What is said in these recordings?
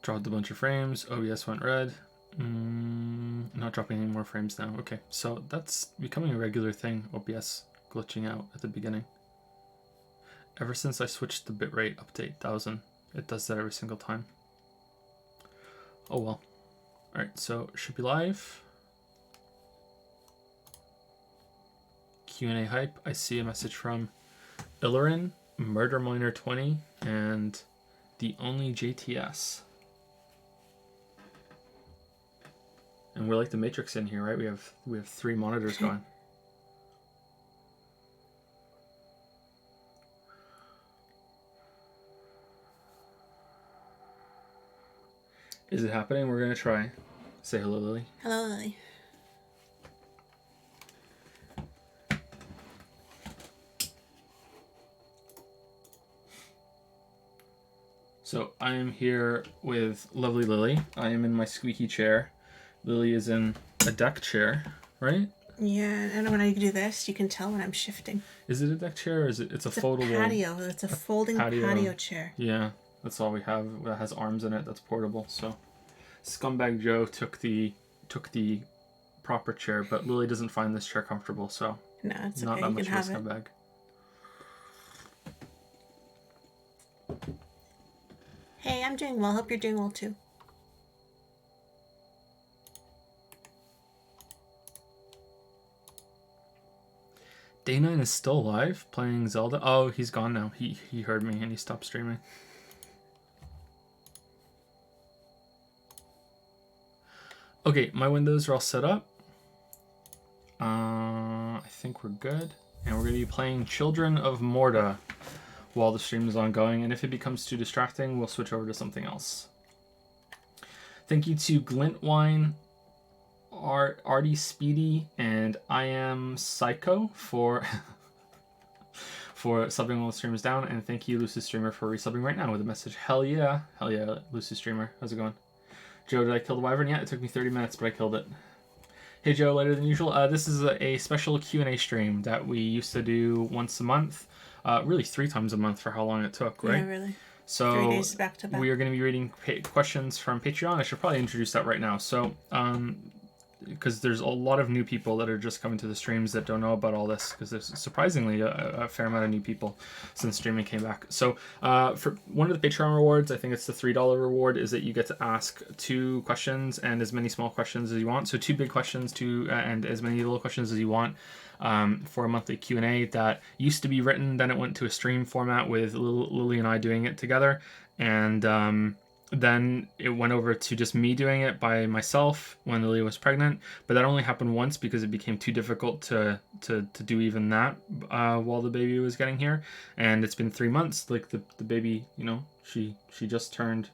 Dropped a bunch of frames. OBS went red. Not dropping any more frames now. Okay, so that's becoming a regular thing, OBS glitching out at the beginning. Ever since I switched the bitrate up to 8,000, it does that every single time. Oh well. Alright, so should be live. Q&A hype. I see a message from Illarin, Murder Miner 20, and the only JTS. And we're like the Matrix in here, right? We have 3 monitors going. Is it happening? We're gonna try. Say hello, Lily. Hello, Lily. So I am here with lovely Lily. I am in my squeaky chair. Lily is in a deck chair, right? Yeah, and when I do this, you can tell when I'm shifting. Is it a deck chair or is it? It's a foldable patio. It's a folding patio chair. Yeah, that's all we have. That has arms in it. That's portable. So, Scumbag Joe took the proper chair, but Lily doesn't find this chair comfortable. So no, it's not okay. that You much can of a have scumbag. Hey, I'm doing well. Hope you're doing well too. Day9 is still alive playing Zelda. Oh, he's gone now. He heard me and he stopped streaming. Okay, my windows are all set up. I think we're good. And we're going to be playing Children of Morta while the stream is ongoing. And if it becomes too distracting, we'll switch over to something else. Thank you to Glintwine, Artie Speedy, and I Am Psycho for subbing while the stream is down. And thank you, Lucy Streamer, for resubbing right now with a message. Hell yeah, Lucy Streamer. How's it going? Joe, did I kill the wyvern yet? It took me 30 minutes, but I killed it. Hey Joe, later than usual. This is a special Q&A stream that we used to do once a month. Really 3 times a month for how long it took, right? Yeah, really. So 3 days back to back. We are going to be reading questions from Patreon. I should probably introduce that right now. So, because there's a lot of new people that are just coming to the streams that don't know about all this, because there's surprisingly a fair amount of new people since streaming came back. So for one of the Patreon rewards, I think it's the $3 reward, is that you get to ask 2 questions and as many small questions as you want. So 2 big questions, and as many little questions as you want. For a monthly Q&A that used to be written, then it went to a stream format with Lily and I doing it together, and then it went over to just me doing it by myself when Lily was pregnant, but that only happened once because it became too difficult to do even that while the baby was getting here. And it's been 3 months. Like the baby, you know, she just turned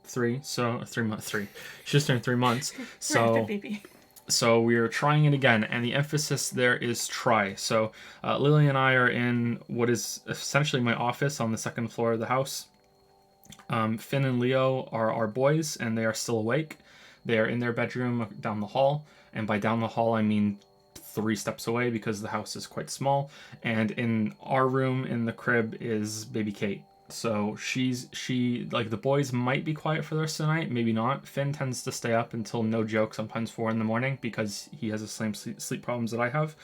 3, so 3 months. She just turned 3 months. So baby. So we are trying it again, and the emphasis there is try. So Lily and I are in what is essentially my office on the 2nd floor of the house. Finn and Leo are our boys, and they are still awake. They are in their bedroom down the hall, and by down the hall I mean 3 steps away because the house is quite small. And in our room in the crib is baby Kate. So she like, the boys might be quiet for the rest of the night, maybe not. Finn tends to stay up until, no joke, sometimes 4 in the morning because he has the same sleep problems that I have.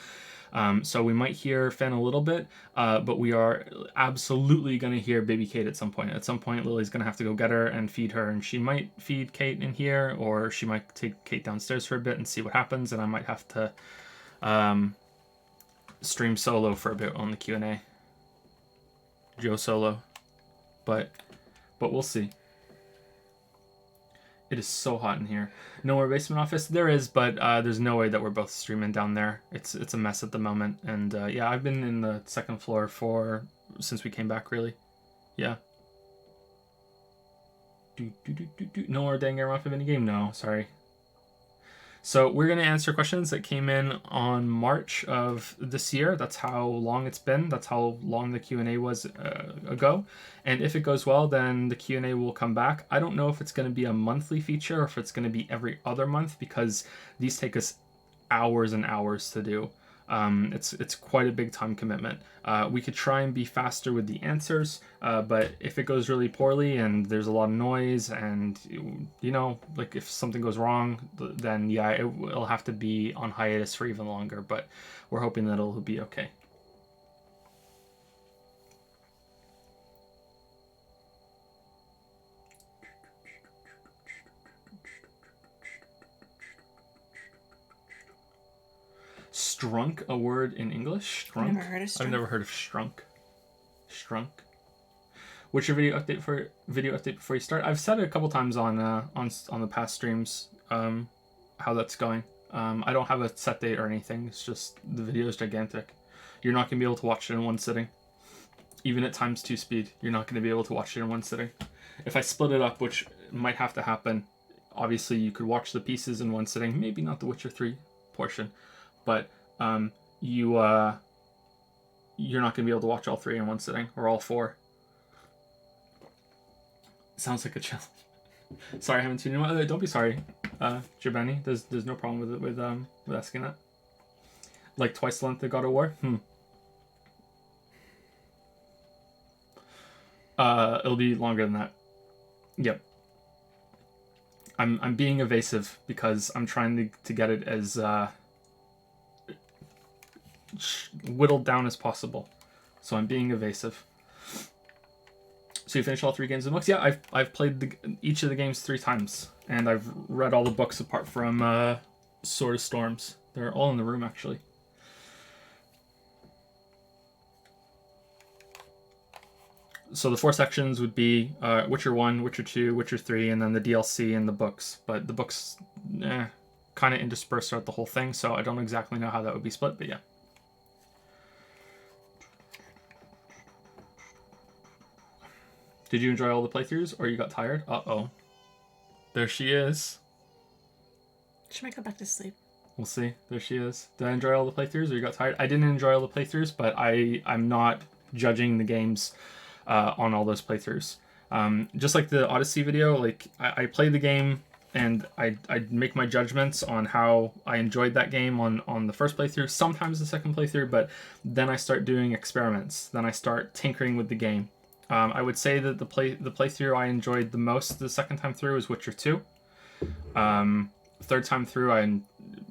So we might hear Finn a little bit, but we are absolutely going to hear baby Kate at some point. At some point, Lily's going to have to go get her and feed her, and she might feed Kate in here, or she might take Kate downstairs for a bit and see what happens, and I might have to stream solo for a bit on the Q&A. Joe solo. But we'll see. It is so hot in here. No more basement office? There is, but there's no way that we're both streaming down there. It's a mess at the moment. And yeah, I've been in the 2nd floor since we came back, really. Yeah. No more dang Air Muffin minigame? No, sorry. So we're going to answer questions that came in on March of this year. That's how long it's been. That's how long the Q&A was ago. And if it goes well, then the Q&A will come back. I don't know if it's going to be a monthly feature or if it's going to be every other month, because these take us hours and hours to do. It's quite a big time commitment. We could try and be faster with the answers, but if it goes really poorly and there's a lot of noise and, you know, like if something goes wrong, then yeah, it'll have to be on hiatus for even longer, but we're hoping that it'll be okay. Strunk, a word in English? Strunk? I've never heard of strunk. I've never heard of strunk. Strunk. What's your video update before you start? I've said it a couple times on the past streams, how that's going. I don't have a set date or anything. It's just the video is gigantic. You're not gonna be able to watch it in one sitting. Even at ×2 speed, you're not gonna be able to watch it in one sitting. If I split it up, which might have to happen, obviously you could watch the pieces in one sitting. Maybe not the Witcher 3 portion. But you're not going to be able to watch all 3 in one sitting, or all 4. Sounds like a challenge. Sorry, I haven't seen you. Don't be sorry, Jabani. There's no problem with asking that. Like twice the length of God of War. It'll be longer than that. Yep. I'm being evasive because I'm trying to get it as whittled down as possible, so I'm being evasive. So you finished all 3 games of the books? Yeah, I've played each of the games 3 times, and I've read all the books apart from Sword of Storms. They're all in the room actually. So the 4 sections would be Witcher 1, Witcher 2, Witcher 3, and then the DLC and the books. But the books kind of interspersed throughout the whole thing, so I don't exactly know how that would be split, but yeah. Did you enjoy all the playthroughs, or you got tired? Uh-oh. There she is. She might go back to sleep. We'll see. There she is. Did I enjoy all the playthroughs, or you got tired? I didn't enjoy all the playthroughs, but I'm not judging the games on all those playthroughs. Just like the Odyssey video, like I play the game and I make my judgments on how I enjoyed that game on the first playthrough, sometimes the second playthrough, but then I start doing experiments. Then I start tinkering with the game. I would say that the playthrough I enjoyed the most the second time through is Witcher 2. Third time through,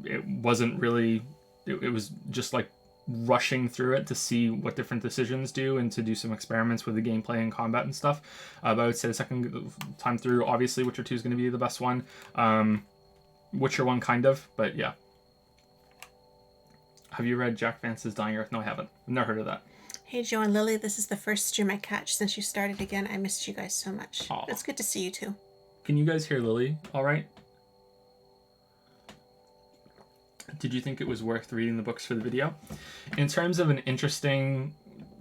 it wasn't really. It was just like rushing through it to see what different decisions do and to do some experiments with the gameplay and combat and stuff. But I would say the second time through, obviously Witcher 2 is going to be the best one. Witcher 1 kind of, but yeah. Have you read Jack Vance's Dying Earth? No, I haven't. I've never heard of that. Hey Joe and Lily, this is the first stream I catch since you started again. I missed you guys so much. Aww. It's good to see you too. Can you guys hear Lily all right? Did you think it was worth reading the books for the video? In terms of an interesting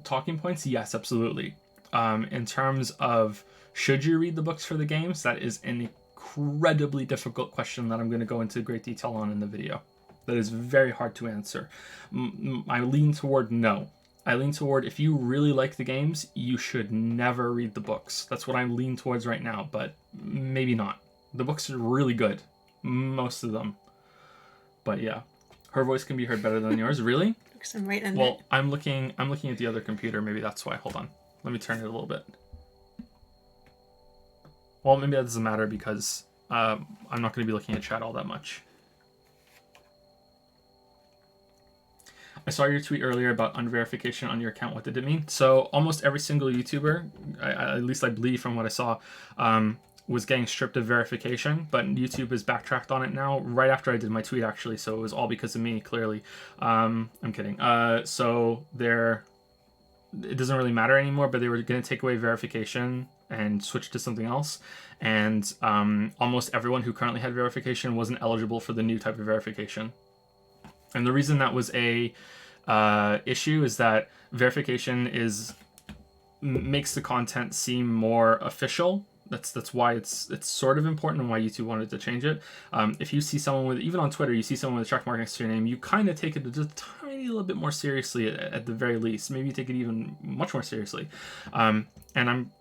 talking points, yes, absolutely. In terms of should you read the books for the games, that is an incredibly difficult question that I'm going to go into great detail on in the video. That is very hard to answer. I lean toward no. I lean toward if you really like the games, you should never read the books. That's what I lean towards right now, but maybe not. The books are really good. Most of them. But yeah, her voice can be heard better than yours. Really? Because I'm right on Well, it. I'm looking at the other computer. Maybe that's why. Hold on. Let me turn it a little bit. Well, maybe that doesn't matter because I'm not going to be looking at chat all that much. I saw your tweet earlier about unverification on your account. What did it mean? So almost every single YouTuber, at least I believe from what I saw, was getting stripped of verification, but YouTube has backtracked on it now, right after I did my tweet, actually, so it was all because of me, clearly. I'm kidding. So it doesn't really matter anymore, but they were going to take away verification and switch to something else, and almost everyone who currently had verification wasn't eligible for the new type of verification. And the reason that was a issue is that verification makes the content seem more official. That's why it's sort of important and why YouTube wanted to change it. If you see someone with, even on Twitter, you see someone with a check mark next to your name, you kind of take it just a tiny little bit more seriously at the very least. Maybe you take it even much more seriously. And I'm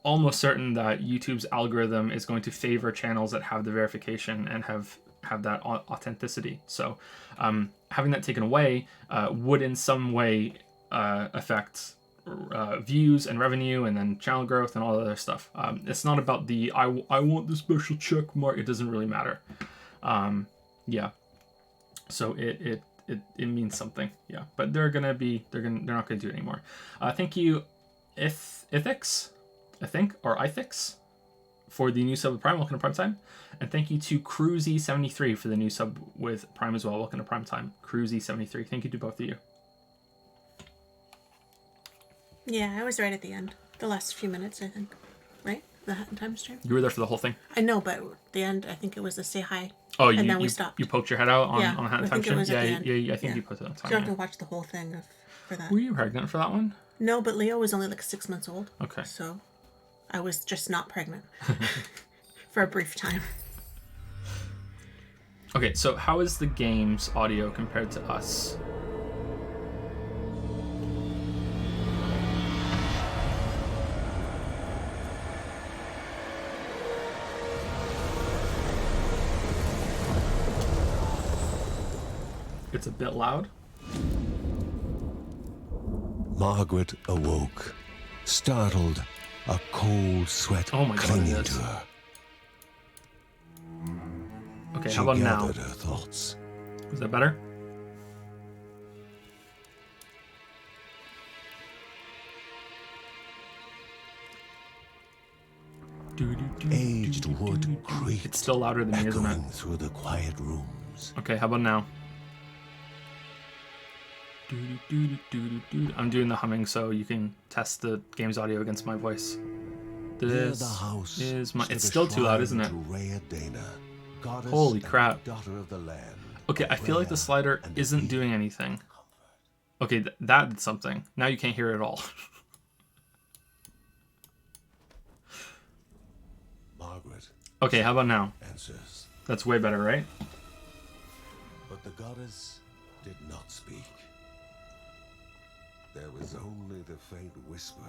almost certain that YouTube's algorithm is going to favor channels that have the verification and have that authenticity. So having that taken away would in some way affect views and revenue and then channel growth and all that other stuff. It's not about the I want the special check mark. It doesn't really matter. Yeah. So it means something. Yeah. But they're not gonna do it anymore. Thank you, Ethics, I think, or Ithix, for the new sub with Prime. Welcome to Prime Time. And thank you to Cruzy73 for the new sub with Prime as well. Welcome to Prime Time. Cruzy73. Thank you to both of you. Yeah, I was right at the end. The last few minutes, I think. Right? The Hat and Time stream? You were there for the whole thing? I know, but the end, I think it was the say hi. Oh, and then we stopped. You poked your head out on Yeah, a Hat and I Time think it stream? was at the end. Yeah, I think you put it on time. So you have to watch the whole thing for that. Were you pregnant for that one? No, but Leo was only like 6 months old. Okay. So I was just not pregnant for a brief time. Okay, so how is the game's audio compared to us? It's a bit loud. Margaret awoke, startled, a cold sweat Oh my God, clinging it to is. her. Okay, She how about now? gathered her thoughts. Is that better? Aged wood creaked, It's still louder than me, isn't it? echoing through the quiet rooms. Okay, how about now? I'm doing the humming so you can test the game's audio against my voice. Near This the house is my. stood It's a still too loud, isn't shrine it? to Rhea Dana, goddess Holy and crap. daughter of the land. Okay, I feel like the slider and isn't the doing anything. Okay, that did something. Now you can't hear it at all. Margaret Okay, how about now? answers, That's way better, right? but the goddess did not speak. There was only the faint whisper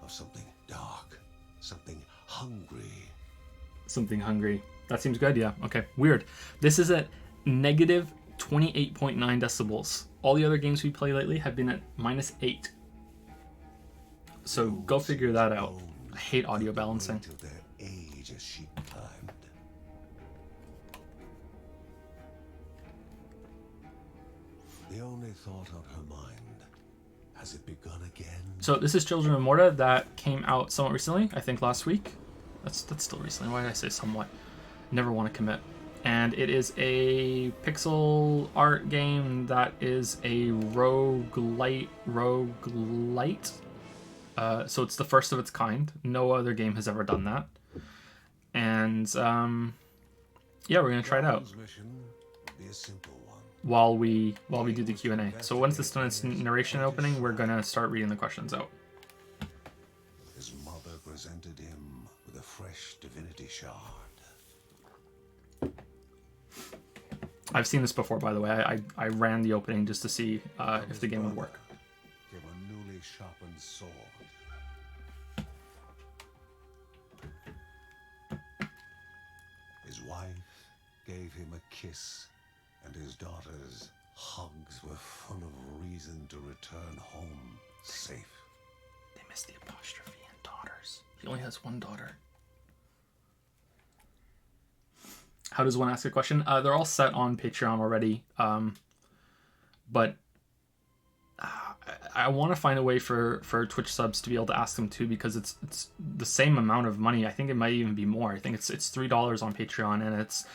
of something dark, something hungry. Something hungry. That seems good, yeah. Okay, weird. This is at negative 28.9 decibels. All the other games we play lately have been at -8. So go figure that out. I hate audio balancing. To their age as she climbed. The only thought on her mind, has it begun again? So this is Children of Morta that came out somewhat recently, I think last week. That's still recently. Why did I say somewhat? Never want to commit. And it is a pixel art game that is a roguelite. So it's the first of its kind. No other game has ever done that. And yeah, we're gonna try it out God's mission would be a simple one. while we do the Q&A. So once it's done its narration opening, we're gonna start reading the questions out. His mother presented him with a fresh divinity shard. I've seen this before, by the way. I ran the opening just to see if the game would work. Gave a newly sharpened sword. His wife gave him a kiss, and his daughter's hugs were full of reason to return home safe. They missed the apostrophe in daughters. He only has one daughter. How does one ask a question? They're all set on Patreon already, but I want to find a way for Twitch subs to be able to ask them too, because it's the same amount of money. I think it might even be more. I think it's $3 on Patreon and it's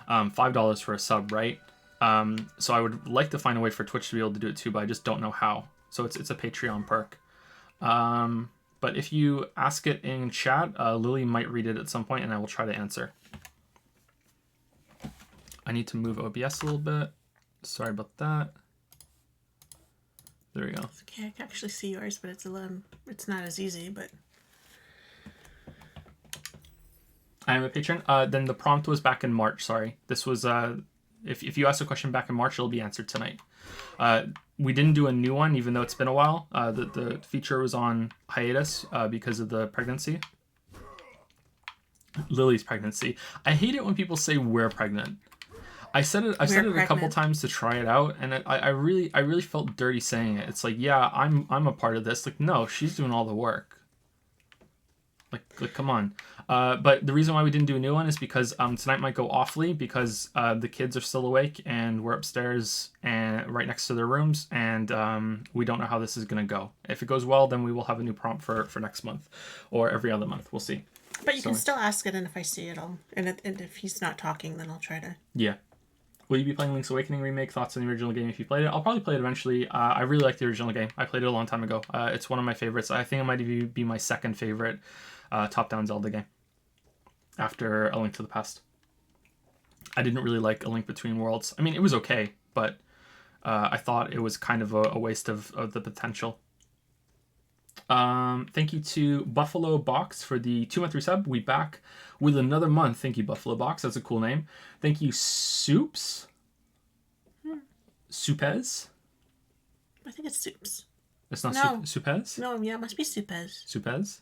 $5 for a sub, right? So I would like to find a way for Twitch to be able to do it too, but I just don't know how. So it's a Patreon perk. But if you ask it in chat, Lily might read it at some point and I will try to answer. I need to move OBS a little bit. Sorry about that. There we go. Okay, I can actually see yours, but it's not as easy, but I am a patron. Then the prompt was back in March, sorry. This was, if you ask a question back in March, it'll be answered tonight. We didn't do a new one, even though it's been a while. The feature was on hiatus because of the pregnancy. Lily's pregnancy. I hate it when people say we're pregnant. I said it a couple pregnant. times to try it out, and I really felt dirty saying it. It's like, yeah, I'm a part of this. Like, no, she's doing all the work. Like, come on. But the reason why we didn't do a new one is because tonight might go awfully because the kids are still awake and we're upstairs and right next to their rooms, and we don't know how this is gonna go. If it goes well, then we will have a new prompt for next month or every other month. We'll see. But you can still ask it, and if I see it, and if he's not talking, then I'll try to. Yeah. Will you be playing Link's Awakening remake? Thoughts on the original game if you played it? I'll probably play it eventually. I really like the original game. I played it a long time ago. It's one of my favorites. I think it might even be my second favorite top-down Zelda game after A Link to the Past. I didn't really like A Link Between Worlds. I mean, it was okay, but I thought it was kind of a waste of the potential. Thank you to Buffalo Box for the 2-month resub. We back with another month. Thank you, Buffalo Box. That's a cool name. Thank you, Soups. Soupez. I think it's soups. It's not No. Soupez? No, yeah, it must be soupes. Soupez?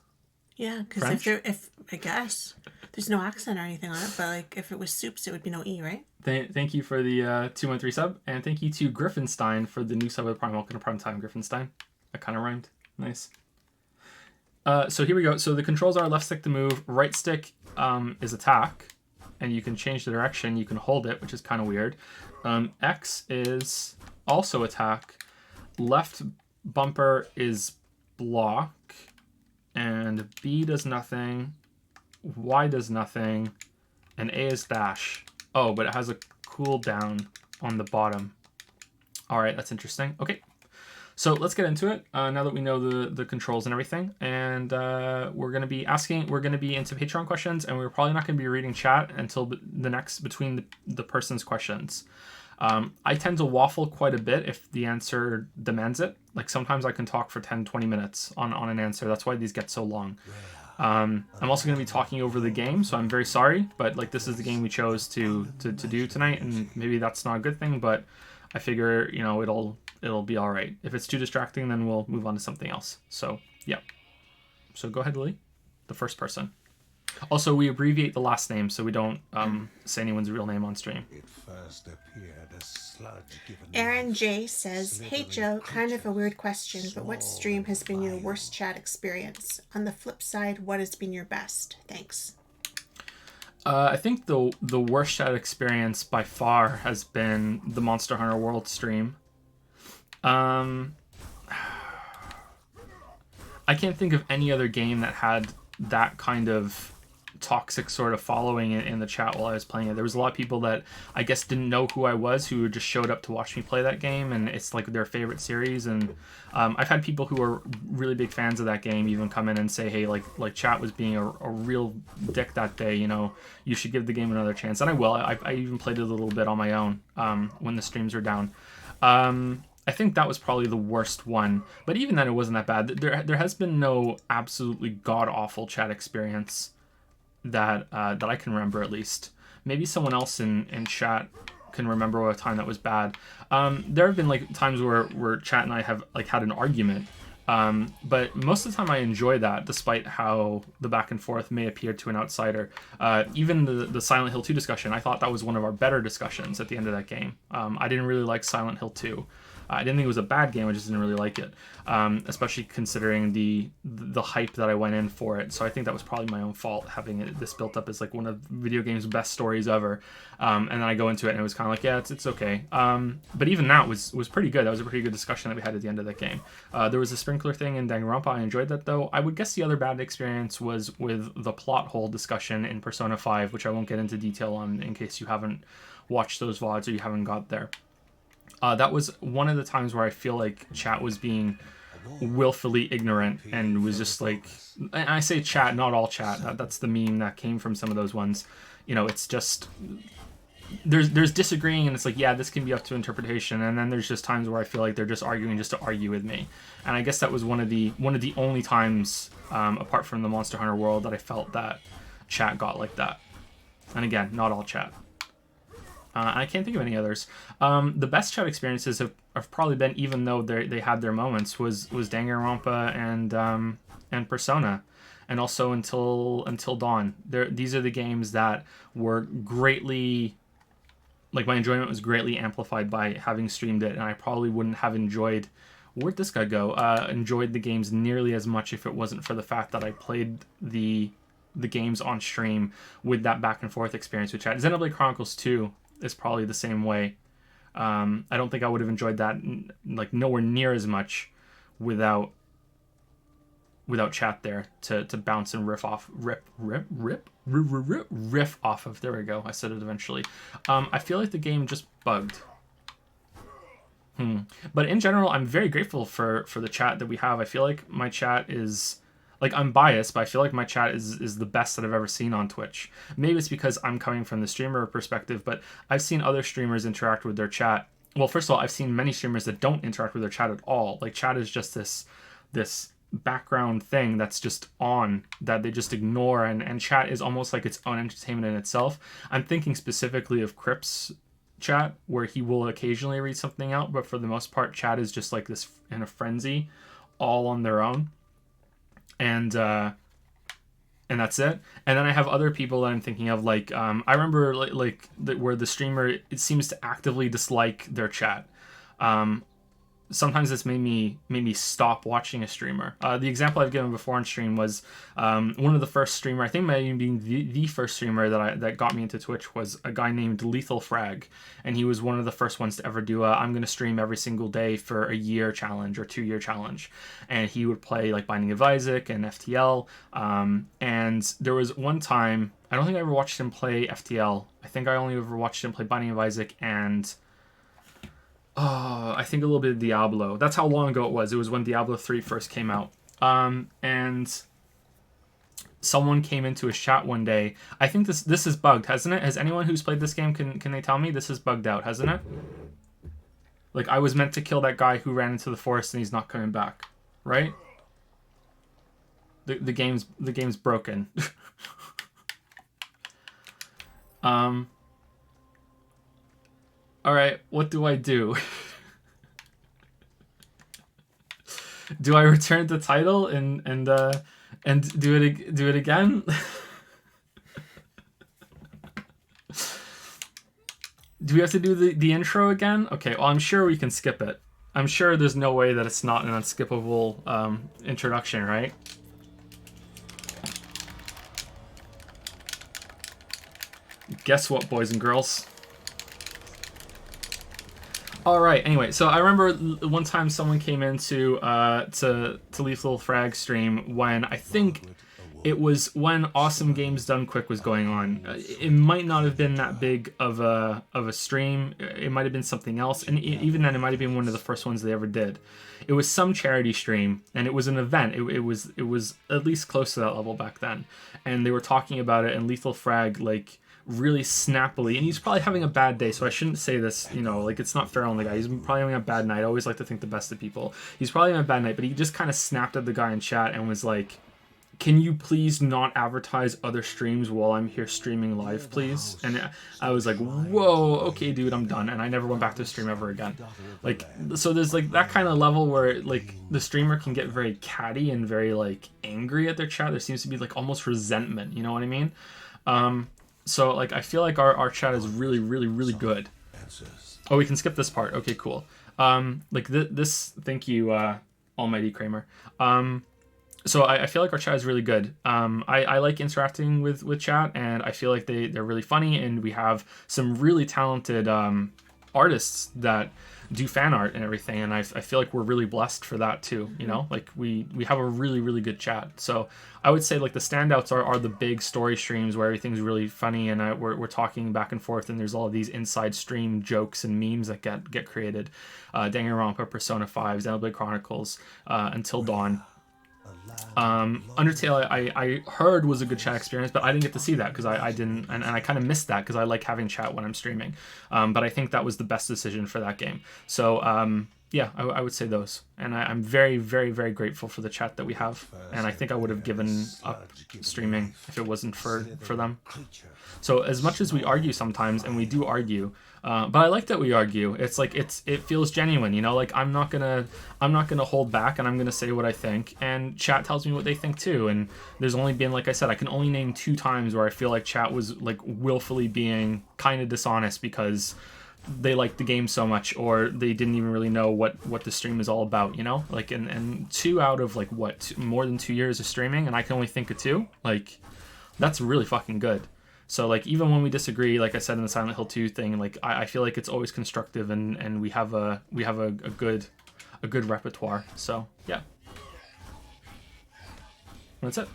Yeah, because French? if I guess there's no accent or anything on it, but like if it was soups, it would be no e, right? Thank you for the 2-month resub. And thank you to Griffinstein for the new sub with Prime. Welcome to Prime Time, Griffinstein. That kind of rhymed. Nice. So here we go. So the controls are left stick to move, right stick is attack, and you can change the direction. You can hold it, which is kind of weird. X is also attack. Left bumper is block, and B does nothing. Y does nothing, and A is dash. Oh, but it has a cooldown on the bottom. All right, that's interesting. Okay. So let's get into it now that we know the controls and everything. And we're going to be into Patreon questions, and we're probably not going to be reading chat until the next between the person's questions. I tend to waffle quite a bit if the answer demands it. Like sometimes I can talk for 10-20 minutes on an answer. That's why these get so long. I'm also going to be talking over the game, so I'm very sorry. But like this is the game we chose to do tonight, and maybe that's not a good thing, but I figure, you know, it'll be all right. If it's too distracting, then we'll move on to something else. So, yeah. So go ahead, Lily. The first person. Also, we abbreviate the last name so we don't say anyone's real name on stream. It first appeared a sludge given Aaron life, J says, "Hey slithering Joe, kind of a weird creature, question, but what small stream has been your and worst chat experience? On the flip side, what has been your best? Thanks." I think the worst chat experience by far has been the Monster Hunter World stream. I can't think of any other game that had that kind of toxic sort of following in the chat while I was playing it. There was a lot of people that I guess didn't know who I was, who just showed up to watch me play that game, and it's like their favorite series. And I've had people who are really big fans of that game even come in and say, hey, like chat was being a real dick that day, you know, you should give the game another chance. And I will. I even played it a little bit on my own when the streams were down. I think that was probably the worst one, but even then it wasn't that bad. There has been no absolutely god-awful chat experience that I can remember, at least. Maybe someone else in chat can remember a time that was bad. There have been like times where chat and I have like had an argument, but most of the time I enjoy that, despite how the back and forth may appear to an outsider. Even the Silent Hill 2 discussion, I thought that was one of our better discussions at the end of that game. I didn't really like Silent Hill 2. I didn't think it was a bad game, I just didn't really like it, especially considering the hype that I went in for it. So I think that was probably my own fault, having this built up as like one of video games' best stories ever. And then I go into it and it was kind of like, yeah, it's okay. But even that was pretty good. That was a pretty good discussion that we had at the end of that game. There was a sprinkler thing in Danganronpa. I enjoyed that, though. I would guess the other bad experience was with the plot hole discussion in Persona 5, which I won't get into detail on in case you haven't watched those VODs or you haven't got there. That was one of the times where I feel like chat was being willfully ignorant and was just like, and I say chat, not all chat. That's the meme that came from some of those ones. You know, it's just there's disagreeing, and it's like, yeah, this can be up to interpretation. And then there's just times where I feel like they're just arguing just to argue with me. And I guess that was one of the only times, apart from the Monster Hunter World, that I felt that chat got like that. And again, not all chat. I can't think of any others. The best chat experiences have probably been, even though they had their moments, was Danganronpa and Persona. and also Until Dawn. These are the games that were greatly, like, my enjoyment was greatly amplified by having streamed it, and I probably wouldn't have enjoyed. Where'd this guy go? Enjoyed the games nearly as much if it wasn't for the fact that I played the games on stream with that back and forth experience with chat. Xenoblade Chronicles 2 is probably the same way. I don't think I would have enjoyed that like nowhere near as much without chat there to bounce and riff off of. There we go. I said it eventually. I feel like the game just bugged. But in general, I'm very grateful for the chat that we have. I feel like my chat is, like, I'm biased, but I feel like my chat is the best that I've ever seen on Twitch. Maybe it's because I'm coming from the streamer perspective, but I've seen other streamers interact with their chat. Well, first of all, I've seen many streamers that don't interact with their chat at all. Like, chat is just this background thing that's just on, that they just ignore, and chat is almost like its own entertainment in itself. I'm thinking specifically of Crip's chat, where he will occasionally read something out, but for the most part, chat is just like this in a frenzy, all on their own, and that's it. And then I have other people that I'm thinking of, like I remember where the streamer, it seems to actively dislike their chat. Sometimes it's made me stop watching a streamer. The example I've given before on stream was one of the first streamer, I think maybe being the first streamer that got me into Twitch, was a guy named Lethal Frag, and he was one of the first ones to ever do a I'm going to stream every single day for a year challenge or 2-year challenge, and he would play like Binding of Isaac and FTL, and there was one time, I don't think I ever watched him play FTL. I think I only ever watched him play Binding of Isaac and I think a little bit of Diablo. That's how long ago it was. It was when Diablo 3 first came out. And someone came into his chat one day. I think this is bugged, hasn't it? Has anyone who's played this game, can they tell me? This is bugged out, hasn't it? Like, I was meant to kill that guy who ran into the forest and he's not coming back, right? The game's broken. All right, what do I do? Do I return the title and do it again? Do we have to do the intro again? Okay, well, I'm sure we can skip it. I'm sure there's no way that it's not an unskippable introduction, right? Guess what, boys and girls? All right. Anyway, so I remember one time someone came into to Lethal Frag stream when I think it was when Awesome Games Done Quick was going on. It might not have been that big of a stream. It might have been something else, and even then, it might have been one of the first ones they ever did. It was some charity stream, and it was an event. It was at least close to that level back then, and they were talking about it. And Lethal Frag, like, really snappily, and he's probably having a bad day, so I shouldn't say this, like, it's not fair on the guy. He's probably having a bad night. I always like to think the best of people. He's probably having a bad night, but he just kind of snapped at the guy in chat and was like, can you please not advertise other streams while I'm here streaming live, please? And I was like, whoa, okay, dude, I'm done. And I never went back to the stream ever again. Like, so there's like that kind of level where, like, the streamer can get very catty and very, like, angry at their chat. There seems to be, like, almost resentment, you know what I mean? So, like, I feel like our chat is really, really, really good. Oh, we can skip this part. Okay, cool. Like, this, thank you, Almighty Kramer. So I feel like our chat is really good. I like interacting with chat, and I feel like they're really funny, and we have some really talented artists that do fan art and everything, and I feel like we're really blessed for that too, like we have a really, really good chat. So I would say, like, the standouts are the big story streams where everything's really funny, and we're talking back and forth, and there's all of these inside stream jokes and memes that get created. Danganronpa, Persona 5, Xenoblade Chronicles, Until Dawn. Undertale, I heard was a good chat experience, but I didn't get to see that because I didn't, and I kind of missed that because I like having chat when I'm streaming. But I think that was the best decision for that game. So yeah, I would say those. And I'm very, very, very grateful for the chat that we have. And I think I would have given up streaming if it wasn't for them. So as much as we argue sometimes, and we do argue, but I like that we argue. It's like it feels genuine, you know. Like I'm not gonna hold back, and I'm gonna say what I think. And chat tells me what they think too. And there's only been, like I said, I can only name 2 times where I feel like chat was like willfully being kind of dishonest because they liked the game so much, or they didn't even really know what the stream is all about, you know. Like and 2 out of like more than 2 years of streaming, and I can only think of 2. Like that's really fucking good. So like even when we disagree, like I said in the Silent Hill 2 thing, like I feel like it's always constructive, and we have a good repertoire. So yeah, that's it.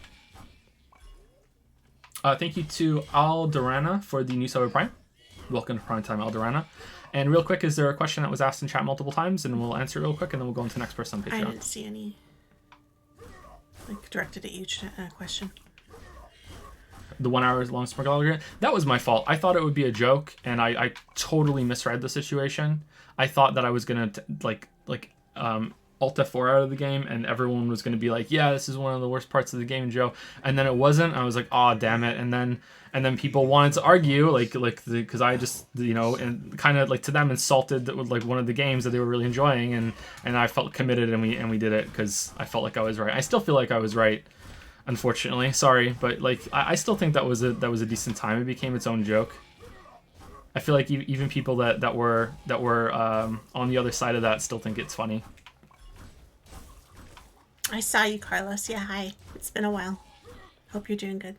Thank you to Alderana for the new sub of Prime. Welcome to Prime Time, Alderana. And real quick, is there a question that was asked in chat multiple times? And we'll answer it real quick, and then we'll go into the next person on Patreon. I didn't see any like directed at you question. The 1 hour long Smurgle agreement. That was my fault. I thought it would be a joke, and I totally misread the situation. I thought that I was gonna Alt F4 out of the game, and everyone was gonna be like, "Yeah, this is one of the worst parts of the game, Joe." And then it wasn't. I was like, "Oh, damn it!" And then people wanted to argue, because I just, you know, and kind of like to them insulted that with like one of the games that they were really enjoying, and I felt committed, and we did it because I felt like I was right. I still feel like I was right. Unfortunately, sorry, but like I still think that was a decent time. It became its own joke. I feel like even people that were on the other side of that still think it's funny. I saw you, Carlos. Yeah, hi. It's been a while. Hope you're doing good.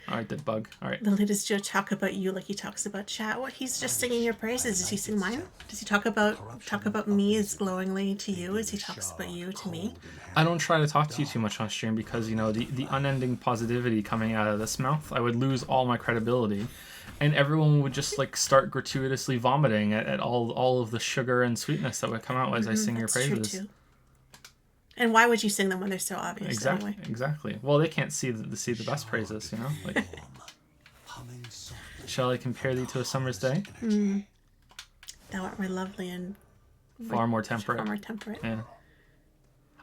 All right, dead bug. All right. The latest Joe talk about you like he talks about chat. What? He's just singing your praises. Does he sing mine? Does he talk about me as glowingly to you as he talks about you to me? I don't try to talk to you too much on stream because, you know, the unending positivity coming out of this mouth, I would lose all my credibility, and everyone would just like start gratuitously vomiting at all of the sugar and sweetness that would come out as I sing your praises. True too. And why would you sing them when they're so obvious? Exactly. Anyway? Exactly. Well, they can't see the best praises, you know. Like, shall I compare thee to a summer's day? Thou art more lovely and far more temperate. Far more temperate. Yeah.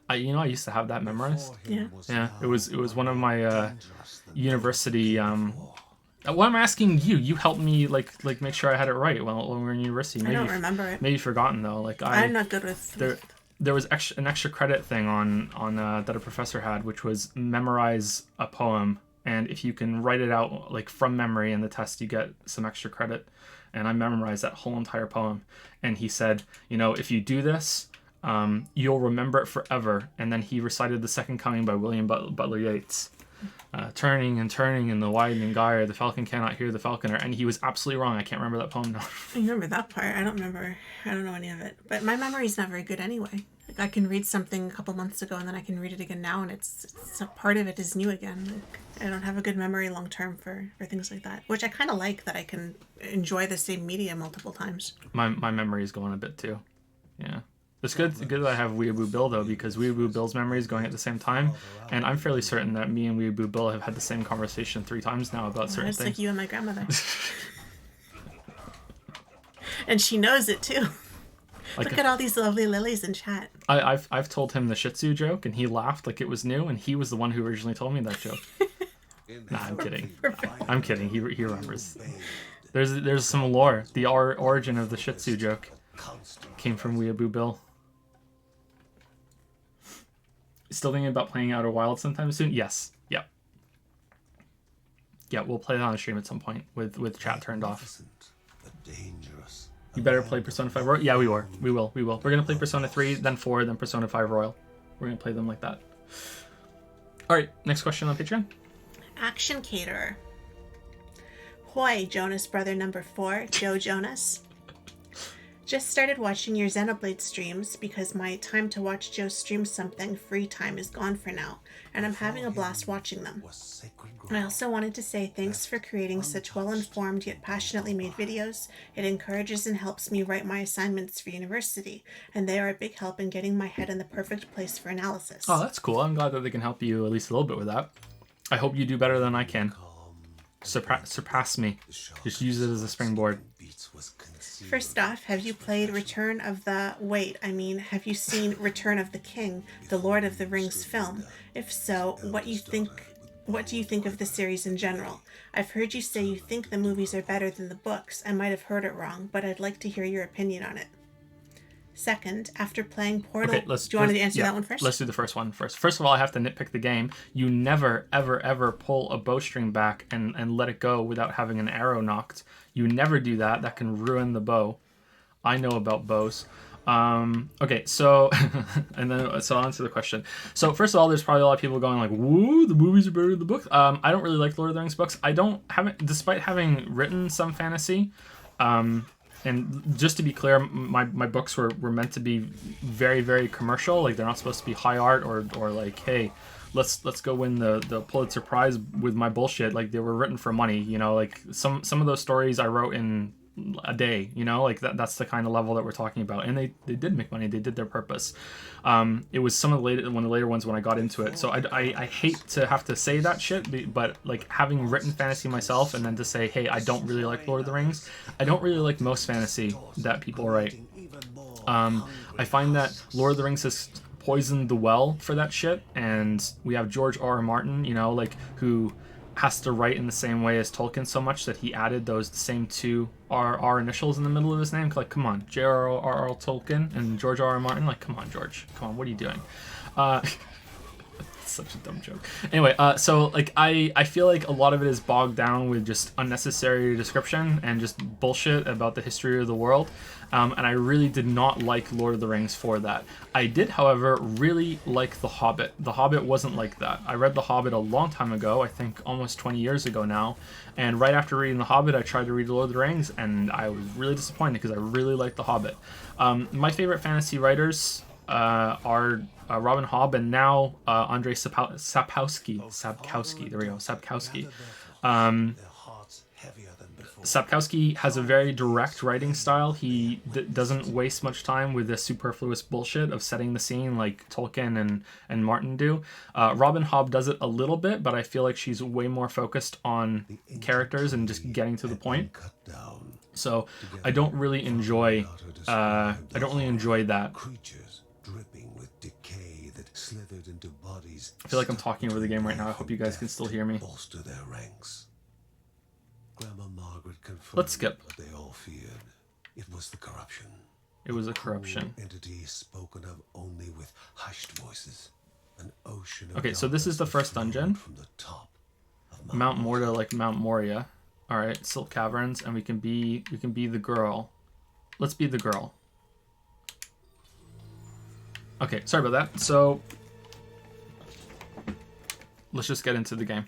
I used to have that memorized. Yeah. Yeah. It was one of my university. What I'm asking you, you helped me like make sure I had it right when we were in university. Maybe, I don't remember it. Maybe forgotten though. Like I'm not good with. There was an extra credit thing on that a professor had, which was memorize a poem, and if you can write it out like from memory in the test, you get some extra credit. And I memorized that whole entire poem. And he said, you know, if you do this, you'll remember it forever. And then he recited The Second Coming by William Butler Yeats. Turning and turning in the widening gyre, the falcon cannot hear the falconer. And he was absolutely wrong. I can't remember that poem now. I remember that part. I don't know any of it. But my memory's not very good anyway. Like I can read something a couple months ago and then I can read it again now, and it's a part of it is new again. Like, I don't have a good memory long term for things like that, which I kind of like that I can enjoy the same media multiple times. My memory is going a bit too. Yeah. It's good that I have Weeaboo Bill, though, because Weeaboo Bill's memory is going at the same time, and I'm fairly certain that me and Weeaboo Bill have had the same conversation 3 times now about certain things. It's like you and my grandmother. And she knows it, too. Look at all these lovely lilies in chat. I've told him the Shih Tzu joke, and he laughed like it was new, and he was the one who originally told me that joke. Nah, I'm kidding. I'm kidding. He remembers. There's some lore. The origin of the Shih Tzu joke came from Weeaboo Bill. Still thinking about playing Outer Wilds sometime soon? Yes. Yep. Yeah, we'll play that on a stream at some point with chat turned off. You better play Persona 5 Royal? Yeah, we will. We're going to play Persona 3, then 4, then Persona 5 Royal. We're going to play them like that. Alright, next question on Patreon. Action Caterer. Hoi, Jonas brother number 4, Joe Jonas. Just started watching your Xenoblade streams because my time to watch Joe stream something free time is gone for now, and I'm having a blast watching them. I also wanted to say thanks for creating such well-informed yet passionately made videos. It encourages and helps me write my assignments for university, and they are a big help in getting my head in the perfect place for analysis. Oh, that's cool. I'm glad that they can help you at least a little bit with that. I hope you do better than I can. surpass me. Just use it as a springboard. First off, have you played have you seen Return of the King, the Lord of the Rings film? If so, what do you think of the series in general? I've heard you say you think the movies are better than the books. I might have heard it wrong, but I'd like to hear your opinion on it. Second, after playing Portal... Okay, do you want to answer that one first? Let's do the first one first. First of all, I have to nitpick the game. You never, ever, ever pull a bowstring back and let it go without having an arrow knocked. You never do that. That can ruin the bow. I know about bows. Okay, so... so I'll answer the question. So first of all, there's probably a lot of people going like, woo, the movies are better than the books. I don't really like Lord of the Rings books. Despite having written some fantasy... and just to be clear, my books were meant to be very, very commercial. Like, they're not supposed to be high art or like, hey, let's go win the Pulitzer Prize with my bullshit. Like, they were written for money, you know. Like, some of those stories I wrote in a day, you know. Like, that's the kind of level that we're talking about. And they did make money. They did their purpose. It was one of the later ones when I got into it. So I hate to have to say that shit, but like, having written fantasy myself and then to say, hey, I don't really like Lord of the Rings. I don't really like most fantasy that people write. I find that Lord of the Rings has poisoned the well for that shit, and we have George R. R. Martin, you know, like, who has to write in the same way as Tolkien so much that he added those same two R initials in the middle of his name. Like, come on, J.R.R. Tolkien and George R. R. Martin. Like, come on, George. Come on, what are you doing? Such a dumb joke. Anyway, so like I feel like a lot of it is bogged down with just unnecessary description and just bullshit about the history of the world. And I really did not like Lord of the Rings for that. I did, however, really like The Hobbit. The Hobbit wasn't like that. I read The Hobbit a long time ago, I think almost 20 years ago now. And right after reading The Hobbit, I tried to read Lord of the Rings, and I was really disappointed because I really liked The Hobbit. My favorite fantasy writers are Robin Hobb and now Andrzej Sapkowski. There we go, Sapkowski. Sapkowski has a very direct writing style. He doesn't waste much time with the superfluous bullshit of setting the scene like Tolkien and Martin do. Robin Hobb does it a little bit, but I feel like she's way more focused on characters and just getting to the point. So I don't really enjoy that. I feel like I'm talking over the game right now. I hope you guys can still hear me. Let's skip. But they all feared it was the corruption. It was a corruption. Entity spoken of only with hushed voices. An ocean of okay, so this is the first dungeon. From the top of Mount Morta, like Mount Moria. All right, Silk Caverns, and we can be the girl. Let's be the girl. Okay, sorry about that. So let's just get into the game.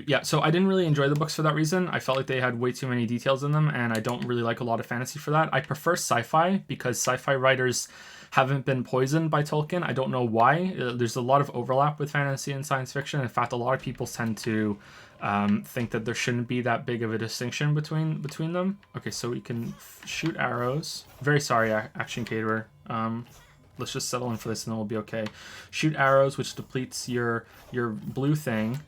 Yeah, so I didn't really enjoy the books for that reason. I felt like they had way too many details in them, and I don't really like a lot of fantasy for that. I prefer sci-fi because sci-fi writers haven't been poisoned by Tolkien. I don't know why. There's a lot of overlap with fantasy and science fiction. In fact, a lot of people tend to think that there shouldn't be that big of a distinction between them. Okay, so we can shoot arrows. Very sorry, Action Caterer. Let's just settle in for this and then we'll be okay. Shoot arrows, which depletes your blue thing.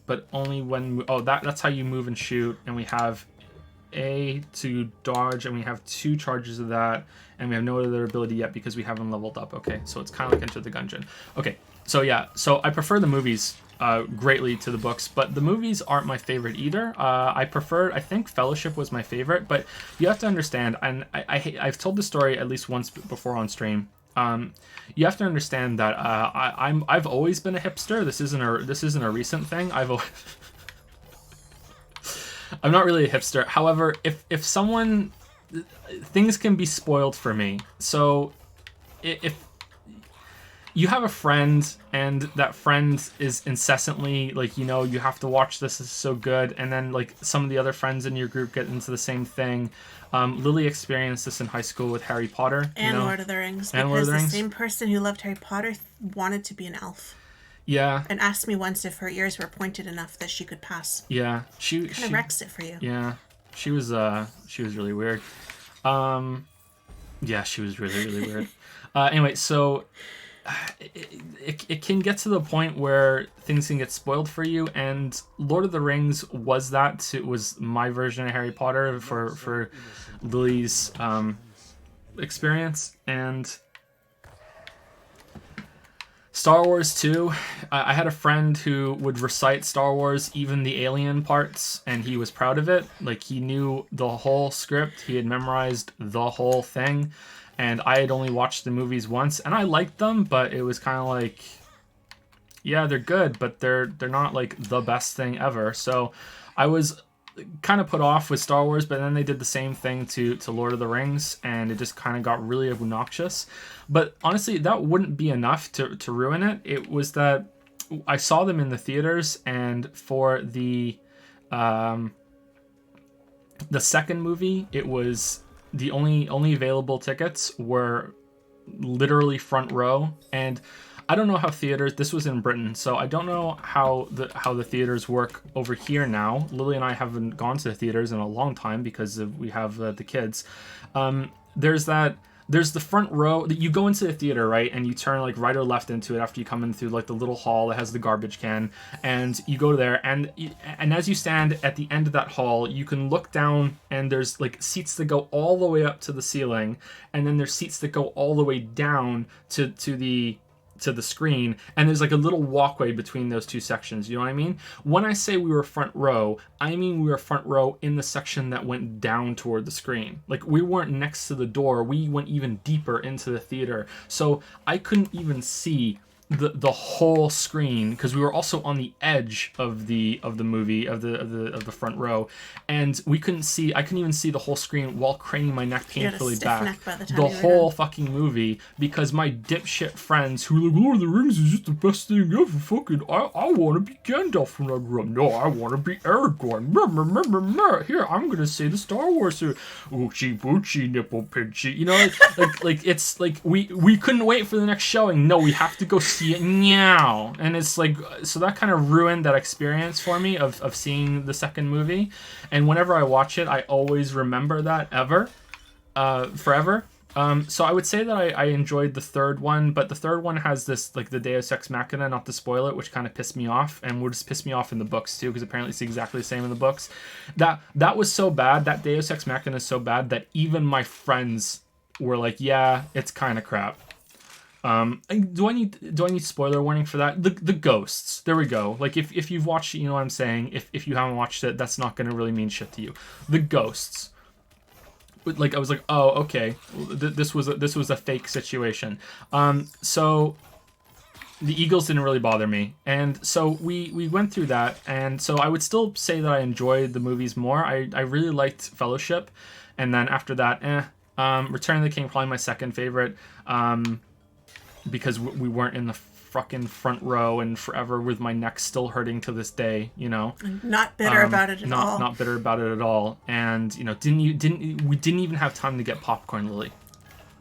But only when... Oh, that's how you move and shoot. And we have A to dodge, and we have 2 charges of that. And we have no other ability yet because we haven't leveled up. Okay, so it's kind of like Enter the Gungeon. Okay, so yeah. So I prefer the movies greatly to the books, but the movies aren't my favorite either. I think Fellowship was my favorite, but you have to understand, and I've told the story at least once before on stream. You have to understand that I've always been a hipster. This isn't a recent thing. I'm not really a hipster. However, if someone, things can be spoiled for me. So if you have a friend and that friend is incessantly like, you know, you have to watch this is so good, and then like some of the other friends in your group get into the same thing. Lily experienced this in high school with Harry Potter and you know? Lord of the Rings, and because the same person who loved Harry Potter wanted to be an elf. Yeah. And asked me once if her ears were pointed enough that she could pass. Yeah. She kind of wrecks it for you. Yeah. She was really weird. Yeah, she was really, really weird. Anyway, so it can get to the point where things can get spoiled for you, and Lord of the Rings was that. It was my version of Harry Potter for Lily's experience. And Star Wars 2, I had a friend who would recite Star Wars, even the alien parts, and he was proud of it. Like, he knew the whole script, he had memorized the whole thing, and I had only watched the movies once, and I liked them, but it was kind of like, yeah, they're good, but they're not like the best thing ever. So I was kind of put off with Star Wars, but then they did the same thing to Lord of the Rings, and it just kind of got really obnoxious. But honestly, that wouldn't be enough to ruin it. It was that I saw them in the theaters, and for the second movie, it was the only available tickets were literally front row. And I don't know how theaters, this was in Britain, so I don't know how the theaters work over here now. Lily and I haven't gone to the theaters in a long time because we have the kids. There's the front row. You go into the theater, right, and you turn like right or left into it after you come in through like the little hall that has the garbage can, and you go there, and as you stand at the end of that hall, you can look down, and there's like seats that go all the way up to the ceiling, and then there's seats that go all the way down to the screen, and there's like a little walkway between those two sections. You know what I mean? When I say we were front row, I mean we were front row in the section that went down toward the screen. Like, we weren't next to the door, we went even deeper into the theater, so I couldn't even see the whole screen, because we were also on the edge of the movie, of the front row, and I couldn't even see the whole screen while craning my neck painfully back the whole fucking movie, because my dipshit friends who were like, Lord of the Rings is just the best thing ever, fucking I want to be Gandalf when I grow up. No, I want to be Aragorn. Here, I'm gonna say the Star Wars oochie boochie nipple pinchy, you know, like it's like we couldn't wait for the next showing. No, we have to go see it now. And it's like, so that kind of ruined that experience for me of seeing the second movie. And whenever I watch it, I always remember that forever. So I would say that I enjoyed the third one, but the third one has this, like, the Deus Ex Machina, not to spoil it, which kind of pissed me off, and would just piss me off in the books too, because apparently it's exactly the same in the books. That was so bad, that Deus Ex Machina is so bad that even my friends were like, yeah, it's kind of crap. Do I need spoiler warning for that? The ghosts. There we go. Like, if you've watched it, you know what I'm saying. If you haven't watched it, that's not going to really mean shit to you. The ghosts. Like, I was like, oh, okay. This was a fake situation. So the eagles didn't really bother me, and so we went through that, and so I would still say that I enjoyed the movies more. I really liked Fellowship, and then after that, Return of the King, probably my second favorite. Because we weren't in the fucking front row, and forever with my neck still hurting to this day, you know. Not bitter about it at all. Not bitter about it at all. And, you know, we didn't even have time to get popcorn,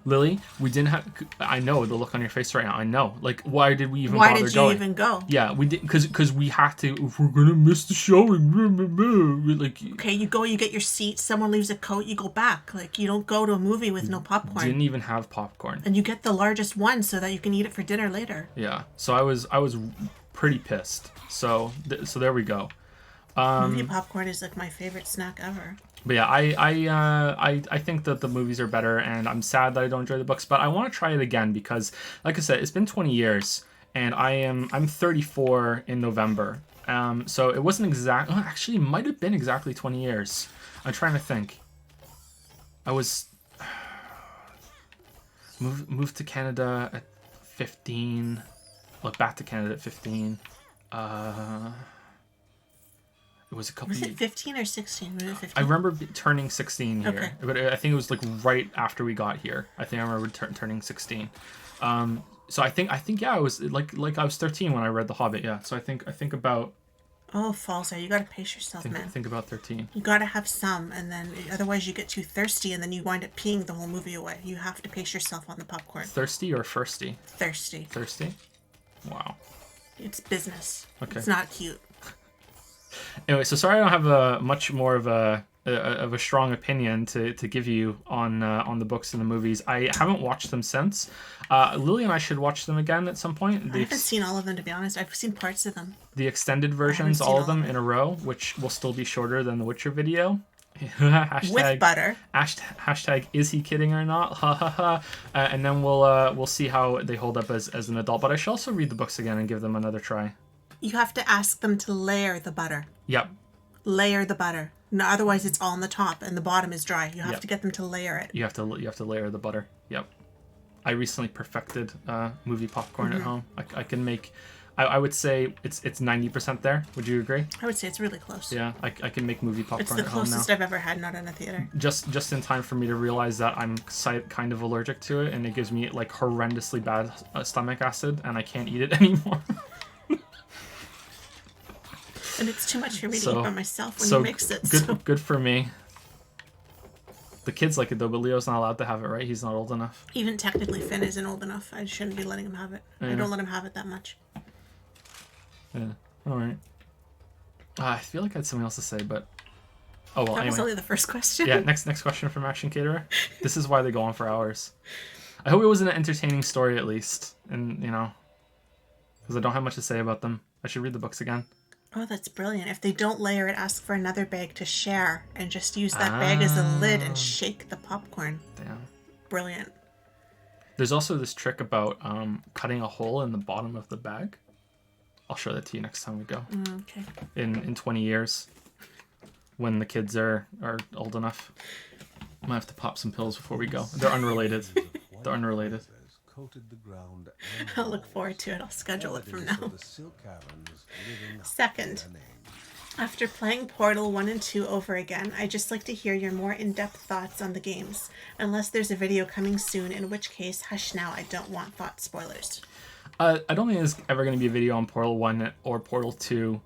Lily, we didn't have. I know the look on your face right now. I know. Like, why did we even bother going? Why did you even go? Yeah, we did because we had to. If we're gonna miss the showing, like. Okay, you go. You get your seat. Someone leaves a coat. You go back. Like, you don't go to a movie with no popcorn. Didn't even have popcorn. And you get the largest one so that you can eat it for dinner later. Yeah. So I was pretty pissed. So there we go. Movie popcorn is like my favorite snack ever. But yeah, I think that the movies are better, and I'm sad that I don't enjoy the books, but I want to try it again because, like I said, it's been 20 years, and I'm 34 in November. So it wasn't actually, it might have been exactly 20 years. I'm trying to think. I was moved to Canada at 15. Look, back to Canada at 15. It was a couple. Was it 15 or 16? Was it 15? I remember turning 16 here, okay. But I think it was like right after we got here. I think I remember turning 16. So I think yeah, it was like I was 13 when I read The Hobbit. Yeah, so I think about. Oh, Falsa, you gotta pace yourself, man. I think about 13. You gotta have some, and then otherwise you get too thirsty, and then you wind up peeing the whole movie away. You have to pace yourself on the popcorn. Thirsty or firsty? Thirsty. Thirsty? Wow. It's business. Okay. It's not cute. Anyway, so sorry I don't have much more of a of a strong opinion to give you on the books and the movies. I haven't watched them since. Lily and I should watch them again at some point. I haven't seen all of them, to be honest. I've seen parts of them. The extended versions, all of them in a row, which will still be shorter than the Witcher video. With butter. Hashtag is he kidding or not? Ha ha ha. And then we'll see how they hold up as an adult. But I should also read the books again and give them another try. You have to ask them to layer the butter. Yep. Layer the butter. No, otherwise it's all on the top and the bottom is dry. You have to get them to layer it. You have to layer the butter. Yep. I recently perfected movie popcorn at home. I can make. I would say it's 90% there. Would you agree? I would say it's really close. Yeah, I can make movie popcorn at home now. It's the closest I've ever had, not in a theater. Just in time for me to realize that I'm kind of allergic to it, and it gives me like horrendously bad stomach acid, and I can't eat it anymore. And it's too much for me to eat by myself when you mix it. Good for me. The kids like it though, but Leo's not allowed to have it, right? He's not old enough. Even technically, Finn isn't old enough. I shouldn't be letting him have it. Yeah. I don't let him have it that much. Yeah. All right. I feel like I had something else to say, but oh well. That anyway. was only the first question. Yeah. Next question from Action Caterer. This is why they go on for hours. I hope it was an entertaining story at least, and because I don't have much to say about them. I should read the books again. Oh, that's brilliant. If they don't layer it, ask for another bag to share and just use that bag as a lid and shake the popcorn. Damn. Brilliant. There's also this trick about cutting a hole in the bottom of the bag. I'll show that to you next time we go. Okay. In 20 years, when the kids are old enough. I might have to pop some pills before we go. They're unrelated. They're unrelated. I'll look forward to it. I'll schedule it from now. Second, after playing Portal 1 and 2 over again, I'd just like to hear your more in-depth thoughts on the games. Unless there's a video coming soon, in which case, hush now, I don't want thought spoilers. I don't think there's ever going to be a video on Portal 1 or Portal 2.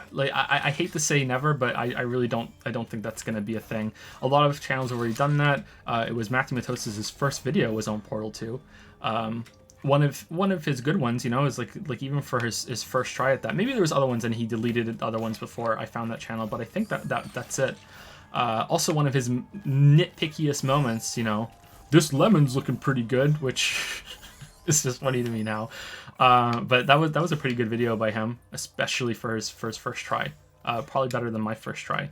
Like I hate to say never, but I really don't think that's going to be a thing. A lot of channels have already done that. It was Matthew Matos's first video was on Portal 2. One of his good ones, is like even for his first try at that. Maybe there was other ones and he deleted other ones before I found that channel, but I think that's it. Also one of his nitpickiest moments, this lemon's looking pretty good, which is just funny to me now. But that was a pretty good video by him, especially for his first try. Probably better than my first try.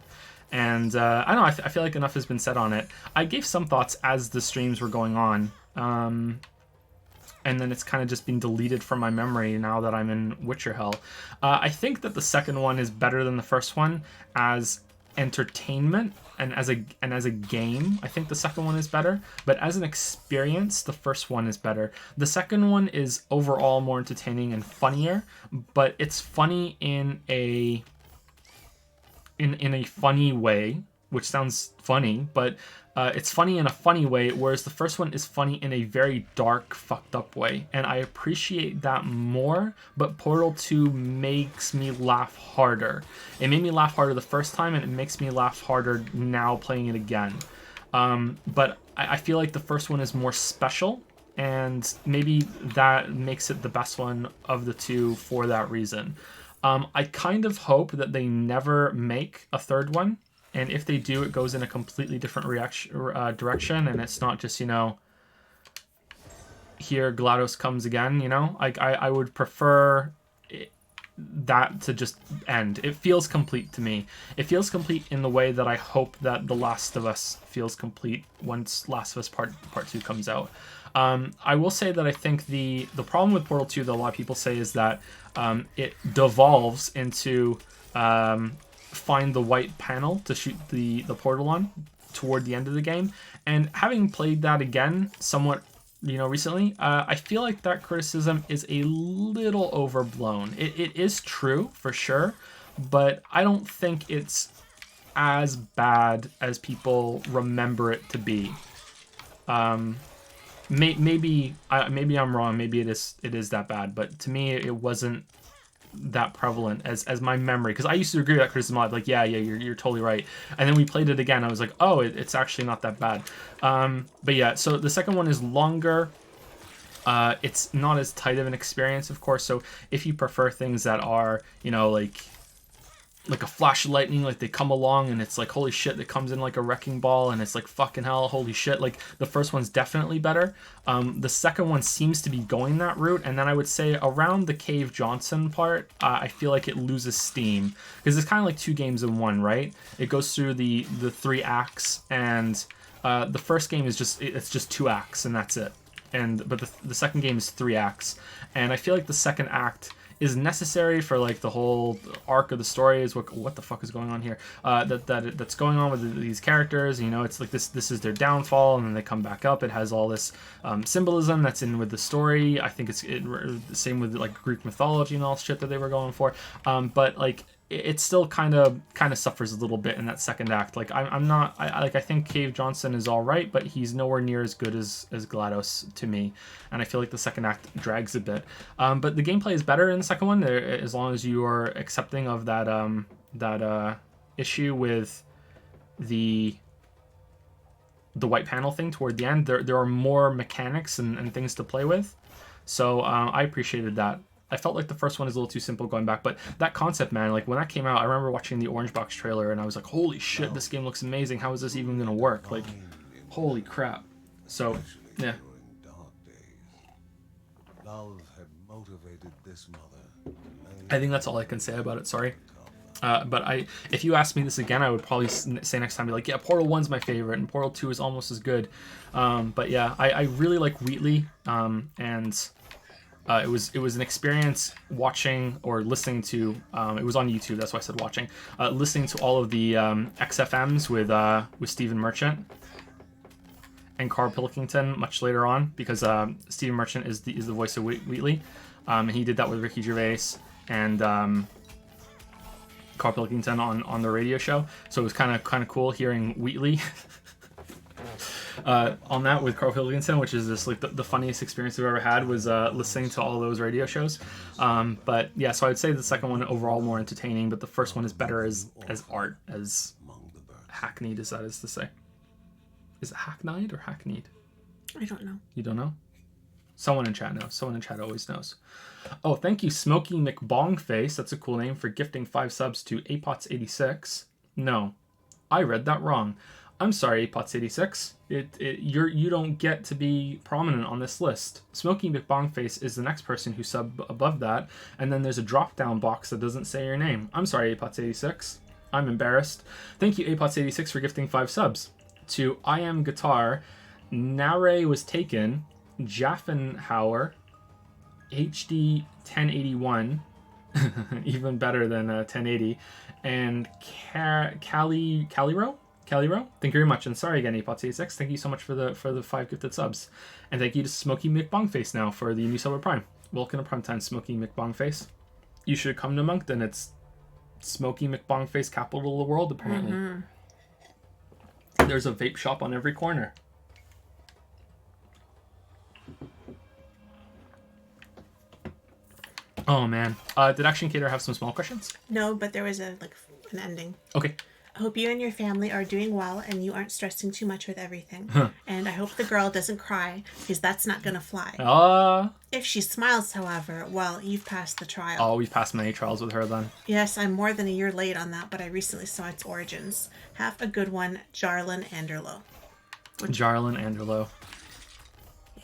And I don't know, I feel like enough has been said on it. I gave some thoughts as the streams were going on. And then it's kind of just been deleted from my memory now that I'm in Witcher Hell. I think that the second one is better than the first one as entertainment and as a game. I think the second one is better, but as an experience, the first one is better. The second one is overall more entertaining and funnier, but it's funny in a funny way, which sounds funny, but it's funny in a funny way, whereas the first one is funny in a very dark, fucked up way. And I appreciate that more, but Portal 2 makes me laugh harder. It made me laugh harder the first time, and it makes me laugh harder now playing it again. But I feel like the first one is more special, and maybe that makes it the best one of the two for that reason. I kind of hope that they never make a third one. And if they do, it goes in a completely different direction, and it's not just, here GLaDOS comes again, I would prefer that to just end. It feels complete to me. It feels complete in the way that I hope that The Last of Us feels complete once Last of Us Part 2 comes out. I will say that I think the problem with Portal 2 that a lot of people say is that it devolves into... find the white panel to shoot the portal on toward the end of the game, and having played that again somewhat recently, I feel like that criticism is a little overblown. It is true for sure, but I don't think it's as bad as people remember it to be. Maybe I'm wrong, maybe it is that bad, but to me it wasn't that prevalent as my memory, because I used to agree with that criticism a lot, like yeah you're totally right, and then we played it again, I was like, oh, it's actually not that bad. But yeah, so the second one is longer. It's not as tight of an experience, of course, so if you prefer things that are like like a flash of lightning, like they come along and it's like holy shit, it comes in like a wrecking ball and it's like fucking hell, holy shit. Like the first one's definitely better. The second one seems to be going that route, and then I would say around the Cave Johnson part, I feel like it loses steam because it's kind of like two games in one, right? It goes through the 3 acts, and the first game is it's just 2 acts and that's it. But the second game is 3 acts, and I feel like the second act is necessary for like the whole arc of the story. Is what the fuck is going on here? That's going on with these characters. You know, it's like this is their downfall, and then they come back up. It has all this symbolism that's in with the story. I think it's the same with like Greek mythology and all shit that they were going for. But like it still kind of suffers a little bit in that second act. Like I think Cave Johnson is all right, but he's nowhere near as good as GLaDOS to me, and I feel like the second act drags a bit. But the gameplay is better in the second one, as long as you are accepting of that issue with the white panel thing toward the end. There are more mechanics and things to play with, so I appreciated that. I felt like the first one is a little too simple going back, but that concept, man, like when that came out, I remember watching the Orange Box trailer and I was like, holy shit, this game looks amazing. How is this even going to work? Like, holy crap. So, yeah. Love had motivated this mother. I think that's all I can say about it, sorry. But if you asked me this again, I would probably say next time, be like, yeah, Portal 1's my favorite, and Portal 2 is almost as good. But yeah, I really like Wheatley, and it was an experience watching or listening to. It was on YouTube, that's why I said watching. Listening to all of the XFMs with Stephen Merchant and Carl Pilkington much later on, because Stephen Merchant is the voice of Wheatley, and he did that with Ricky Gervais and Carl Pilkington on the radio show. So it was kind of cool hearing Wheatley. On that with Carl Pilkington, which is just like the funniest experience I've ever had, was listening to all those radio shows. But yeah, so I would say the second one overall more entertaining, but the first one is better as art, as hackneyed as that is to say. Is it hackneyed or hackneyed? I don't know. You don't know? Someone in chat knows. Someone in chat always knows. Oh, thank you, Smokey McBongface. That's a cool name for gifting 5 subs to Apots86. No, I read that wrong. I'm sorry, Apots86. You don't get to be prominent on this list. Smokey McBongface is the next person who subbed above that, and then there's a drop-down box that doesn't say your name. I'm sorry, Apots86. I'm embarrassed. Thank you, Apots86, for gifting 5 subs to I Am Guitar, Nare Was Taken, Jaffenhauer, HD 1081, even better than 1080, and Caliro. Thank you very much, and sorry again, Apots86. Thank you so much for the 5 gifted subs, and thank you to Smokey McBongface now for the new sub of Prime. Welcome to Primetime, Smokey McBongface. You should come to Moncton. It's Smokey McBongface, capital of the world, apparently. Mm-hmm. There's a vape shop on every corner. Oh man, did Action Cater have some small questions? No, but there was an ending. Okay. I hope you and your family are doing well and you aren't stressing too much with everything. And I hope the girl doesn't cry, because that's not going to fly. If she smiles, however, well, you've passed the trial. Oh, we've passed many trials with her then. Yes, I'm more than a year late on that, but I recently saw its origins. Have a good one, Jarlin Anderlo. Jarlin Anderlo. Yeah.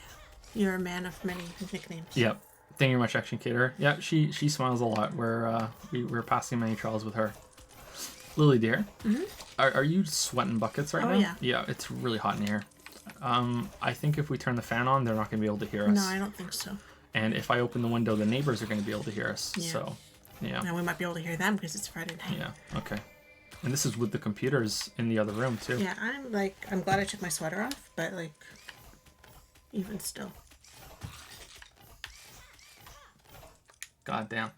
You're a man of many nicknames. Yep. Thank you very much, Action Cater. Yeah, she smiles a lot. We're passing many trials with her. Lily dear, are you sweating buckets right now? Yeah. Yeah, it's really hot in here. I think if we turn the fan on, they're not going to be able to hear us. No, I don't think so. And if I open the window, the neighbors are going to be able to hear us. Yeah. So, yeah. Now we might be able to hear them because it's Friday night. Yeah, okay. And this is with the computers in the other room, too. Yeah, I'm glad I took my sweater off, but, even still. God damn.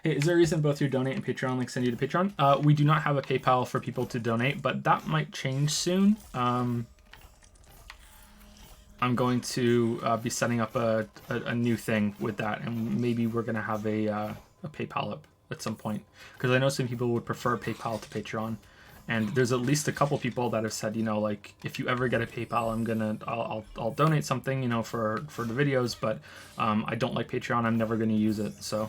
Hey, is there a reason both your donate and Patreon links send you to Patreon? We do not have a PayPal for people to donate, but that might change soon. I'm going to be setting up a new thing with that, and maybe we're going to have a PayPal up at some point, because I know some people would prefer PayPal to Patreon, and there's at least a couple people that have said, if you ever get a PayPal, I'll donate something, for the videos, but I don't like Patreon. I'm never going to use it, so.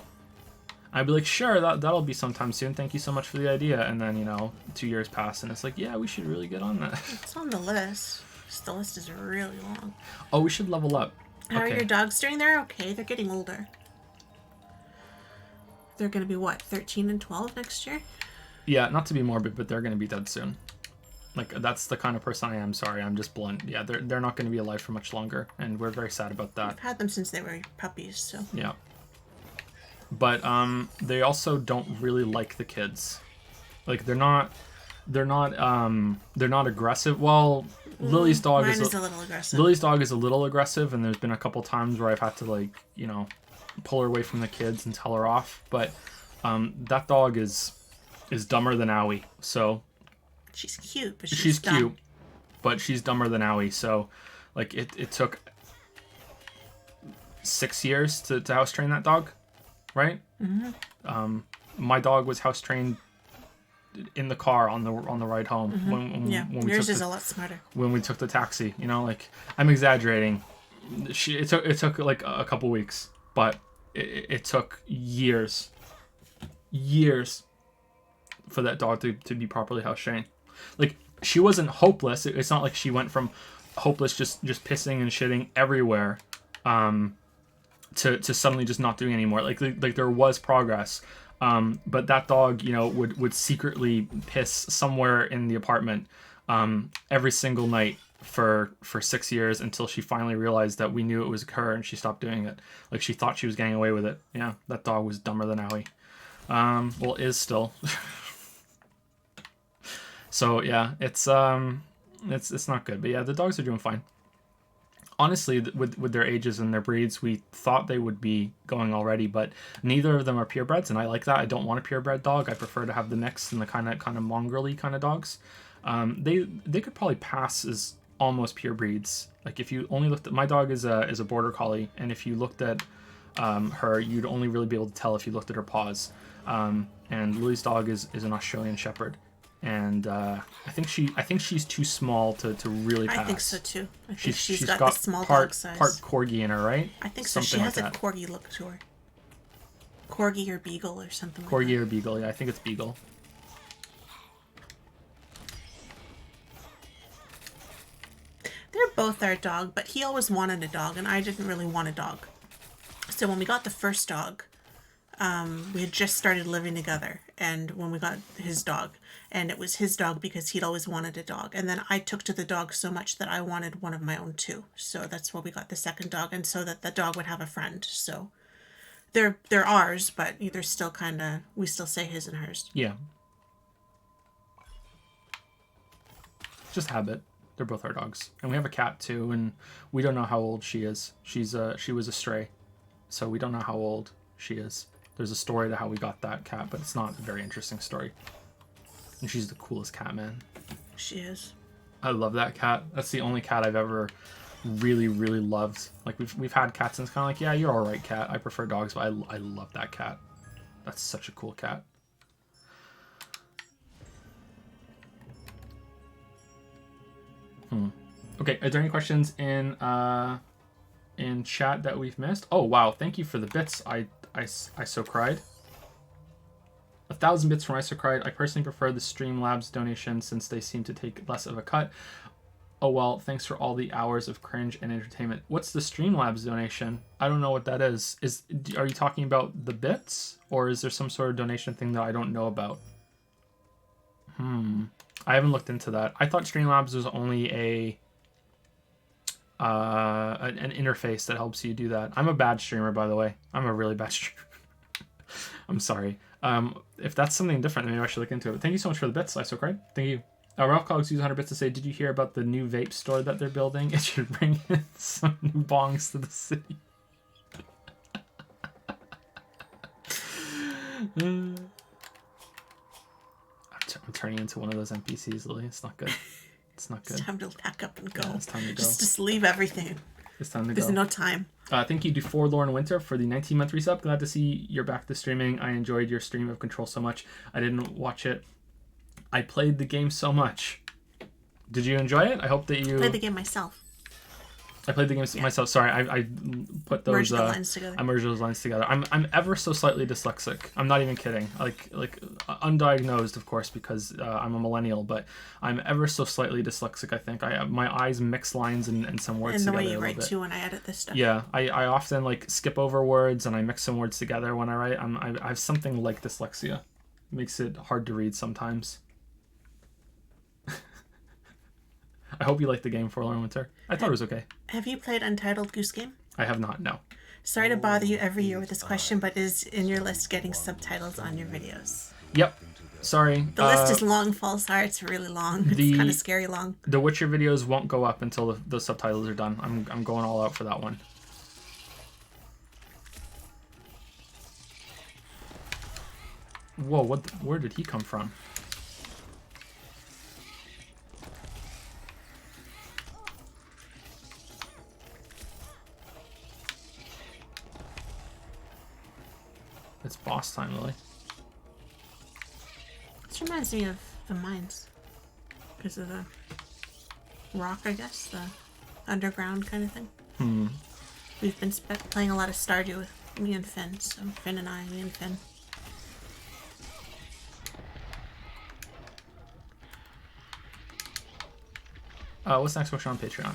I'd be like, sure, that'll be sometime soon. Thank you so much for the idea. And then, 2 years pass, and it's like, yeah, we should really get on that. It's on the list. The list is really long. Oh, we should level up. How are your dogs doing? They're okay. They're getting older. They're going to be, what, 13 and 12 next year? Yeah, not to be morbid, but they're going to be dead soon. Like, that's the kind of person I am. Sorry, I'm just blunt. Yeah, they're not going to be alive for much longer, and we're very sad about that. I've had them since they were puppies, so... Yeah. But they also don't really like the kids. Like, they're not aggressive. Well, Lily's dog is a little aggressive. Lily's dog is a little aggressive, and there's been a couple times where I've had to, like, pull her away from the kids and tell her off. But that dog is dumber than Owie. So she's cute, but she's dumb. cute, but she's dumber than Owie. So, like, it took 6 years to house train that dog, right? Mm-hmm. My dog was house trained in the car on the ride home. Mm-hmm. When we yours is a lot smarter. When we took the taxi, like, I'm exaggerating. It took like a couple weeks, but it took years for that dog to be properly house trained. Like, she wasn't hopeless. It's not like she went from hopeless, just pissing and shitting everywhere, to suddenly just not doing anymore. Like there was progress. But that dog, would secretly piss somewhere in the apartment every single night for 6 years, until she finally realized that we knew it was her, and she stopped doing it. Like, she thought she was getting away with it. Yeah, that dog was dumber than Owie. Well, is still. So yeah, it's not good. But yeah, the dogs are doing fine. Honestly, with their ages and their breeds, we thought they would be going already, but neither of them are purebreds, and I like that. I don't want a purebred dog. I prefer to have the mix and the kind of mongrel-y kind of dogs. They could probably pass as almost pure breeds. Like, if you only looked at, my dog is a border collie, and if you looked at her, you'd only really be able to tell if you looked at her paws. And Lily's dog is an Australian Shepherd. And I think she's too small to really pass. I think so too. I think she's got the small part, dog size. Part corgi in her, right? I think so. She has a corgi look to her. Corgi or beagle or something. Corgi or beagle, yeah. I think it's beagle. They're both our dog, but he always wanted a dog, and I didn't really want a dog. So when we got the first dog, we had just started living together, and when we got his dog, and it was his dog because he'd always wanted a dog, and then I took to the dog so much that I wanted one of my own too. So that's why we got the second dog, and so that the dog would have a friend. So they're ours, but they're still we still say his and hers. Yeah. Just habit. They're both our dogs, and we have a cat too, and we don't know how old she is. She was a stray, so we don't know how old she is. There's a story to how we got that cat, but it's not a very interesting story. And she's the coolest cat, man. She is. I love that cat. That's the only cat I've ever really, really loved. Like, we've had cats, and it's kind of like, yeah, you're all right, cat. I prefer dogs, but I love that cat. That's such a cool cat. Okay, are there any questions in chat that we've missed? Oh wow, thank you for the bits. I so cried. 1,000 bits from I so cried. I personally prefer the Streamlabs donation since they seem to take less of a cut. Oh well, thanks for all the hours of cringe and entertainment. What's the Streamlabs donation? I don't know what that is. Are you talking about the bits, or is there some sort of donation thing that I don't know about? I haven't looked into that. I thought Streamlabs was only an interface that helps you do that. I'm a bad streamer, by the way. I'm a really bad streamer. I'm sorry. If that's something different, maybe I should look into it. But thank you so much for the bits. I so cried. Thank you. Ralph Cogs used 100 bits to say, did you hear about the new vape store that they're building? It should bring in some new bongs to the city. I'm turning into one of those NPCs, Lily. It's not good. It's not good. It's time to pack up and go. Yeah, it's time to go. Just leave everything. It's time to go. There's no time. Thank you to Forlorn Winter for the 19-month resub. Glad to see you're back to streaming. I enjoyed your stream of Control so much. I didn't watch it. I played the game so much. Did you enjoy it? I hope that you... I played the game myself. I played the game myself. Sorry, I put those. Merged the lines together. I merged those lines together. I'm ever so slightly dyslexic. I'm not even kidding. Like undiagnosed, of course, because I'm a millennial. But I'm ever so slightly dyslexic. I think my eyes mix lines and some words together. And the way you a write bit. too when I edit this stuff. Yeah, I often like skip over words and I mix some words together when I write. I have something like dyslexia. Makes it hard to read sometimes. I hope you liked the game, Forlorn Winter. I thought it was okay. Have you played Untitled Goose Game? I have not, no. Sorry to bother you every year with this question, but is in your list getting subtitles on your videos? Yep. Sorry. The list is long, false hearts, really long. It's kind of scary long. The Witcher videos won't go up until the subtitles are done. I'm going all out for that one. Whoa, where did he come from? It's boss time, Lily. This reminds me of the mines. Because of the rock, I guess. The underground kind of thing. We've been playing a lot of Stardew with me and Finn. So Finn and I, me and Finn. What's the next question on Patreon?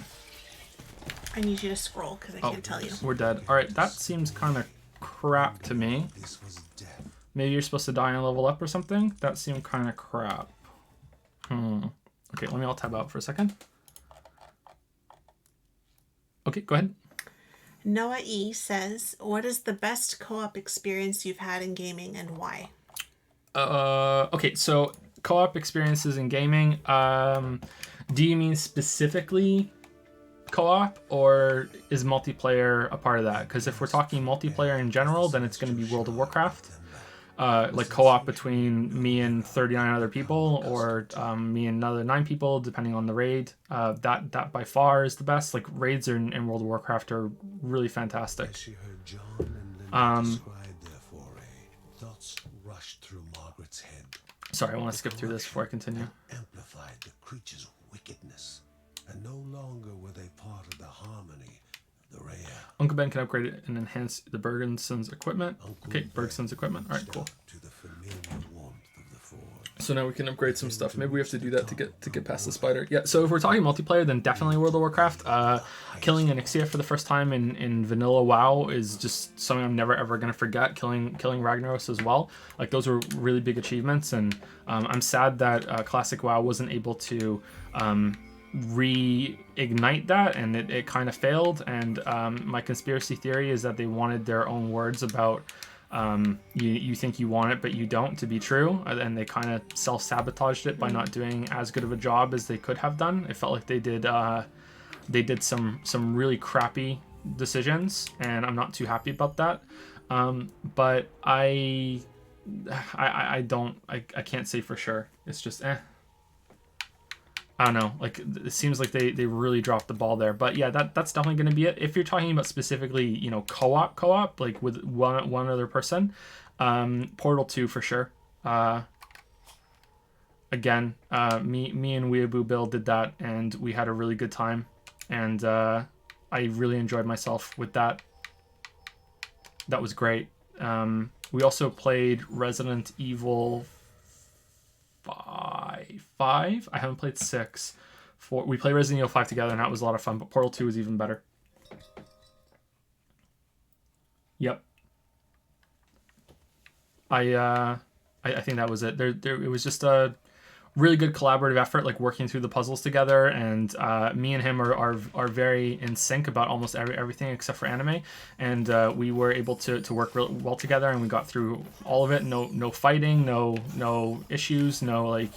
I need you to scroll because I can't tell you. We're dead. Alright, that seems kind of crap to me. This was death. Maybe you're supposed to die and level up or something? That seemed kind of crap. Okay, let me all tab out for a second. Okay, go ahead. Noah E says, what is the best co-op experience you've had in gaming and why? Okay, so co-op experiences in gaming. Do you mean specifically co-op, or is multiplayer a part of that? Because if we're talking multiplayer in general, then it's going to be World of Warcraft. Like co-op between me and 39 other people, or me and another 9 people, depending on the raid. That by far is the best. Like raids in World of Warcraft are really fantastic. She heard John and Linda describe their foray. Thoughts rushed through Margaret's head. Sorry, I want to skip through this before I continue. Amplified the creature's wickedness, and no longer were they part of the harmony of the Rhea. Uncle Ben can upgrade and enhance the Bergson's equipment. Okay, Bergson's equipment. All right, cool. To the familiar warmth of the forge. So now we can upgrade some stuff. Maybe we have to do that to get past the spider. Yeah, so if we're talking multiplayer, then definitely World of Warcraft. Killing Onyxia for the first time in vanilla WoW is just something I'm never ever gonna forget. Killing Ragnaros as well. Like those were really big achievements, and I'm sad that Classic WoW wasn't able to reignite that, and it kind of failed. And my conspiracy theory is that they wanted their own words about you think you want it but you don't to be true, and they kind of self-sabotaged it by not doing as good of a job as they could have done. It felt like they did some really crappy decisions, and I'm not too happy about that. But I can't say for sure. It's just I don't know, like it seems like they really dropped the ball there. But yeah, that's definitely going to be it. If you're talking about specifically, you know, co-op like with one other person, Portal 2 for sure. Again, me and Weeaboo Bill did that, and we had a really good time, and I really enjoyed myself with that. That was great. We also played Resident Evil 5. I haven't played 6. We played Resident Evil 5 together, and that was a lot of fun. But Portal 2 was even better. Yep. I think that was it. It was just a really good collaborative effort, like working through the puzzles together. And me and him are very in sync about almost everything except for anime. And we were able to work real well together, and we got through all of it. No fighting, no issues, no like,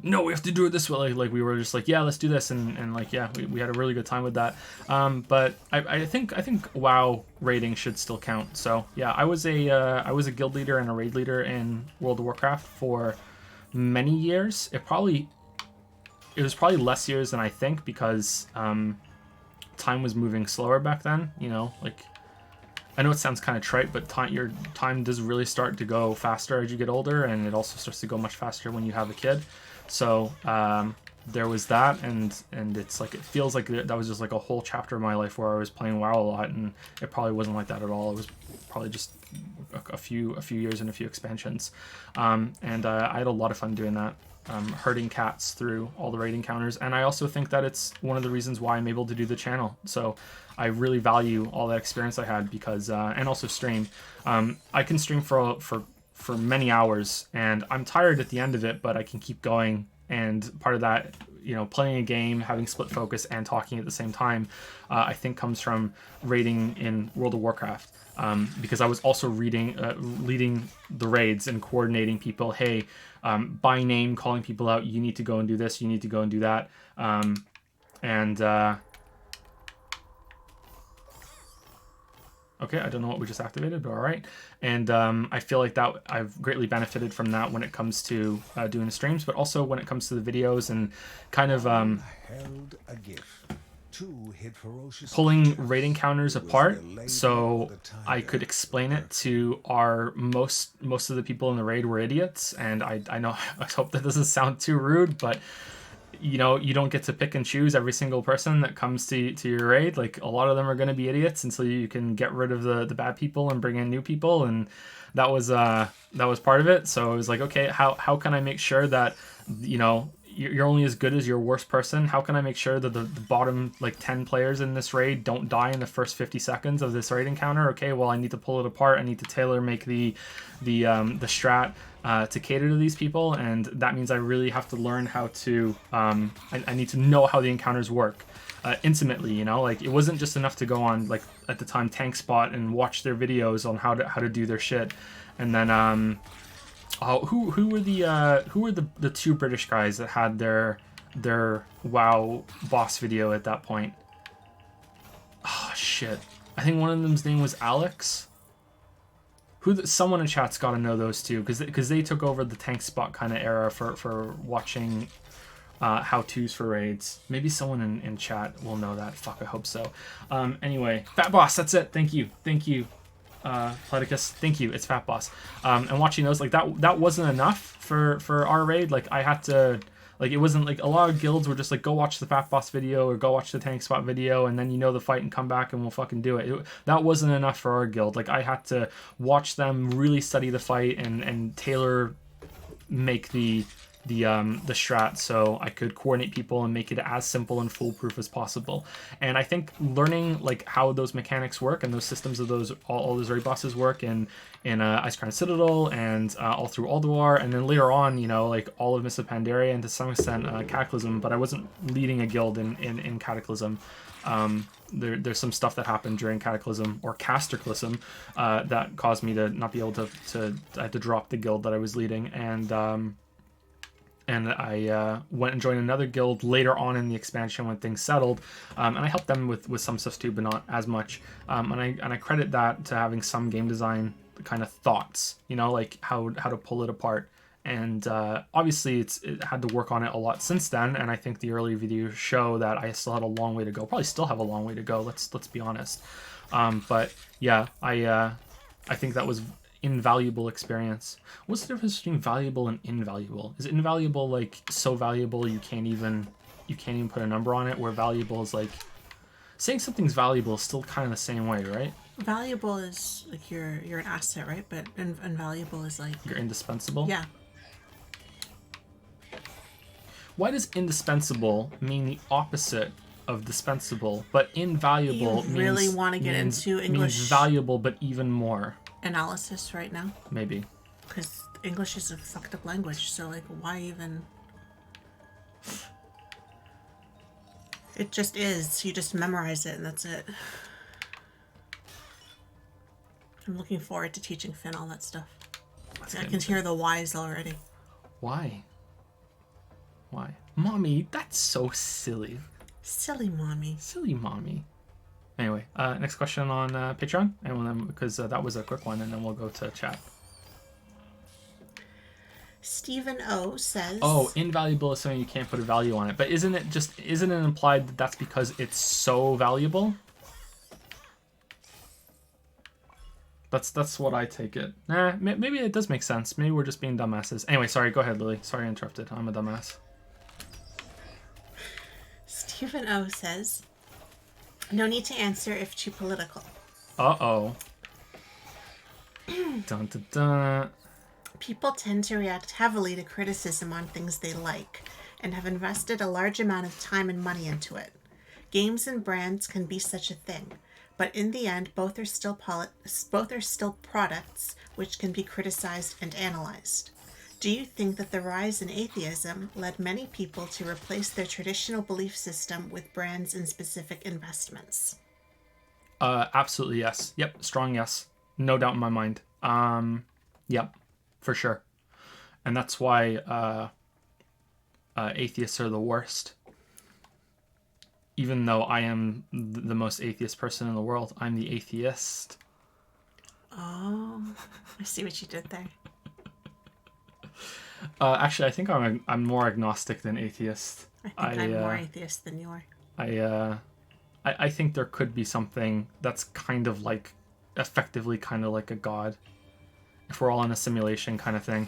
no, we have to do it this way. Like we were just like, yeah, let's do this, and like, yeah, we had a really good time with that. But I think WoW raiding should still count. So yeah, I was a guild leader and a raid leader in World of Warcraft for many years. It was probably less years than I think, because time was moving slower back then. You know, like, I know it sounds kind of trite, but your time does really start to go faster as you get older, and it also starts to go much faster when you have a kid. So there was that, and it's like, it feels like that was just like a whole chapter of my life where I was playing WoW a lot, and it probably wasn't like that at all. It was probably just a few years and a few expansions, and I had a lot of fun doing that, herding cats through all the raid encounters. And I also think that it's one of the reasons why I'm able to do the channel. So I really value all that experience I had, because and also stream. I can stream for many hours, and I'm tired at the end of it, but I can keep going. And part of that, you know, playing a game, having split focus, and talking at the same time, I think comes from raiding in World of Warcraft. Because I was also leading the raids and coordinating people. Hey, by name, calling people out. You need to go and do this. You need to go and do that. Okay, I don't know what we just activated, but all right. And I feel like that I've greatly benefited from that when it comes to doing the streams, but also when it comes to the videos and kind of Held a gift. Two hid ferocious pulling creatures. raid encounters apart, so I could explain it to our most of the people in the raid were idiots. And I know, I hope that doesn't sound too rude, but you know, you don't get to pick and choose every single person that comes to your raid. Like, a lot of them are going to be idiots, and so you can get rid of the bad people and bring in new people. And that was part of it. So I was like, okay, how can I make sure that, you know, you're only as good as your worst person? How can I make sure that the bottom like 10 players in this raid don't die in the first 50 seconds of this raid encounter? Okay, well, I need to pull it apart. I need to tailor make the strat to cater to these people, and that means I really have to learn how to I need to know how the encounters work intimately. You know, like, it wasn't just enough to go on, like, at the time, Tank Spot and watch their videos on how to do their shit. And then who were the two British guys that had their WoW boss video at that point? Oh shit, I think one of them's name was Alex. Someone in chat's got to know those two, because they took over the Tank Spot kind of era for watching how-tos for raids. Maybe someone in chat will know that. Fuck, I hope so. Anyway, Fat Boss, that's it. Thank you. Platycus, thank you. It's Fat Boss. And watching those, like, that wasn't enough for our raid. Like, I had to, like, it wasn't like a lot of guilds were just like, go watch the Fat Boss video or go watch the Tank Spot video, and then you know the fight and come back and we'll fucking do it. That wasn't enough for our guild. Like, I had to watch them really study the fight and tailor make the strat so I could coordinate people and make it as simple and foolproof as possible. And I think learning, like, how those mechanics work and those systems of those all those raid bosses work in Icecrown Citadel and all through Alduar, and then later on, you know, like, all of Mists of Pandaria and to some extent Cataclysm, but I wasn't leading a guild in Cataclysm. There's some stuff that happened during Cataclysm or Casterclysm that caused me to not be able to I had to drop the guild that I was leading, and I went and joined another guild later on in the expansion when things settled, and I helped them with some stuff too, but not as much. And I credit that to having some game design kind of thoughts, you know, like how to pull it apart. And obviously it had to work on it a lot since then, and I think the early videos show that I still had a long way to go. Probably still have a long way to go. Let's be honest. But yeah, I think that was invaluable experience. What's the difference between valuable and invaluable? Is invaluable like so valuable you can't even put a number on it, where valuable is like saying something's valuable is still kind of the same way, right? Valuable is like you're an asset, right? But invaluable is like You're indispensable. yeah. Why does indispensable mean the opposite of dispensable, but invaluable You really want to get into English means valuable but even more? analysis right now? Maybe. Because English is a fucked up language, so like why even? It just is. You just memorize it and that's it. I'm looking forward to teaching Finn all that stuff. I can hear the whys already. Why? Mommy, that's so silly. Silly mommy. Silly mommy. Anyway, next question on Patreon, and then because that was a quick one, and then we'll go to chat. Stephen O says, Oh, invaluable is something you can't put a value on it, but isn't it implied that that's because it's so valuable? That's what I take it. Nah, maybe it does make sense. Maybe we're just being dumbasses. Anyway, sorry. Go ahead, Lily. Sorry I interrupted. I'm a dumbass. Cuban O says, no need to answer if too political. Uh-oh. Dun, dun, dun. People tend to react heavily to criticism on things they like and have invested a large amount of time and money into it. Games and brands can be such a thing, but in the end, both are still products which can be criticized and analyzed. Do you think that the rise in atheism led many people to replace their traditional belief system with brands and specific investments? Absolutely yes. Yep, strong yes. No doubt in my mind. Yep, for sure. And that's why atheists are the worst. Even though I am the most atheist person in the world, I'm the atheist. Oh, I see what you did there. Actually, I think I'm more agnostic than atheist. I think I'm more atheist than you are. I think there could be something that's kind of like, effectively kind of like a god. If we're all in a simulation kind of thing,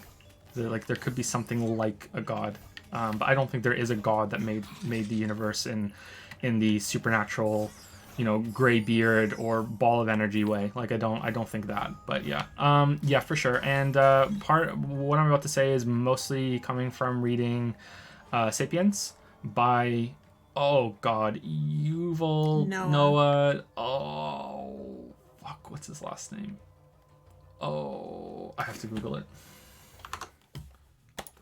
there could be something like a god. But I don't think there is a god that made the universe in the supernatural, gray beard or ball of energy way. Like I don't think that. But yeah, yeah, for sure. And what I'm about to say is mostly coming from reading *Sapiens* by, oh god, Yuval Noah. Oh fuck, what's his last name? Oh, I have to Google it.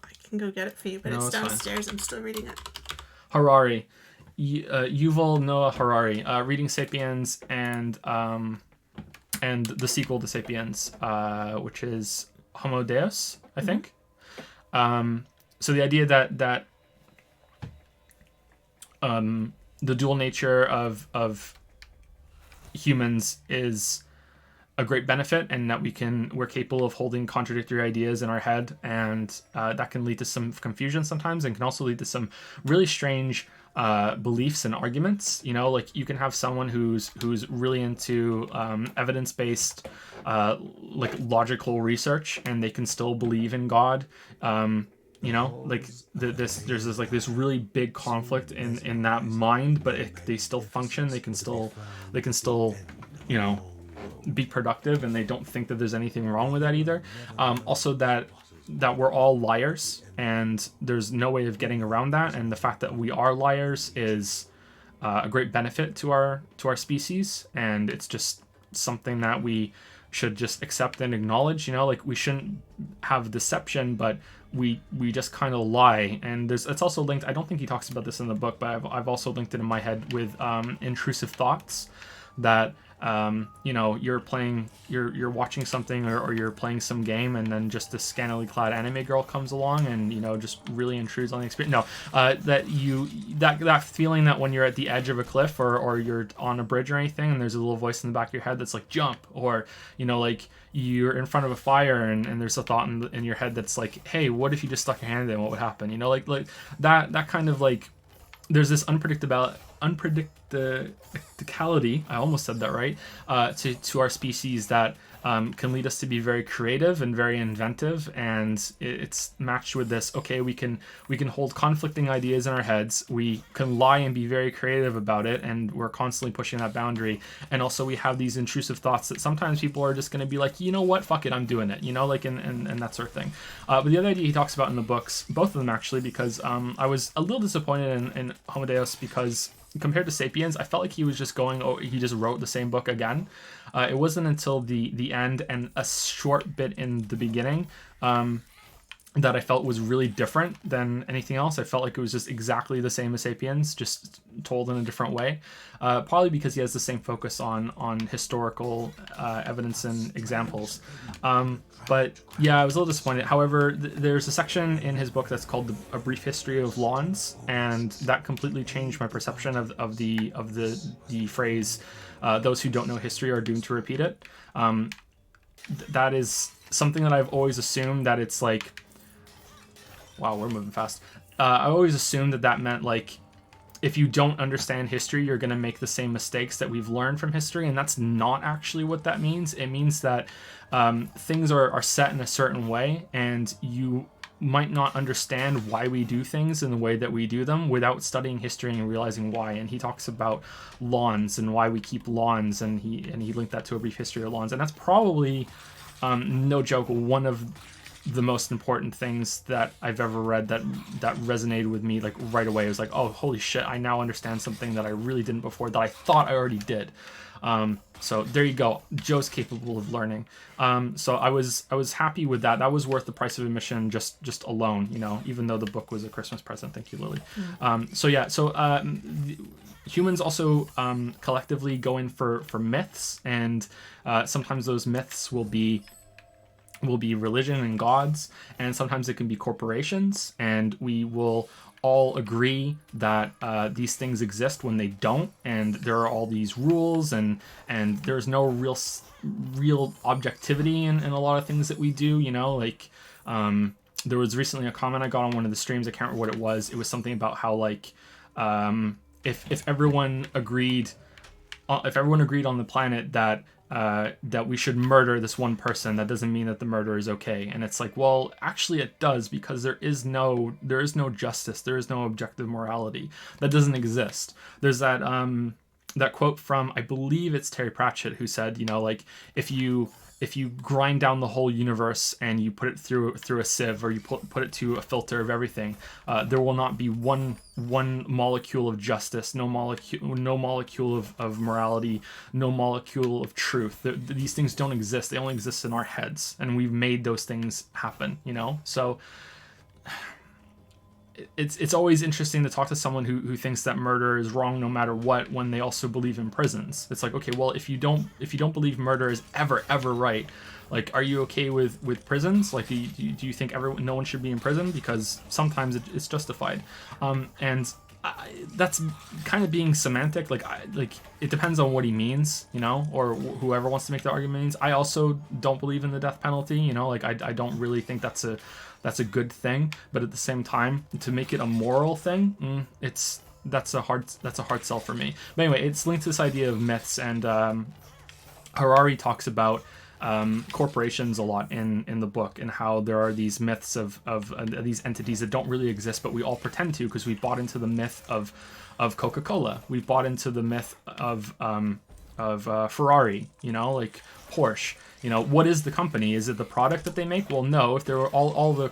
I can go get it for you, but it's downstairs. Fine. I'm still reading it. Harari. Yuval Noah Harari, reading *Sapiens* and the sequel to *Sapiens*, which is *Homo Deus*, I think. So the idea that the dual nature of humans is a great benefit, and that we're capable of holding contradictory ideas in our head, and that can lead to some confusion sometimes, and can also lead to some really strange beliefs and arguments. Like you can have someone who's really into evidence-based like logical research, and they can still believe in God. Like there's this really big conflict in that mind, but they still function. They can still be productive, and they don't think that there's anything wrong with that either. Also that we're all liars, and there's no way of getting around that, and the fact that we are liars is a great benefit to our species, and it's just something that we should just accept and acknowledge. Like we shouldn't have deception, but we just kind of lie. And it's also linked, I don't think he talks about this in the book, but I've also linked it in my head with intrusive thoughts, that you're watching something, or you're playing some game, and then just this scantily clad anime girl comes along and just really intrudes on the experience. That feeling that when you're at the edge of a cliff, or you're on a bridge or anything, and there's a little voice in the back of your head that's like, jump, or like you're in front of a fire, and there's a thought in your head that's like, hey, what if you just stuck your hand in, what would happen? Like that kind of, like, there's this unpredictability, I almost said that right, to our species, that can lead us to be very creative and very inventive, and it's matched with this, okay, we can hold conflicting ideas in our heads, we can lie and be very creative about it, and we're constantly pushing that boundary. And also we have these intrusive thoughts that sometimes people are just going to be like, you know what, fuck it, I'm doing it, like, and that sort of thing. But the other idea he talks about in the books, both of them actually, because I was a little disappointed in Homo Deus, because compared to *Sapiens*, I felt like he was just he just wrote the same book again. It wasn't until the end and a short bit in the beginning that I felt was really different than anything else. I felt like it was just exactly the same as *Sapiens*, just told in a different way. Probably because he has the same focus on historical evidence and examples. But yeah, I was a little disappointed. However, there's a section in his book that's called A Brief History of Lawns, and that completely changed my perception of the phrase, those who don't know history are doomed to repeat it. That is something that I've always assumed, that it's like, wow, we're moving fast. I always assumed that meant, like, if you don't understand history, you're going to make the same mistakes that we've learned from history, and that's not actually what that means. It means that things are set in a certain way, and you might not understand why we do things in the way that we do them without studying history and realizing why. And he talks about lawns and why we keep lawns, and he linked that to a brief history of lawns. And that's probably, no joke, one of the most important things that I've ever read that resonated with me like right away. It was like, oh, holy shit, I now understand something that I really didn't before, that I thought I already did. So there you go. Joe's capable of learning. So I was happy with that. That was worth the price of admission just alone, you know, even though the book was a Christmas present. Thank you, Lily. Humans also collectively go in for myths, and sometimes those myths will be religion and gods, and sometimes it can be corporations, and we will all agree that these things exist when they don't, and there are all these rules, and there's no real objectivity in a lot of things that we do, you know, like there was recently a comment I got on one of the streams. I can't remember what it was. It was something about how like if everyone agreed on the planet that we should murder this one person, that doesn't mean that the murder is okay. And it's like, well, actually it does, because there is no justice, there is no objective morality. That doesn't exist. There's that quote from, I believe it's Terry Pratchett, who said, you know, like if you grind down the whole universe and you put it through a sieve, or you put it to a filter of everything, there will not be one molecule of justice, no molecule of morality, no molecule of truth. These things don't exist. They only exist in our heads, and we've made those things happen, you know? So it's always interesting to talk to someone who thinks that murder is wrong no matter what, when they also believe in prisons. It's like, okay, well, if you don't believe murder is ever right, like, are you okay with prisons? Like, do you think no one should be in prison? Because sometimes it's justified. That's kind of being semantic. Like it depends on what he means, you know, or whoever wants to make the argument means. I also don't believe in the death penalty, you know, like I don't really think that's a good thing. But at the same time, to make it a moral thing, that's a hard sell for me. But anyway, it's linked to this idea of myths, and Harari talks about corporations a lot in the book, and how there are these myths of these entities that don't really exist, but we all pretend to, because we bought into the myth of Coca-Cola. We've bought into the myth of Ferrari, you know, like Porsche. You know, what is the company? Is it the product that they make? Well, no. If there were all the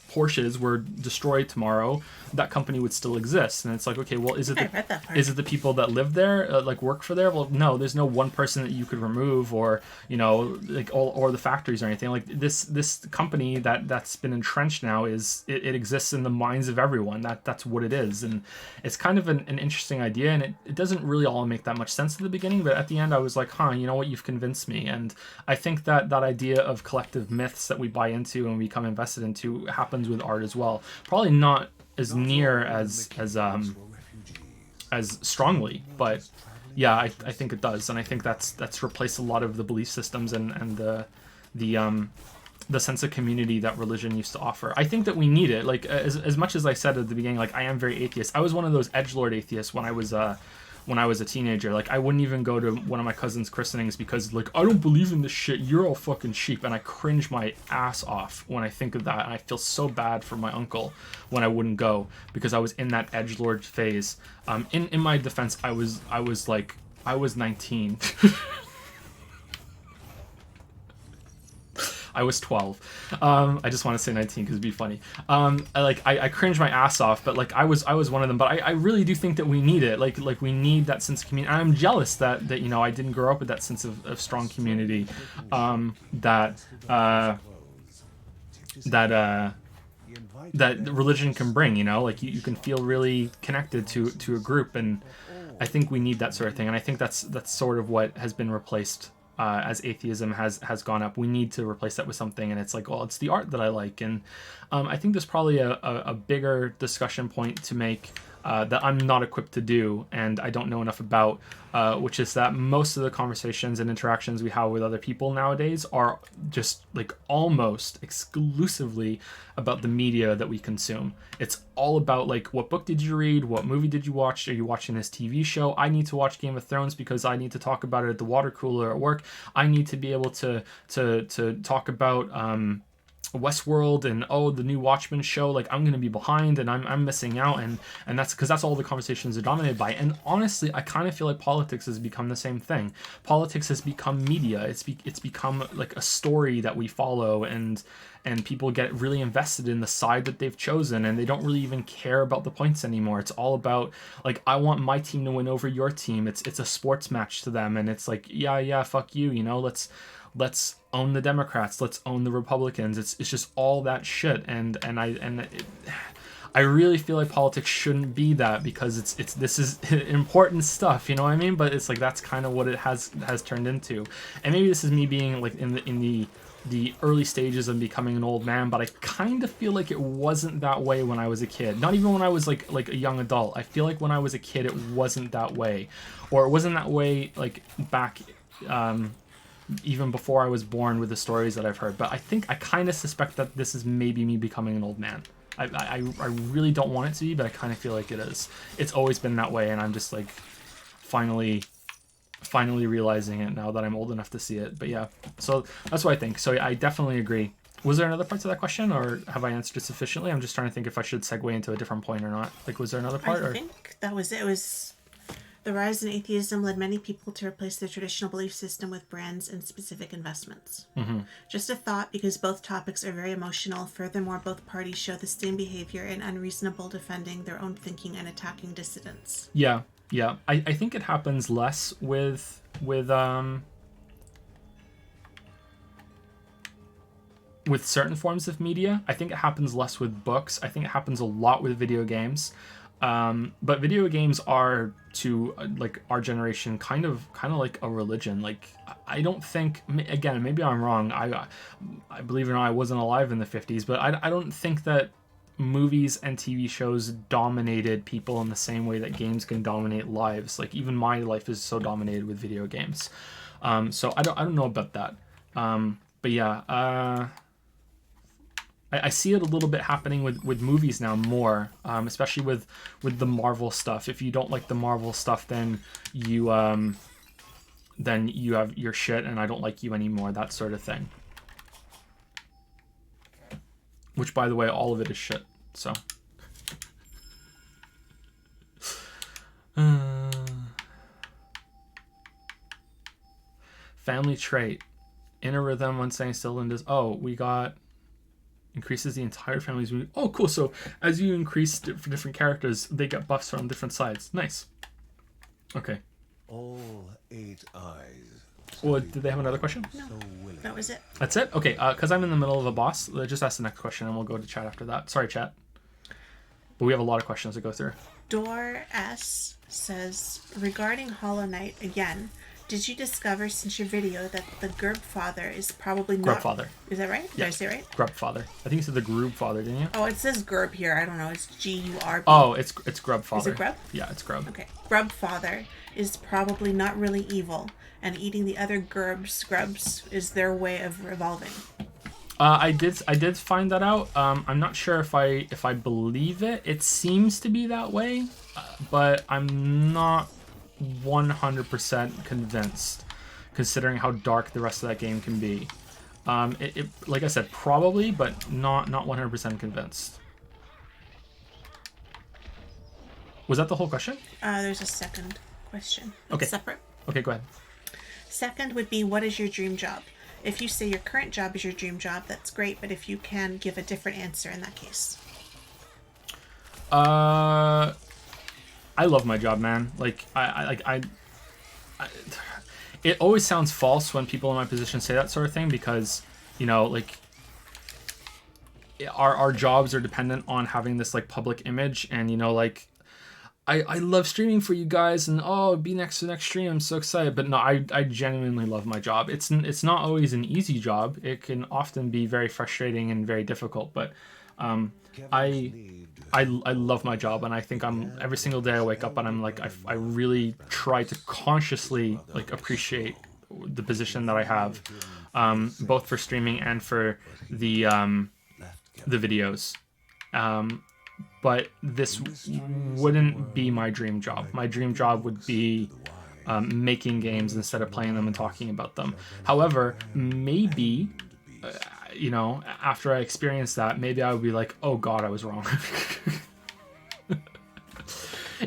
Porsches were destroyed tomorrow, that company would still exist. And it's like, okay, well, is it the people that live there, like work for there? Well, no, there's no one person that you could remove, or, you know, like or the factories or anything. Like this company that's been entrenched now it exists in the minds of everyone. That's what it is. And it's kind of an interesting idea, and it doesn't really all make that much sense at the beginning, but at the end I was like, you know what, you've convinced me. And I think that idea of collective myths that we buy into and we become invested into happens with art as well. Probably not as near as strongly, but yeah, I think it does. And I think that's replaced a lot of the belief systems and the sense of community that religion used to offer. I think that we need it. Like as much as I said at the beginning, like I am very atheist. I was one of those edgelord atheists when I was a teenager. Like, I wouldn't even go to one of my cousin's christenings because, like, I don't believe in this shit, you're all fucking sheep. And I cringe my ass off when I think of that, and I feel so bad for my uncle when I wouldn't go, because I was in that edgelord phase. In my defense, I was 19. I was 12. I just want to say 19 because it'd be funny. I cringe my ass off, but like I was one of them. But I really do think that we need it. Like we need that sense of community. I'm jealous that you know, I didn't grow up with that sense of strong community. That religion can bring. You know, like you can feel really connected to a group, and I think we need that sort of thing. And I think that's sort of what has been replaced. As atheism has gone up, we need to replace that with something, and it's like, well, it's the art that I like. And I think there's probably a bigger discussion point to make that I'm not equipped to do, and I don't know enough about, which is that most of the conversations and interactions we have with other people nowadays are just like almost exclusively about the media that we consume. It's all about like, what book did you read? What movie did you watch? Are you watching this TV show? I need to watch Game of Thrones because I need to talk about it at the water cooler at work. I need to be able to talk about Westworld and the new Watchmen show, like I'm gonna be behind and I'm missing out, and that's because that's all the conversations are dominated by. And honestly, I kind of feel like politics has become the same thing. Politics has become media. It's become like a story that we follow, and people get really invested in the side that they've chosen, and they don't really even care about the points anymore. It's all about like, I want my team to win over your team. It's a sports match to them, and it's like, yeah, fuck you, let's own the Democrats, let's own the Republicans. It's just all that shit, and I really feel like politics shouldn't be that, because this is important stuff, you know what I mean? But it's like, that's kind of what it has turned into. And maybe this is me being like in the early stages of becoming an old man, but I kind of feel like it wasn't that way when I was a kid. Not even when I was like a young adult. I feel like when I was a kid, it wasn't that way, or it wasn't that way like back even before I was born, with the stories that I've heard. But I kind of suspect that this is maybe me becoming an old man. I really don't want it to be, but I kind of feel like it is. It's always been that way, and I'm just like finally realizing it now that I'm old enough to see it. But yeah, so that's what I think. So I definitely agree. Was there another part to that question, or have I answered it sufficiently? I'm just trying to think if I should segue into a different point or not. Like, was there another part? I think that was it. It was the rise in atheism led many people to replace their traditional belief system with brands and specific investments. Mm-hmm. Just a thought, because both topics are very emotional. Furthermore, both parties show the same behavior in unreasonable defending their own thinking and attacking dissidents. Yeah. I think it happens less with certain forms of media. I think it happens less with books. I think it happens a lot with video games. But video games are, to like our generation, kind of like a religion. Like, I don't think, again, maybe I'm wrong. I believe it or not, I wasn't alive in the 50s, but I don't think that movies and TV shows dominated people in the same way that games can dominate lives. Like, even my life is so dominated with video games. So I don't know about that. But yeah, I see it a little bit happening with movies now more, especially with the Marvel stuff. If you don't like the Marvel stuff, then you have your shit, and I don't like you anymore, that sort of thing. Which, by the way, all of it is shit. So. Family trait. Inner rhythm when staying still and does. Oh, we got increases the entire family's mood. Oh, cool. So as you increase for different characters, they get buffs from different sides. Nice. Okay. All 8 eyes. Well, did they have another question? No, that was it. That's it? Okay, because I'm in the middle of a boss, just ask the next question and we'll go to chat after that. Sorry, chat. But we have a lot of questions to go through. Door S says, regarding Hollow Knight, again, did you discover since your video that the Gerb father is probably not... Grub father. Is that right? Yeah. Did I say it right? Grub father. I think you said the Grub father, didn't you? Oh, it says Gerb here. I don't know. It's G-U-R-B. Oh, it's Grub father. Is it Grub? Yeah, it's Grub. Okay. Grub father is probably not really evil, and eating the other Gerbs, grubs, is their way of evolving. I did find that out. I'm not sure if I believe it. It seems to be that way, but I'm not 100% convinced, considering how dark the rest of that game can be. It like I said, probably, but not 100% convinced. Was that the whole question? There's a second question. It's Okay. separate. Okay, go ahead. Second would be, what is your dream job? If you say your current job is your dream job, that's great, but if you can give a different answer in that case. I love my job, man. Like, I it always sounds false when people in my position say that sort of thing, because, you know, like, our jobs are dependent on having this, like, public image, and, you know, like, I love streaming for you guys, and be next to the next stream, I'm so excited. But no, I genuinely love my job. It's not always an easy job. It can often be very frustrating and very difficult, but I love my job, and I think every single day I wake up and I'm like, I really try to consciously, like, appreciate the position that I have, both for streaming and for the videos. But this wouldn't be my dream job. My dream job would be making games instead of playing them and talking about them. However, maybe you know, after I experienced that, maybe I would be like, oh God, I was wrong.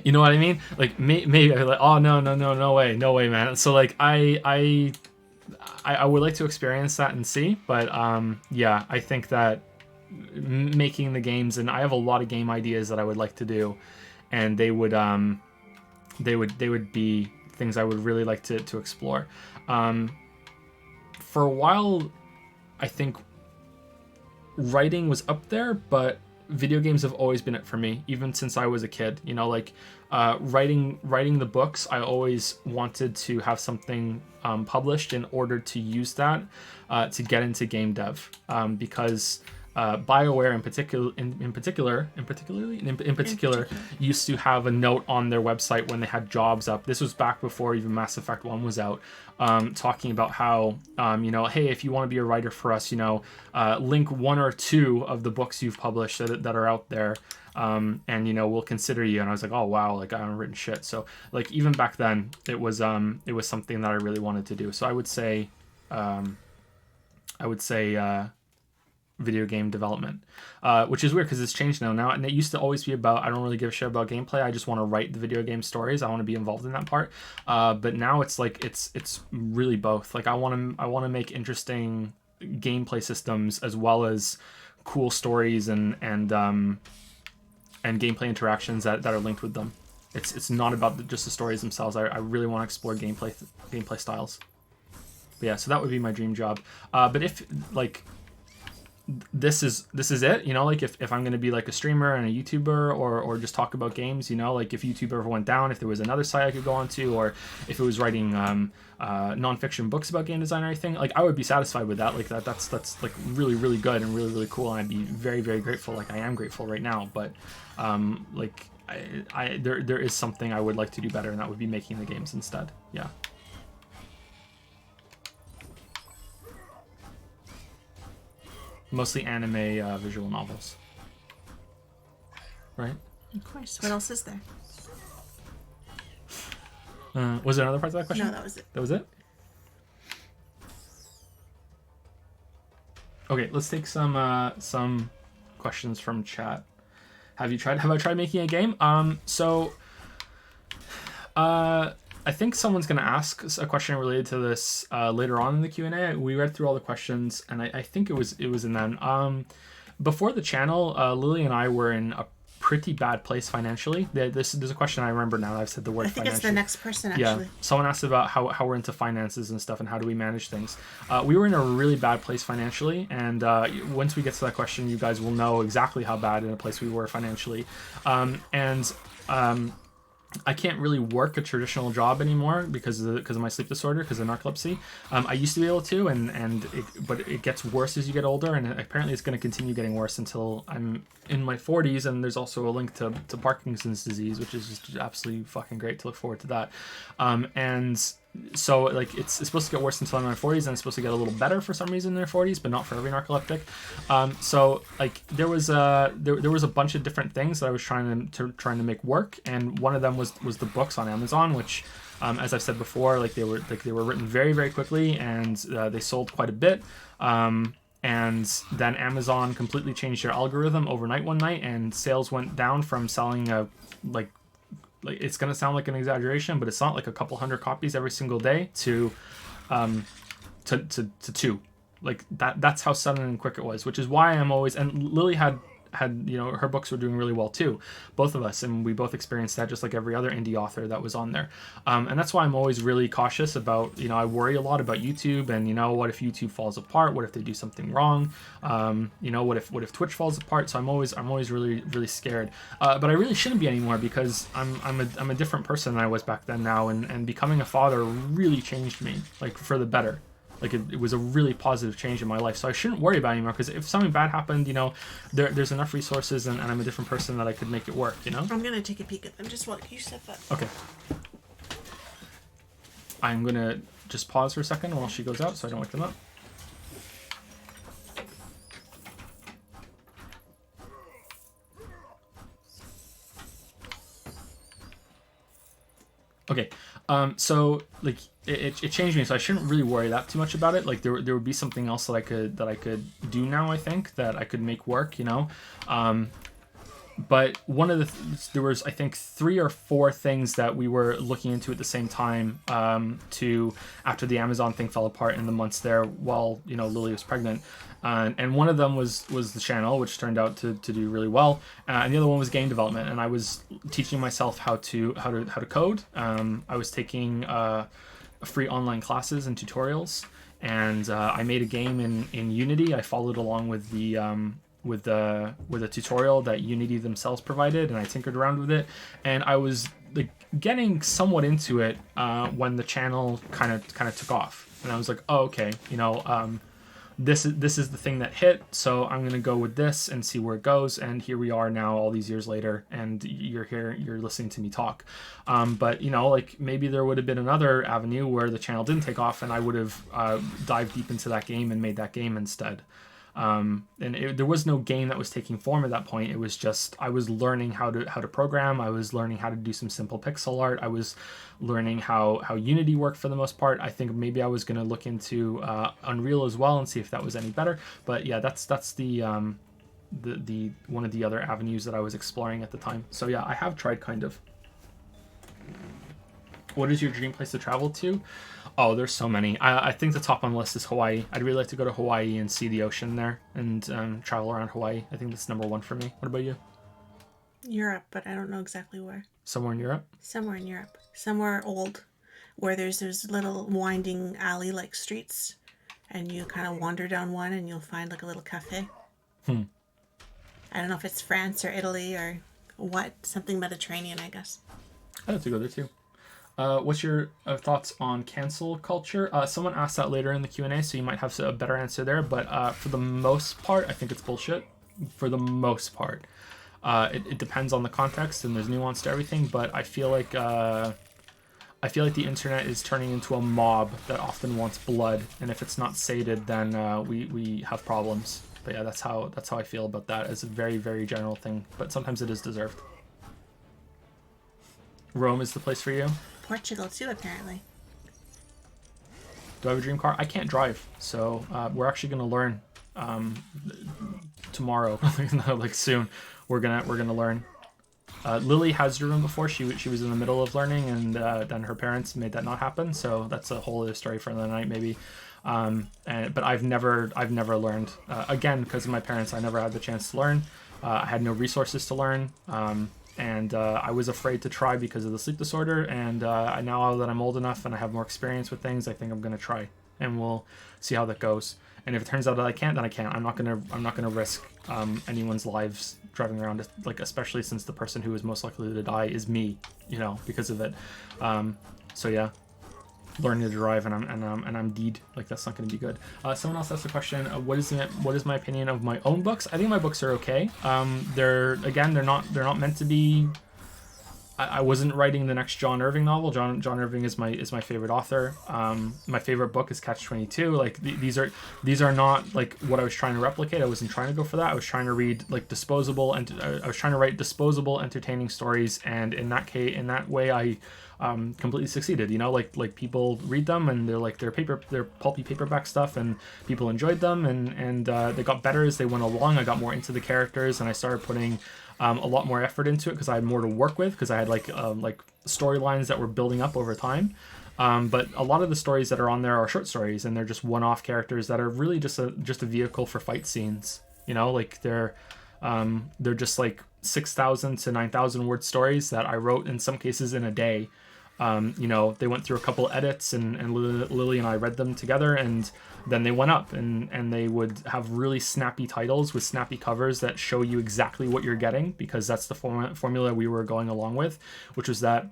You know what I mean? Like maybe I'd be like, oh no way, man. So like I would like to experience that and see, but yeah, I think that making the games, and I have a lot of game ideas that I would like to do, and they would be things I would really like to explore. For a while, I think writing was up there, but video games have always been it for me, even since I was a kid. You know, like writing the books, I always wanted to have something published in order to use that to get into game dev, because BioWare in particular used to have a note on their website when they had jobs up. This was back before even Mass Effect 1 was out, talking about how, you know, hey, if you want to be a writer for us, you know, link 1 or 2 of the books you've published that are out there, and, you know, we'll consider you. And I was like, oh wow, like I haven't written shit. So like even back then it was something that I really wanted to do. So I would say video game development, which is weird because it's changed now. And it used to always be about, I don't really give a shit about gameplay. I just want to write the video game stories. I want to be involved in that part. But now it's like it's really both. Like I want to make interesting gameplay systems as well as cool stories and gameplay interactions that are linked with them. It's not about just the stories themselves. I really want to explore gameplay styles. But yeah, so that would be my dream job. But if like this is it, you know, like if I'm going to be like a streamer and a YouTuber or just talk about games, you know, like if YouTube ever went down, if there was another site I could go on to, or if it was writing non-fiction books about game design or anything, like I would be satisfied with that. Like that's like really, really good and really, really cool. And I'd be very, very grateful. Like I am grateful right now, but like there is something I would like to do better, and that would be making the games instead. Yeah. Mostly anime visual novels. Right? Of course. What else is there? Was there another part to that question? No, that was it. That was it? Okay, let's take some questions from chat. Have I tried making a game? I think someone's going to ask a question related to this later on in the Q&A. We read through all the questions, and I think it was in them. Before the channel, Lily and I were in a pretty bad place financially. There's a question I remember now that I've said the word financial. I think it's the next person, actually. Yeah, someone asked about how we're into finances and stuff and how do we manage things. We were in a really bad place financially, and once we get to that question, you guys will know exactly how bad in a place we were financially. I can't really work a traditional job anymore because of my sleep disorder, because of narcolepsy. I used to be able to, but it gets worse as you get older, and apparently it's going to continue getting worse until I'm in my 40s. And there's also a link to Parkinson's disease, which is just absolutely fucking great to look forward to that. And so like it's supposed to get worse until I'm in my 40s, and it's supposed to get a little better for some reason in their 40s, but not for every narcoleptic. So like there was a bunch of different things that I was trying to make work, and one of them was the books on Amazon, which as I've said before, like they were written very, very quickly, and they sold quite a bit. And then Amazon completely changed their algorithm overnight one night, and sales went down from selling like it's going to sound like an exaggeration, but it's not, like a couple hundred copies every single day to 2. Like that's how sudden and quick it was, which is why I'm always, and Lily had you know, her books were doing really well too, both of us, and we both experienced that just like every other indie author that was on there. And that's why I'm always really cautious about, you know, I worry a lot about YouTube, and you know, what if YouTube falls apart? What if they do something wrong? You know, what if Twitch falls apart? So I'm always really, really scared. But I really shouldn't be anymore, because I'm a different person than I was back then now, and becoming a father really changed me, like for the better. Like it was a really positive change in my life. So I shouldn't worry about it anymore, because if something bad happened, you know, there's enough resources, and I'm a different person that I could make it work, you know? I'm going to take a peek at them. Just while you said that. Okay. I'm going to just pause for a second while she goes out so I don't wake them up. Okay. So like it changed me, so I shouldn't really worry that too much about it. Like there would be something else that I could do now. I think that I could make work, you know. But one of there was, I think, 3 or 4 things that we were looking into at the same time, to after the Amazon thing fell apart in the months there while, you know, Lily was pregnant. And one of them was the channel, which turned out to do really well. And the other one was game development. And I was teaching myself how to code. I was taking free online classes and tutorials. And I made a game in Unity. I followed along with the with a tutorial that Unity themselves provided, and I tinkered around with it, and I was like getting somewhat into it when the channel kind of took off, and I was like, oh, okay, you know, this is the thing that hit, so I'm gonna go with this and see where it goes, and here we are now all these years later, and you're listening to me talk. But you know, like maybe there would have been another avenue where the channel didn't take off, and I would have dived deep into that game and made that game instead. And there was no game that was taking form at that point. It was just I was learning how to program. I was learning how to do some simple pixel art. I was learning how Unity worked for the most part. I think maybe I was going to look into Unreal as well and see if that was any better. But yeah, that's the one of the other avenues that I was exploring at the time. So yeah, I have tried kind of. What is your dream place to travel to? Oh, there's so many. I think the top on the list is Hawaii. I'd really like to go to Hawaii and see the ocean there and travel around Hawaii. I think that's number 1 for me. What about you? Europe, but I don't know exactly where. Somewhere in Europe? Somewhere in Europe. Somewhere old, where there's those little winding alley-like streets, and you kind of wander down one and you'll find like a little cafe. I don't know if it's France or Italy or what. Something Mediterranean, I guess. I'd have to go there too. What's your thoughts on cancel culture? Someone asked that later in the Q&A, so you might have a better answer there. But for the most part, I think it's bullshit. For the most part, it depends on the context and there's nuance to everything. But I feel like the internet is turning into a mob that often wants blood, and if it's not sated, then we have problems. But yeah, that's how I feel about that as a very, very general thing. But sometimes it is deserved. Rome is the place for you? Portugal too, apparently. Do I have a dream car? I can't drive, so we're actually gonna learn tomorrow, like soon. We're gonna learn. Lily has driven before. She was in the middle of learning, and then her parents made that not happen. So that's a whole other story for another night, maybe. But I've never learned. Again, because of my parents, I never had the chance to learn. I had no resources to learn. And I was afraid to try because of the sleep disorder, and now that I'm old enough and I have more experience with things, I think I'm gonna try, and we'll see how that goes. And if it turns out that I can't, then I can't. I'm not gonna risk anyone's lives driving around, like especially since the person who is most likely to die is me, you know, because of it. So yeah, learning to drive and I'm deed, like that's not going to be good. Someone else asked the question, what is my opinion of my own books? I think my books are okay. They're not meant to be. I wasn't writing the next John Irving novel. John Irving is my favorite author. My favorite book is Catch-22. Like these are not like what I was trying to replicate. I wasn't trying to go for that. I was trying to read like disposable, and I was trying to write disposable, entertaining stories. And in that way, I completely succeeded. You know, like people read them and they're pulpy paperback stuff, and people enjoyed them, and they got better as they went along. I got more into the characters, and I started putting a lot more effort into it because I had more to work with, because I had like storylines that were building up over time. But a lot of the stories that are on there are short stories, and they're just one-off characters that are really just a vehicle for fight scenes. You know, like they're just like 6,000 to 9,000 word stories that I wrote in some cases in a day. You know, they went through a couple edits, and Lily and I read them together, and then they went up, and they would have really snappy titles with snappy covers that show you exactly what you're getting, because that's the formula we were going along with, which was that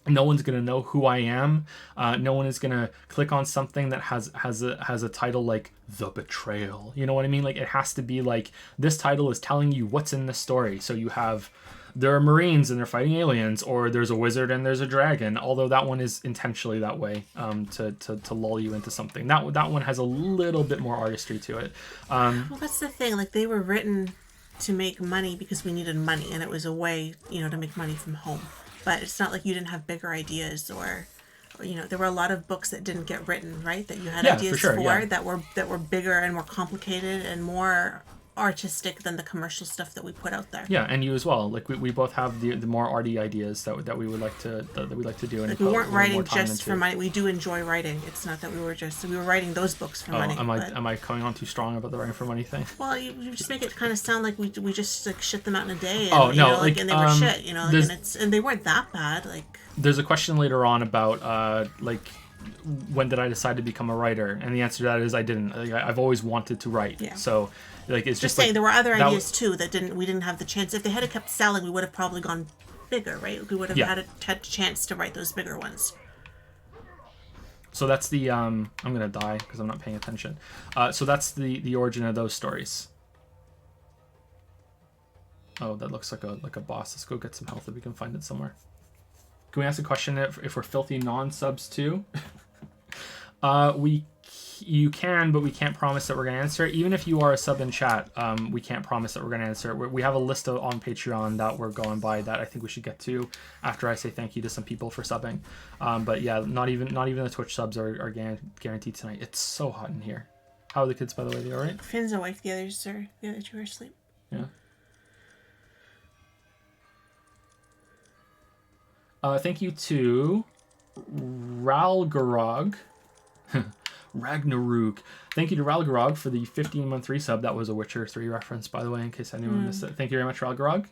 no one's going to know who I am. No one is going to click on something that has a title like The Betrayal. You know what I mean? Like, it has to be like, this title is telling you what's in the story. So you have, there are Marines and they're fighting aliens, or there's a wizard and there's a dragon, although that one is intentionally that way, to lull you into something. That one has a little bit more artistry to it. Well, that's the thing. Like, they were written to make money because we needed money, and it was a way, you know, to make money from home. But it's not like you didn't have bigger ideas or there were a lot of books that didn't get written, right? That you had Yeah, ideas for sure, yeah. that were bigger and more complicated and more artistic than the commercial stuff that we put out there. Yeah, and you as well. Like we both have the more arty ideas that we would like to do. And Like we weren't writing just for money. We do enjoy writing. It's not that we were writing those books for money. Am I coming on too strong about the writing for money thing? Well, you just make it kind of sound like we just like shit them out in a day. And, Oh no, and they were shit. And they weren't that bad. Like there's a question later on about like when did I decide to become a writer, and the answer to that is I didn't. Like, I've always wanted to write. Yeah. So like it's just saying like, there were other ideas too that we didn't have the chance. If they had kept selling, we would have probably gone bigger, right? We would have had a chance to write those bigger ones. So that's the I'm gonna die because I'm not paying attention. So that's the origin of those stories. Oh, that looks like a boss. Let's go get some health if we can find it somewhere. Can we ask a question if we're filthy non-subs too? You can, but we can't promise that we're going to answer it. Even if you are a sub in chat, we can't promise that we're going to answer it. We have a list on Patreon that we're going by that I think we should get to after I say thank you to some people for subbing. But yeah, not even the Twitch subs are guaranteed tonight. It's so hot in here. How are the kids, by the way? They all right? Finn's awake. The other two are asleep. Yeah. Thank you to Ralgarog. Ragnarok. Thank you to Ralgarog for the 15-month resub. That was a Witcher 3 reference, by the way, in case anyone missed it. Thank you very much, Ralgarog.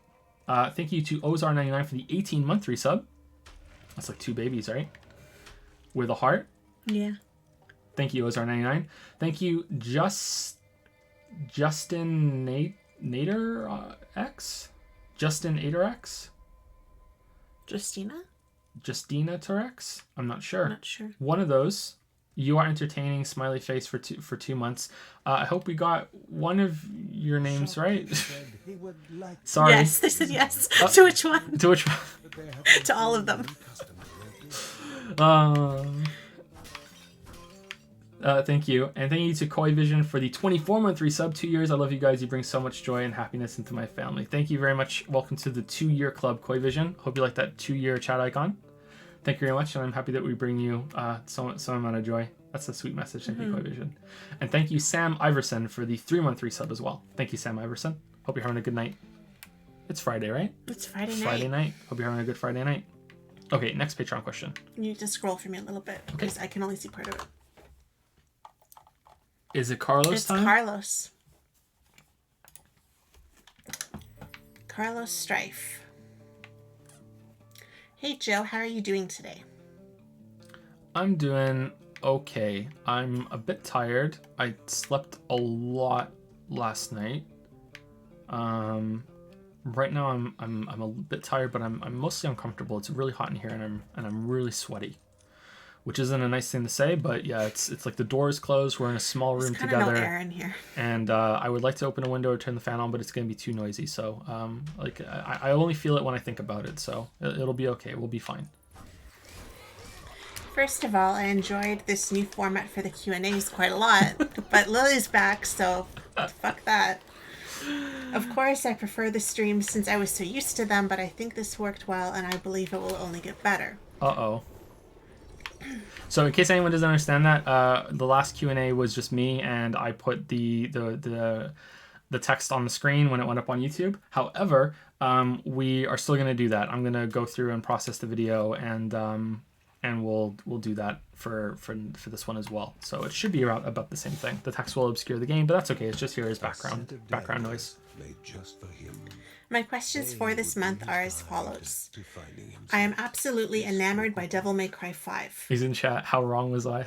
Thank you to Ozar99 for the 18-month resub. That's like two babies, right? With a heart. Yeah. Thank you, Ozar99. Thank you, Justin Nader X? Justin Ader X? Justina Terex? I'm not sure. Not sure. One of those. You are entertaining, smiley face for 2 months. I hope we got one of your names right. Sorry. Yes, they said yes. To which one? To which one? To all of them. Thank you. And thank you to Koi Vision for the 24-month resub. 2 years. I love you guys. You bring so much joy and happiness into my family. Thank you very much. Welcome to the 2-year club, Koi Vision. Hope you like that 2-year chat icon. Thank you very much, and I'm happy that we bring you some amount of joy. That's a sweet message. Thank you, Koi Vision. And thank you, Sam Iverson, for the 3-month resub as well. Thank you, Sam Iverson. Hope you're having a good night. It's Friday, right? It's Friday night. Friday night. Hope you're having a good Friday night. Okay, next Patreon question. You need to scroll for me a little bit, because I can only see part of it. Is it Carlos time? It's Carlos. Carlos Strife. Hey Joe, how are you doing today? I'm doing okay. I'm a bit tired. I slept a lot last night. Right now I'm a bit tired, but I'm mostly uncomfortable. It's really hot in here, and I'm really sweaty, which isn't a nice thing to say, but yeah, it's like the door is closed. We're in a small room together. There's no air in here. And I would like to open a window or turn the fan on, but it's going to be too noisy. So I only feel it when I think about it. So it'll be okay. We'll be fine. First of all, I enjoyed this new format for the Q&As quite a lot, but Lily's back, so fuck that. Of course, I prefer the streams since I was so used to them, but I think this worked well, and I believe it will only get better. Uh-oh. So in case anyone doesn't understand that, the last Q&A was just me, and I put the text on the screen when it went up on YouTube. However, we are still going to do that. I'm going to go through and process the video, and we'll do that for this one as well. So it should be about the same thing. The text will obscure the game, but that's okay. It's just here as background noise. Made just for him. My questions for this month are as follows. I am absolutely enamored by Devil May Cry 5. He's in chat. How wrong was I?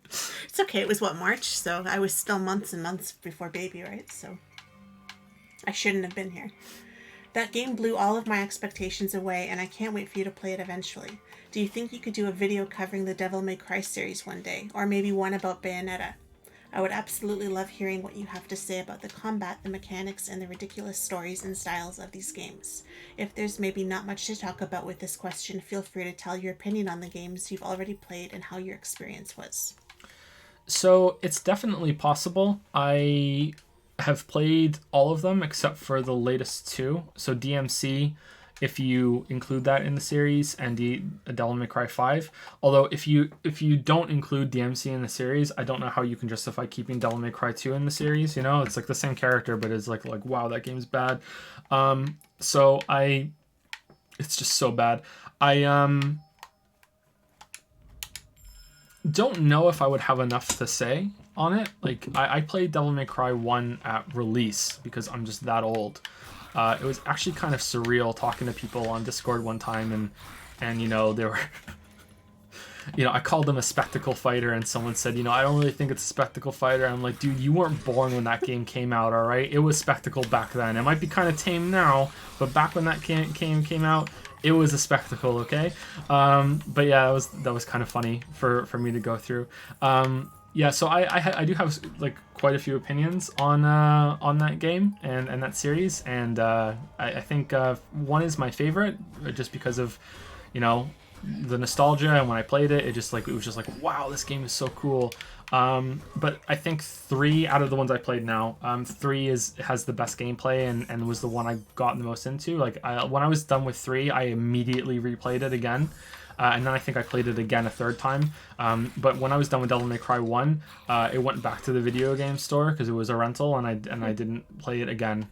It's okay. It was, March? So I was still months and months before baby, right? So I shouldn't have been here. That game blew all of my expectations away, and I can't wait for you to play it eventually. Do you think you could do a video covering the Devil May Cry series one day? Or maybe one about Bayonetta? I would absolutely love hearing what you have to say about the combat, the mechanics, and the ridiculous stories and styles of these games. If there's maybe not much to talk about with this question, feel free to tell your opinion on the games you've already played and how your experience was. So it's definitely possible. I have played all of them except for the latest two. So DMC if you include that in the series and Devil May Cry 5. Although if you don't include DMC in the series, I don't know how you can justify keeping Devil May Cry 2 in the series. You know, it's like the same character, but it's like wow, that game's bad. So it's just so bad. I don't know if I would have enough to say on it. Like, I played Devil May Cry 1 at release because I'm just that old. It was actually kind of surreal talking to people on Discord one time, and you know, they were you know, I called them a spectacle fighter, and someone said, you know, I don't really think it's a spectacle fighter. I'm like, dude, you weren't born when that game came out, all right? It was spectacle back then. It might be kind of tame now, but back when that came out, it was a spectacle, okay? But yeah, that was kind of funny for me to go through. Yeah, so I do have like quite a few opinions on that game and that series, and I think one is my favorite just because of, you know, the nostalgia, and when I played it, it was just like wow, this game is so cool. But I think 3 out of the ones I played now, 3 has the best gameplay and was the one I got the most into. Like when I was done with 3, I immediately replayed it again. And then I think I played it again a third time. But when I was done with Devil May Cry 1, it went back to the video game store because it was a rental, and I didn't play it again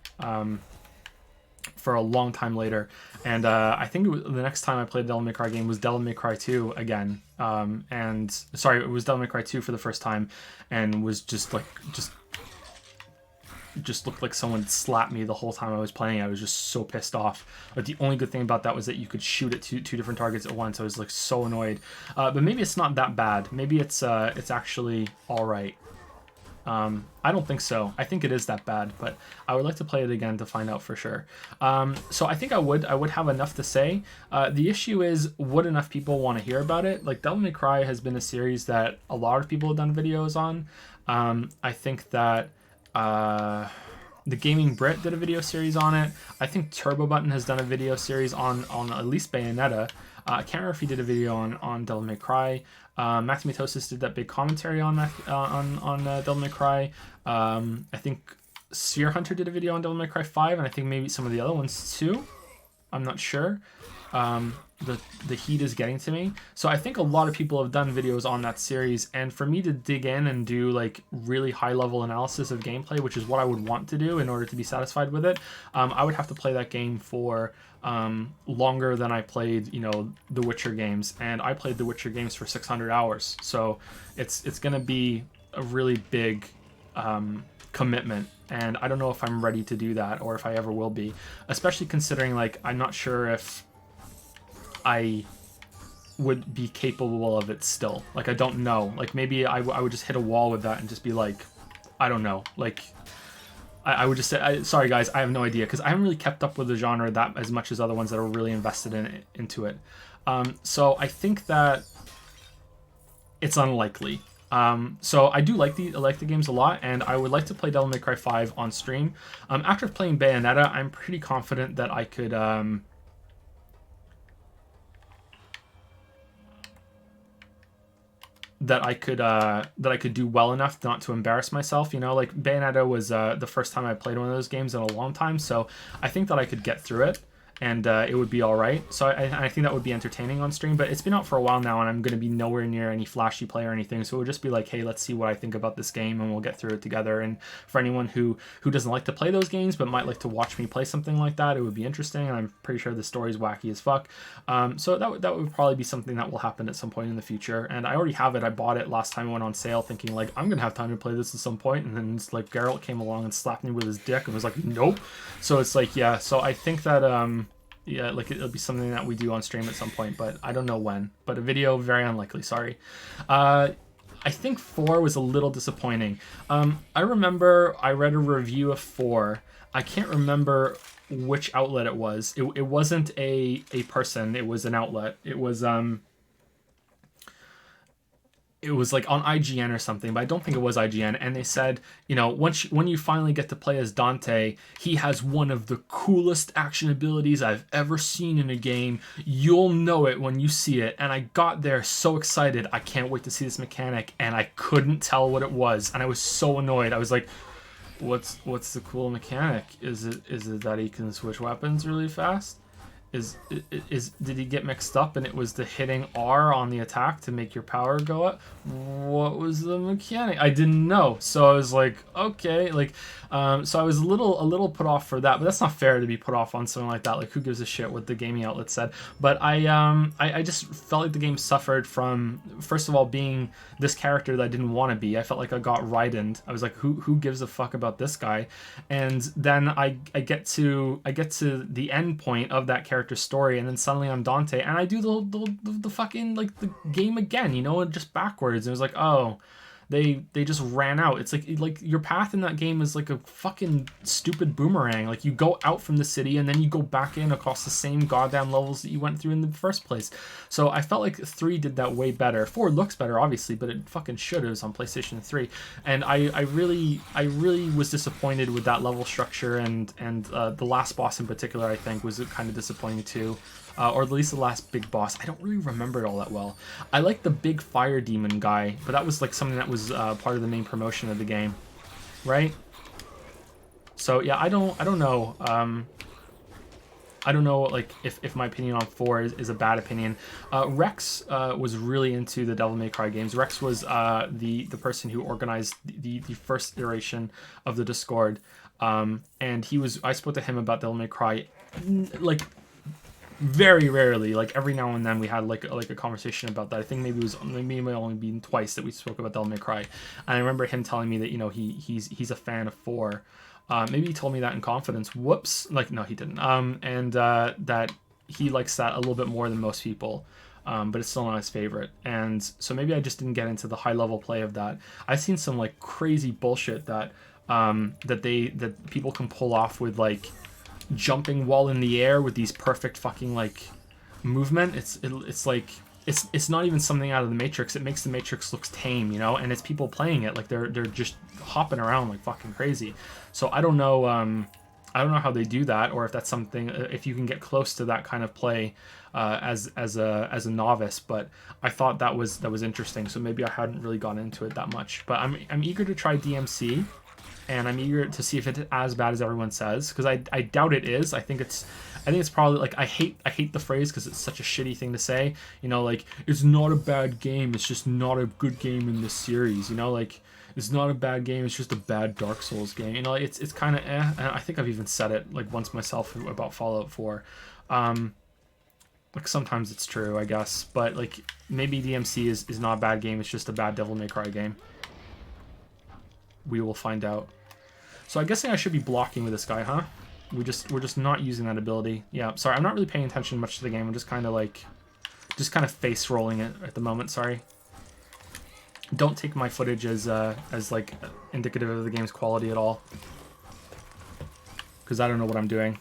for a long time later. And I think the next time I played a Devil May Cry game was Devil May Cry 2 again. And sorry, it was Devil May Cry 2 for the first time, and was just looked like someone slapped me the whole time I was playing. I was just so pissed off. But the only good thing about that was that you could shoot at two different targets at once. I was like so annoyed. But maybe it's not that bad. Maybe it's actually all right. I don't think so. I think it is that bad, but I would like to play it again to find out for sure. So I think I would have enough to say. The issue is, would enough people want to hear about it? Like, Devil May Cry has been a series that a lot of people have done videos on. I think that the Gaming Brit did a video series on it. I think Turbo Button has done a video series on at least Bayonetta. I can't remember if he did a video on Devil May Cry. Matthew Matosis did that big commentary on Devil May Cry. I think Sphere Hunter did a video on Devil May Cry 5, and I think maybe some of the other ones too. I'm not sure. The heat is getting to me. So I think a lot of people have done videos on that series, and for me to dig in and do like really high level analysis of gameplay, which is what I would want to do in order to be satisfied with it, I would have to play that game for longer than I played, you know, the Witcher games, and I played the Witcher games for 600 hours. So it's gonna be a really big commitment, and I don't know if I'm ready to do that or if I ever will be, especially considering like I'm not sure if I would be capable of it still. Like, I don't know. Like, maybe I would just hit a wall with that and just be like, I don't know. Like, I would just say, sorry guys, I have no idea, because I haven't really kept up with the genre that as much as other ones that are really invested into it. So I think that it's unlikely. So I do like the games a lot, and I would like to play Devil May Cry 5 on stream. After playing Bayonetta, I'm pretty confident that I could that I could do well enough not to embarrass myself. You know, like Bayonetta was the first time I played one of those games in a long time, so I think that I could get through it, and it would be all right. So I think that would be entertaining on stream, but it's been out for a while now, and I'm going to be nowhere near any flashy play or anything, so it would just be like, hey, let's see what I think about this game, and we'll get through it together. And for anyone who doesn't like to play those games but might like to watch me play something like that, it would be interesting, and I'm pretty sure the story's wacky as fuck. So that would probably be something that will happen at some point in the future, and I already have it. I bought it last time it went on sale thinking, like, I'm going to have time to play this at some point, and then it's like Geralt came along and slapped me with his dick and was like, nope. So it's like, yeah, so I think that yeah, like it'll be something that we do on stream at some point, but I don't know when. But a video, very unlikely, sorry. I think 4 was a little disappointing. I remember I read a review of 4. I can't remember which outlet it was. It wasn't a person, it was an outlet. It was like on IGN or something, but I don't think it was IGN. And they said, you know, when you finally get to play as Dante, he has one of the coolest action abilities I've ever seen in a game. You'll know it when you see it. And I got there so excited. I can't wait to see this mechanic. And I couldn't tell what it was. And I was so annoyed. I was like, what's the cool mechanic? Is it that he can switch weapons really fast? did he get mixed up and it was the hitting R on the attack to make your power go up? What was the mechanic? I didn't know, so I was like, okay, like, so I was a little put off for that, but that's not fair to be put off on something like that. Like, who gives a shit what the gaming outlet said? But I just felt like the game suffered from, first of all, being this character that I didn't want to be. I felt like I got Raidened. I was like, who gives a fuck about this guy? And then I get to the end point of that character story, and then suddenly I'm Dante, and I do the fucking, like, the game again, you know, just backwards. And it was like, oh, they just ran out. It's like your path in that game is like a fucking stupid boomerang. Like, you go out from the city and then you go back in across the same goddamn levels that you went through in the first place. So I felt like 3 did that way better. 4 looks better, obviously, but it fucking should. It was on PlayStation 3, and I really was disappointed with that level structure, and the last boss in particular, I think, was kind of disappointing too. Or at least the last big boss. I don't really remember it all that well. I like the big fire demon guy, but that was like something that was part of the main promotion of the game, right? So yeah, I don't know. I don't know, like, if my opinion on 4 is a bad opinion. Rex was really into the Devil May Cry games. Rex was the person who organized the first iteration of the Discord, and I spoke to him about Devil May Cry, like, very rarely. Like, every now and then we had like a conversation about that. I think maybe it might only been twice that we spoke about Devil May Cry, and I remember him telling me that, you know, he's a fan of 4. Maybe he told me that in confidence. Whoops. Like, no, he didn't. And that he likes that a little bit more than most people, but it's still not his favorite. And so maybe I just didn't get into the high level play of that. I've seen some like crazy bullshit that people can pull off with, like, jumping while in the air with these perfect fucking, like, movement. It's like it's not even something out of the Matrix. It makes the Matrix looks tame, you know, and it's people playing it like they're just hopping around like fucking crazy. So I don't know how they do that, or if that's something, if you can get close to that kind of play as a novice. But I thought that was interesting, so maybe I hadn't really gone into it that much. But I'm eager to try DMC, and I'm eager to see if it's as bad as everyone says, because I doubt it is. I think it's probably, like, I hate the phrase because it's such a shitty thing to say, you know, like, it's not a bad game, it's just not a good game in this series, you know, like, it's not a bad game, it's just a bad Dark Souls game, you know. It's kind of and I think I've even said it like once myself about Fallout 4. Like, sometimes it's true, I guess, but like, maybe DMC is not a bad game, it's just a bad Devil May Cry game. We will find out. So I'm guessing I should be blocking with this guy, huh? We're just not using that ability. Yeah, sorry, I'm not really paying attention much to the game. I'm just kind of face rolling it at the moment. Sorry. Don't take my footage as like indicative of the game's quality at all, because I don't know what I'm doing.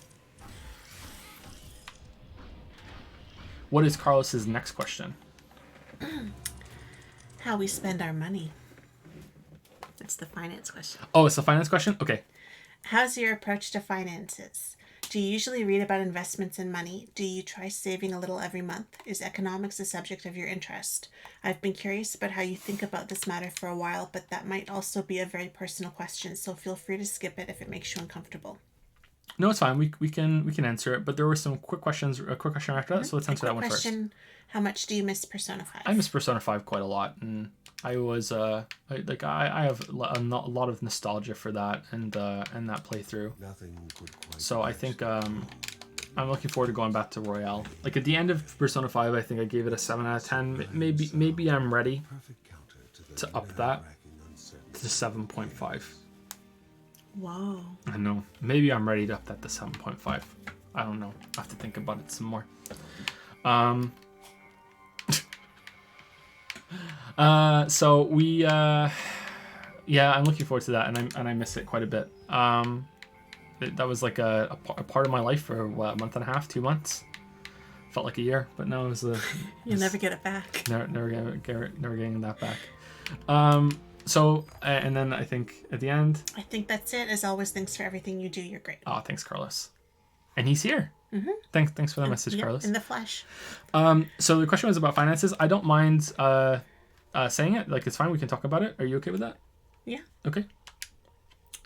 What is Carlos's next question? How we spend our money. That's the finance question. Oh, it's the finance question? Okay. How's your approach to finances? Do you usually read about investments and money? Do you try saving a little every month? Is economics a subject of your interest? I've been curious about how you think about this matter for a while, but that might also be a very personal question, so feel free to skip it if it makes you uncomfortable. No, it's fine. We can answer it, but there were some quick questions. A quick question after that, so let's answer that one first. How much do you miss Persona 5? I miss Persona 5 quite a lot, and I was I have a lot of nostalgia for that and that playthrough. So I think I'm looking forward to going back to Royale. Like, at the end of Persona 5, I think I gave it a 7 out of 10. Maybe I'm ready to up that to 7.5. Whoa. I know. Maybe I'm ready to up that to 7.5. I don't know. I have to think about it some more. So we yeah, I'm looking forward to that, and I miss it quite a bit. That was like a part of my life for what, a month and a half, 2 months. Felt like a year, but no, it was you'll never get it back. Never getting that back. So and then I think at the end, I think that's it. As always, thanks for everything you do. You're great. Oh, thanks, Carlos. And he's here. Mm-hmm. Thanks for the message, Carlos. In the flesh. So the question was about finances. I don't mind saying it. Like, it's fine. We can talk about it. Are you okay with that? Yeah. Okay.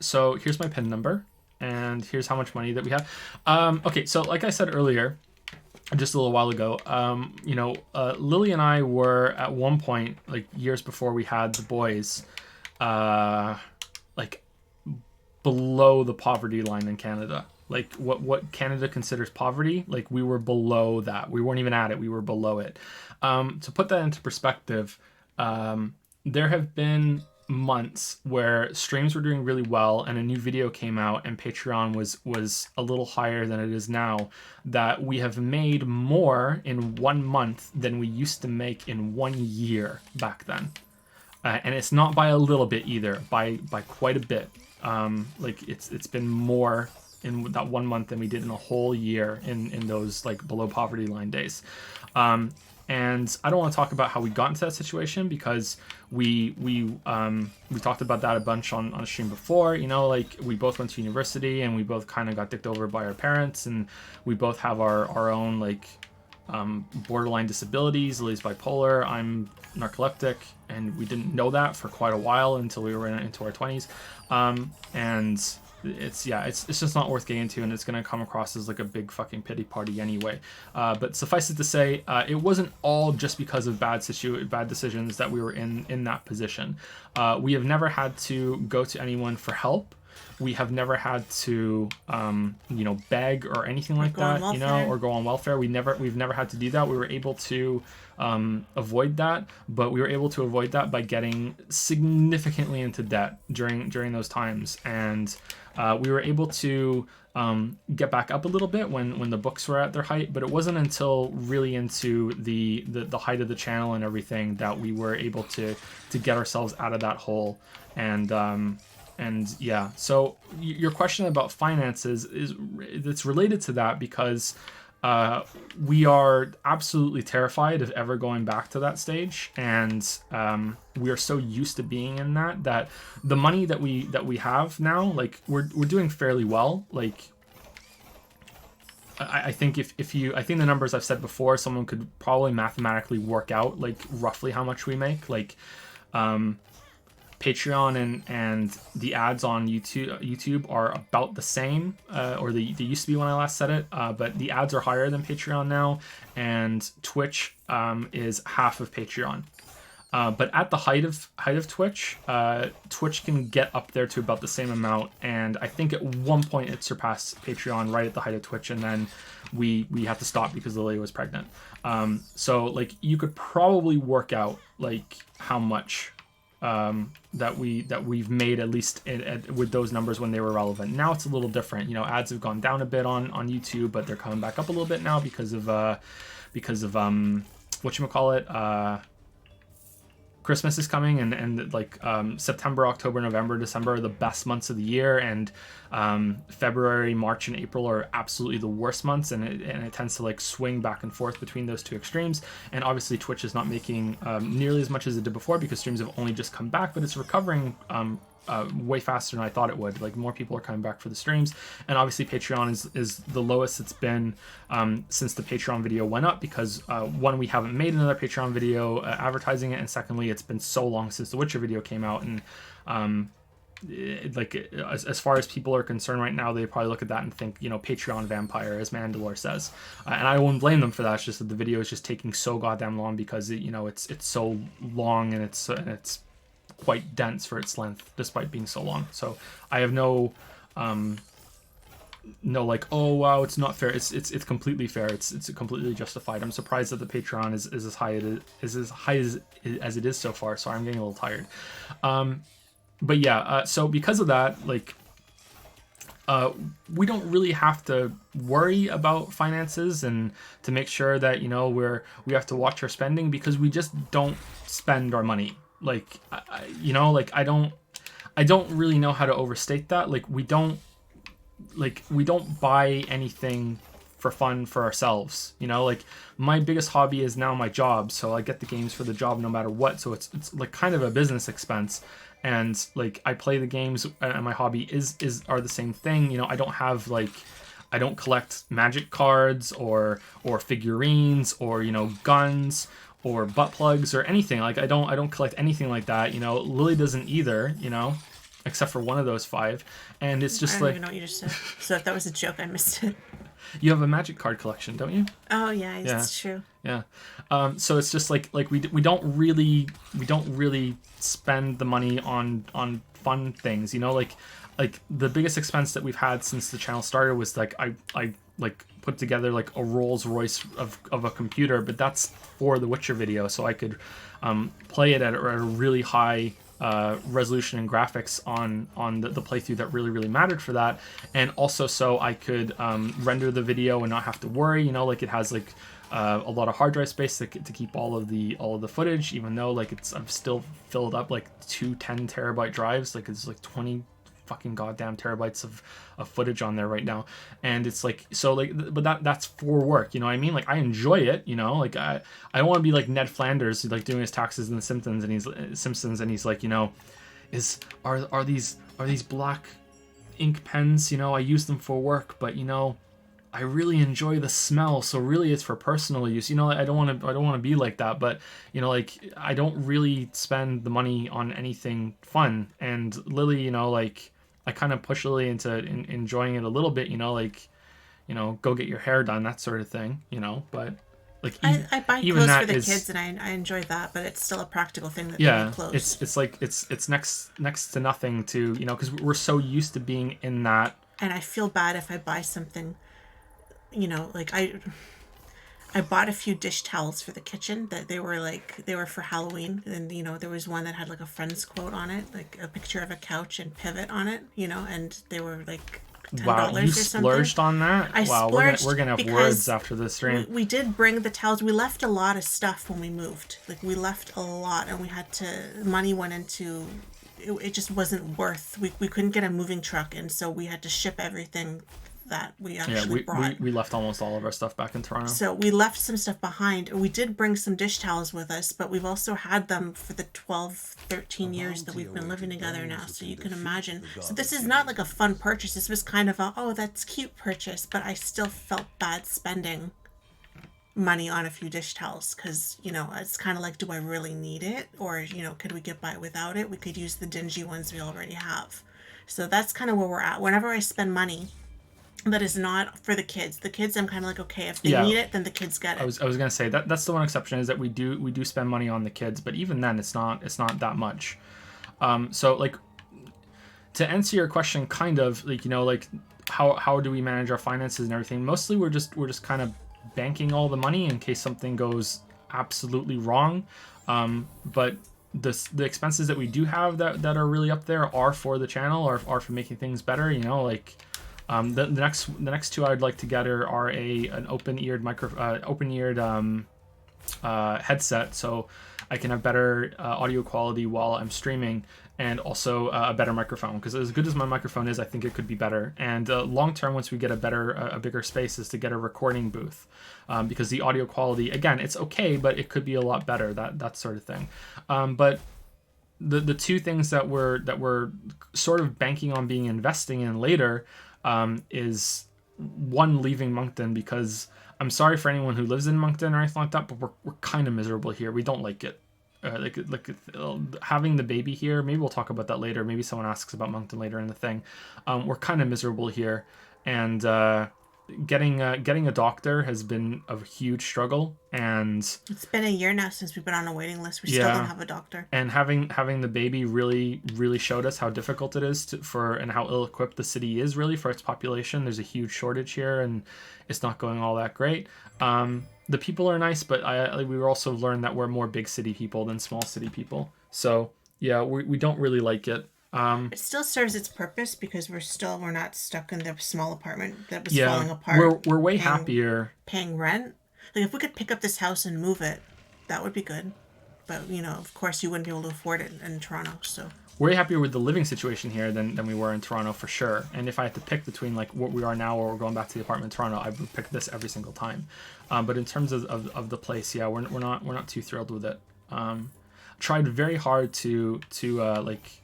So here's my PIN number, and here's how much money that we have. Okay, so like I said earlier, just a little while ago. Lily and I were at one point, like years before we had the boys, like below the poverty line in Canada. Like what Canada considers poverty, like we were below that. We weren't even at it. We were below it. To put that into perspective, there have been months where streams were doing really well and a new video came out and Patreon was a little higher than it is now, that we have made more in 1 month than we used to make in 1 year back then. And it's not by a little bit either, by quite a bit. Like it's been more in that 1 month than we did in a whole year in those like below poverty line days. And I don't want to talk about how we got into that situation because we talked about that a bunch on a stream before. You know, like we both went to university and we both kind of got dicked over by our parents, and we both have our own like borderline disabilities. Lily's bipolar, I'm narcoleptic, and we didn't know that for quite a while until we were into our 20s. And it's just not worth getting into, and it's going to come across as like a big fucking pity party anyway. But suffice it to say, it wasn't all just because of bad decisions that we were in that position. We have never had to go to anyone for help. We have never had to, beg or anything like that, or go on welfare. We've never had to do that. We were able to avoid that, but we were able to avoid that by getting significantly into debt during those times. And we were able to get back up a little bit when the books were at their height, but it wasn't until really into the height of the channel and everything that we were able to get ourselves out of that hole. And yeah, so your question about finances it's related to that because we are absolutely terrified of ever going back to that stage, and we are so used to being in that the money that we have now, like we're doing fairly well. Like I think I think the numbers I've said before, someone could probably mathematically work out like roughly how much we make. Like Patreon and the ads on YouTube are about the same, or they used to be when I last said it, but the ads are higher than Patreon now, and Twitch is half of Patreon. But at the height of Twitch, Twitch can get up there to about the same amount, and I think at one point it surpassed Patreon right at the height of Twitch, and then we had to stop because Lily was pregnant. So like you could probably work out like how much that we've made, at least with those numbers when they were relevant. Now it's a little different. You know, ads have gone down a bit on YouTube, but they're coming back up a little bit now because of whatchamacallit, Christmas is coming, and like September, October, November, December are the best months of the year, and February, March, and April are absolutely the worst months, and it tends to like swing back and forth between those two extremes. And obviously Twitch is not making nearly as much as it did before because streams have only just come back, but it's recovering way faster than I thought it would. Like more people are coming back for the streams, and obviously Patreon is the lowest it's been since the Patreon video went up because one, we haven't made another Patreon video advertising it, and secondly, it's been so long since the Witcher video came out, and as far as people are concerned right now, they probably look at that and think, Patreon vampire, as Mandalore says, and I won't blame them for that. It's just that the video is just taking so goddamn long because it's so long, and it's quite dense for its length despite being so long. So I have no like, oh wow, it's not fair. It's completely fair. It's completely justified. I'm surprised that the Patreon is as high as it is so far. So I'm getting a little tired. But yeah, so because of that, like we don't really have to worry about finances and to make sure that we have to watch our spending, because we just don't spend our money. Like I don't really know how to overstate that. Like we don't buy anything for fun for ourselves. Like my biggest hobby is now my job, so I get the games for the job no matter what. So it's like kind of a business expense, and like I play the games, and my hobby are the same thing. I don't collect magic cards or figurines or guns or butt plugs or anything. Like I don't collect anything like that. Lily doesn't either, except for one of those 5. And it's just I don't even know what you just said. So if that was a joke, I missed it. You have a Magic card collection, don't you? Oh yeah, it's true. Yeah. So it's just like we don't really spend the money on fun things, you know, like the biggest expense that we've had since the channel started was like I like put together like a Rolls Royce of a computer, but that's for the Witcher video, so I could play it at a really high resolution and graphics on the playthrough that really mattered for that, and also so I could render the video and not have to worry, you know, like it has like a lot of hard drive space to keep all of the footage, even though like I've still filled up like 10 terabyte drives, like it's like 20 fucking goddamn terabytes of footage on there right now, and it's like, so like, but that's for work, you know what I mean? Like I enjoy it, you know, like I don't want to be like Ned Flanders, like doing his taxes in the Simpsons, and he's like, you know, are these black ink pens, you know, I use them for work, but you know, I really enjoy the smell, so really it's for personal use. You know, I don't want to be like that, but you know, like I don't really spend the money on anything fun. And Lily, you know, like I kind of push Lily into enjoying it a little bit, you know, like, you know, go get your hair done, that sort of thing, you know. But like I buy clothes for the kids, and I enjoy that, but it's still a practical thing that they need clothes. It's like it's next to nothing to, you know, because we're so used to being in that. And I feel bad if I buy something. You know, like I bought a few dish towels for the kitchen that they were for Halloween, and you know, there was one that had like a friend's quote on it, like a picture of a couch and pivot on it, you know, and they were like $10 wow, you or something. Splurged on that? Wow, we're gonna have words after this stream. We did bring the towels. We left a lot of stuff when we moved. Like we left a lot, and we had to, money went into it just wasn't worth. We couldn't get a moving truck, and so we had to ship everything that we actually brought. We left almost all of our stuff back in Toronto. So we left some stuff behind. We did bring some dish towels with us, but we've also had them for the 12, 13 years that we've been living together now, so you can imagine. So this is not like a fun purchase. This was kind of a, oh, that's cute purchase, but I still felt bad spending money on a few dish towels, because, you know, it's kind of like, do I really need it? Or, you know, could we get by without it? We could use the dingy ones we already have. So that's kind of where we're at. Whenever I spend money that is not for the kids. The kids, I'm kind of like, okay, if they need it, then the kids get it. I was gonna say that's the one exception, is that we do spend money on the kids, but even then, it's not that much. So like, to answer your question, kind of like, you know, like how do we manage our finances and everything? Mostly we're just kind of banking all the money in case something goes absolutely wrong. But the expenses that we do have that are really up there are for the channel, or are for making things better. You know, like. The next two I'd like to get are an open-eared headset, so I can have better audio quality while I'm streaming, and also a better microphone, because as good as my microphone is, I think it could be better. And long term, once we get a bigger space, is to get a recording booth, because the audio quality, again, it's okay, but it could be a lot better, that sort of thing. But the two things that we're sort of banking on investing in later. Is one, leaving Moncton, because I'm sorry for anyone who lives in Moncton or anything like that, but we're kind of miserable here. We don't like it. Like having the baby here. Maybe we'll talk about that later. Maybe someone asks about Moncton later in the thing. We're kind of miserable here, and getting a doctor has been a huge struggle, and it's been a year now since we've been on a waiting list. We still don't have a doctor. And having the baby really showed us how difficult it is and how ill-equipped the city is really for its population. There's a huge shortage here, and it's not going all that great. The people are nice, but we also learned that we're more big city people than small city people. So yeah, we don't really like it. It still serves its purpose, because we're not stuck in the small apartment that was falling apart. We're way happier paying rent. Like if we could pick up this house and move it, that would be good. But you know, of course, you wouldn't be able to afford it in Toronto. So we're way happier with the living situation here than we were in Toronto, for sure. And if I had to pick between like what we are now or we're going back to the apartment in Toronto, I would pick this every single time. But in terms of the place, yeah, we're not too thrilled with it. Tried very hard to like.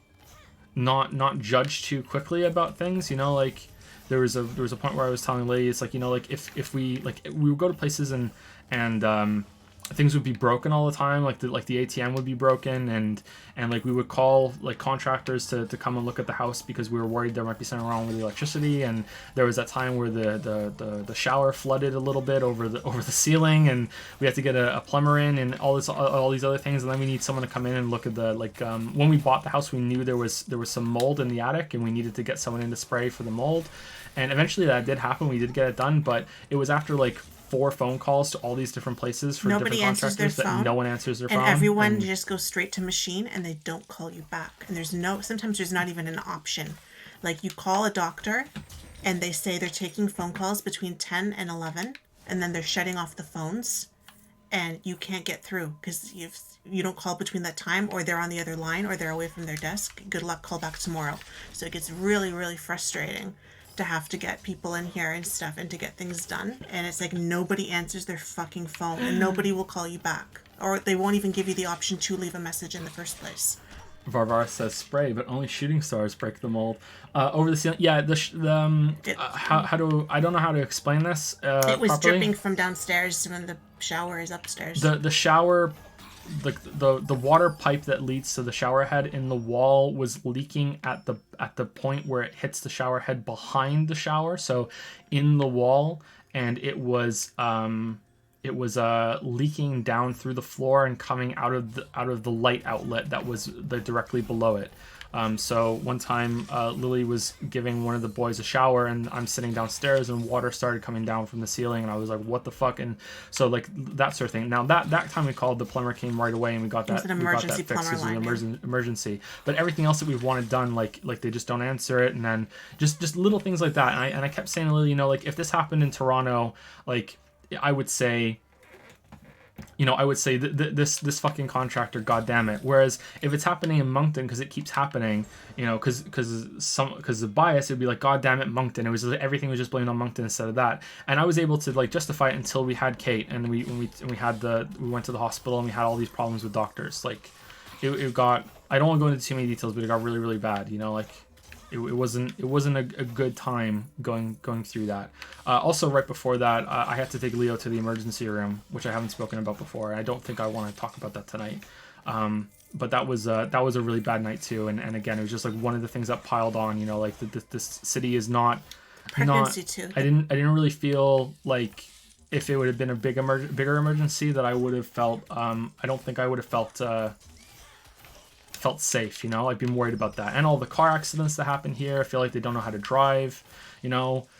Not judge too quickly about things, you know, like there was a point where I was telling Lily, it's like, you know, like if we would go to places and things would be broken all the time. Like the ATM would be broken, and like we would call like contractors to come and look at the house because we were worried there might be something wrong with the electricity. And there was that time where the shower flooded a little bit over the ceiling, and we had to get a plumber in and all these other things. And then we need someone to come in and look at the when we bought the house, we knew there was some mold in the attic, and we needed to get someone in to spray for the mold. And eventually that did happen. We did get it done, but it was after like 4 phone calls to all these different places for Nobody different answers their contractors that phone, no one answers their and phone. everyone just goes straight to machine, and they don't call you back. And sometimes there's not even an option. Like you call a doctor, and they say they're taking phone calls between 10 and 11, and then they're shutting off the phones, and you can't get through because you don't call between that time, or they're on the other line, or they're away from their desk. Good luck, call back tomorrow. So it gets really, really frustrating to have to get people in here and stuff and to get things done. And it's like nobody answers their fucking phone, and nobody will call you back. Or they won't even give you the option to leave a message in the first place. Varvar says spray, but only shooting stars break the mold. Over the ceiling, yeah. I don't know how to explain this. It was properly. dripping from downstairs when the shower is upstairs. The shower, the water pipe that leads to the shower head in the wall was leaking at the point where it hits the shower head behind the shower, so in the wall, and it was leaking down through the floor and coming out of the light outlet that was directly below it. So one time Lily was giving one of the boys a shower, and I'm sitting downstairs, and water started coming down from the ceiling, and I was like, what the fuck? And so like that sort of thing. Now that time we called, the plumber came right away, and we got that fixed because it was an emergency. But everything else that we've wanted done, like they just don't answer it, and then just little things like that. And I kept saying to Lily, like if this happened in Toronto, like I would say this fucking contractor, goddamn it. Whereas if it's happening in Moncton, because it keeps happening, because the bias, it'd be like, goddamn it, Moncton. It was everything was just blamed on Moncton instead of that. And I was able to like justify it until we had Kate, and we went to the hospital, and we had all these problems with doctors. Like it got, I don't want to go into too many details, but it got really, really bad. Like. It wasn't a good time going through that. Also, right before that, I had to take Leo to the emergency room, which I haven't spoken about before. I don't think I want to talk about that tonight. But that was a really bad night too. And again, it was just like one of the things that piled on. Like this city is not pregnancy too. I didn't really feel like if it would have been a bigger emergency that I would have felt. I don't think I would have felt safe, I'd been worried about that. And all the car accidents that happen here, I feel like they don't know how to drive,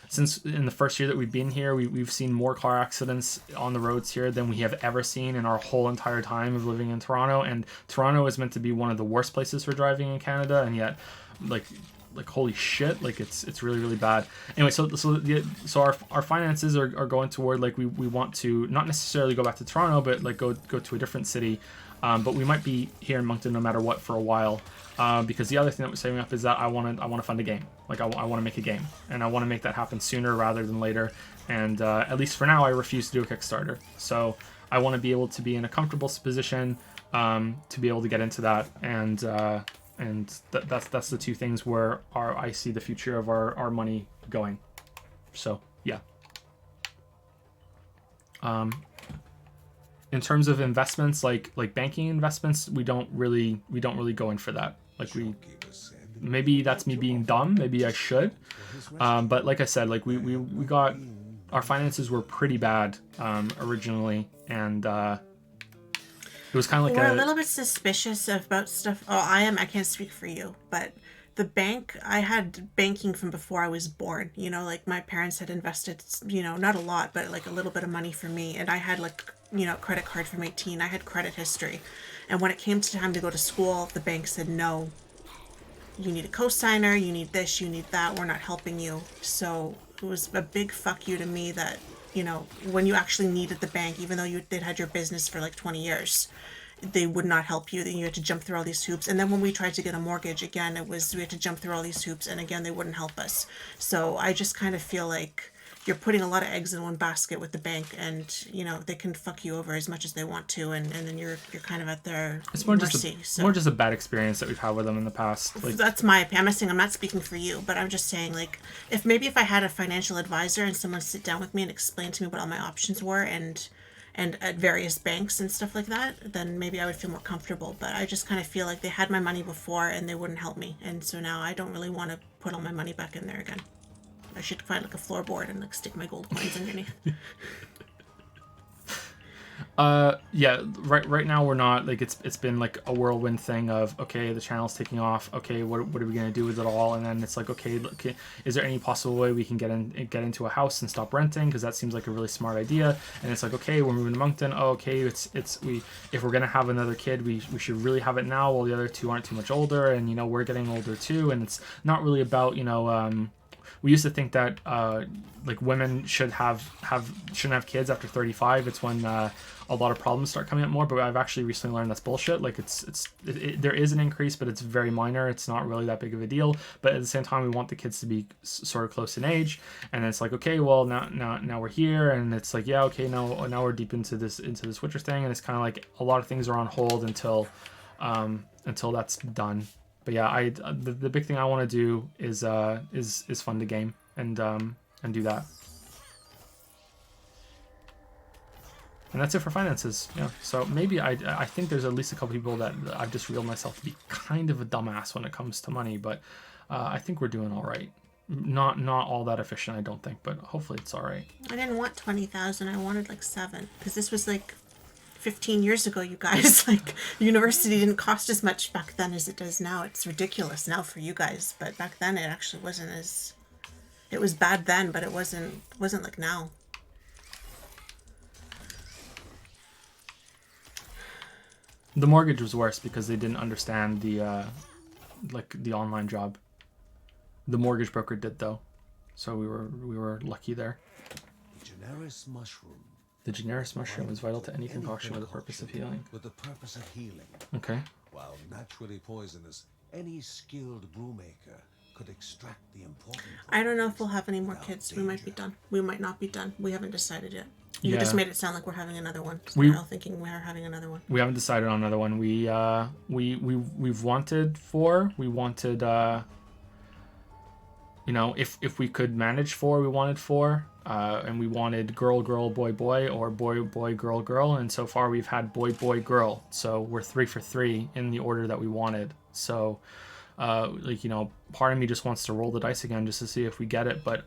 since in the first year that we've been here, we've seen more car accidents on the roads here than we have ever seen in our whole entire time of living in Toronto. And Toronto is meant to be one of the worst places for driving in Canada, and yet like holy shit, like it's really, really bad. Anyway, so our finances are going toward like we want to not necessarily go back to Toronto, but like go to a different city. But we might be here in Moncton no matter what for a while, because the other thing that we're saving up is that I want to fund a game. Like I want to make a game, and I want to make that happen sooner rather than later. And at least for now, I refuse to do a Kickstarter. So I want to be able to be in a comfortable position to be able to get into that, and that's the two things where I see the future of our money going. So yeah. In terms of investments, like banking investments, we don't really go in for that. Like maybe that's me being dumb. Maybe I should. But like I said, like we got, our finances were pretty bad originally, and it was kind of like we're a little bit suspicious about stuff. Oh, I can't speak for you, but the bank, I had banking from before I was born. Like my parents had invested, not a lot, but like a little bit of money for me, and I had like, credit card from 18. I had credit history. And when it came to time to go to school, the bank said, no, you need a cosigner, you need this, you need that, we're not helping you. So it was a big fuck you to me that, when you actually needed the bank, even though they'd had your business for like 20 years, they would not help you. Then you had to jump through all these hoops. And then when we tried to get a mortgage, again, we had to jump through all these hoops, and again, they wouldn't help us. So I just kind of feel like you're putting a lot of eggs in one basket with the bank, and they can fuck you over as much as they want to, and then you're kind of at their mercy. More just a bad experience that we've had with them in the past. Like, that's my opinion. I'm not speaking for you, but I'm just saying, like, if I had a financial advisor and someone sit down with me and explain to me what all my options were, and and at various banks and stuff like that, then maybe I would feel more comfortable. But I just kind of feel like they had my money before and they wouldn't help me. And so now I don't really want to put all my money back in there again. I should find like a floorboard and like stick my gold coins underneath. Yeah, right now we're not, like, it's been like a whirlwind thing of, okay, the channel's taking off, okay, what are we gonna do with it all? And then it's like, okay, is there any possible way we can get into a house and stop renting, because that seems like a really smart idea? And it's like, okay, we're moving to Moncton. Oh, okay, if we're gonna have another kid, we should really have it now while the other two aren't too much older, and we're getting older too, and it's not really about we used to think that like women shouldn't have kids after 35. It's when a lot of problems start coming up more. But I've actually recently learned that's bullshit. Like there is an increase, but it's very minor. It's not really that big of a deal. But at the same time, we want the kids to be sort of close in age. And it's like, okay, well now we're here, and it's like, yeah, okay, now we're deep into this Witcher thing, and it's kind of like a lot of things are on hold until that's done. But yeah, the big thing I want to do is fund the game and do that. And that's it for finances. Yeah. So maybe I think there's at least a couple people that I've just revealed myself to be kind of a dumbass when it comes to money, but I think we're doing all right. Not all that efficient, I don't think, but hopefully it's all right. I didn't want 20,000. I wanted like 7, because this was like 15 years ago, you guys. Like, university didn't cost as much back then as it does now. It's ridiculous now for you guys, but back then it actually wasn't as... It was bad then, but it wasn't like now. The mortgage was worse because they didn't understand the online job. The mortgage broker did, though, so we were lucky there. Generis mushroom. The generis mushroom is vital to any concoction with the purpose of healing. With the purpose of healing. Okay. While naturally poisonous, any skilled brewmaker could extract the important... I don't know if we'll have any more kids. We might be done. We might not be done. We haven't decided yet. You just made it sound like we're having another one. So we're all thinking we're having another one. We haven't decided on another one. We've wanted 4. We wanted if we could manage 4, we wanted 4. And we wanted girl, boy, boy, or boy, girl, girl. And so far we've had boy, girl. So we're 3 for 3 in the order that we wanted. So, part of me just wants to roll the dice again just to see if we get it. But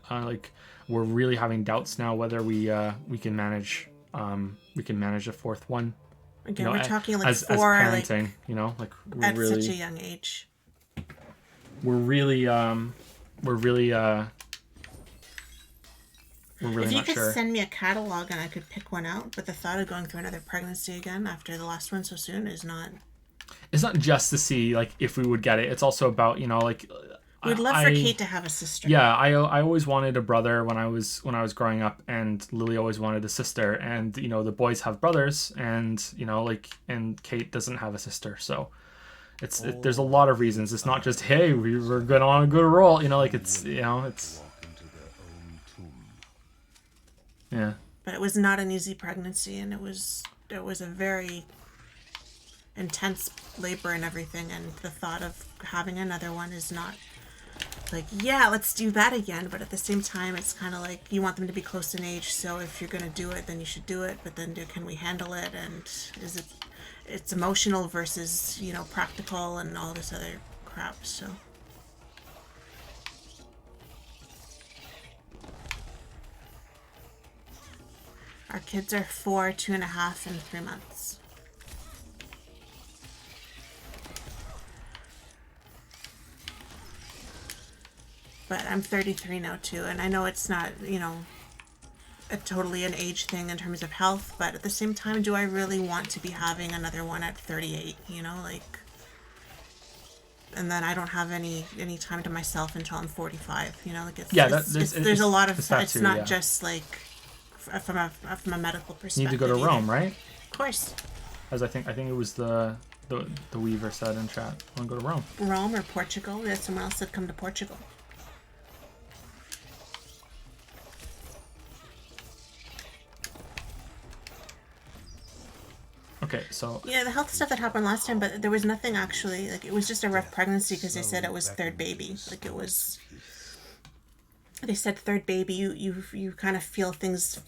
we're really having doubts now whether we can manage a 4th one. Again, we're talking like as 4, parenting, we're at really, such a young age. We're really if you not could sure. send me a catalog and I could pick one out, but the thought of going through another pregnancy again after the last one so soon is not... It's not just to see if we would get it. It's also about we'd love for Kate to have a sister. Yeah, I always wanted a brother when I was growing up, and Lily always wanted a sister, and the boys have brothers, and and Kate doesn't have a sister, so there's a lot of reasons. It's not just, hey, we're going on a good roll, it's. Yeah. But it was not an easy pregnancy, and it was a very intense labor and everything, and the thought of having another one is not like, yeah, let's do that again, but at the same time it's kind of like you want them to be close in age, so if you're going to do it, then you should do it, but then can we handle it, and it's emotional versus practical and all this other crap. So our kids are 4, 2.5, and 3 months. But I'm 33 now too, and I know it's not, a totally an age thing in terms of health, but at the same time, do I really want to be having another one at 38, and then I don't have any time to myself until I'm 45, there's a lot of, it's not just like from a medical perspective. You need to go to Rome, right? Of course. As I think it was the Weaver said in chat. I want to go to Rome. Rome or Portugal? There's someone else that come to Portugal. Okay, so... Yeah, the health stuff that happened last time, but there was nothing actually, it was just a rough pregnancy because they said it was 3rd baby. They said 3rd baby, you kind of feel things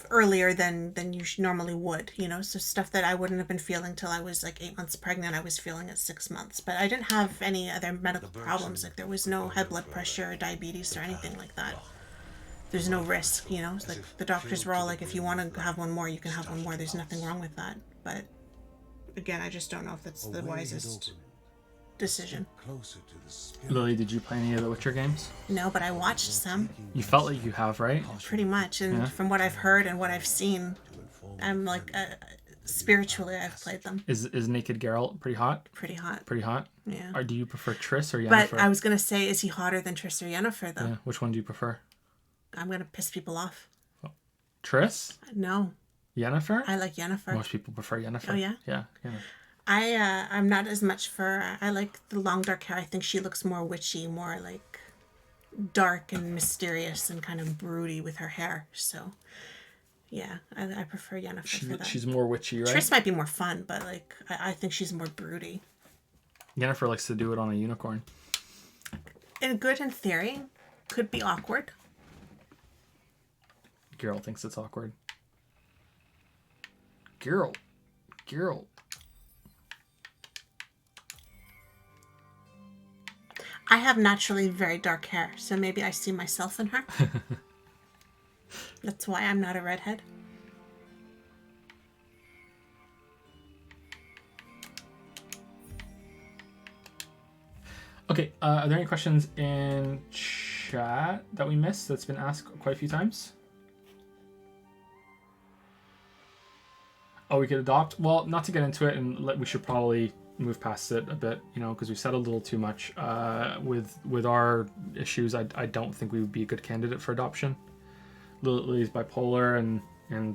earlier than you normally would, you know. So stuff that I wouldn't have been feeling till I was like 8 months pregnant, I was feeling at 6 months. But I didn't have any other medical problems. Like there was no high blood pressure, or diabetes, or anything like that. There's no risk, you know. It's like the doctors were all like, if you want to have one more, you can have one more. There's nothing wrong with that. But again, I just don't know if that's the wisest decision. Lily, did you play any of the Witcher games? No, but I watched some. You felt like you have, right? Pretty much, and from what I've heard and what I've seen, I'm like spiritually I've played them. Is Naked Geralt pretty hot? Pretty hot. Pretty hot? Yeah. Or do you prefer Triss or Yennefer? But I was gonna say, is he hotter than Triss or Yennefer though? Yeah. Which one do you prefer? I'm gonna piss people off. Triss? No. Yennefer? I like Yennefer. Most people prefer Yennefer. Oh yeah? Yeah. I'm not as much for, I like the long dark hair. I think she looks more witchy, more like dark and mysterious and kind of broody with her hair. So yeah, I prefer Yennefer for that. She's more witchy, right? Triss might be more fun, but like I think she's more broody. Yennefer likes to do it on a unicorn. And good in theory, could be awkward. Geralt thinks it's awkward. Geralt. I have naturally very dark hair, so maybe I see myself in her. That's why I'm not a redhead. Okay, are there any questions in chat that we missed that's been asked quite a few times? Oh, we could adopt? Well, not to get into it, and we should probably move past it a bit, you know, because we said a little too much. With our issues, I don't think we would be a good candidate for adoption. Lily's bipolar and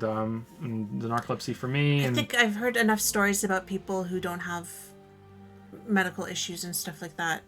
the narcolepsy for me. I think I've heard enough stories about people who don't have medical issues and stuff like that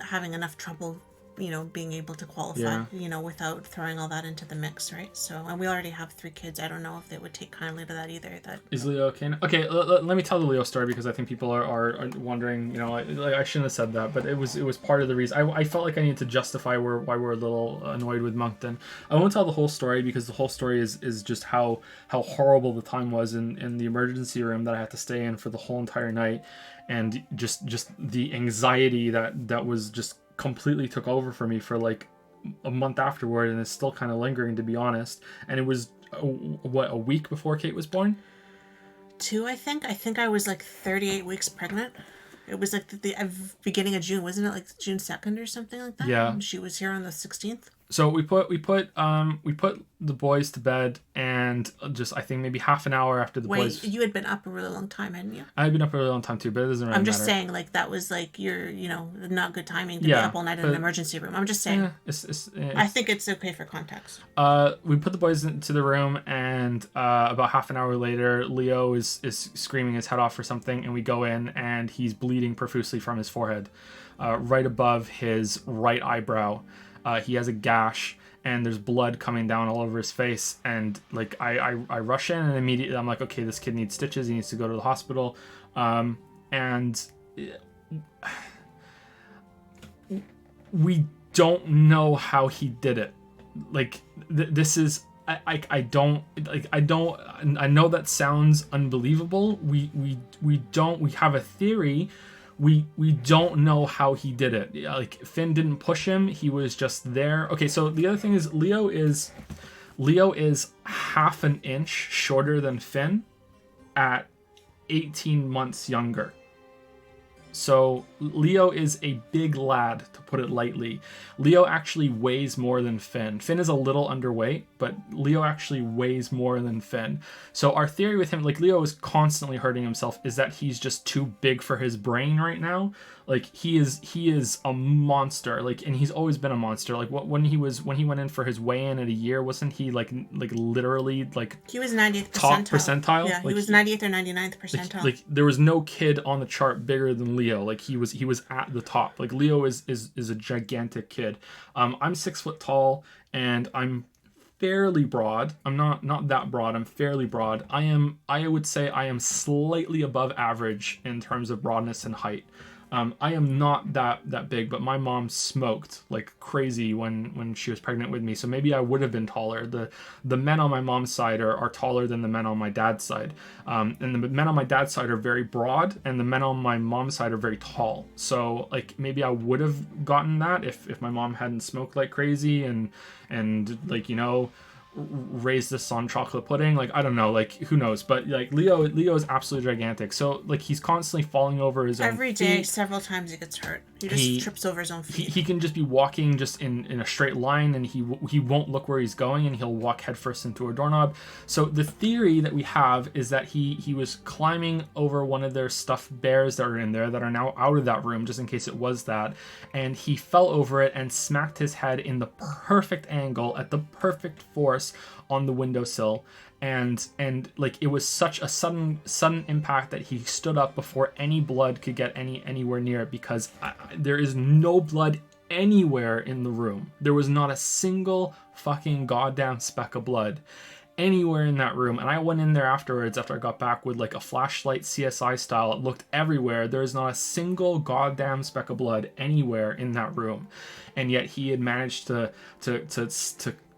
having enough trouble, you know, being able to qualify, you know, without throwing all that into the mix, right? So, and we already have 3 kids. I don't know if they would take kindly to that either. That is Leo okay now? Okay, let me tell the Leo story because I think people are wondering, you know, I shouldn't have said that, but it was part of the reason. I felt like I needed to justify why we're a little annoyed with Moncton. I won't tell the whole story because the whole story is just how horrible the time was in the emergency room that I had to stay in for the whole entire night, and just the anxiety that was just completely took over for me for like a month afterward, and it's still kind of lingering, to be honest. And it was a week before Kate was born? 2, I think. I think I was like 38 weeks pregnant. It was like the beginning of June, wasn't it? Like June 2nd or something like that. Yeah. And she was here on the 16th. So we put the boys to bed, and just I think maybe half an hour after the boys. Wait, you had been up a really long time, hadn't you? I've been up a really long time too, but it doesn't really I'm just matter. saying, like that was like your, you know, not good timing to be up all night in an emergency room. I'm just saying. I think it's okay for context. We put the boys into the room, and about half an hour later, Leo is screaming his head off for something, and we go in, and he's bleeding profusely from his forehead, right above his right eyebrow. He has a gash, and there's blood coming down all over his face. And like I rush in, and immediately I'm like, okay, this kid needs stitches. He needs to go to the hospital. And we don't know how he did it. Like this is I know that sounds unbelievable. We have a theory. We don't know how he did it. Like Finn didn't push him. He was just there. Okay, so the other thing is Leo is half an inch shorter than Finn at 18 months younger. So Leo is a big lad, to put it lightly. Leo actually weighs more than Finn. Finn is a little underweight, but Leo actually weighs more than Finn. So our theory with him, like Leo is constantly hurting himself, is that he's just too big for his brain right now. Like he is a monster. Like, and he's always been a monster. Like when he went in for his weigh-in at a year, wasn't he like literally like he was 90th top percentile? Yeah, like, he was 90th or 99th percentile. Like there was no kid on the chart bigger than Leo. Like he was at the top. Like Leo is a gigantic kid. I'm 6 foot tall, and I'm fairly broad. I'm not that broad. I'm fairly broad. I would say I am slightly above average in terms of broadness and height. I am not that big, but my mom smoked like crazy when she was pregnant with me. So maybe I would have been taller. The men on my mom's side are taller than the men on my dad's side. And the men on my dad's side are very broad, and the men on my mom's side are very tall. So like maybe I would have gotten that if my mom hadn't smoked like crazy and like, you know, raised this on chocolate pudding. Like, I don't know, like, who knows, but like Leo is absolutely gigantic. So like he's constantly falling over his own Every day, feet. several times he gets hurt. He trips over his own feet. He can just be walking just in a straight line, and he won't look where he's going, and he'll walk headfirst into a doorknob. So the theory that we have is that he was climbing over one of their stuffed bears that are in there that are now out of that room, just in case it was that, and he fell over it and smacked his head in the perfect angle at the perfect force on the windowsill. And like it was such a sudden impact that he stood up before any blood could get anywhere near it, because there is no blood anywhere in the room. There was not a single fucking goddamn speck of blood anywhere in that room. And I went in there afterwards, after I got back, with like a flashlight, CSI style. It looked everywhere. There is not a single goddamn speck of blood anywhere in that room, and yet he had managed to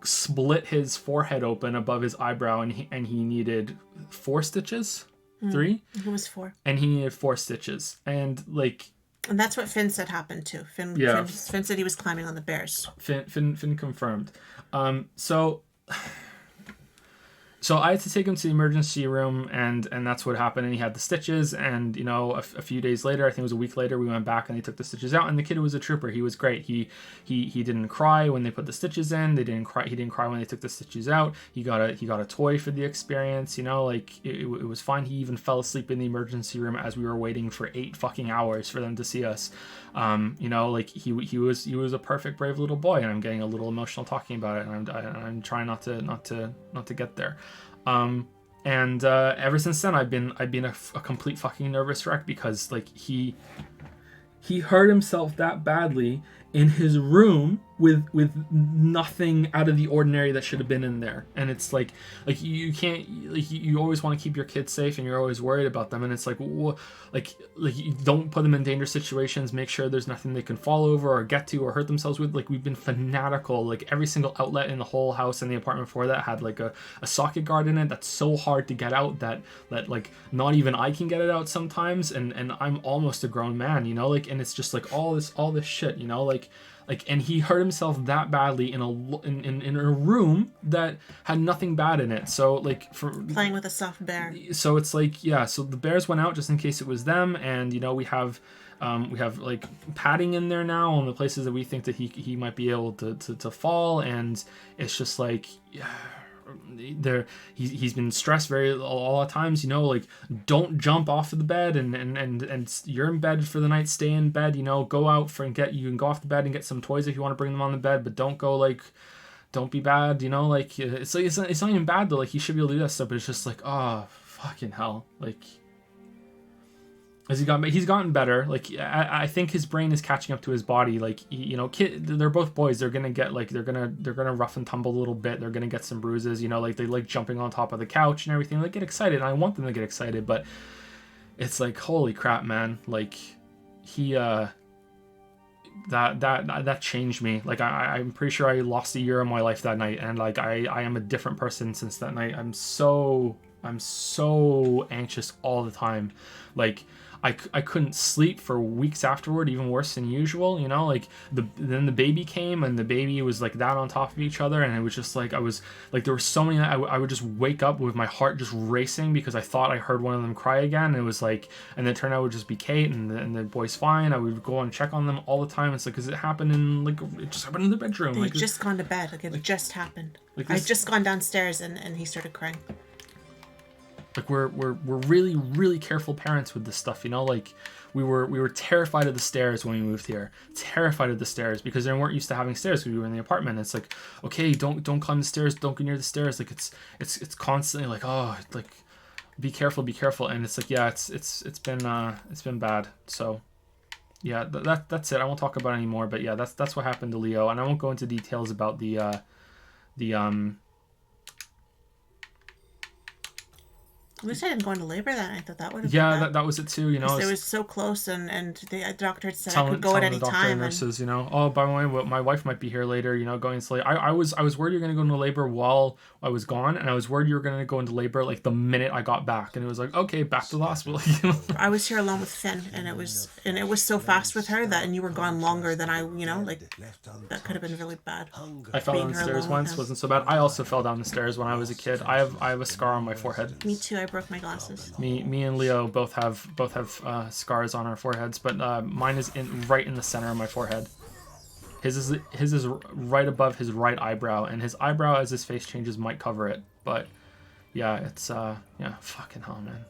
split his forehead open above his eyebrow, and he needed 4 stitches, 3. It was 4, and he needed 4 stitches, and like. And that's what Finn said happened too. Finn said he was climbing on the bears. Finn confirmed. So I had to take him to the emergency room, and that's what happened. And he had the stitches, and you know, a few days later, I think it was a week later, we went back and they took the stitches out. And the kid was a trooper. He was great. He didn't cry when they put the stitches in. He didn't cry when they took the stitches out. He got a toy for the experience. You know, like it was fine. He even fell asleep in the emergency room as we were waiting for 8 fucking hours for them to see us. You know, like he was a perfect, brave little boy, and I'm getting a little emotional talking about it, and I'm trying not to get there. And ever since then, I've been a complete fucking nervous wreck, because like he hurt himself that badly in his room with nothing out of the ordinary that should have been in there. And it's like you can't, like, you always want to keep your kids safe, and you're always worried about them, and it's like you don't put them in dangerous situations. Make sure there's nothing they can fall over or get to or hurt themselves with. Like, we've been fanatical. Like, every single outlet in the whole house and the apartment before that had like a socket guard in it that's so hard to get out that like not even I can get it out sometimes, and I'm almost a grown man, you know, like, and it's just like all this shit, you know, like, and he hurt himself that badly in a room that had nothing bad in it. So like, for playing with a soft bear. So it's like, yeah, so the bears went out just in case it was them, and you know, we have like padding in there now on the places that we think that he might be able to fall, and it's just like, yeah, he's been stressed very a lot of times, you know, like, don't jump off of the bed, and you're in bed for the night, stay in bed, you know, go out you can go off the bed and get some toys if you want to bring them on the bed, but don't be bad, you know, like, it's not even bad though, like, he should be able to do that stuff, but it's just like, oh fucking hell, like, he's gotten better. Like, I think his brain is catching up to his body. Like, you know, they're both boys. They're gonna get like, they're gonna rough and tumble a little bit. They're gonna get some bruises. You know, like, they like jumping on top of the couch and everything. Like, get excited. And I want them to get excited, but it's like, holy crap, man. Like, he that changed me. Like, I'm pretty sure I lost a year of my life that night, and like I am a different person since that night. I'm so anxious all the time. Like, I couldn't sleep for weeks afterward, even worse than usual, you know, like, then the baby came, and the baby was like that on top of each other, and it was just like, I was like, there were so many, I would just wake up with my heart just racing because I thought I heard one of them cry again, and it was like, and then it turned out it would just be Kate, and the boy's fine. I would go and check on them all the time. It's like, because it happened it just happened in the bedroom. They'd like, just gone to bed, like, it just happened. Like, I'd just gone downstairs, and he started crying. Like, we're really, really careful parents with this stuff, you know, like, we were terrified of the stairs when we moved here, terrified of the stairs, because they weren't used to having stairs because we were in the apartment. It's like, okay, don't climb the stairs, don't go near the stairs. Like, it's constantly like, oh, like, be careful, and it's like, yeah, it's been bad. So yeah, that's it. I won't talk about it anymore, but yeah, that's what happened to Leo, and I won't go into details about the At least I didn't go into labor that night. I thought that would have Yeah, been bad. that was it too. You know, It was so close, and the doctor had said I telling could go at telling any the doctor time. and nurses, you know, oh, by the way, my wife might be here later. You know, going into labor. I was worried you were gonna go into labor while I was gone, and I was worried you were gonna go into labor like the minute I got back, and it was like, okay, back to the hospital. You know? I was here alone with Finn, and it was so fast with her that, and you were gone longer than I, like that could have been really bad. I fell down the stairs once, wasn't so bad. I also fell down the stairs when I was a kid. I have a scar on my forehead. Me too. I broke my glasses. Me and Leo both have scars on our foreheads, but mine is right in the center of my forehead. His is right above his right eyebrow, and his eyebrow, as his face changes, might cover it. But yeah, it's yeah, fucking hell, man,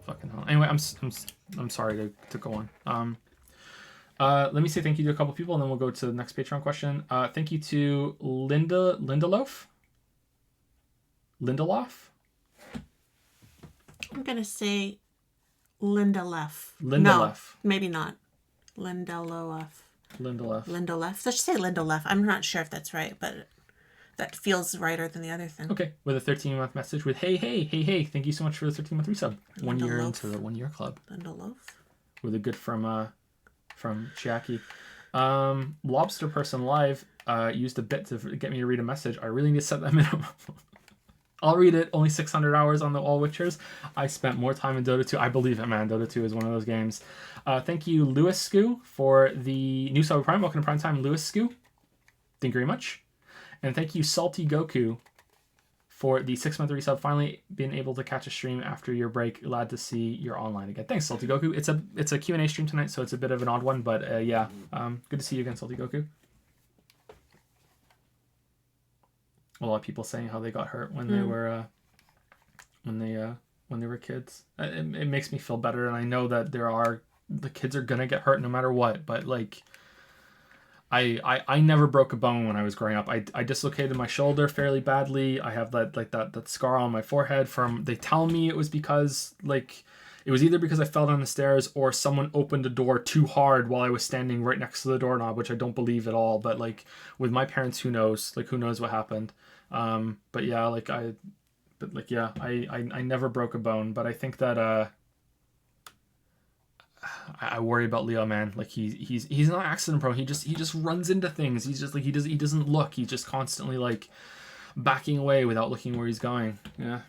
fucking hell. Anyway, I'm sorry to go on. Let me say thank you to a couple people, and then we'll go to the next Patreon question. Thank you to Lindelof. I'm gonna say Lindelof. Lindelof. No, maybe not. Lindelof. Let's just say Lindelof. I'm not sure if that's right, but that feels righter than the other thing. Okay, with a 13-month message with hey, thank you so much for the 13-month resub. 1 year into the 1 year club. Lindelof. With a good from Chiaki. Lobster Person Live used a bit to get me to read a message. I really need to set that minimum. I'll read it. Only 600 hours on the All Witchers. I spent more time in Dota 2. I believe it, man. Dota 2 is one of those games. Thank you, Lewis Skoo, for the new sub Prime. Welcome to Prime Time, Lewis Skoo. Thank you very much. And thank you, Salty Goku, for the 6-month resub. Finally been able to catch a stream after your break. Glad to see you're online again. Thanks, Salty Goku. It's a Q&A stream tonight, so it's a bit of an odd one, but yeah. Good to see you again, Salty Goku. A lot of people saying how they got hurt when they were when they were kids. It makes me feel better, and I know that the kids are gonna get hurt no matter what. But like, I never broke a bone when I was growing up. I dislocated my shoulder fairly badly. I have that scar on my forehead from. They tell me it was because like. It was either because I fell down the stairs or someone opened the door too hard while I was standing right next to the doorknob, which I don't believe at all. But like with my parents, who knows? Like who knows what happened? But yeah, I never broke a bone. But I think that I worry about Leo, man. Like he's not accident prone. He just runs into things. He's just like he doesn't look. He's just constantly like backing away without looking where he's going. Yeah.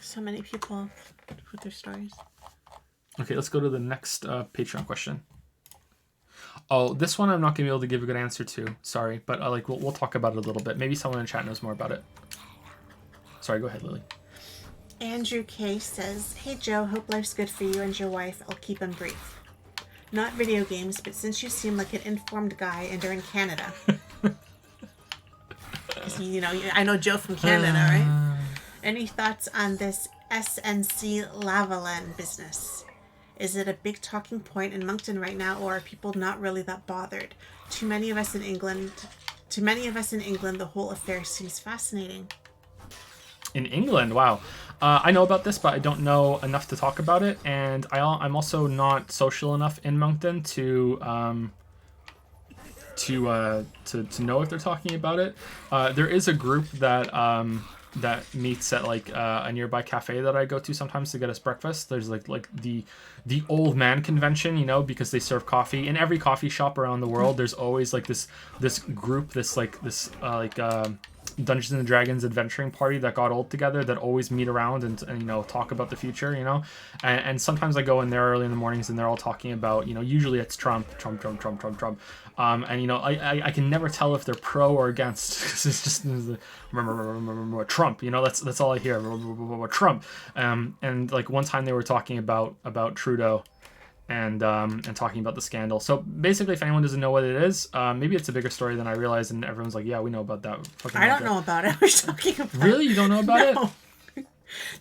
So many people with their stories. Okay, let's go to the next Patreon question. Oh, this one I'm not gonna be able to give a good answer to. Sorry, but we'll talk about it a little bit. Maybe someone in chat knows more about it. Sorry, go ahead, Lily. Andrew K says, "Hey Joe, hope life's good for you and your wife. I'll keep him brief. Not video games, but since you seem like an informed guy and are in Canada, I know Joe from Canada, right? Any thoughts on this SNC Lavalin business? Is it a big talking point in Moncton right now, or are people not really that bothered? To many of us in England, the whole affair seems fascinating." In England, wow. I know about this, but I don't know enough to talk about it, and I'm also not social enough in Moncton to know if they're talking about it. There is a group that meets at like a nearby cafe that I go to sometimes to get us breakfast. There's like the old man convention, because they serve coffee in every coffee shop around the world. There's always like this group, this Dungeons and Dragons adventuring party that got old together that always meet around and talk about the future, and sometimes I go in there early in the mornings and they're all talking about, usually it's Trump, and I can never tell if they're pro or against, because it's just Trump, that's all I hear, Trump, and like one time they were talking about Trudeau and talking about the scandal. So basically, if anyone doesn't know what it is, maybe it's a bigger story than I realized, and everyone's like, yeah, we know about that. I don't know about it. We're talking about Really? You don't know about it?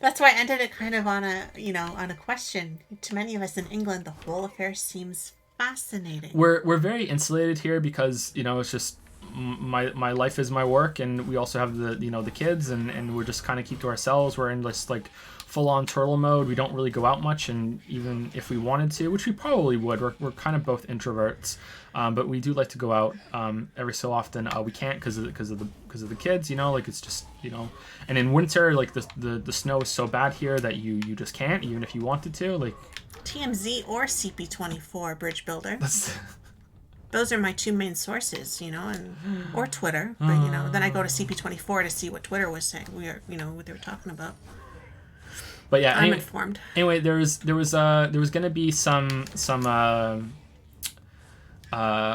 That's why I ended it kind of on a question. To many of us in England, the whole affair seems fascinating. We're very insulated here because, it's just my life is my work, and we also have the kids, and we're just kind of keep to ourselves. We're in this like full on turtle mode. We don't really go out much, and even if we wanted to, which we probably would, we're kind of both introverts, but we do like to go out every so often. We can't because of the kids, like it's just and in winter like the snow is so bad here that you just can't, even if you wanted to, like TMZ or CP24 Bridge Builder. Those are my two main sources, and or Twitter. But then I go to CP24 to see what Twitter was saying. What they were talking about. But yeah, I'm informed. Anyway, there was going to be some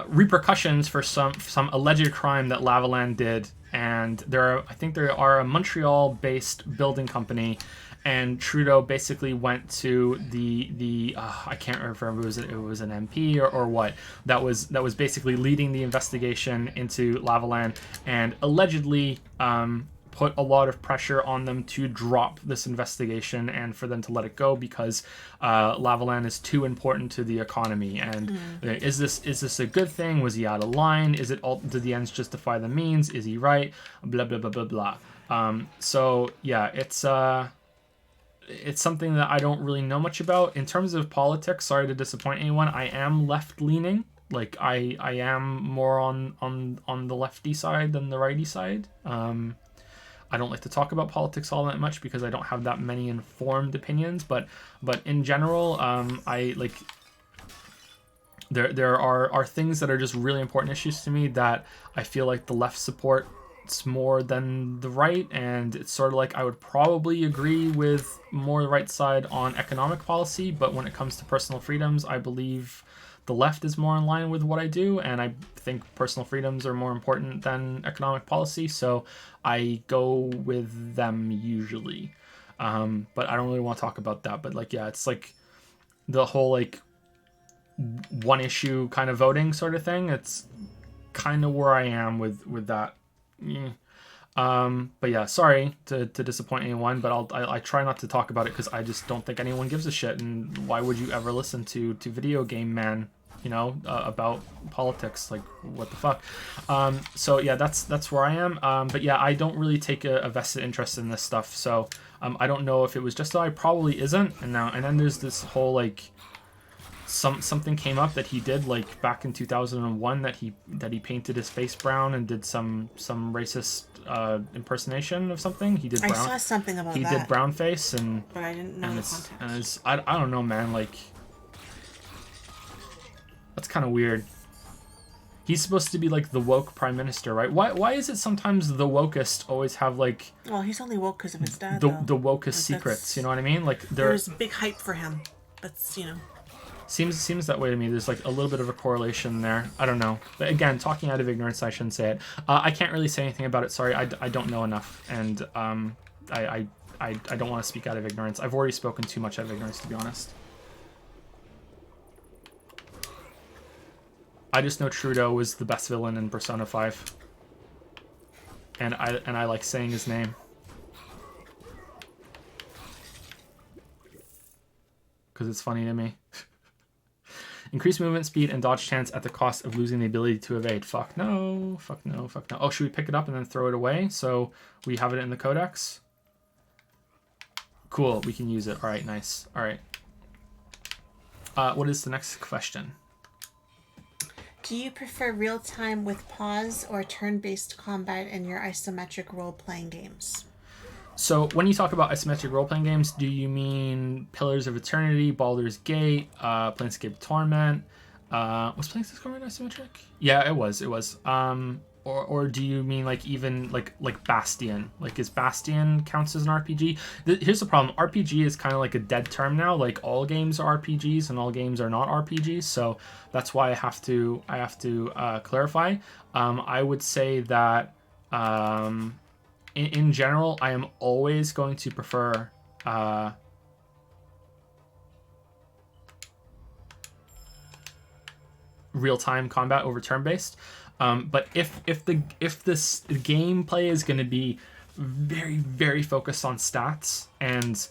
repercussions for some alleged crime that Lavaland did, and I think there are a Montreal-based building company. And Trudeau basically went to the I can't remember if it was an MP or what that was basically leading the investigation into Lavaland, and allegedly put a lot of pressure on them to drop this investigation and for them to let it go because Lavaland is too important to the economy. And is this a good thing? Was he out of line? Is it all? Did the ends justify the means? Is he right? Blah blah blah blah blah. So yeah, it's something that I don't really know much about. In terms of politics, sorry to disappoint anyone, I am left-leaning. Like, I am more on the lefty side than the righty side. I don't like to talk about politics all that much because I don't have that many informed opinions. But in general, I like... There are things that are just really important issues to me that I feel like the left supports more than the right, and it's sort of like I would probably agree with more the right side on economic policy, but when it comes to personal freedoms, I believe the left is more in line with what I do, and I think personal freedoms are more important than economic policy, so I go with them usually. But I don't really want to talk about that. But like, yeah, it's like the whole like one issue kind of voting sort of thing. It's kind of where I am with that. But yeah, sorry to disappoint anyone, but I try not to talk about it because I just don't think anyone gives a shit, and why would you ever listen to Video Game Man, about politics? Like, what the fuck? So yeah, that's where I am. But yeah, I don't really take a vested interest in this stuff, so I don't know if it was just I probably isn't, and then there's this whole like something came up that he did like back in 2001 that he painted his face brown and did some racist impersonation of something. He did brown. I saw something about that. He did brown face, but I didn't know the context. And it's I don't know, man, like that's kind of weird. He's supposed to be like the woke prime minister, right? Why is it sometimes the wokest always have like... Well, he's only woke because of his dad, the wokest like, secrets, you know what I mean? Like there's big hype for him. That's, Seems that way to me. There's like a little bit of a correlation there. I don't know. But again, talking out of ignorance, I shouldn't say it. I can't really say anything about it. Sorry, I don't know enough, and I don't want to speak out of ignorance. I've already spoken too much out of ignorance, to be honest. I just know Trudeau was the best villain in Persona 5, and I like saying his name because it's funny to me. Increase movement speed and dodge chance at the cost of losing the ability to evade. Fuck no. Fuck no. Fuck no. Oh, should we pick it up and then throw it away so we have it in the codex? Cool. We can use it. All right. Nice. All right. What is the next question? Do you prefer real-time with pause or turn-based combat in your isometric role-playing games? So when you talk about isometric role-playing games, do you mean Pillars of Eternity, Baldur's Gate, Planescape Torment? Was Planescape Torment isometric? Yeah, it was. Or do you mean like even like Bastion? Like, is Bastion counts as an RPG? Here's the problem. RPG is kind of like a dead term now. Like, all games are RPGs and all games are not RPGs. So that's why I have to clarify. I would say that in general, I am always going to prefer real-time combat over turn-based. But if this gameplay is going to be very, very focused on stats and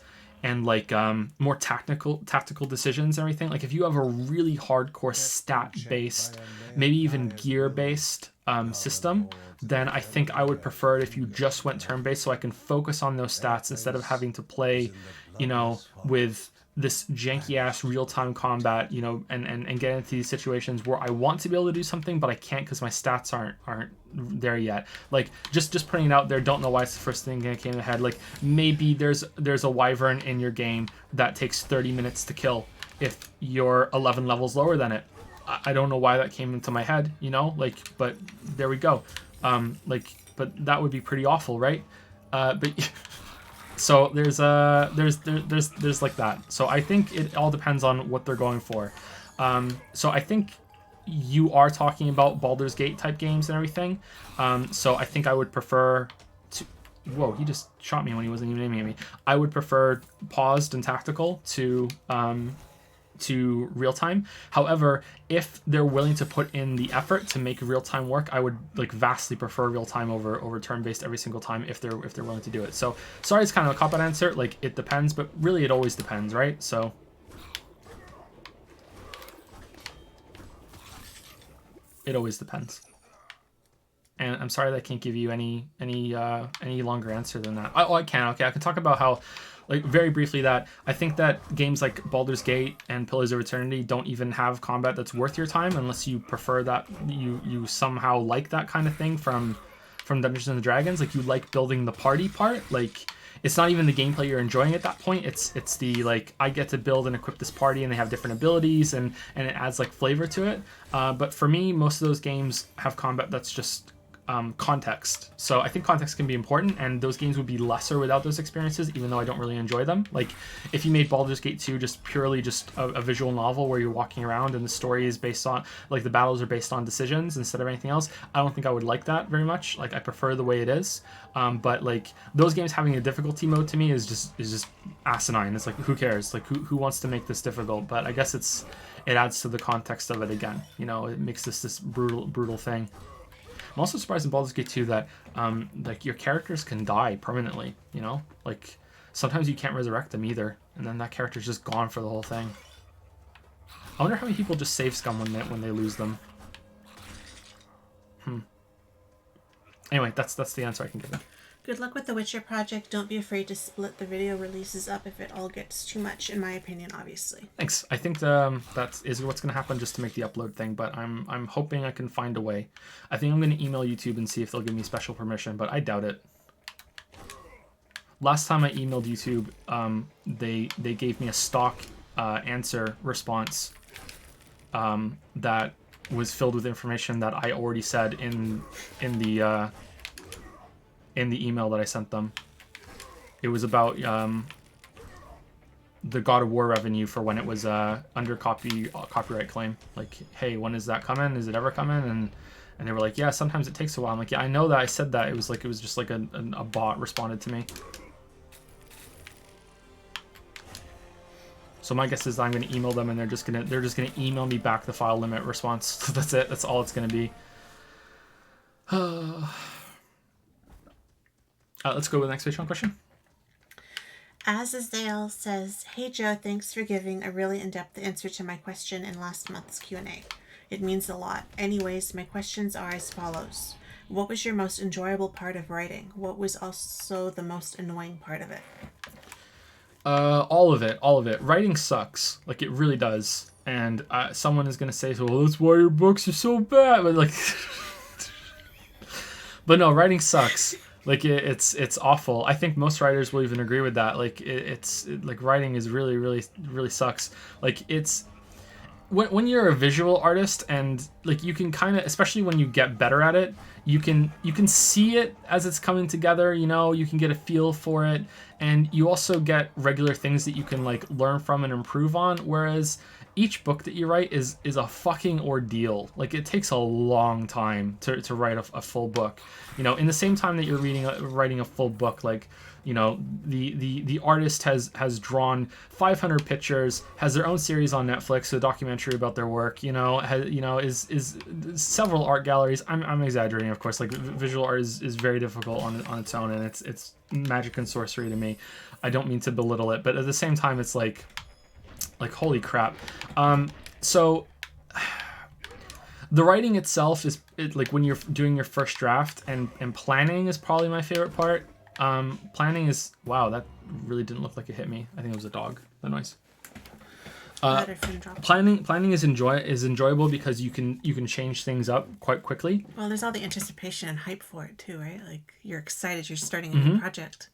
and like more tactical decisions and everything. Like if you have a really hardcore stat based, maybe even gear based system, then I think I would prefer it if you just went turn based, so I can focus on those stats instead of having to play, you know, with this janky ass real time combat, you know, and get into these situations where I want to be able to do something, but I can't because my stats aren't there yet. Like just putting it out there, don't know why it's the first thing that came to my head. Like maybe there's a wyvern in your game that takes 30 minutes to kill if you're 11 levels lower than it. I don't know why that came into my head, you know, like, but there we go. But that would be pretty awful, right? But so there's like that. So I think it all depends on what they're going for. So I think you are talking about Baldur's Gate type games and everything. So I think I would prefer to. Whoa, he just shot me when he wasn't even aiming at me. I would prefer paused and tactical to real time. However, if they're willing to put in the effort to make real time work, I would like vastly prefer real time over turn based every single time if they're willing to do it. So sorry, it's kind of a cop out answer. Like it depends, but really it always depends, right? So it always depends. And I'm sorry that I can't give you any longer answer than that. I can. Okay, I can talk about how, like, very briefly, that I think that games like Baldur's Gate and Pillars of Eternity don't even have combat that's worth your time unless you prefer that, you somehow like that kind of thing from Dungeons and Dragons. Like, you like building the party part. Like, it's not even the gameplay you're enjoying at that point. It's the, like, I get to build and equip this party and they have different abilities and it adds, like, flavor to it. But for me, most of those games have combat that's just context. So I think context can be important, and those games would be lesser without those experiences, even though I don't really enjoy them. Like if you made Baldur's Gate 2 just purely just a visual novel where you're walking around and the story is based on, like, the battles are based on decisions instead of anything else, I don't think I would like that very much. Like I prefer the way it is. But like those games having a difficulty mode to me is just asinine. It's like, who cares? Like who wants to make this difficult? But I guess it adds to the context of it again. You know, it makes this brutal thing. I'm also surprised in Baldur's Gate 2 that like your characters can die permanently, you know? Like sometimes you can't resurrect them either, and then that character's just gone for the whole thing. I wonder how many people just save scum when they lose them. Anyway, that's the answer I can give you. Good luck with the Witcher project. Don't be afraid to split the video releases up if it all gets too much, in my opinion, obviously. Thanks. I think that is what's going to happen just to make the upload thing, but I'm hoping I can find a way. I think I'm going to email YouTube and see if they'll give me special permission, but I doubt it. Last time I emailed YouTube, they gave me a stock answer response that was filled with information that I already said in the email that I sent them. It was about the God of War revenue for when it was under copyright claim. Like, hey, when is that coming? Is it ever coming? And they were like, yeah, sometimes it takes a while. I'm like, yeah, I know that. I said that. It was just like a bot responded to me. So my guess is I'm going to email them, and they're just gonna email me back the file limit response. That's it. That's all it's going to be. Let's go with the next Patreon question. Azazel says, "Hey Joe, thanks for giving a really in-depth answer to my question in last month's Q&A. It means a lot. Anyways, my questions are as follows. What was your most enjoyable part of writing? What was also the most annoying part of it?" All of it. Writing sucks. Like, it really does. And someone is going to say, well, that's why your books are so bad. But, like, but no, writing sucks. Like, it's awful. I think most writers will even agree with that. Like, like, writing is really, really, really sucks. Like, it's, when you're a visual artist, and like, you can kind of, especially when you get better at it, you can see it as it's coming together, you know, you can get a feel for it, and you also get regular things that you can, like, learn from and improve on. Whereas each book that you write is a fucking ordeal. Like, it takes a long time to write a full book. You know, in the same time that you're writing a full book, like, you know, the artist has drawn 500 pictures, has their own series on Netflix, a documentary about their work. You know, is several art galleries. I'm exaggerating, of course. Like, visual art is very difficult on its own, and it's magic and sorcery to me. I don't mean to belittle it, but at the same time, it's like holy crap. So the writing itself is like when you're doing your first draft, and planning is probably my favorite part. Planning is, wow, that really didn't look like it hit me. I think it was a dog. The noise. Planning is enjoyable because you can change things up quite quickly. Well, there's all the anticipation and hype for it too, right? Like, you're excited you're starting a new project.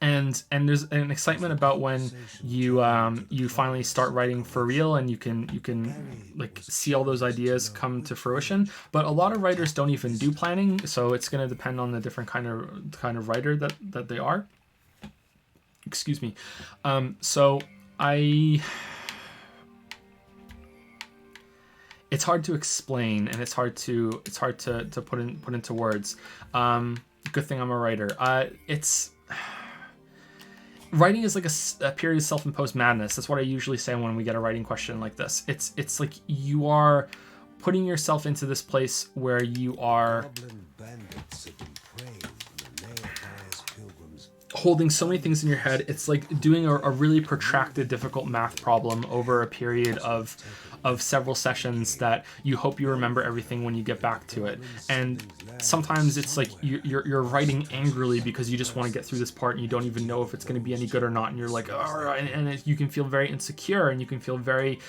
And there's an excitement about when you finally start writing for real, and you can like see all those ideas come to fruition. But a lot of writers don't even do planning, so it's going to depend on the different kind of writer that they are. Excuse me. It's hard to explain, and it's hard to put into words. Good thing I'm a writer. Writing is like a period of self-imposed madness. That's what I usually say when we get a writing question like this. It's like you are putting yourself into this place where you are holding so many things in your head. It's like doing a really protracted, difficult math problem over a period of several sessions that you hope you remember everything when you get back to it. And sometimes it's like you're writing angrily because you just want to get through this part, and you don't even know if it's going to be any good or not. And you're like, all right, and you can feel very insecure, and you can feel very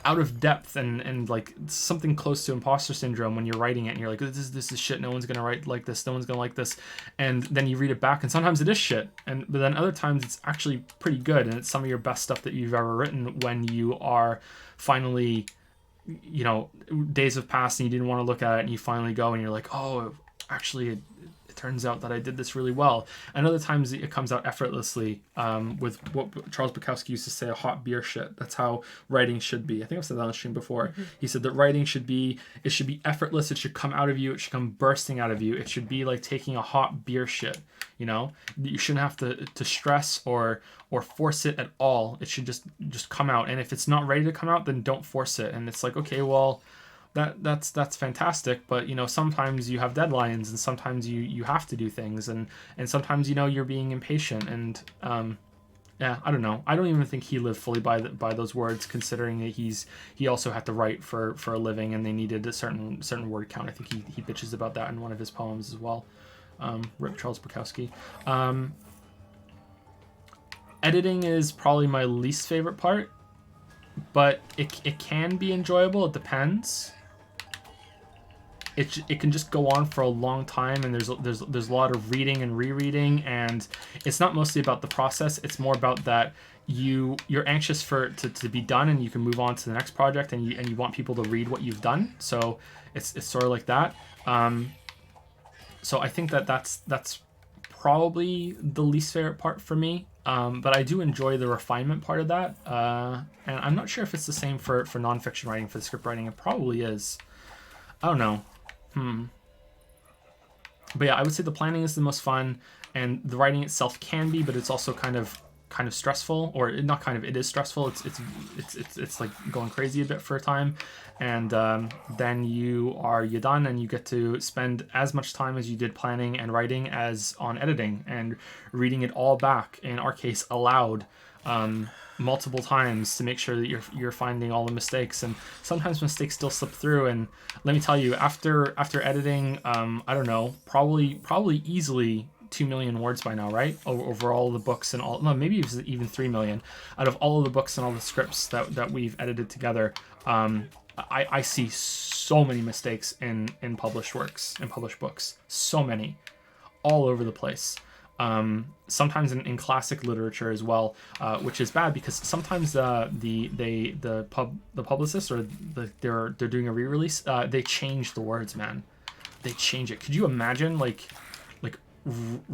out of depth, and like something close to imposter syndrome when you're writing it, and you're like, this is shit, no one's gonna write like this, no one's gonna like this. And then you read it back, and sometimes it is shit, but then other times it's actually pretty good, and it's some of your best stuff that you've ever written when you are finally, you know, days have passed and you didn't want to look at it, and you finally go and you're like, oh, actually it turns out that I did this really well. And other times it comes out effortlessly, with what Charles Bukowski used to say, a hot beer shit. That's how writing should be. I think I've said that on the stream before. Mm-hmm. He said that writing should be effortless. It should come out of you. It should come bursting out of you. It should be like taking a hot beer shit. You know, you shouldn't have to stress or force it at all. It should just come out. And if it's not ready to come out, then don't force it. And it's like, okay, well, that's fantastic, but you know, sometimes you have deadlines, and sometimes you have to do things, and sometimes, you know, you're being impatient, and yeah, I don't know. I don't even think he lived fully by those words, considering that he also had to write for a living, and they needed a certain word count. I think he bitches about that in one of his poems as well. Rip Charles Bukowski. Editing is probably my least favorite part, but it can be enjoyable. It depends. It can just go on for a long time, and there's a lot of reading and rereading, and it's not mostly about the process. It's more about that you're anxious for it to be done, and you can move on to the next project, and you want people to read what you've done. So it's sort of like that. So I think that's probably the least favorite part for me. But I do enjoy the refinement part of that. And I'm not sure if it's the same for nonfiction writing, for the script writing. It probably is. I don't know. But yeah, I would say the planning is the most fun, and the writing itself can be, but it's also kind of stressful, or not kind of, it is stressful. It's like going crazy a bit for a time, and then you're done, and you get to spend as much time as you did planning and writing as on editing, and reading it all back, in our case aloud, multiple times, to make sure that you're finding all the mistakes. And sometimes mistakes still slip through, and let me tell you, after editing, I don't know, probably easily 2 million words by now, right? Over all the books and all, no, maybe even 3 million. Out of all of the books and all the scripts that we've edited together, I see so many mistakes in published works, in published books. So many, all over the place. Sometimes in classic literature as well, which is bad, because sometimes the publicist, or they're doing a re-release, they change the words, man. They change it. Could you imagine like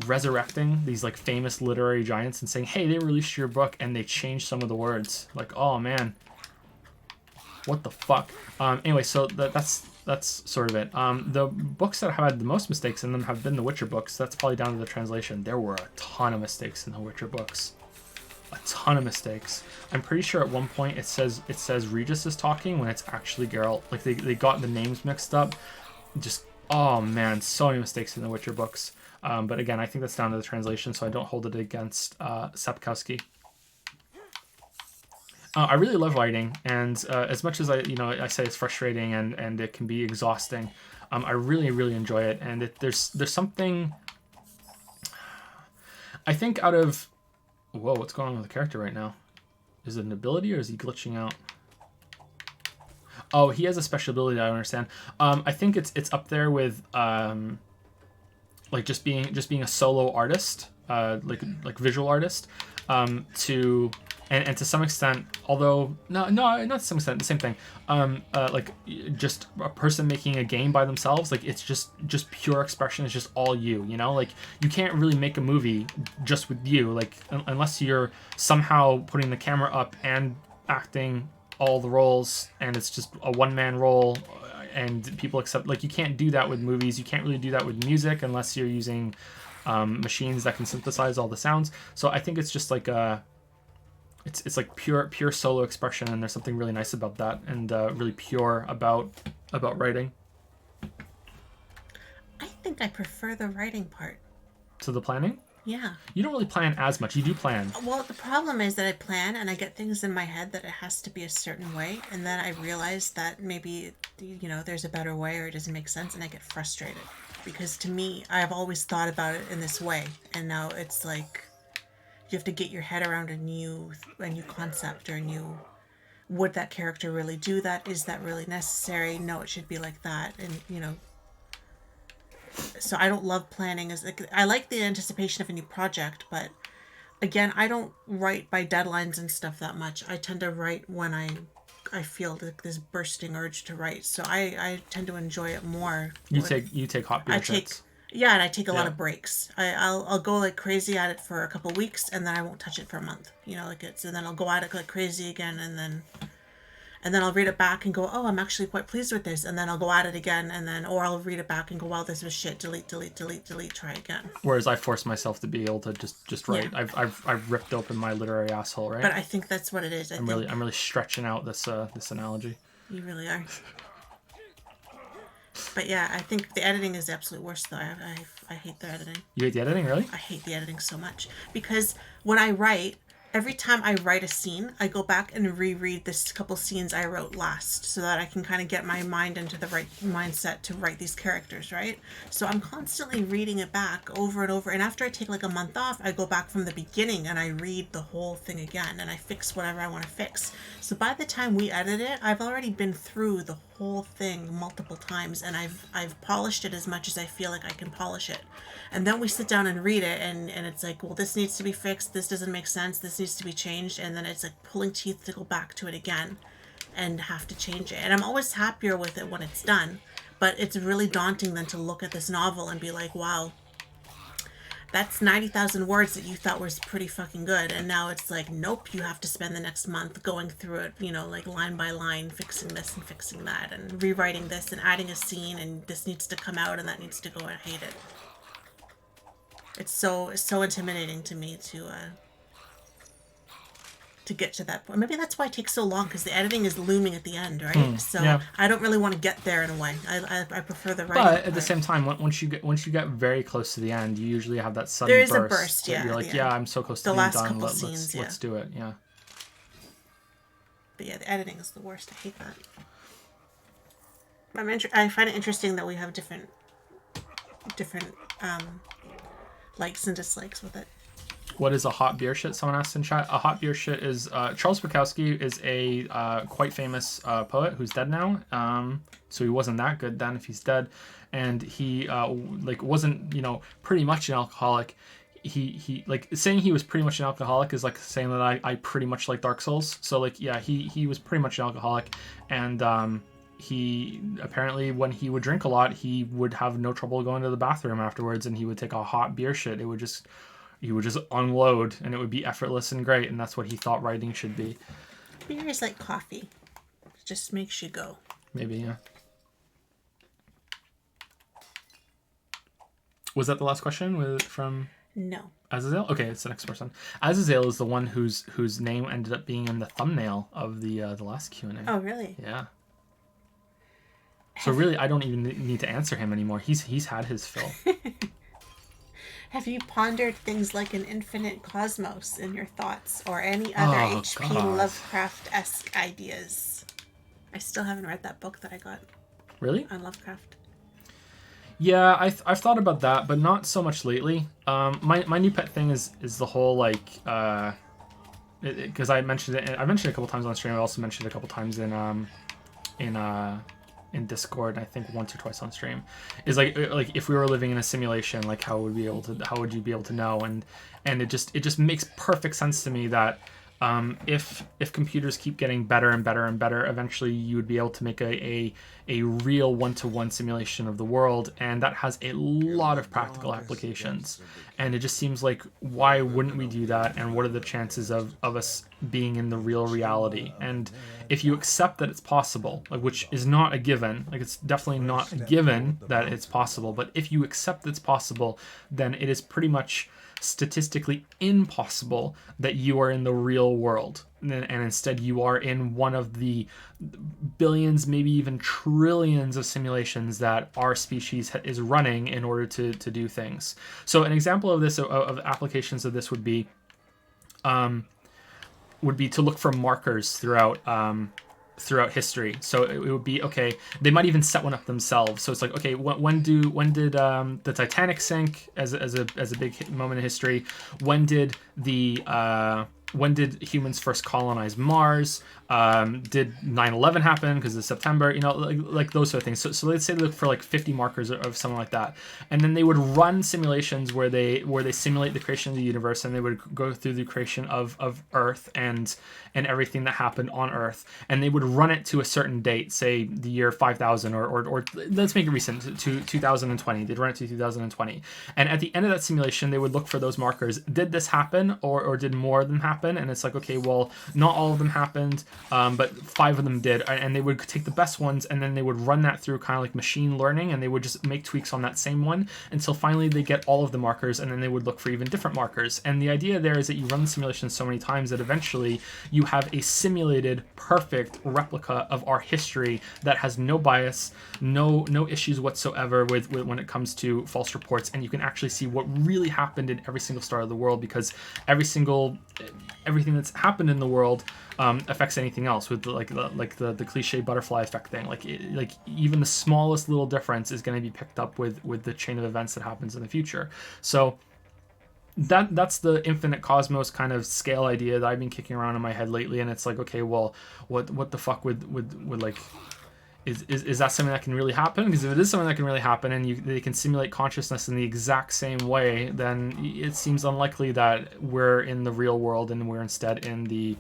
resurrecting these like famous literary giants and saying, hey, they released your book and they changed some of the words. Like, oh man, what the fuck. Anyway, so that's sort of it. The books that have had the most mistakes in them have been the Witcher books. That's probably down to the translation. There were a ton of mistakes in the Witcher books. A ton of mistakes. I'm pretty sure at one point it says Regis is talking when it's actually Geralt. Like they got the names mixed up. Just, oh man, so many mistakes in the Witcher books. But again, I think that's down to the translation, so I don't hold it against Sapkowski. I really love writing, and as much as I say it's frustrating and it can be exhausting, I really, really enjoy it. And there's something, I think, out of, whoa, what's going on with the character right now? Is it an ability or is he glitching out? Oh, he has a special ability, I don't understand. I think it's up there with like just being a solo artist, like visual artist, to and to some extent, although no, not to some extent, the same thing. Like just a person making a game by themselves, like it's just pure expression. It's just all you, like you can't really make a movie just with you, like unless you're somehow putting the camera up and acting all the roles, and it's just a one-man role, and people accept, like you can't do that with movies. You can't really do that with music unless you're using machines that can synthesize all the sounds. So I think it's just like it's like pure solo expression, and there's something really nice about that, and really pure about writing. I think I prefer the writing part. To the planning? Yeah. You don't really plan as much. You do plan. Well, the problem is that I plan and I get things in my head that it has to be a certain way, and then I realize that maybe there's a better way, or it doesn't make sense, and I get frustrated because to me I've always thought about it in this way, and now it's like you have to get your head around a new concept, or would that character really do that? Is that really necessary? No, it should be like that, and so I don't love planning. I like the anticipation of a new project, but again, I don't write by deadlines and stuff that much. I tend to write when I feel like this bursting urge to write, so I tend to enjoy it more. You take hot beer shits. Yeah, and I take a lot of breaks. I'll go like crazy at it for a couple weeks, and then I won't touch it for a month. And then I'll go at it like crazy again, and then I'll read it back and go, oh, I'm actually quite pleased with this, and then I'll go at it again, or I'll read it back and go, wow, this was shit. Delete, try again. Whereas I force myself to be able to just write. Yeah. I've ripped open my literary asshole, right? But I think that's what it is. I'm really stretching out this analogy. You really are. But yeah, I think the editing is the absolute worst, though. I hate the editing. You hate the editing, really? I hate the editing so much. Because when I write, every time I write a scene, I go back and reread this couple scenes I wrote last so that I can kind of get my mind into the right mindset to write these characters, right? So I'm constantly reading it back over and over. And after I take like a month off, I go back from the beginning and I read the whole thing again and I fix whatever I want to fix. So by the time we edit it, I've already been through the whole thing multiple times, and I've polished it as much as I feel like I can polish it. And then we sit down and read it, and it's like, well, this needs to be fixed, this doesn't make sense, this needs to be changed, and then it's like pulling teeth to go back to it again and have to change it. And I'm always happier with it when it's done, but it's really daunting then to look at this novel and be like, wow, that's 90,000 words that you thought was pretty fucking good, and now it's like, nope, you have to spend the next month going through it, like line by line, fixing this and fixing that, and rewriting this and adding a scene, and this needs to come out and that needs to go. I hate it. It's so intimidating to me to get to that point. Maybe that's why it takes so long, because the editing is looming at the end, right? So yeah. I don't really want to get there in a way. I prefer the writing. But at the same time, once you get very close to the end, you usually have that sudden burst. There is a burst, yeah. You're like, yeah, I'm so close to being done. Let's do it, yeah. But yeah, the editing is the worst. I hate that. I find it interesting that we have different likes and dislikes with it. What is a hot beer shit? Someone asked in chat. A hot beer shit is Charles Bukowski is a quite famous poet who's dead now. So he wasn't that good then if he's dead, and he wasn't pretty much an alcoholic. He like saying he was pretty much an alcoholic is like saying that I pretty much like Dark Souls. So like yeah, he was pretty much an alcoholic, and he apparently, when he would drink a lot, he would have no trouble going to the bathroom afterwards, and he would take a hot beer shit. He would just unload, and it would be effortless and great, and that's what he thought writing should be. Beer is like coffee. It just makes you go. Maybe, yeah. Was that the last question from No. Azazel? Okay, it's the next person. Azazel is the one whose name ended up being in the thumbnail of the last Q&A. Oh, really? Yeah. So really, I don't even need to answer him anymore. He's had his fill. Have you pondered things like an infinite cosmos in your thoughts, or any other H.P. Lovecraft-esque ideas? I still haven't read that book that I got. Really? On Lovecraft. Yeah, I've thought about that, but not so much lately. My new pet thing is the whole like because I mentioned it. I mentioned it a couple times on stream. I also mentioned it a couple times in Discord, I think once or twice on stream, is like if we were living in a simulation, like how would you be able to know? And it just makes perfect sense to me that if computers keep getting better and better and better, eventually you would be able to make a real one-to-one simulation of the world, and that has a lot of practical applications. And it just seems like, why wouldn't we do that? And what are the chances of us being in the real reality? And if you accept that it's possible, like, which is not a given, like it's definitely not a given that it's possible, but if you accept that it's possible, then it is pretty much statistically impossible that you are in the real world, and instead you are in one of the billions, maybe even trillions of simulations that our species is running in order to do things. So an example of this, of applications of this, would be to look for markers throughout history. So it would be, okay, they might even set one up themselves. So it's like, okay, when did the Titanic sink as a big moment in history? When did humans first colonize Mars? Did 9/11 happen because of September? Like those sort of things. So let's say they look for like 50 markers of something like that, and then they would run simulations where they simulate the creation of the universe, and they would go through the creation of Earth and everything that happened on Earth, and they would run it to a certain date, say the year 5000, or let's make it recent, to 2020. They'd run it to 2020, and at the end of that simulation, they would look for those markers. Did this happen, or did more of them happen? And it's like, okay, well, not all of them happened, but 5 of them did, and they would take the best ones, and then they would run that through kind of like machine learning, and they would just make tweaks on that same one until finally they get all of the markers, and then they would look for even different markers. And the idea there is that you run the simulation so many times that eventually you have a simulated perfect replica of our history that has no bias, no issues whatsoever with when it comes to false reports, and you can actually see what really happened in every single star of the world, because everything that's happened in the world affects anything else, with the cliche butterfly effect thing. Like even the smallest little difference is going to be picked up with the chain of events that happens in the future. So that's the infinite cosmos kind of scale idea that I've been kicking around in my head lately. And it's like, okay, well, what the fuck would like, is that something that can really happen? Because if it is something that can really happen, and they can simulate consciousness in the exact same way, then it seems unlikely that we're in the real world and we're instead in the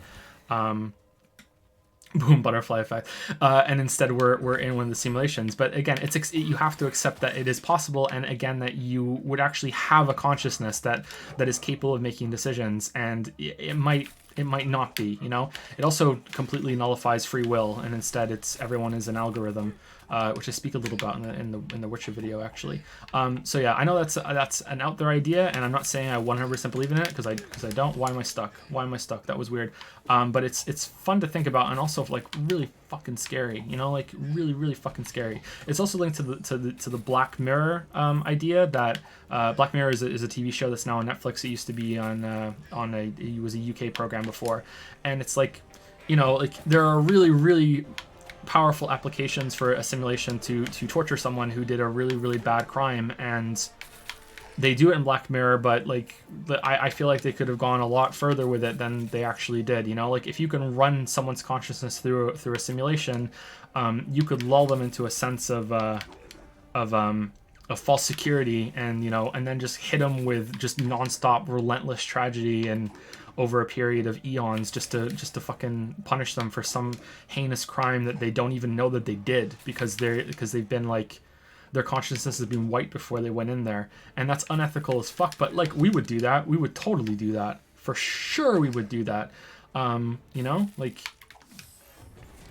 boom, butterfly effect, and instead we're in one of the simulations. But again, you have to accept that it is possible, and again, that you would actually have a consciousness that is capable of making decisions, and it might not be. It also completely nullifies free will, and instead everyone is an algorithm, which I speak a little about in the Witcher video, actually. So yeah, I know that's an out there idea, and I'm not saying I 100% believe in it, because I don't. Why am I stuck? That was weird. But it's fun to think about, and also like really fucking scary. Like really, really fucking scary. It's also linked to the Black Mirror idea that Black Mirror is a TV show that's now on Netflix. It used to be it was a UK program before, and it's like, like there are really, really powerful applications for a simulation to torture someone who did a really, really bad crime, and they do it in Black Mirror, but like I feel like they could have gone a lot further with it than they actually did. Like if you can run someone's consciousness through a simulation, you could lull them into a sense of false security, and and then just hit them with just nonstop relentless tragedy and over a period of eons just to fucking punish them for some heinous crime that they don't even know that they did because they've been like their consciousness has been wiped before they went in there, and that's unethical as fuck. But like we would do that, we would totally do that for sure. We would do that, you know, like.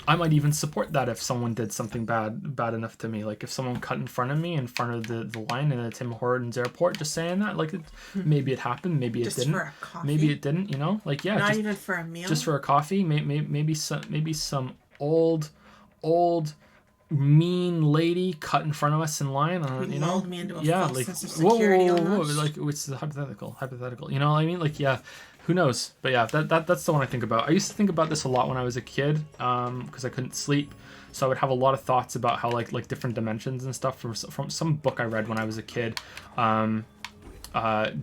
I might even support that if someone did something bad enough to me. Like if someone cut in front of me in front of the line in a Tim Hortons airport, just saying that, like maybe it happened, maybe it didn't. For a coffee? Maybe it didn't, you know? Like yeah, not just, even for a meal. just for a coffee. Maybe some old mean lady cut in front of us in line. You know, me into a yeah, false like sense of security whoa, almost. like it's hypothetical. You know what I mean? Like yeah. Who knows? But yeah, that's the one I think about. I used to think about this a lot when I was a kid, because I couldn't sleep. So I would have a lot of thoughts about how like different dimensions and stuff from some book I read when I was a kid.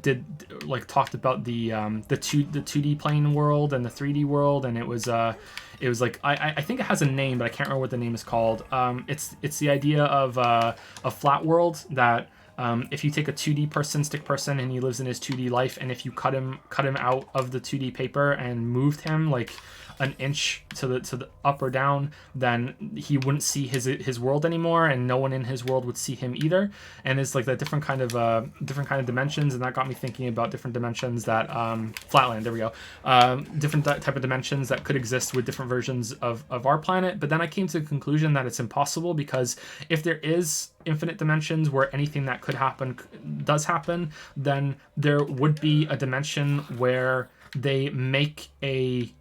Did like talked about the 2D plane world and the 3D world, and it was like I think it has a name, but I can't remember what the name is called. It's the idea of a flat world that. If you take a 2D stick person, and he lives in his 2D life, and if you cut him out of the 2D paper and moved him like an inch to the up or down, then he wouldn't see his world anymore, and no one in his world would see him either. And it's like that different kind of dimensions, and that got me thinking about different dimensions that Flatland. There we go. Different type of dimensions that could exist with different versions of our planet. But then I came to the conclusion that it's impossible, because if there is infinite dimensions where anything that could happen does happen, then there would be a dimension where they make a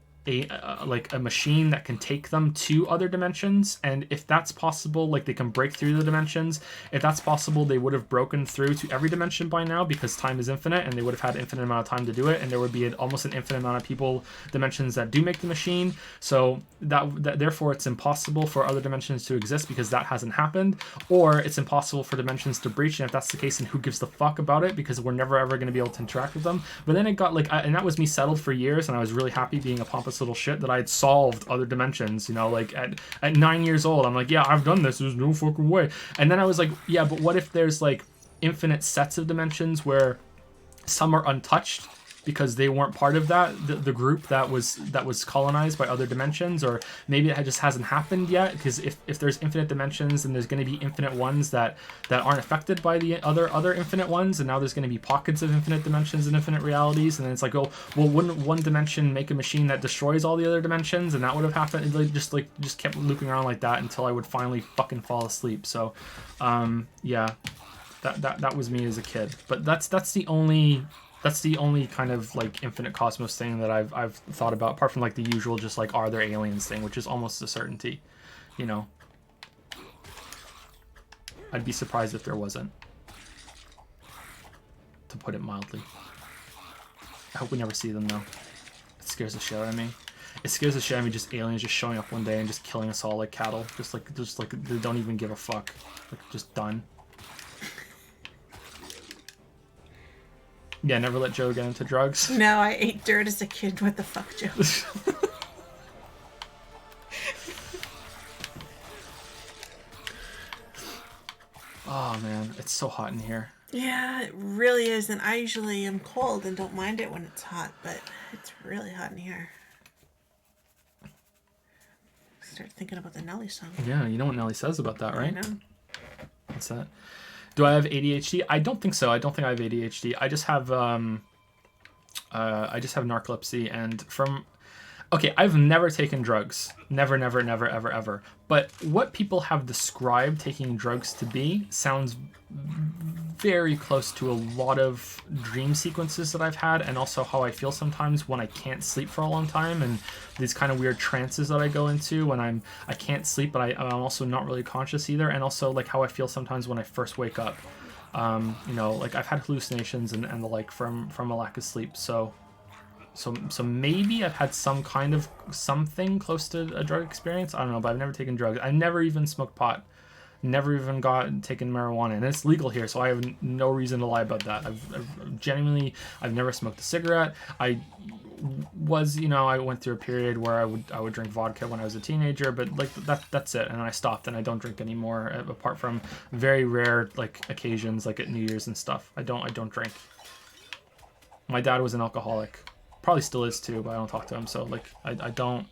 machine that can take them to other dimensions. And if that's possible, like they can break through the dimensions. If that's possible, they would have broken through to every dimension by now, because time is infinite, and they would have had infinite amount of time to do it, and there would be almost an infinite amount of dimensions that do make the machine. So that therefore it's impossible for other dimensions to exist, because that hasn't happened. Or it's impossible for dimensions to breach, and if that's the case, then who gives the fuck about it, because we're never ever going to be able to interact with them. But then it got like, and that was me settled for years, and I was really happy being a pompous little shit that I had solved other dimensions, you know, like at 9 years old, I'm like, yeah, I've done this, there's no fucking way. And then I was like, yeah, but what if there's like infinite sets of dimensions where some are untouched because they weren't part of the group that was colonized by other dimensions? Or maybe it just hasn't happened yet, because if there's infinite dimensions, then there's going to be infinite ones that aren't affected by the other infinite ones, and now there's going to be pockets of infinite dimensions and infinite realities. And then it's like, oh well, wouldn't one dimension make a machine that destroys all the other dimensions? And that would have happened. It just kept looping around like that until I would finally fucking fall asleep. So yeah, that was me as a kid. But that's the only kind of like infinite cosmos thing that I've thought about, apart from like the usual just like, are there aliens thing, which is almost a certainty, you know. I'd be surprised if there wasn't, to put it mildly. I hope we never see them though. It scares the shit out of me. It scares the shit out of me, just aliens just showing up one day and just killing us all like cattle, just like they don't even give a fuck, like just done. Yeah, never let Joe get into drugs. No, I ate dirt as a kid. What the fuck, Joe? Oh man, it's so hot in here. Yeah, it really is. And I usually am cold and don't mind it when it's hot, but it's really hot in here. Start thinking about the Nelly song. Yeah, you know what Nelly says about that, right? I know. What's that? Do I have ADHD? I don't think so. I don't think I have ADHD. I just have narcolepsy, and okay, I've never taken drugs. Never, ever, ever. But what people have described taking drugs to be sounds very close to a lot of dream sequences that I've had, and also how I feel sometimes when I can't sleep for a long time, and these kind of weird trances that I go into when I can't sleep, but I'm also not really conscious either, and also like how I feel sometimes when I first wake up. You know, like I've had hallucinations and the like from a lack of sleep. So maybe I've had some kind of something close to a drug experience. I don't know, but I've never taken drugs. I've never even smoked pot. Never even taken marijuana, and it's legal here, so I have no reason to lie about that. I've never smoked a cigarette. I went through a period where I would drink vodka when I was a teenager, but like that's it, and I stopped, and I don't drink anymore, apart from very rare like occasions like at New Year's and stuff. I don't drink. My dad was an alcoholic. Probably still is too, but I don't talk to him. So like I don't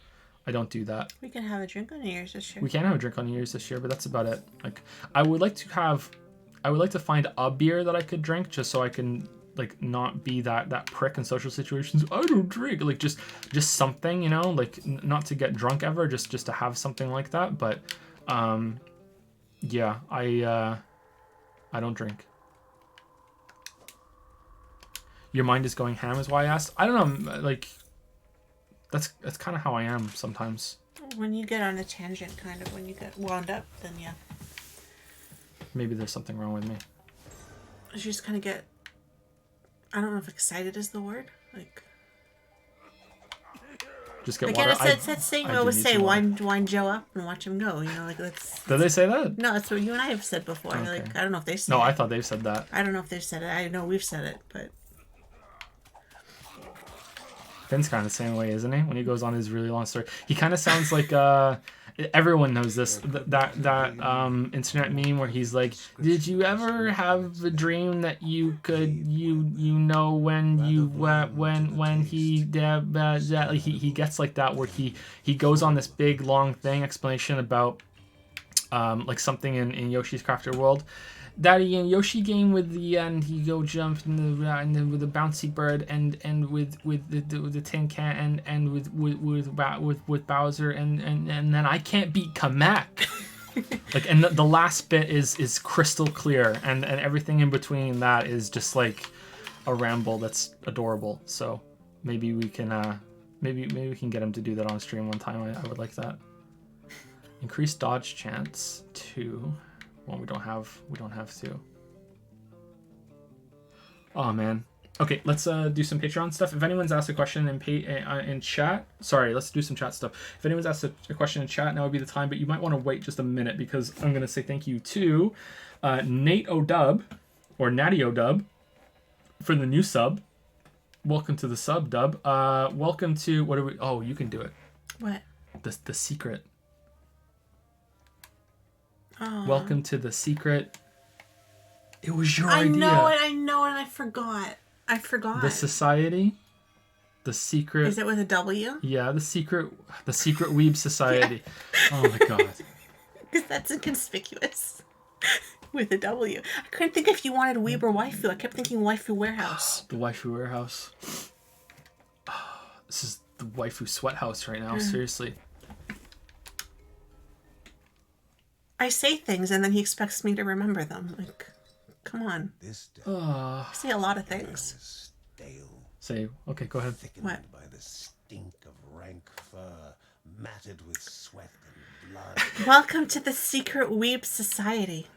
do that. We can have a drink on New Year's this year. We can have a drink on New Year's this year, but that's about it. Like I would like to find a beer that I could drink just so I can like not be that prick in social situations. I don't drink. Like just something, you know, like not to get drunk ever, just to have something like that. But yeah, I don't drink. Your mind is going ham is why I asked. I don't know, like that's kind of how I am sometimes. When you get on a tangent, kind of when you get wound up, then yeah. Maybe there's something wrong with me. You just kind of get, I don't know if excited is the word. Like, just get like water. it's that saying we always say, wind Joe up and watch him go. You know, like that's. Did they say that? No, that's what you and I have said before. Okay. Like, I don't know if they said No, it. I thought they've said that. I don't know if they've said it. I know we've said it, but. Finn's kind of the same way, isn't he? When he goes on his really long story, he kind of sounds like everyone knows this that internet meme where he's like, "Did you ever have a dream that you could you know when he he gets like that where he goes on this big long thing explanation about like something in Yoshi's Crafted World." Daddy and Yoshi game with the and he go jump in the with the bouncy bird and with the tin can and with Bowser and then I can't beat Kamek. Like and the last bit is crystal clear and everything in between that is just like a ramble that's adorable. So maybe we can maybe we can get him to do that on stream one time. I would like that. Increase dodge chance 2. Well, we don't have to. Oh man. Okay, let's do some Patreon stuff. If anyone's asked a question in chat, sorry, let's do some chat stuff. If anyone's asked a question in chat, now would be the time. But you might want to wait just a minute because I'm gonna say thank you to Nate O'Dub or Natty O'Dub for the new sub. Welcome to the sub, Dub. Welcome to what are we? Oh, you can do it. What? The secret. Oh. Welcome to the secret. It was your idea. I know it, and I forgot. The society, the secret. Is it with a W? Yeah, the secret Weeb Society. Yeah. Oh my god. Because that's inconspicuous. With a W. I couldn't think if you wanted Weeb or Waifu. I kept thinking Waifu Warehouse. The Waifu Warehouse. Oh, this is the Waifu Sweat House right now. Seriously. I say things and then he expects me to remember them. Like, come on. This day I say a lot of things. stale, Say, okay, go ahead. thickened What? by the stink of rank fur, matted with sweat and blood. Welcome to the secret Weeb Society.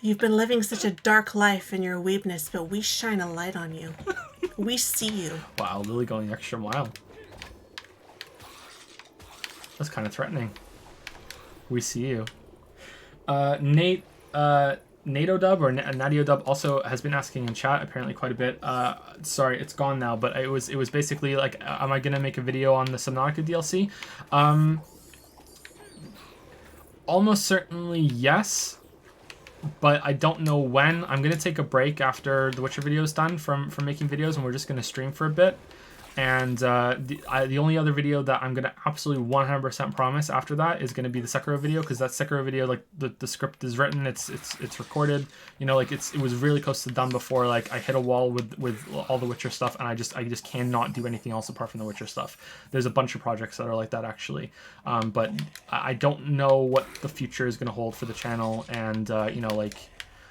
You've been living such a dark life in your weebness, but we shine a light on you. We see you. Wow, Lily going the extra mile. That's kind of threatening. We see you. Nate O'Dub or Natty O'Dub also has been asking in chat apparently quite a bit. Sorry, it's gone now, but it was basically like, am I gonna make a video on the Subnautica DLC? Almost certainly yes, but I don't know when. I'm gonna take a break after the Witcher video is done from making videos, and we're just gonna stream for a bit. And the only other video that I'm gonna absolutely 100% promise after that is gonna be the Sekiro video, because that Sekiro video, like the script is written, it's recorded, you know, like it was really close to done before like I hit a wall with all the Witcher stuff, and I just cannot do anything else apart from the Witcher stuff. There's a bunch of projects that are like that actually, but I don't know what the future is gonna hold for the channel, and you know, like.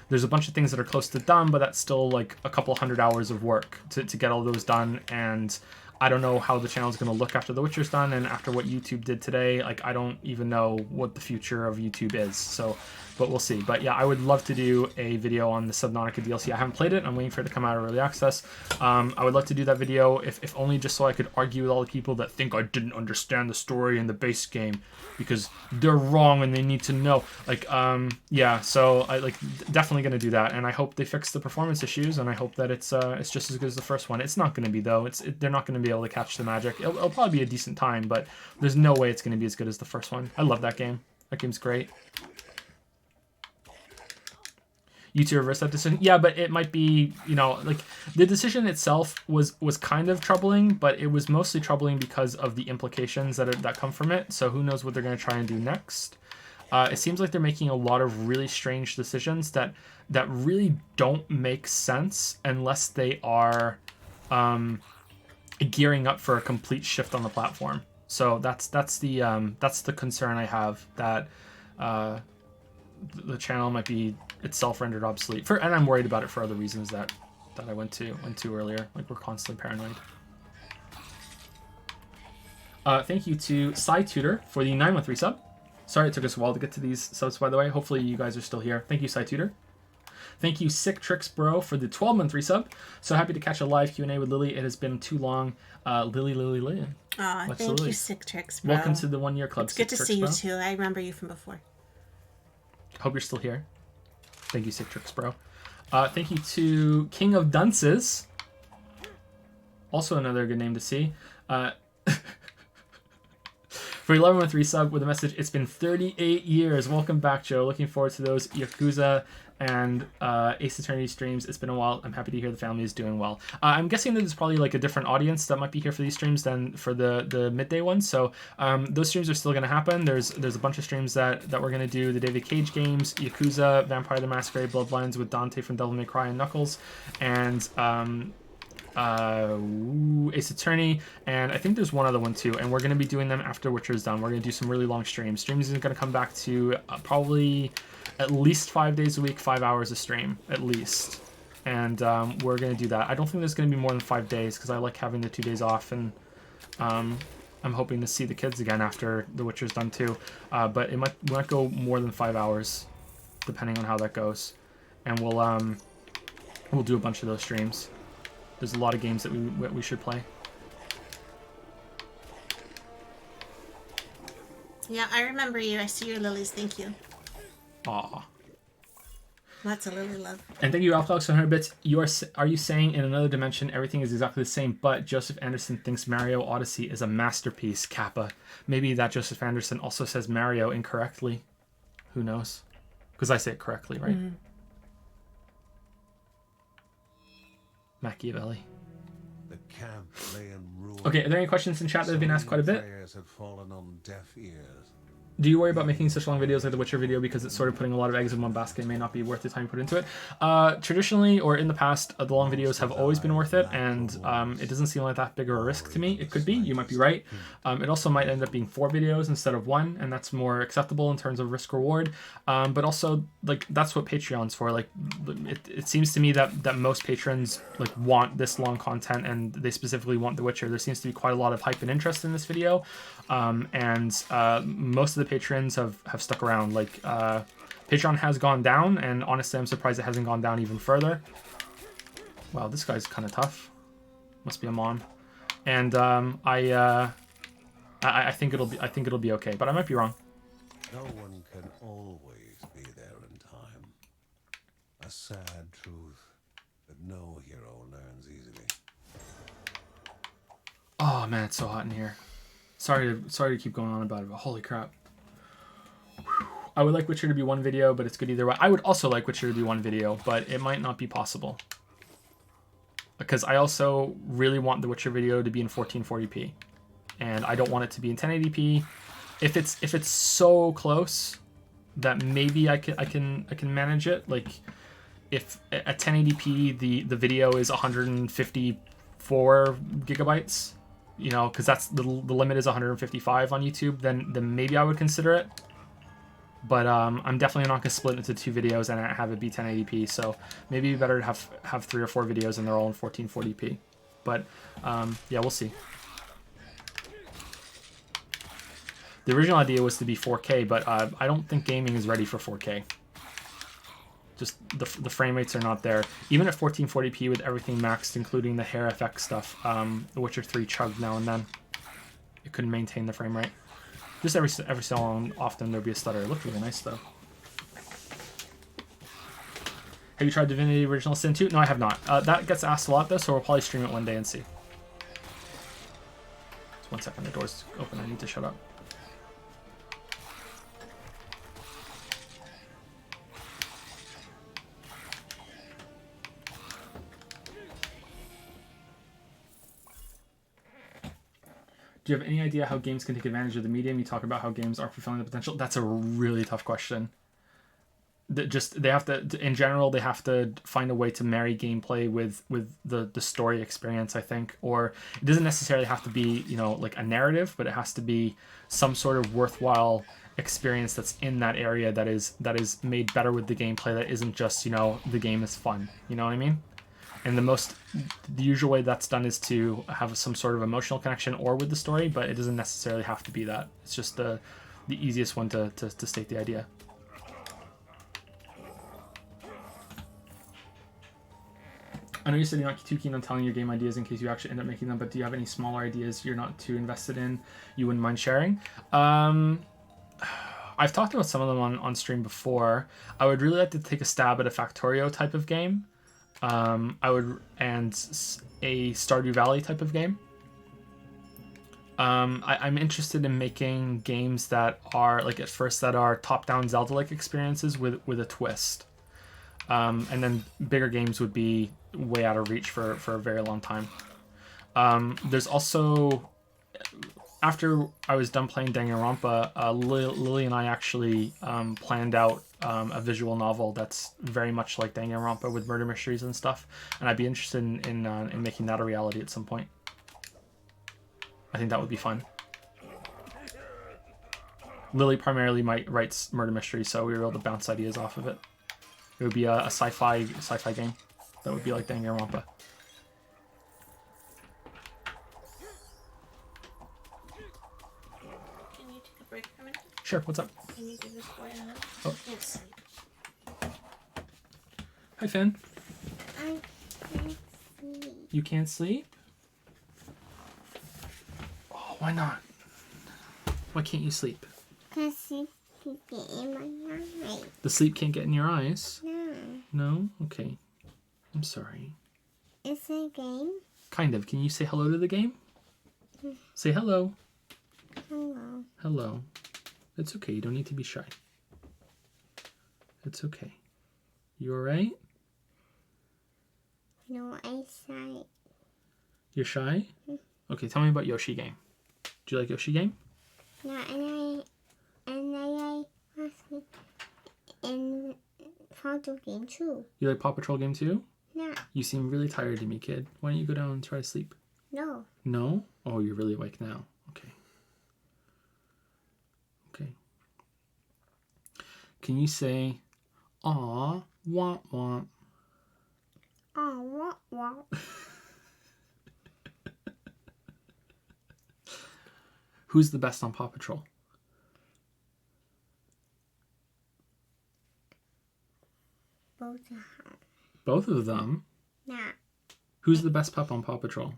There's a bunch of things that are close to done, but that's still like a couple 100 hours of work to get all those done. And I don't know how the channel is going to look after The Witcher's done and after what YouTube did today. Like, I don't even know what the future of YouTube is. So, but we'll see. But yeah, I would love to do a video on the Subnautica DLC. I haven't played it. I'm waiting for it to come out of early access. I would love to do that video, if only just so I could argue with all the people that think I didn't understand the story in the base game, because they're wrong and they need to know. Like, yeah, so I definitely gonna do that, and I hope they fix the performance issues, and I hope that it's just as good as the first one. It's not gonna be though. They're not gonna be able to catch the magic. It'll probably be a decent time, but there's no way it's gonna be as good as the first one. I love that game. That game's great. you to reverse that decision. Yeah, but it might be, like the decision itself was kind of troubling, but it was mostly troubling because of the implications that come from it. So who knows what they're going to try and do next. It seems like they're making a lot of really strange decisions that really don't make sense unless they are gearing up for a complete shift on the platform. So that's the concern I have, that the channel might be itself rendered obsolete. And I'm worried about it for other reasons that I went to earlier. Like, we're constantly paranoid. Thank you to Cy Tutor for the 9-month resub. Sorry it took us a while to get to these subs, by the way. Hopefully you guys are still here. Thank you, Cy Tutor. Thank you, Sick Tricks Bro, for the 12-month resub. So happy to catch a live Q&A with Lily. It has been too long. Lily. Aw, thank you, Sick Tricks Bro. Welcome to the 1 year club. It's good to see you too. I remember you from before. Hope you're still here. Thank you, Sick Tricks Bro. Thank you to King of Dunces. Also another good name to see. For 11-month resub with a message, it's been 38 years. Welcome back, Joe. Looking forward to those Yakuza and Ace Attorney streams. It's been a while. I'm happy to hear the family is doing well. I'm guessing that there's probably like a different audience that might be here for these streams than for the midday ones. So those streams are still going to happen. There's a bunch of streams that we're going to do. The David Cage games, Yakuza, Vampire the Masquerade, Bloodlines with Dante from Devil May Cry and Knuckles, and Ace Attorney, and I think there's one other one too, and we're going to be doing them after Witcher's done. We're going to do some really long streams. Streams is going to come back to probably at least 5 days a week, 5 hours a stream at least, and we're going to do that. I don't think there's going to be more than 5 days because I like having the 2 days off, and I'm hoping to see the kids again after The Witcher's done too, but it might go more than 5 hours depending on how that goes, and we'll do a bunch of those streams. There's a lot of games that we should play. Yeah, I remember you. I see your lilies. Thank you. Aw. Lots of lily love. And thank you, Alphax, for 100 bits. Are you saying in another dimension everything is exactly the same, but Joseph Anderson thinks Mario Odyssey is a masterpiece, Kappa? Maybe that Joseph Anderson also says Mario incorrectly. Who knows? Because I say it correctly, right? Mm-hmm. Machiavelli. The camp lay in ruin. Okay, are there any questions in chat that have been asked quite a bit? Had fallen on deaf ears. Do you worry about making such long videos like the Witcher video because it's sort of putting a lot of eggs in one basket and may not be worth the time you put into it? Traditionally, or in the past, the long videos have always been worth it, and it doesn't seem like that big of a risk to me. It could be, you might be right. It also might end up being 4 videos instead of 1, and that's more acceptable in terms of risk reward. But also, like, that's what Patreon's for. Like, it seems to me that most patrons like want this long content, and they specifically want The Witcher. There seems to be quite a lot of hype and interest in this video, and most of the patrons have stuck around. Like, Patreon has gone down, and honestly I'm surprised it hasn't gone down even further. Wow, this guy's kind of tough. Must be a mon. And I think it'll be okay, but I might be wrong. No one can always be there in time. A sad truth that no hero learns easily. Oh man, it's so hot in here. Sorry to keep going on about it, but holy crap. I would like Witcher to be 1 video, but it's good either way. I would also like Witcher to be 1 video, but it might not be possible. Because I also really want the Witcher video to be in 1440p. And I don't want it to be in 1080p. If it's so close that maybe I can manage it. Like, if at 1080p the video is 154 gigabytes, you know, because that's the limit is 155 on YouTube, then maybe I would consider it. But I'm definitely not going to split into 2 videos and have it be 1080p. So maybe better to have 3 or 4 videos and they're all in 1440p. But yeah, we'll see. The original idea was to be 4K, but I don't think gaming is ready for 4K. Just the frame rates are not there. Even at 1440p with everything maxed, including the hair effect stuff, The Witcher 3 chugged now and then. It couldn't maintain the frame rate. Just every so often there'd be a stutter. It looked really nice though. Have you tried Divinity Original Sin 2? No, I have not. That gets asked a lot though, so we'll probably stream it one day and see. Just 1 second, the door's open. I need to shut up. Do you have any idea how games can take advantage of the medium? You talk about how games aren't fulfilling the potential. That's a really tough question. They have to, in general, they have to find a way to marry gameplay with the story experience, I think. Or it doesn't necessarily have to be, like a narrative, but it has to be some sort of worthwhile experience that's in that area that is made better with the gameplay, that isn't just, the game is fun. You know what I mean? And the usual way that's done is to have some sort of emotional connection or with the story, but it doesn't necessarily have to be that. It's just the easiest one to state the idea. I know you said you're not too keen on telling your game ideas in case you actually end up making them, but do you have any smaller ideas you're not too invested in you wouldn't mind sharing? I've talked about some of them on stream before. I would really like to take a stab at a Factorio type of game. And a Stardew Valley type of game. I'm interested in making games that are, like, at first, that are top-down Zelda-like experiences with a twist. And then bigger games would be way out of reach for a very long time. There's also, after I was done playing Danganronpa, Lily and I actually planned out a visual novel that's very much like Danganronpa with murder mysteries and stuff, and I'd be interested in making that a reality at some point. I think that would be fun. Lily primarily writes murder mysteries, so we were able to bounce ideas off of it. It would be a sci-fi game that would be like Danganronpa. Can you take a break for a minute? Sure, what's up? Can you give this boy a minute? Oh. Yes. Hi, Finn. I can't sleep. You can't sleep? Oh, why not? Why can't you sleep? Because it's in my eye. The sleep can't get in your eyes? No. No? Okay. I'm sorry. It's a game. Kind of. Can you say hello to the game? Say hello. Hello. Hello. It's okay. You don't need to be shy. It's okay. You alright? No eyesight. You're shy? Okay, tell me about Yoshi game. Do you like Yoshi game? No, and I was in photo game too. You like Paw Patrol game too? No. You seem really tired to me, kid. Why don't you go down and try to sleep? No. No? Oh, you're really awake now. Okay. Okay. Can you say, aw, womp womp? Oh, what? Who's the best on Paw Patrol? Both of them. Both of them? No. Who's the best pup on Paw Patrol?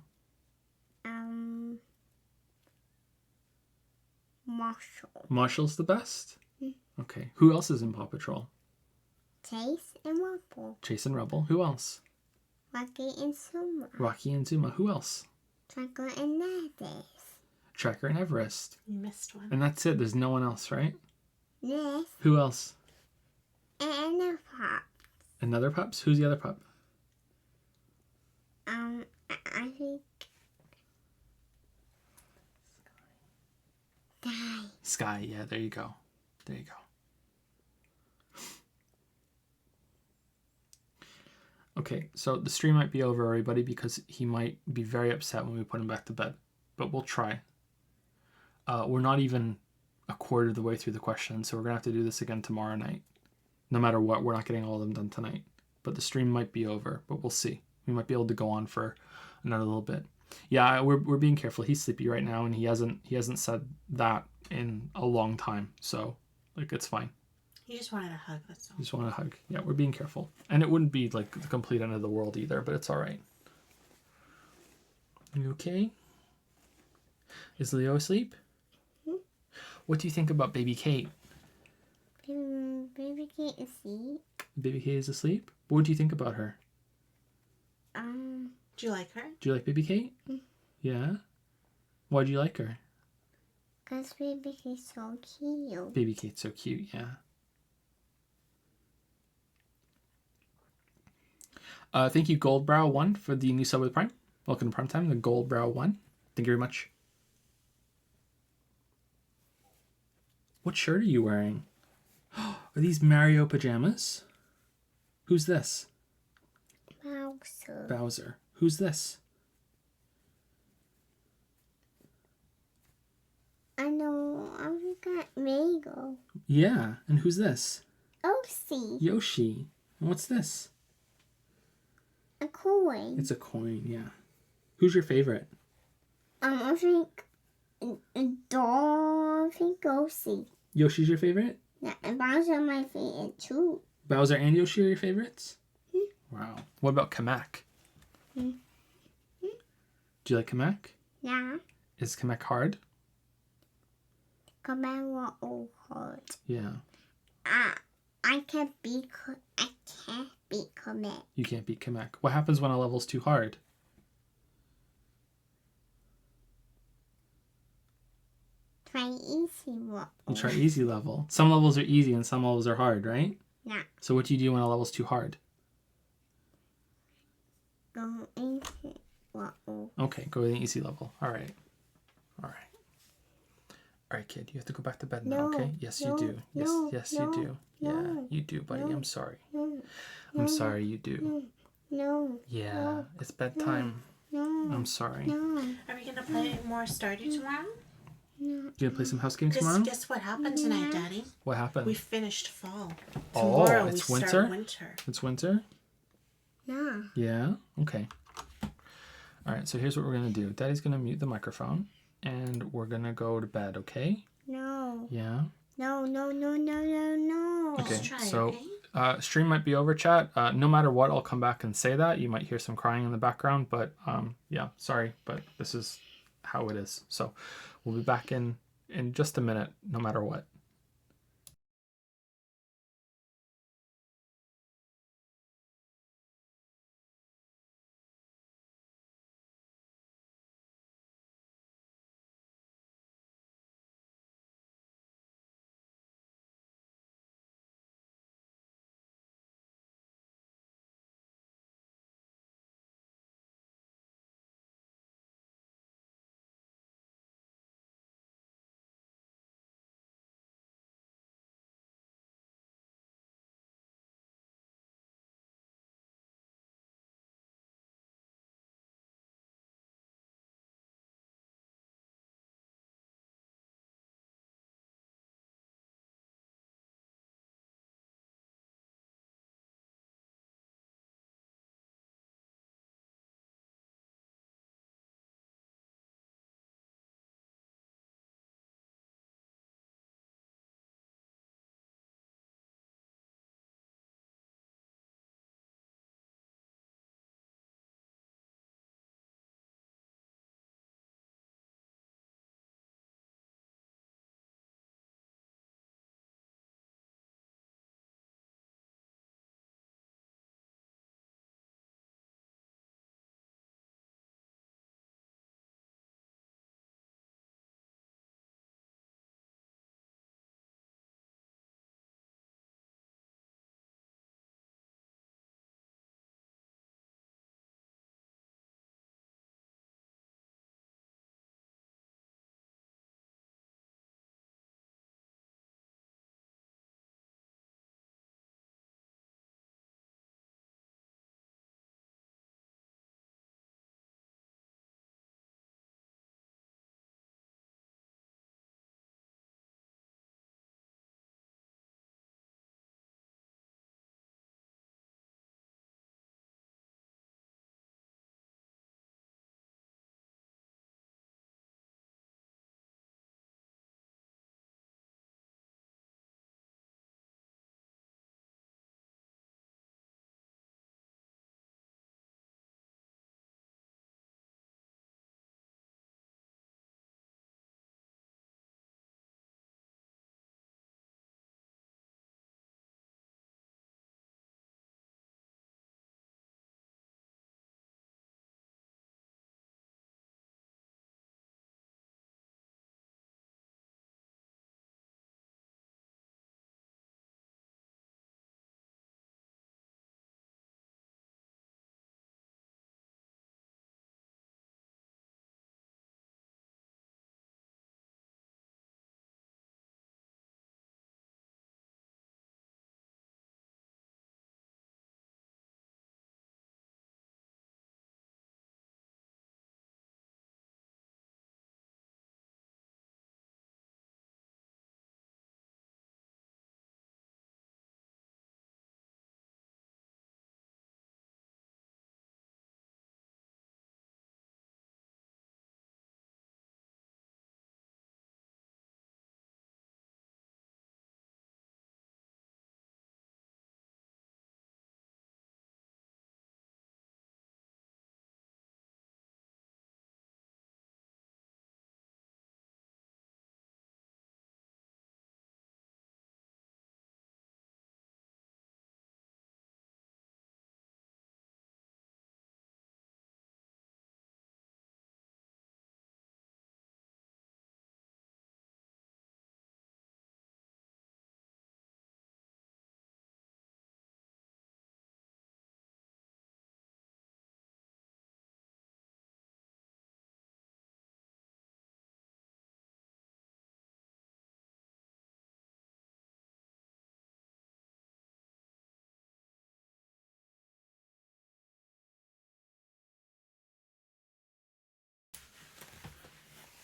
Marshall. Marshall's the best? Okay. Who else is in Paw Patrol? Chase and Rubble. Chase and Rebel. Who else? Rocky and Suma. Rocky and Zuma. Who else? Tracker and Nades. Tracker and Everest. You missed one. And that's it. There's no one else, right? Yes. Who else? And a pop. Another pups? Who's the other pup? I think Sky. Sky. Yeah, there you go. There you go. Okay, so the stream might be over, everybody, because he might be very upset when we put him back to bed. But we'll try. We're not even a quarter of the way through the questions, so we're going to have to do this again tomorrow night. No matter what, we're not getting all of them done tonight. But the stream might be over, but we'll see. We might be able to go on for another little bit. Yeah, we're being careful. He's sleepy right now, and he hasn't said that in a long time. So, like, it's fine. He just wanted a hug, that's all. He just wanted a hug. Yeah, we're being careful. And it wouldn't be, like, the complete end of the world either, but it's all right. You okay? Is Leo asleep? What do you think about baby Kate? Baby can't see. Baby Kate is asleep? What do you think about her? Do you like her? Do you like baby Kate? Yeah? Why do you like her? Because baby is so cute. Baby Kate's so cute, yeah. Thank you, Goldbrow1, for the new sub with Prime. Welcome to Prime Time, the Goldbrow1. Thank you very much. What shirt are you wearing? Are these Mario pajamas? Who's this? Bowser. Bowser. Who's this? I know. I got Mago. Yeah. And who's this? Oopsie. Yoshi. And what's this? A coin. It's a coin, yeah. Who's your favorite? I think a doll. I think Oopsie. Yoshi's your favorite? Yeah, and Bowser my favorite too. Bowser and Yoshi are your favorites? Wow. What about Kamek? Hmm. Do you like Kamek? Yeah. Is Kamek hard? Come back what old heart. Yeah. I can't beat Comet. You can't beat Kamek. What happens when a level's too hard? Try easy what. You try easy level. Some levels are easy and some levels are hard, right? Yeah. So what do you do when a level's too hard? Go easy what old. Okay, go to the easy level. All right. All right. All right, kid. You have to go back to bed now, No, okay? Yes, no, you do. Yes, no, yes, no, you do. Yeah, no, you do, buddy. no, I'm sorry. No. I'm sorry, you do. No. Yeah, no, it's bedtime. No. I'm sorry. No. Are we gonna play more Stardew tomorrow? You gonna play some house games Because tomorrow? guess what happened tonight, Daddy? What happened? We finished fall. Oh, Tomorrow it's we winter? start winter. It's winter? Yeah. Yeah? Okay. All right, so here's what we're going to do. Daddy's going to mute the microphone, and we're going to go to bed, okay? No. Yeah? No. No. Okay, Just try, so okay? stream might be over, chat. No matter what, I'll come back and say that. You might hear some crying in the background, but yeah, sorry, but this is how it is. So we'll be back in just a minute, no matter what.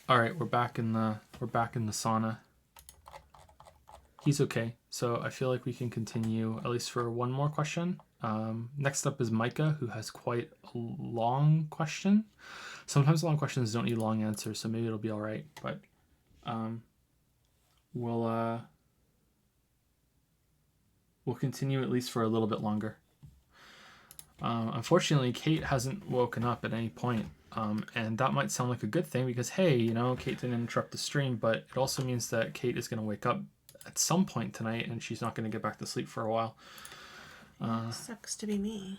All right, we're back in the sauna. He's okay, so I feel like we can continue at least for one more question. Next up is Micah, who has quite a long question. Sometimes long questions don't need long answers, so maybe it'll be all right. But we'll continue at least for a little bit longer. Unfortunately, Kate hasn't woken up at any point. And that might sound like a good thing because, hey, you know, Kate didn't interrupt the stream, but it also means that Kate is going to wake up at some point tonight and she's not going to get back to sleep for a while. Sucks to be me.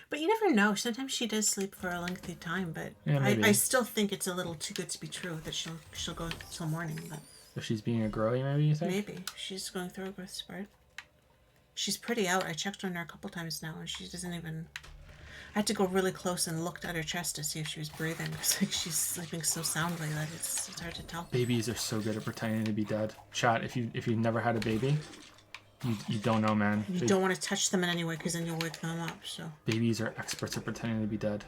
But you never know. Sometimes she does sleep for a lengthy time, but Yeah, I still think it's a little too good to be true that she'll go till morning. But If she's being a girly, maybe you think? maybe. She's going through a growth spurt. She's pretty out. I checked on her a couple times now and she doesn't even... I had to go really close and looked at her chest to see if she was breathing because like, she's sleeping so soundly that it's hard to tell. Babies are so good at pretending to be dead. Chat, if you've never had a baby, you don't know, man. You don't want to touch them in any way because then you'll wake them up. So Babies are experts at pretending to be dead.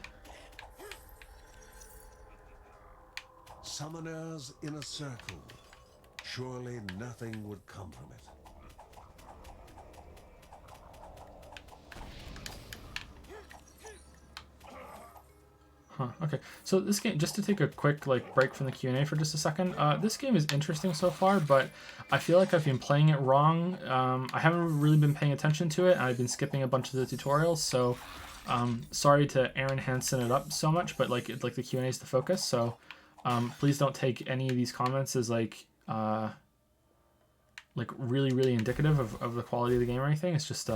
Summoners in a circle. Surely nothing would come from it. Huh, okay. So this game, just to take a quick break from the Q&A for just a second, this game is interesting so far, but I feel like I've been playing it wrong. I haven't really been paying attention to it, and I've been skipping a bunch of the tutorials, so sorry to Aaron Hansen it up so much, but like the Q&A is the focus, so please don't take any of these comments as really, really indicative of the quality of the game or anything. It's just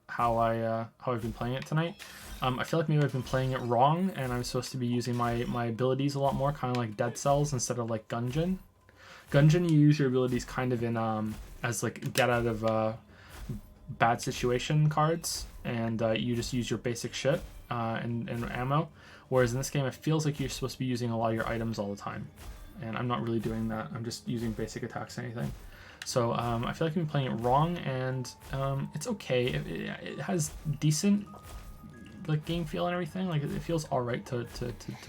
how I've been playing it tonight. I feel like maybe I've been playing it wrong, and I'm supposed to be using my abilities a lot more, kind of like Dead Cells instead of like Gungeon. Gungeon, you use your abilities kind of in as like get out of bad situation cards, and you just use your basic shit and ammo. Whereas in this game, it feels like you're supposed to be using a lot of your items all the time, and I'm not really doing that. I'm just using basic attacks and anything. So I feel like I've been playing it wrong, and it's okay. It has decent like game feel and everything. Like it feels all right to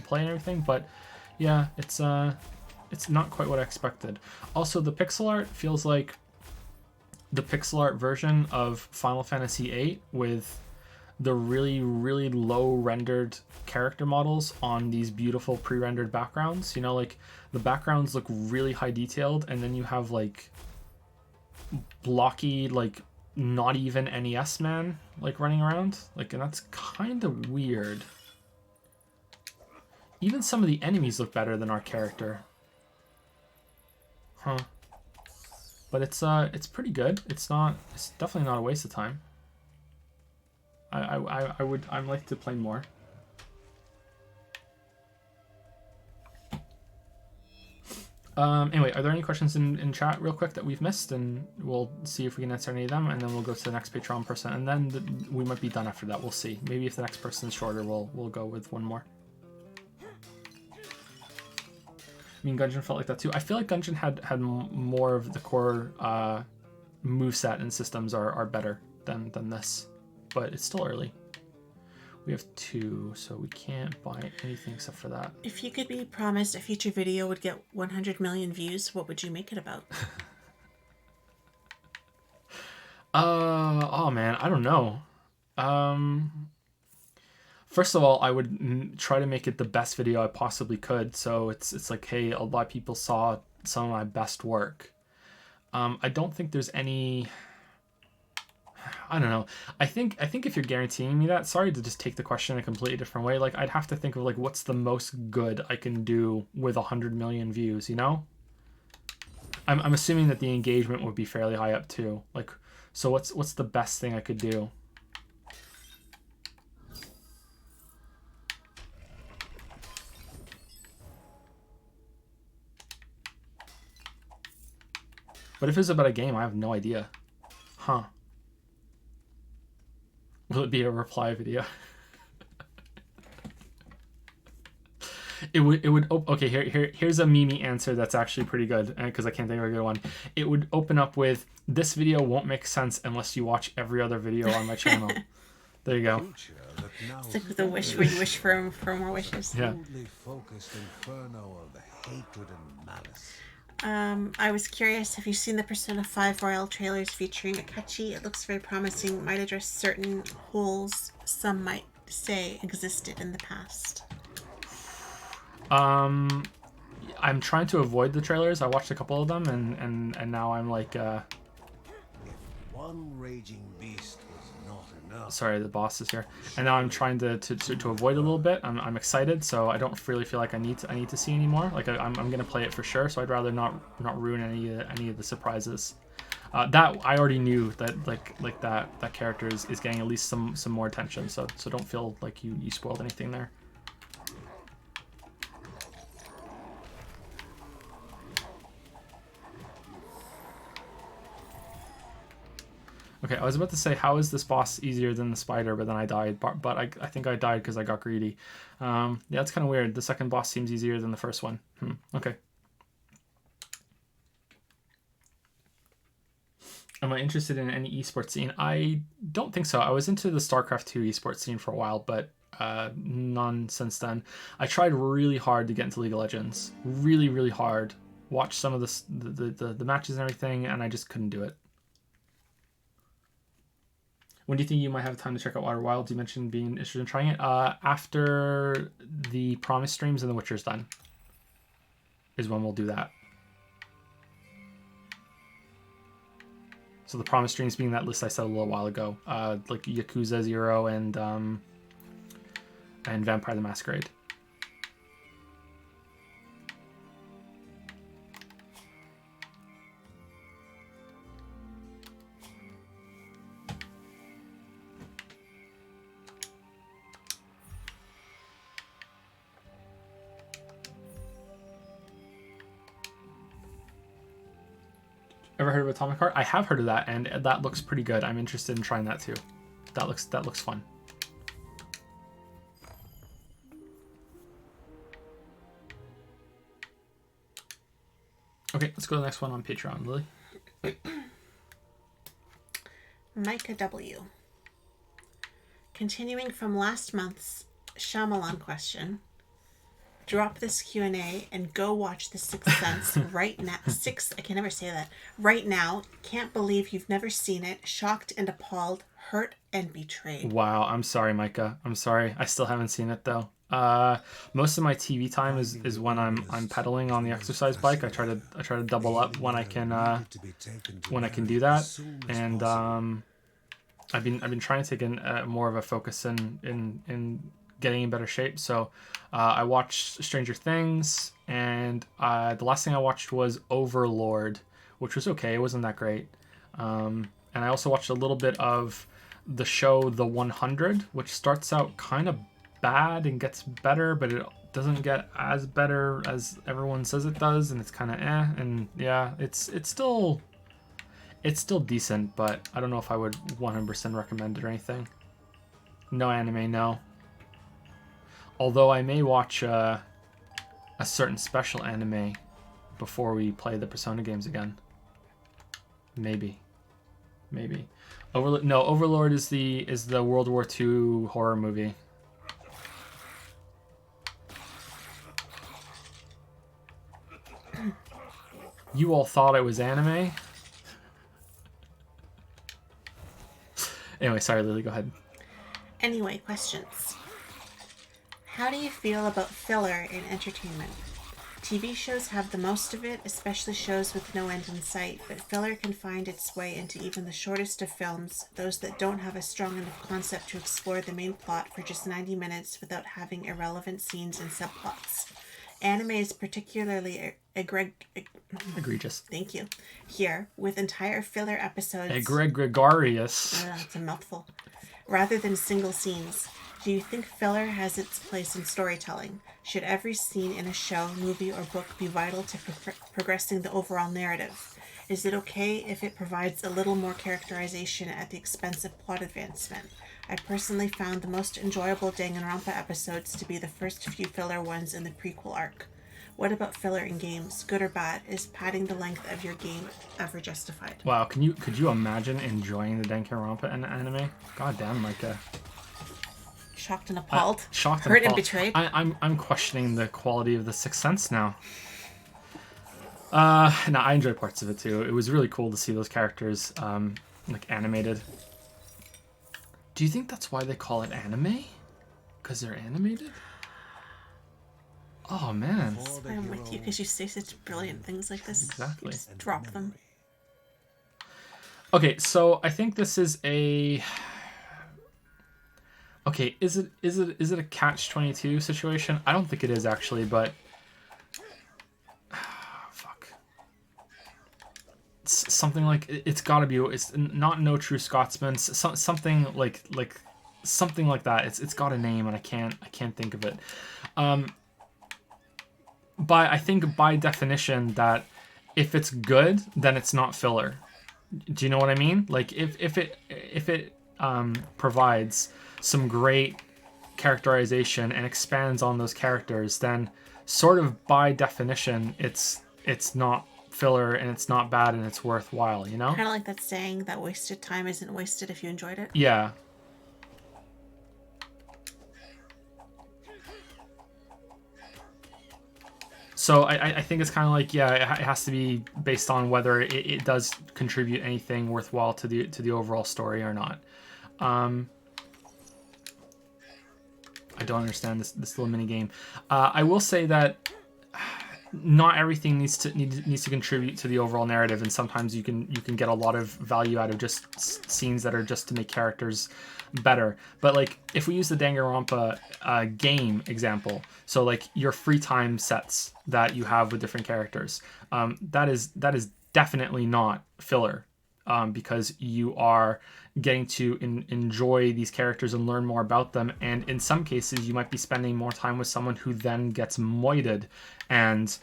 play and everything. But yeah, it's not quite what I expected. Also, the pixel art feels like the pixel art version of Final Fantasy VIII with the really, really low rendered character models on these beautiful pre-rendered backgrounds. You know, like the backgrounds look really high detailed, and then you have like blocky, like not even NES man like running around, like, and that's kind of weird. Even some of the enemies look better than our character, huh? But it's pretty good. It's definitely not a waste of time. I'd like to play more. Anyway, are there any questions in chat real quick that we've missed? And we'll see if we can answer any of them, and then we'll go to the next Patreon person, and then we might be done after that. We'll see. Maybe if the next person's shorter, we'll go with one more. I mean, Gungeon felt like that too. I feel like Gungeon had more of the core moveset and systems are better than this, but it's still early. We have 2, so we can't buy anything except for that. if you could be promised a future video would get 100 million views, what would you make it about? Oh man, I don't know. First of all, I would try to make it the best video I possibly could. So it's like, hey, a lot of people saw some of my best work. I don't think there's any... I don't know. I think if you're guaranteeing me that, sorry to just take the question in a completely different way. Like, I'd have to think of like what's the most good I can do with 100 million views. You know, I'm assuming that the engagement would be fairly high up too. Like, so what's the best thing I could do? But if it's about a game, I have no idea. Huh. Will it be a reply video? It would okay, here's a Mimi answer that's actually pretty good, because I can't think of a good one. It would open up with, this video won't make sense unless you watch every other video on my channel. There you go. now It's like the wish where you wish for more wishes. Yeah. coldly focused inferno of hatred and malice. I was curious, have you seen the Persona 5 Royal trailers featuring Akechi? It looks very promising. Might address certain holes some might say existed in the past. I'm trying to avoid the trailers. I watched a couple of them, and now I'm like, If one raging beast was not enough, sorry, the boss is here, and now I'm trying to avoid a little bit. I'm excited, so I don't really feel like I need to see anymore. Like I'm gonna play it for sure, so I'd rather not ruin any of the surprises. That I already knew that like that character is getting at least some more attention, so don't feel like you spoiled anything there. Okay, I was about to say, how is this boss easier than the spider, but then I died. But I think I died because I got greedy. Yeah, it's kind of weird. The second boss seems easier than the first one. Okay. Am I interested in any esports scene? I don't think so. I was into the StarCraft 2 esports scene for a while, but none since then. I tried really hard to get into League of Legends. Really, really hard. Watched some of the matches and everything, and I just couldn't do it. When do you think you might have time to check out Outer Wilds? You mentioned being interested in trying it. After the Promise streams and The Witcher's done is when we'll do that. So the Promise streams being that list I said a little while ago. Like Yakuza 0 and Vampire the Masquerade. Ever heard of Atomic Heart? I have heard of that, and that looks pretty good. I'm interested in trying that too. That looks fun. Okay, let's go to the next one on Patreon, Lily. Micah W. Continuing from last month's Shyamalan question, drop this Q&A and go watch The Sixth Sense right now. I can never say that. Right now. Can't believe you've never seen it. Shocked and appalled, hurt and betrayed. Wow, I'm sorry, Micah. I'm sorry. I still haven't seen it though. Most of my TV time is when I'm pedaling on the exercise bike. I try to double up when I can do that, and I've been trying to take in more of a focus in getting in better shape. So I watched Stranger Things, and the last thing I watched was Overlord, which was okay. It wasn't that great. And I also watched a little bit of the show The 100, which starts out kind of bad and gets better, but it doesn't get as better as everyone says it does, and it's kind of and yeah, it's still decent, but I don't know if I would 100% recommend it or anything. No anime, no. Although I may watch a certain special anime before we play the Persona games again. Maybe. Overlord is the World War II horror movie. You all thought it was anime? Anyway, sorry, Lily, go ahead. Anyway, questions. How do you feel about filler in entertainment? TV shows have the most of it, especially shows with no end in sight, but filler can find its way into even the shortest of films, those that don't have a strong enough concept to explore the main plot for just 90 minutes without having irrelevant scenes and subplots. Anime is particularly Egregious. Thank you. Here, with entire filler episodes. Egregious. It's a mouthful. Rather than single scenes. Do you think filler has its place in storytelling? Should every scene in a show, movie, or book be vital to progressing the overall narrative? Is it okay if it provides a little more characterization at the expense of plot advancement? I personally found the most enjoyable Danganronpa episodes to be the first few filler ones in the prequel arc. What about filler in games? Good or bad? Is padding the length of your game ever justified? Wow, could you imagine enjoying the Danganronpa anime? God damn, Micah. Shocked and appalled. Shocked and Hurt and appalled. betrayed. I'm questioning the quality of the Sixth Sense now. No, I enjoyed parts of it too. It was really cool to see those characters like animated. Do you think that's why they call it anime? Because they're animated? Oh man. I'm with you because you say such brilliant things like this. Exactly. You just drop them. Okay, so I think this is a. Okay, is it a catch-22 situation? I don't think it is actually, but fuck. It's something like it's got to be. It's not No True Scotsman. Something like something like that. It's got a name and I can't think of it. But I think by definition that if it's good, then it's not filler. Do you know what I mean? Like if it provides some great characterization and expands on those characters, then sort of by definition it's not filler and it's not bad and it's worthwhile, you know? Kind of like that saying that wasted time isn't wasted if you enjoyed it. Yeah. So I think it's kind of like, yeah, it has to be based on whether it does contribute anything worthwhile to the overall story or not. I don't understand this little mini game. I will say that not everything needs to contribute to the overall narrative, and sometimes you can get a lot of value out of just scenes that are just to make characters better. But like if we use the Danganronpa game example, so like your free time sets that you have with different characters, that is definitely not filler, because you are getting to enjoy these characters and learn more about them, and in some cases you might be spending more time with someone who then gets moited, and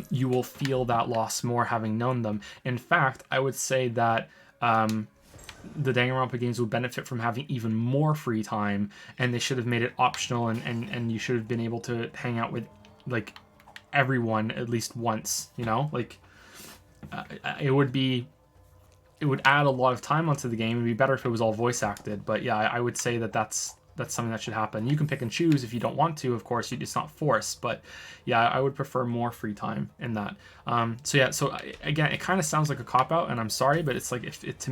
you will feel that loss more having known them. In fact, I would say that the Danganronpa games would benefit from having even more free time, and they should have made it optional, and you should have been able to hang out with like everyone at least once, you know? Like it would add a lot of time onto the game. It'd be better if it was all voice acted, but yeah, I would say that's something that should happen. You can pick and choose if you don't want to, of course. It's not forced, but yeah, I would prefer more free time in that. So again, it kind of sounds like a cop-out, and I'm sorry, but it's like if it's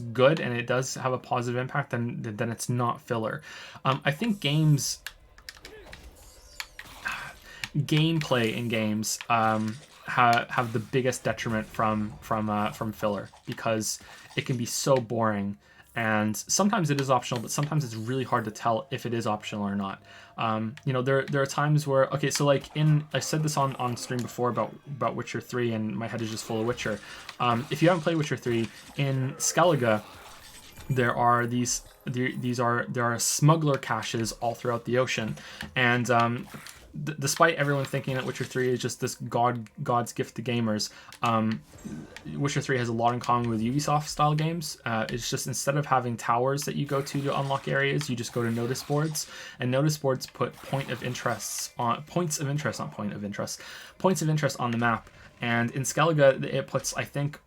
good and it does have a positive impact, then it's not filler. I think gameplay in games have the biggest detriment from filler, because it can be so boring. And sometimes it is optional, but sometimes it's really hard to tell if it is optional or not. There are times where, okay, so like I said this on stream before about Witcher 3, and my head is just full of Witcher. If you haven't played Witcher 3, in Skellige, there are smuggler caches all throughout the ocean, and despite everyone thinking that Witcher 3 is just this God's gift to gamers, Witcher 3 has a lot in common with Ubisoft style games. It's just, instead of having towers that you go to unlock areas, you just go to notice boards, and notice boards put points of interest on the map. And in Skellige, it puts, I think,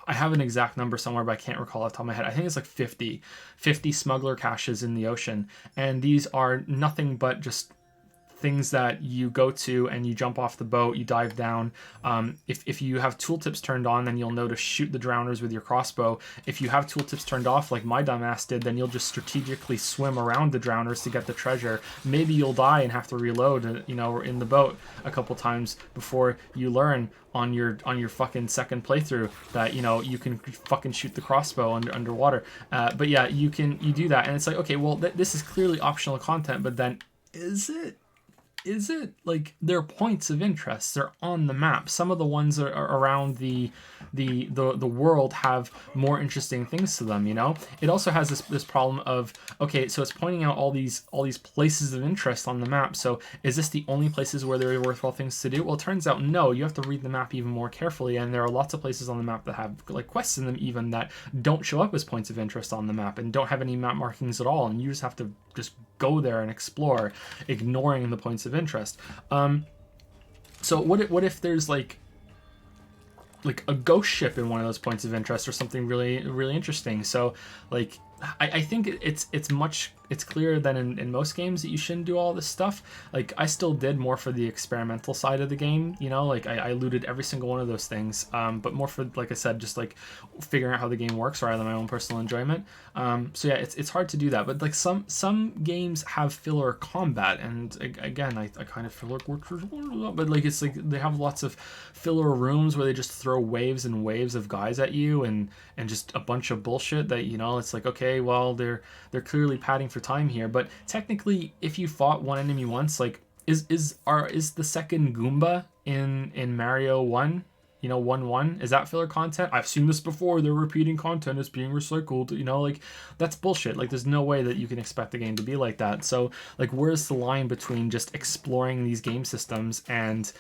I have an exact number somewhere, but I can't recall off the top of my head. I think it's like 50 smuggler caches in the ocean, and these are nothing but just things that you go to, and you jump off the boat, you dive down. If you have tooltips turned on, then you'll know to shoot the drowners with your crossbow. If you have tooltips turned off, like my dumbass did, then you'll just strategically swim around the drowners to get the treasure. Maybe you'll die and have to reload, in the boat a couple times before you learn on your fucking second playthrough that you can fucking shoot the crossbow underwater. But yeah, you do that, and it's like, okay, well this is clearly optional content, but then is it? Like, they're points of interest. They're on the map. Some of the ones are around the world have more interesting things to them. It also has this problem of, okay, so it's pointing out all these places of interest on the map. So is this the only places where there are worthwhile things to do? Well, it turns out no. You have to read the map even more carefully, and there are lots of places on the map that have like quests in them even that don't show up as points of interest on the map and don't have any map markings at all, and you just have to just go there and explore, ignoring the points of interest. So what if there's like a ghost ship in one of those points of interest, or something really, really interesting? So like I think it's clearer than in most games that you shouldn't do all this stuff. Like, I still did more for the experimental side of the game, you know, like I looted every single one of those things, but more for, like I said, just like figuring out how the game works rather than my own personal enjoyment. So yeah, it's hard to do that, but like some games have filler combat, and again, I kind of feel like but like it's like they have lots of filler rooms where they just throw waves and waves of guys at you, and just a bunch of bullshit that, you know, it's like, okay, well, they're clearly padding for time here, but technically if you fought one enemy once, like is the second Goomba in Mario 1, you know, 1-1, is that filler content? I've seen this before, they're repeating content, is being recycled, you know, like that's bullshit. Like, there's no way that you can expect the game to be like that. So like, where's the line between just exploring these game systems and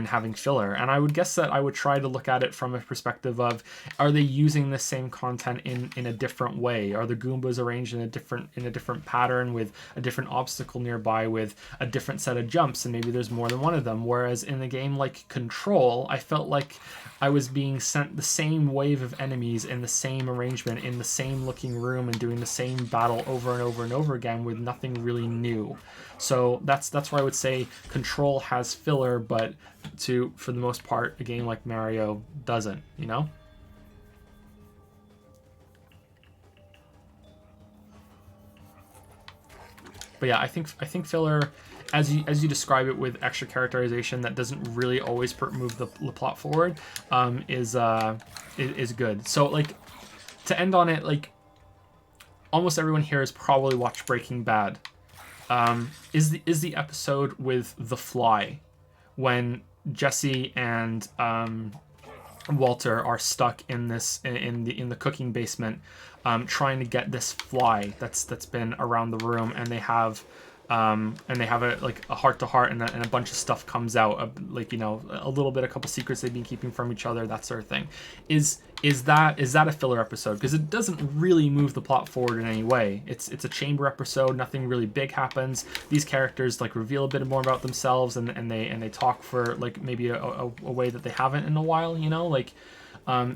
having filler? And I would guess that I would try to look at it from a perspective of, are they using the same content in a different way? Are the Goombas arranged in a different pattern with a different obstacle nearby with a different set of jumps, and maybe there's more than one of them? Whereas in a game like Control, I felt like I was being sent the same wave of enemies in the same arrangement in the same looking room and doing the same battle over and over and over again with nothing really new. So that's why I would say Control has filler, but for the most part, a game like Mario doesn't, you know? But yeah, I think filler, as you describe it, with extra characterization that doesn't really always move the plot forward, is good. So like, to end on it, like, almost everyone here has probably watched Breaking Bad. Is the episode with the fly, when Jesse and Walter are stuck in the cooking basement, trying to get this fly that's been around the room, and they have a heart to heart, and a bunch of stuff comes out, like, you know, a couple secrets they've been keeping from each other, that sort of thing. Is that a filler episode? Because it doesn't really move the plot forward in any way. It's a chamber episode. Nothing really big happens. These characters like reveal a bit more about themselves, and they talk for like maybe a way that they haven't in a while. You know, like,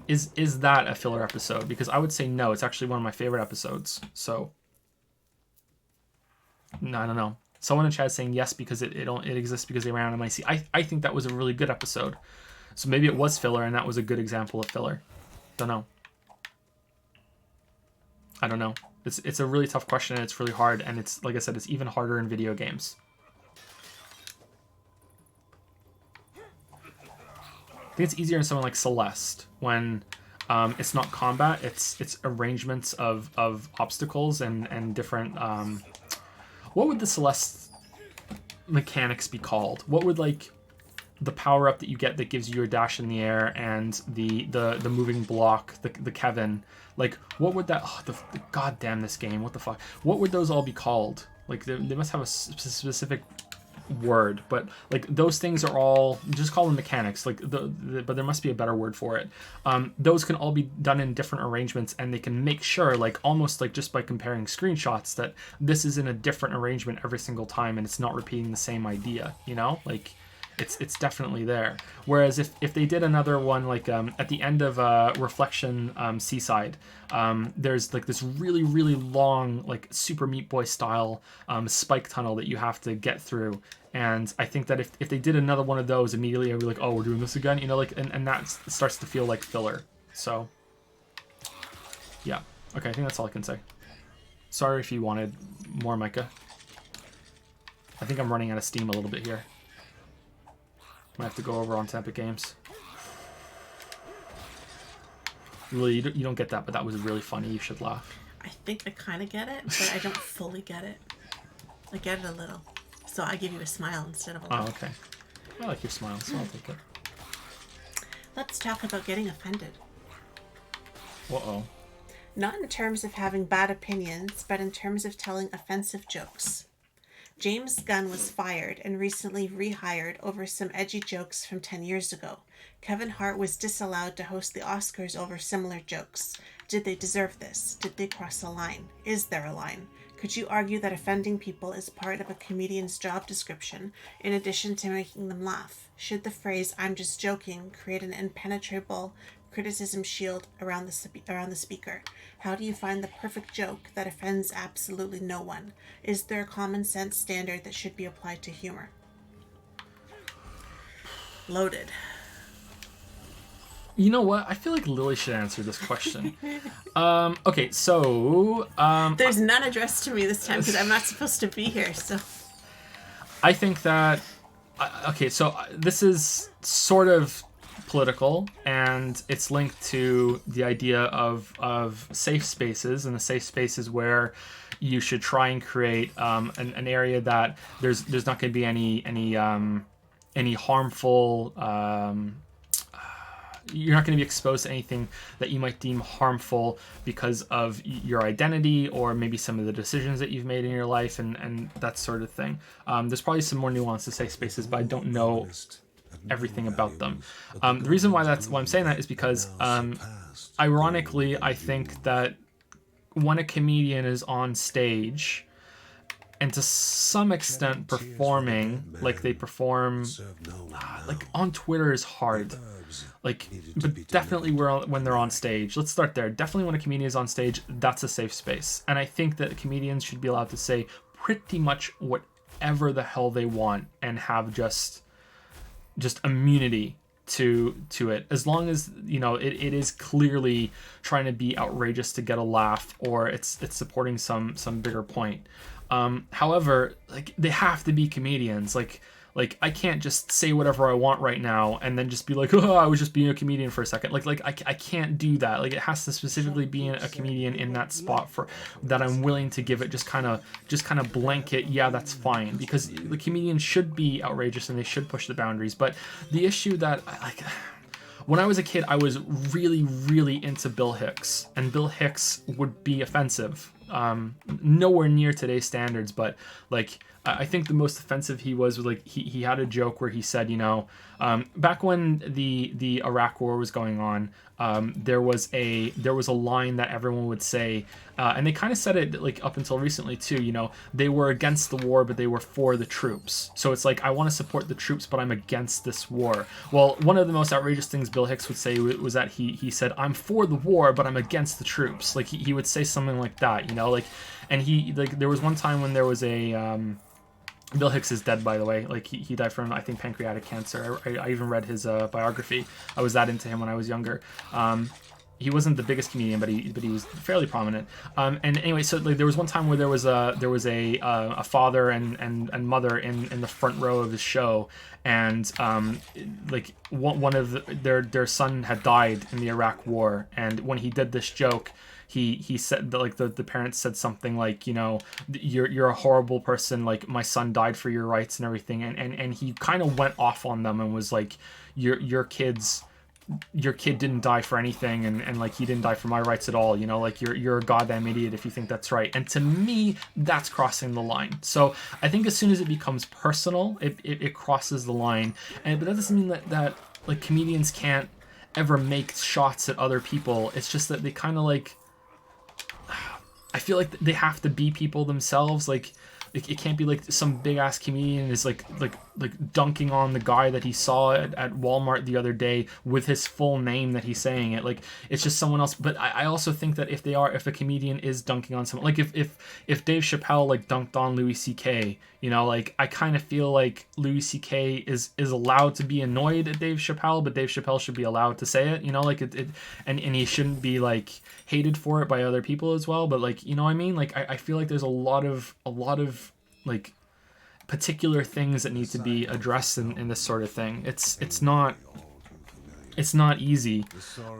is that a filler episode? Because I would say no. It's actually one of my favorite episodes. So no, I don't know. Someone in chat is saying yes because it exists because they ran out of MIC. I think that was a really good episode. So maybe it was filler, and that was a good example of filler. Don't know. I don't know. It's a really tough question, and it's really hard, and it's, like I said, it's even harder in video games. I think it's easier in someone like Celeste, when it's not combat, it's arrangements of obstacles and different. What would the Celeste mechanics be called? What would, like, the power up that you get that gives you a dash in the air, and the moving block, the Kevin, like, what would that? Oh, the goddamn this game! What the fuck? What would those all be called? Like, they must have a specific word, but like, those things are all, just call them mechanics, like but there must be a better word for it. Those can all be done in different arrangements, and they can make sure, like, almost like just by comparing screenshots, that this is in a different arrangement every single time, and it's not repeating the same idea, you know, like, it's definitely there. Whereas if they did another one, like, at the end of Reflection Seaside, there's like this really, really long, like, Super Meat Boy style spike tunnel that you have to get through. And I think that if they did another one of those, immediately I'd be like, oh, we're doing this again, you know, like, and that starts to feel like filler. So yeah, okay, I think that's all I can say. Sorry if you wanted more, Micah. I think I'm running out of steam a little bit here. Might have to go over on Epic Games. Really, you don't get that, but that was really funny. You should laugh. I think I kind of get it, but I don't fully get it. I get it a little. So I give you a smile instead of a laugh. Oh, okay. I like your smile, so I'll take it. Let's talk about getting offended. Uh-oh. Not in terms of having bad opinions, but in terms of telling offensive jokes. James Gunn was fired and recently rehired over some edgy jokes from 10 years ago. Kevin Hart was disallowed to host the Oscars over similar jokes. Did they deserve this? Did they cross a line? Is there a line? Could you argue that offending people is part of a comedian's job description, in addition to making them laugh? Should the phrase, "I'm just joking," create an impenetrable criticism shield around the speaker. How do you find the perfect joke that offends absolutely no one? Is there a common sense standard that should be applied to humor? Loaded. You know what? I feel like Lily should answer this question. Okay, so There's none addressed to me this time because I'm not supposed to be here. So I think that okay, so this is sort of political, and it's linked to the idea of safe spaces, and the safe spaces where you should try and create an area that there's not going to be any harmful. You're not going to be exposed to anything that you might deem harmful because of your identity or maybe some of the decisions that you've made in your life and that sort of thing. There's probably some more nuance to safe spaces, but I don't know everything about them. The reason why I'm saying that is because ironically, I think that when a comedian is on stage and to some extent performing like they perform, like on Twitter is hard. Like, but definitely when they're on stage. Let's start there. Definitely when a comedian is on stage, that's a safe space. And I think that comedians should be allowed to say pretty much whatever the hell they want and have just immunity to it, as long as it is clearly trying to be outrageous to get a laugh, or it's supporting some bigger point. However, like, they have to be comedians. Like I can't just say whatever I want right now and then just be like, oh, I was just being a comedian for a second. Like I can't do that. Like, it has to specifically be a comedian in that spot for that I'm willing to give it just kind of blanket. Yeah, that's fine, because the comedians should be outrageous and they should push the boundaries. But the issue that when I was a kid, I was really, really into Bill Hicks, and Bill Hicks would be offensive. Nowhere near today's standards, but like, I think the most offensive he was like he had a joke where he said, back when the Iraq War was going on, there was a line that everyone would say, and they kind of said it like up until recently too. They were against the war, but they were for the troops. So it's like, I want to support the troops, but I'm against this war. Well, one of the most outrageous things Bill Hicks would say was that he said, I'm for the war, but I'm against the troops. Like, he would say something like that, like, and there was one time when there was a Bill Hicks is dead, by the way. Like, he died from, I think, pancreatic cancer. I even read his biography. I was that into him when I was younger. He wasn't the biggest comedian, but he was fairly prominent. And anyway, so like, there was one time where there was a father and mother in the front row of his show, and like one of their son had died in the Iraq War, and when he did this joke, he said that, like, the parents said something like, you're a horrible person, like, my son died for your rights and everything, and he kind of went off on them and was like, your kid didn't die for anything, and like, he didn't die for my rights at all, like, you're a goddamn idiot if you think that's right. And to me, that's crossing the line. So I think as soon as it becomes personal, it crosses the line. But that doesn't mean that like, comedians can't ever make shots at other people. It's just that they kind of like, I feel like they have to be people themselves. Like, it can't be like some big ass comedian is like dunking on the guy that he saw at Walmart the other day with his full name that he's saying it. Like, it's just someone else. But I also think that if a comedian is dunking on someone, like if Dave Chappelle like dunked on Louis C.K., like, I kind of feel like Louis C.K. is allowed to be annoyed at Dave Chappelle, but Dave Chappelle should be allowed to say it, like and he shouldn't be like hated for it by other people as well. But like, what I mean? Like, I feel like there's a lot of like particular things that need to be addressed in this sort of thing. It's not easy,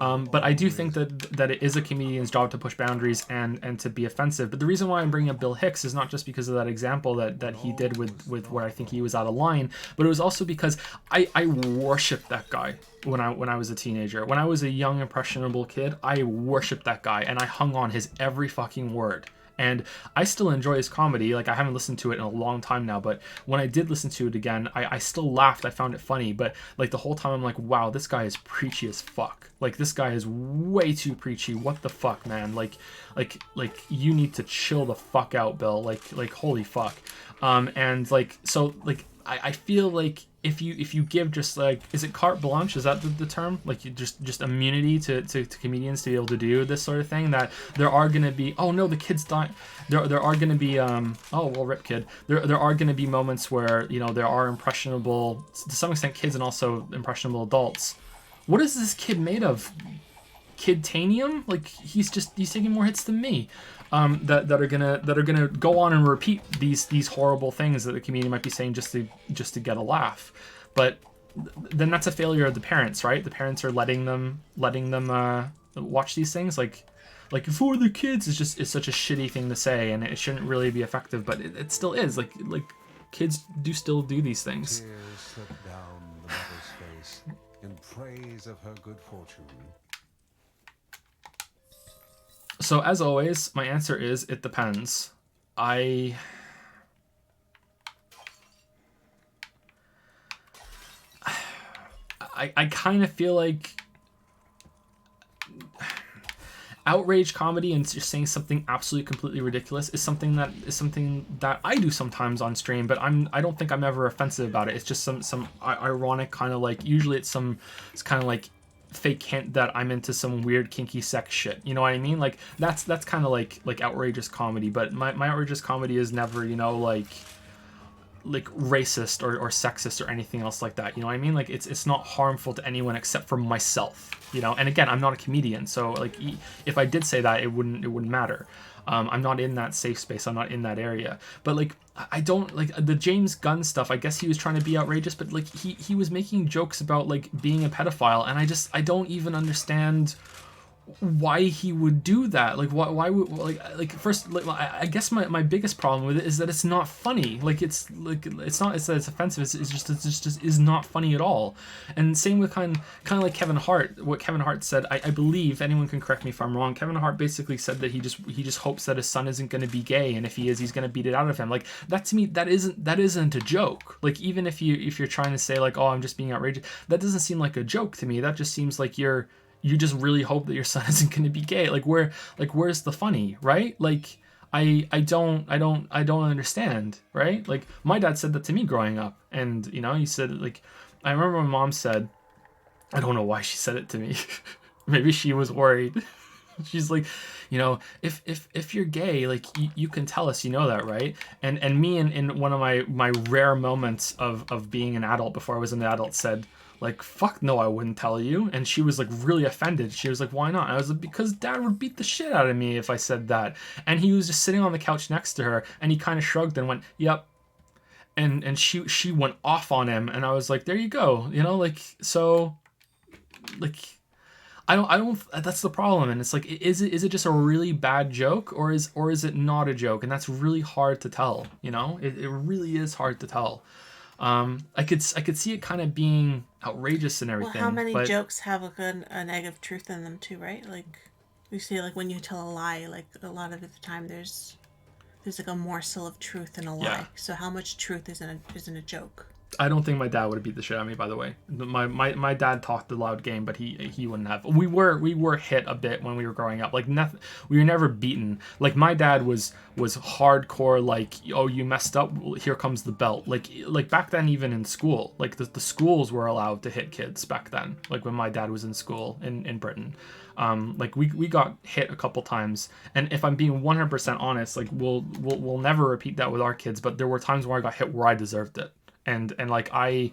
but I do think that it is a comedian's job to push boundaries and to be offensive. But the reason why I'm bringing up Bill Hicks is not just because of that example that he did with where I think he was out of line, but it was also because I worshipped that guy when I was a teenager. When I was a young impressionable kid, I worshipped that guy, and I hung on his every fucking word. And I still enjoy his comedy. Like, I haven't listened to it in a long time now, but when I did listen to it again, I still laughed. I found it funny, but like, the whole time I'm like, wow, this guy is preachy as fuck. Like, this guy is way too preachy. What the fuck, man? Like you need to chill the fuck out, Bill. Like holy fuck. And like, so like, I feel like if you give just like, is it carte blanche, is that the term, like you just immunity to comedians to be able to do this sort of thing, that there are going to be, oh no, the kid's dying, there are going to be oh well, rip kid, there are going to be moments where, you know, there are impressionable, to some extent, kids and also impressionable adults. What is this kid made of? Kidtanium? Like he's taking more hits than me. That are gonna go on and repeat these horrible things that the comedian might be saying just to get a laugh. But then that's a failure of the parents, right? The parents are letting them watch these things, like for the kids is such a shitty thing to say, and it shouldn't really be effective, but it still is. Like kids do still do these things. Tears slipped down the mother's face in praise of her good fortune. So as always, my answer is it depends. I kind of feel like outrage comedy and just saying something absolutely completely ridiculous is something that I do sometimes on stream, but I don't think I'm ever offensive about it. It's just some ironic kind of like, usually it's kind of like fake hint that I'm into some weird kinky sex shit. You know what I mean? Like that's kind of like outrageous comedy, but my outrageous comedy is never, you know, like racist or sexist or anything else like that. You know what I mean? Like it's not harmful to anyone except for myself, you know? And again, I'm not a comedian, so like if I did say that, it wouldn't matter. I'm not in that safe space. I'm not in that area. But like, I don't like the James Gunn stuff. I guess he was trying to be outrageous, but like he was making jokes about like being a pedophile, and I don't even understand why he would do that. Like why would, like first, like I guess my biggest problem with it is that it's not funny. Like it's not, it's that it's offensive, it's just is not funny at all. And same with kind of like Kevin Hart. What Kevin Hart said, I believe, anyone can correct me if I'm wrong, Kevin Hart basically said that he just hopes that his son isn't going to be gay, and if he is, he's going to beat it out of him. Like that, to me, that isn't a joke. Like even if you're trying to say like, oh, I'm just being outrageous, that doesn't seem like a joke to me. That just seems like you just really hope that your son isn't going to be gay. Where's the funny, right? Like I don't understand, right? Like my dad said that to me growing up, and you know, he said, like, I remember my mom said, I don't know why she said it to me. Maybe she was worried. She's like, you know, if you're gay, like you can tell us, you know that, right? And me in one of my rare moments of being an adult before I was an adult said, like, fuck no, I wouldn't tell you. And she was like really offended. She was like, why not? I was like, because dad would beat the shit out of me if I said that. And he was just sitting on the couch next to her, and he kind of shrugged and went, yep. And she went off on him, and I was like, there you go. You know, like, so like I don't that's the problem. And it's like, is it just a really bad joke, or is it not a joke? And that's really hard to tell, you know? It really is hard to tell. I could see it kind of being outrageous and everything. Well, how many jokes have an egg of truth in them too, right? Like you see, like when you tell a lie, like a lot of the time there's like a morsel of truth in a lie. Yeah. So how much truth is in a joke? I don't think my dad would have beat the shit out of me, by the way. My dad talked a loud game, but he wouldn't have. We were hit a bit when we were growing up. Like nothing, we were never beaten. Like my dad was hardcore, like, oh, you messed up, here comes the belt. Like back then, even in school, like the schools were allowed to hit kids back then. Like when my dad was in school in Britain. Like we got hit a couple times, and if I'm being 100% honest, like we'll never repeat that with our kids, but there were times where I got hit where I deserved it. And like I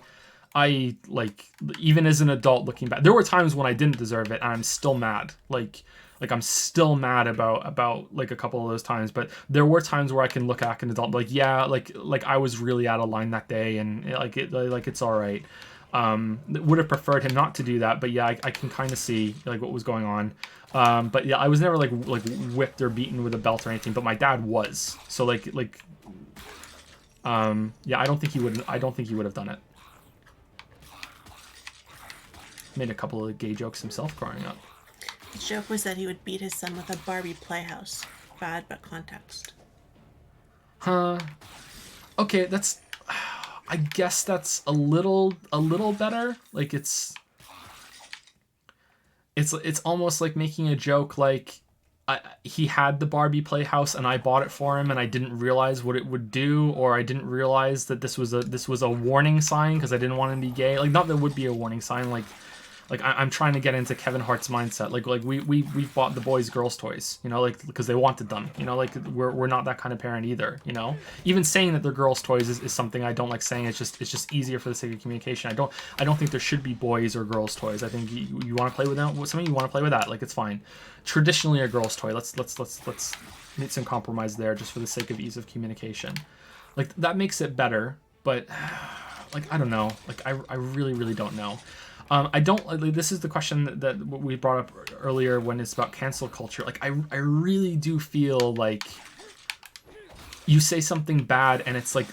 like, even as an adult looking back, there were times when I didn't deserve it, and I'm still mad. Like I'm still mad about like a couple of those times. But there were times where I can look back and adult, like, yeah, like I was really out of line that day, and like it's all right. Would have preferred him not to do that, but yeah, I can kind of see like what was going on. But yeah, I was never like whipped or beaten with a belt or anything, but my dad was. So like yeah, I don't think he would have done it. Made a couple of gay jokes himself growing up. The joke was that he would beat his son with a Barbie playhouse. Bad, but context. Huh. Okay, that's, I guess that's a little better. Like it's almost like making a joke like he had the Barbie playhouse and I bought it for him and I didn't realize what it would do, or I didn't realize that this was a warning sign because I didn't want him to be gay. Like, not that it would be a warning sign, I'm trying to get into Kevin Hart's mindset. Like we bought the boys girls toys, you know, like because they wanted them, you know, like we're not that kind of parent either, you know. Even saying that they're girls toys is something I don't like saying. It's just easier for the sake of communication. I don't think there should be boys or girls toys. I think you want to play with them, something you want to play with that, like it's fine. Traditionally a girls toy. Let's make some compromise there just for the sake of ease of communication. Like that makes it better, but like I don't know. Like I really don't know. I don't like, this is the question that we brought up earlier when it's about cancel culture. Like I really do feel like you say something bad and it's like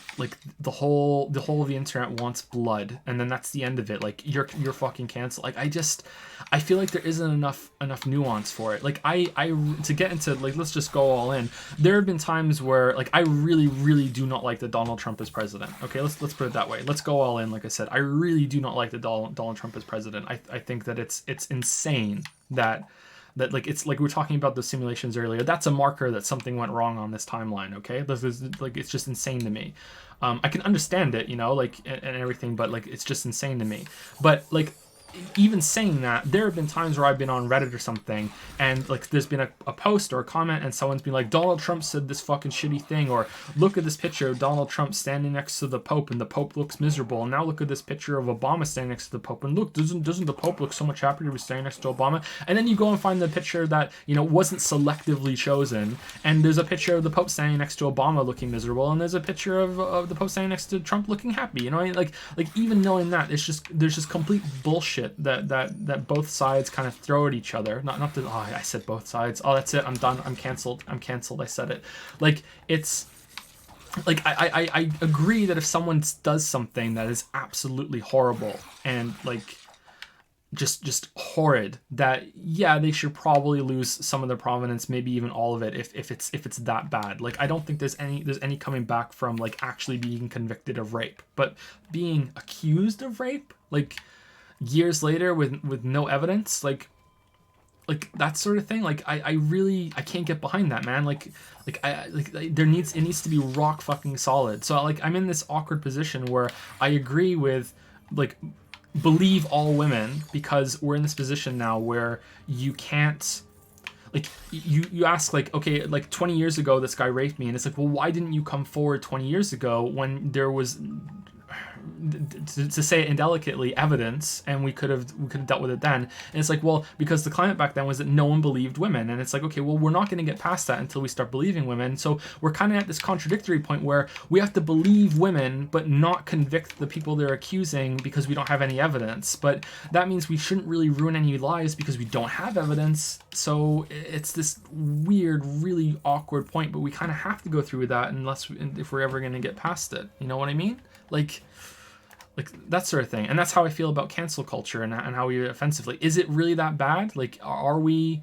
the whole of the internet wants blood, and then that's the end of it. Like you're fucking canceled. Like I feel like there isn't enough nuance for it. Like I to get into, like, let's just go all in. There have been times where like I really do not like that Donald Trump is president. Okay, let's put it that way. Let's go all in. Like I said, I really do not like that Donald Trump is president. I think that it's insane that like it's like we were talking about the simulations earlier. That's a marker that something went wrong on this timeline. Okay, this is like, it's just insane to me. I can understand it, you know, like and everything, but like it's just insane to me. But like, even saying that, there have been times where I've been on Reddit or something and like there's been a post or a comment and someone's been like, Donald Trump said this fucking shitty thing, or look at this picture of Donald Trump standing next to the Pope and the Pope looks miserable, and now look at this picture of Obama standing next to the Pope and look, doesn't the Pope look so much happier to be standing next to Obama? And then you go and find the picture that, you know, wasn't selectively chosen, and there's a picture of the Pope standing next to Obama looking miserable, and there's a picture of the Pope standing next to Trump looking happy, you know. Like even knowing that, it's just, there's just complete bullshit that both sides kind of throw at each other. Not that, oh, I said both sides. Oh, that's it. I'm done. I'm canceled. I said it. Like, it's like, I agree that if someone does something that is absolutely horrible and like just horrid, that yeah, they should probably lose some of their prominence, maybe even all of it, if it's that bad. Like I don't think there's any coming back from like actually being convicted of rape, but being accused of rape, like years later with no evidence, like that sort of thing, like I really can't get behind that, man. It needs to be rock fucking solid. So like I'm in this awkward position where I agree with like believe all women, because we're in this position now where you can't, like you ask like, okay, like 20 years ago this guy raped me, and it's like, well, why didn't you come forward 20 years ago when there was, to say it indelicately, evidence, and we could have dealt with it then? And it's like, well, because the climate back then was that no one believed women, and it's like, okay, well, we're not going to get past that until we start believing women. So we're kind of at this contradictory point where we have to believe women but not convict the people they're accusing because we don't have any evidence. But that means we shouldn't really ruin any lives because we don't have evidence. So it's this weird, really awkward point, but we kind of have to go through that if we're ever going to get past it. You know what I mean? Like that sort of thing. And that's how I feel about cancel culture and how we offensively. Is it really that bad? Like, are we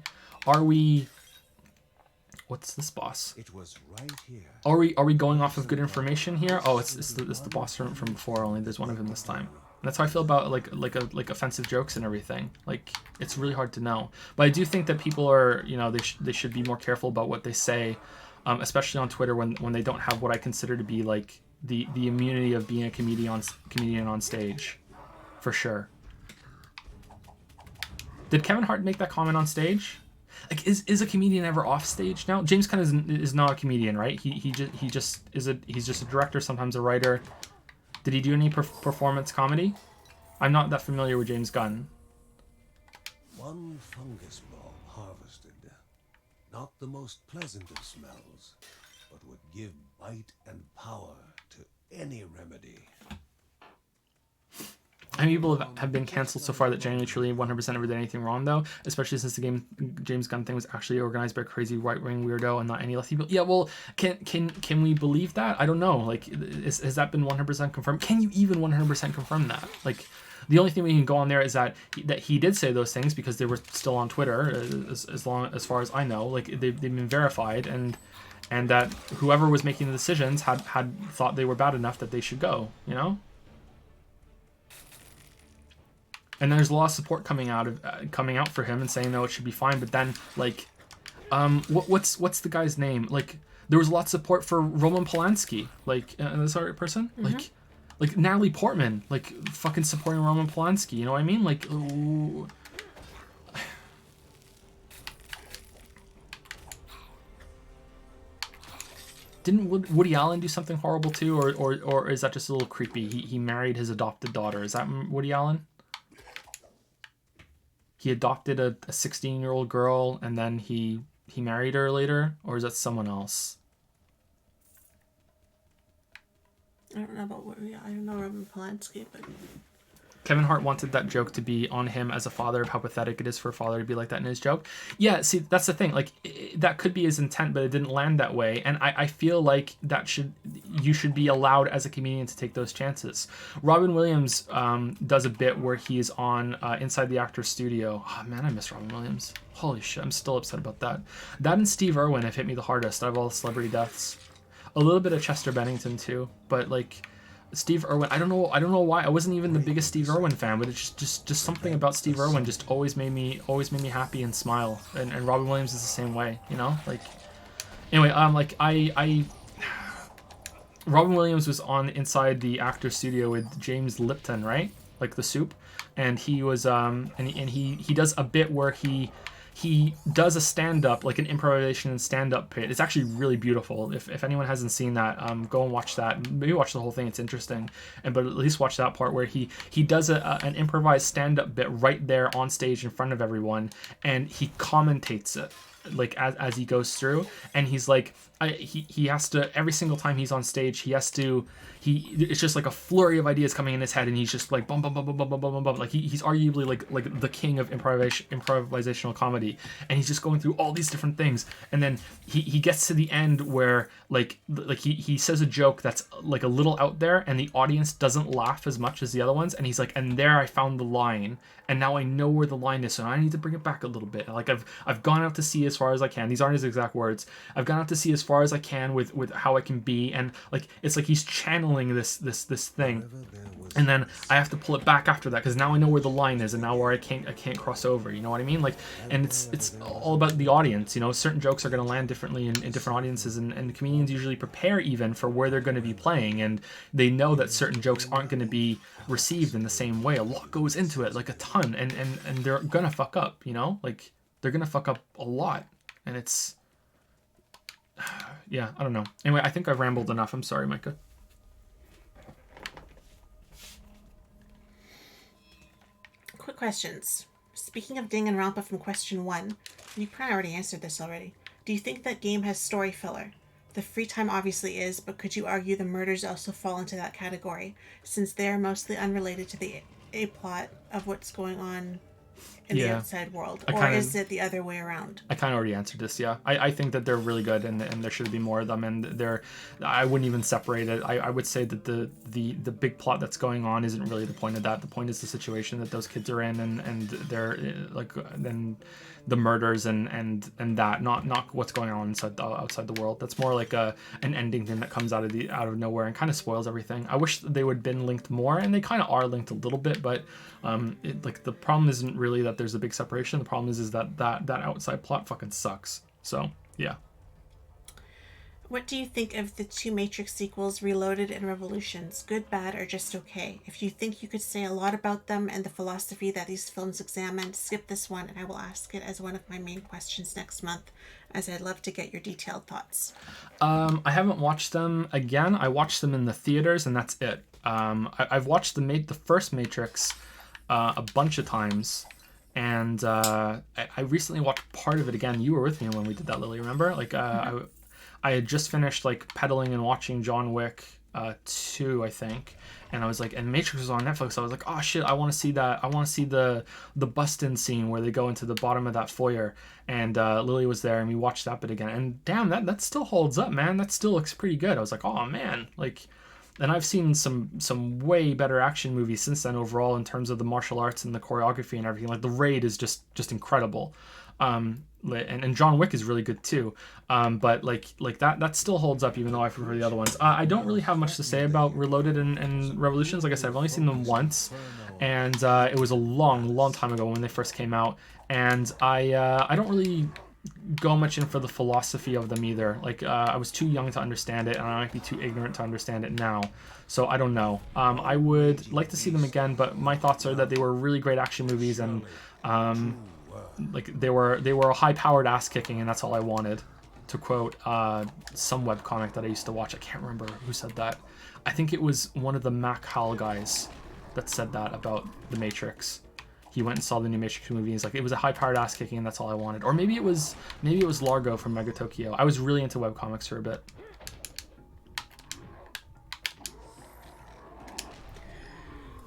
what's this boss? It was right here. Are we going off of good information here? Oh, it's the boss from before, only there's one of them this time. And that's how I feel about like offensive jokes and everything. Like, it's really hard to know. But I do think that people are, you know, they should be more careful about what they say, especially on Twitter when they don't have what I consider to be like the immunity of being a comedian on stage, for sure. Did Kevin Hart make that comment on stage? Like, is a comedian ever off stage now? James Gunn is not a comedian, right? He's just a director, sometimes a writer. Did he do any performance comedy? I'm not that familiar with James Gunn. One fungus bulb harvested, not the most pleasant of smells, but would give bite and power to any remedy. How many people have been canceled so far that genuinely, truly, 100% ever did anything wrong, though? Especially since the James Gunn thing was actually organized by a crazy right-wing weirdo and not any less people. Yeah, well, can we believe that? I don't know. Like, has that been 100% confirmed? Can you even 100% confirm that? Like, the only thing we can go on there is that he did say those things because they were still on Twitter, as far as I know. Like, they've been verified, and that whoever was making the decisions had thought they were bad enough that they should go, you know? And there's a lot of support coming out for him and saying, no, it should be fine. But then, like, What's the guy's name? Like, there was a lot of support for Roman Polanski, like this art person, like Natalie Portman, like fucking supporting Roman Polanski. You know what I mean? Like, ooh. Didn't Woody Allen do something horrible too, or is that just a little creepy? He married his adopted daughter. Is that Woody Allen? He adopted a 16-year-old girl and then he married her later, or is that someone else? I don't know about I don't know Roman Polanski, but Kevin Hart wanted that joke to be on him as a father, of how pathetic it is for a father to be like that in his joke. Yeah, see, that's the thing. Like, that could be his intent, but it didn't land that way. And I feel like you should be allowed as a comedian to take those chances. Robin Williams does a bit where he's on Inside the Actor's Studio. Oh, man, I miss Robin Williams. Holy shit, I'm still upset about that. That and Steve Irwin have hit me the hardest out of all the celebrity deaths. A little bit of Chester Bennington too, but like Steve Irwin, I don't know why. I wasn't even the biggest Steve Irwin fan, but it's just something about Steve Irwin just always made me happy and smile. And Robin Williams is the same way, you know? Like, anyway, like I Robin Williams was on Inside the Actor's Studio with James Lipton, right? Like the soup, and he was and he does a bit where he does a stand-up, like an improvisation and stand-up bit. It's actually really beautiful. If anyone hasn't seen that, go and watch that. Maybe watch the whole thing. It's interesting. But at least watch that part where he does an improvised stand-up bit right there on stage in front of everyone, and he commentates it like as he goes through, and he's like he has to, every single time he's on stage, it's just like a flurry of ideas coming in his head, and he's just like bum bum bum bum bum bum bum bum. Like he's arguably like the king of improvisational comedy, and he's just going through all these different things, and then he gets to the end where like he says a joke that's like a little out there, and the audience doesn't laugh as much as the other ones, and he's like, and there I found the line, and now I know where the line is, so I need to bring it back a little bit. Like I've gone out to sea as far as I can. These aren't his exact words. I've gone out to sea as far as I can with how I can be, and like it's like he's channeling this thing, and then I have to pull it back after that because now I know where the line is, and now where I can't cross over. You know what I mean? Like, and it's all about the audience. You know, certain jokes are going to land differently in different audiences, and comedians usually prepare even for where they're going to be playing, and they know that certain jokes aren't going to be received in the same way. A lot goes into it, like a ton, and they're gonna fuck up. You know, like they're gonna fuck up a lot, and it's yeah, I don't know. Anyway, I think I've rambled enough. I'm sorry, Micah. quick questions. Speaking of Ding and Rampa from question 1, you probably already answered this already. Do you think that game has story filler? The free time obviously is, but could you argue the murders also fall into that category, since they are mostly unrelated to the A plot of what's going on in the outside world? Or is it the other way around? I kind of already answered this, yeah. I think that they're really good, and there should be more of them, and I wouldn't even separate it. I would say that the big plot that's going on isn't really the point of that. The point is the situation that those kids are in, and they're like, then the murders and that, not what's going on outside the world. That's more like an ending thing that comes out of nowhere and kind of spoils everything. I wish they would have been linked more, and they kind of are linked a little bit, but like the problem isn't really that there's a big separation. The problem is that outside plot fucking sucks. So yeah. What do you think of the 2 Matrix sequels, Reloaded and Revolutions? Good, bad, or just okay? If you think you could say a lot about them and the philosophy that these films examined, skip this one, and I will ask it as one of my main questions next month, as I'd love to get your detailed thoughts. I haven't watched them again. I watched them in the theaters, and that's it. I've watched the first Matrix a bunch of times, and I recently watched part of it again. You were with me when we did that, Lily, remember? Like I had just finished like pedaling and watching John Wick 2, I think, and I was like, and Matrix was on Netflix, so I was like, oh shit, I want to see that. I want to see the bust-in scene where they go into the bottom of that foyer, and Lily was there, and we watched that bit again, and damn, that still holds up, man. That still looks pretty good. I was like, oh man, like. And I've seen some way better action movies since then overall in terms of the martial arts and the choreography and everything. Like The Raid is just incredible. And John Wick is really good too. But like that still holds up even though I prefer the other ones. I don't really have much to say about Reloaded and Revolutions. Like I said, I've only seen them once, and it was a long time ago when they first came out. And I don't really go much in for the philosophy of them either. Like, I was too young to understand it, and I might be too ignorant to understand it now. So I don't know. I would like to see them again, but my thoughts are that they were really great action movies, and like they were a high-powered ass kicking, and that's all I wanted. To quote some webcomic that I used to watch, I can't remember who said that. I think it was one of the Mac Hall guys that said that about The Matrix. He went and saw the new Matrix movie. He's like, it was a high-powered ass kicking, and that's all I wanted. Or maybe it was Largo from Mega Tokyo. I was really into webcomics for a bit.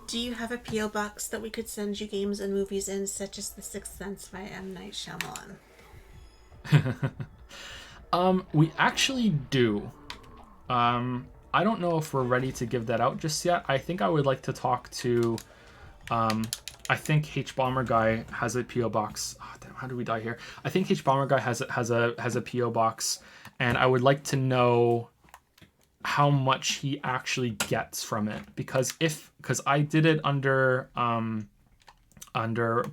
Do you have a P.O. box that we could send you games and movies in, such as The Sixth Sense by M. Night Shyamalan? We actually do. I don't know if we're ready to give that out just yet. I think I would like to talk to... I think H Bomber Guy has a PO box. Oh, damn, how do we die here? I think H Bomber Guy has a PO box, and I would like to know how much he actually gets from it, because I did it under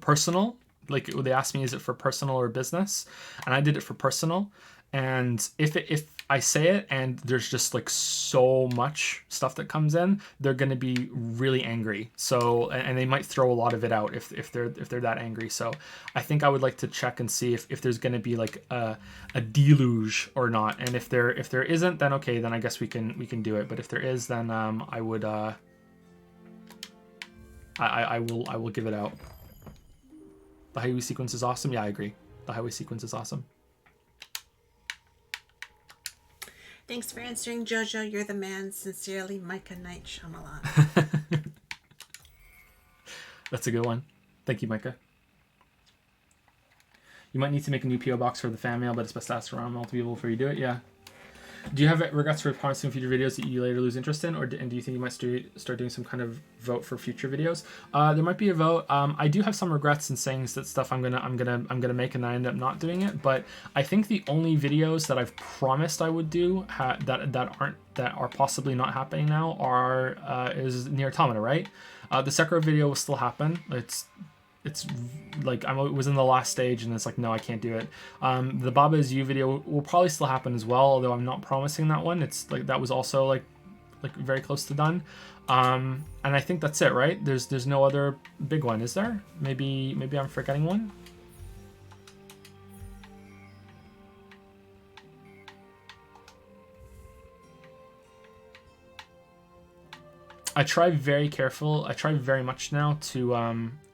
personal. Like, they asked me, is it for personal or business? And I did it for personal. And if I say it and there's just like so much stuff that comes in, they're going to be really angry. So, and they might throw a lot of it out if they're that angry. So I think I would like to check and see if there's going to be like a deluge or not. And if there isn't, then okay, then I guess we can do it. But if there is, then I would I will give it out. The highway sequence is awesome. Yeah, I agree. The highway sequence is awesome. Thanks for answering, Jojo. You're the man. Sincerely, Micah Night Shyamalan. That's a good one. Thank you, Micah. You might need to make a new PO box for the fan mail, but it's best to ask around multiple people before you do it. Yeah. Do you have regrets for promising future videos that you later lose interest in, and do you think you might start doing some kind of vote for future videos? There might be a vote. I do have some regrets in saying that stuff I'm gonna make, and I end up not doing it. But I think the only videos that I've promised I would do that are possibly not happening now is Nier Automata, right? The Sekiro video will still happen. It's like I was in the last stage, and it's like, no, I can't do it. The Baba Is You video will probably still happen as well, although I'm not promising that one. It's like that was also like very close to done. And I think that's it, right? There's no other big one, is there? Maybe I'm forgetting one. I try very much now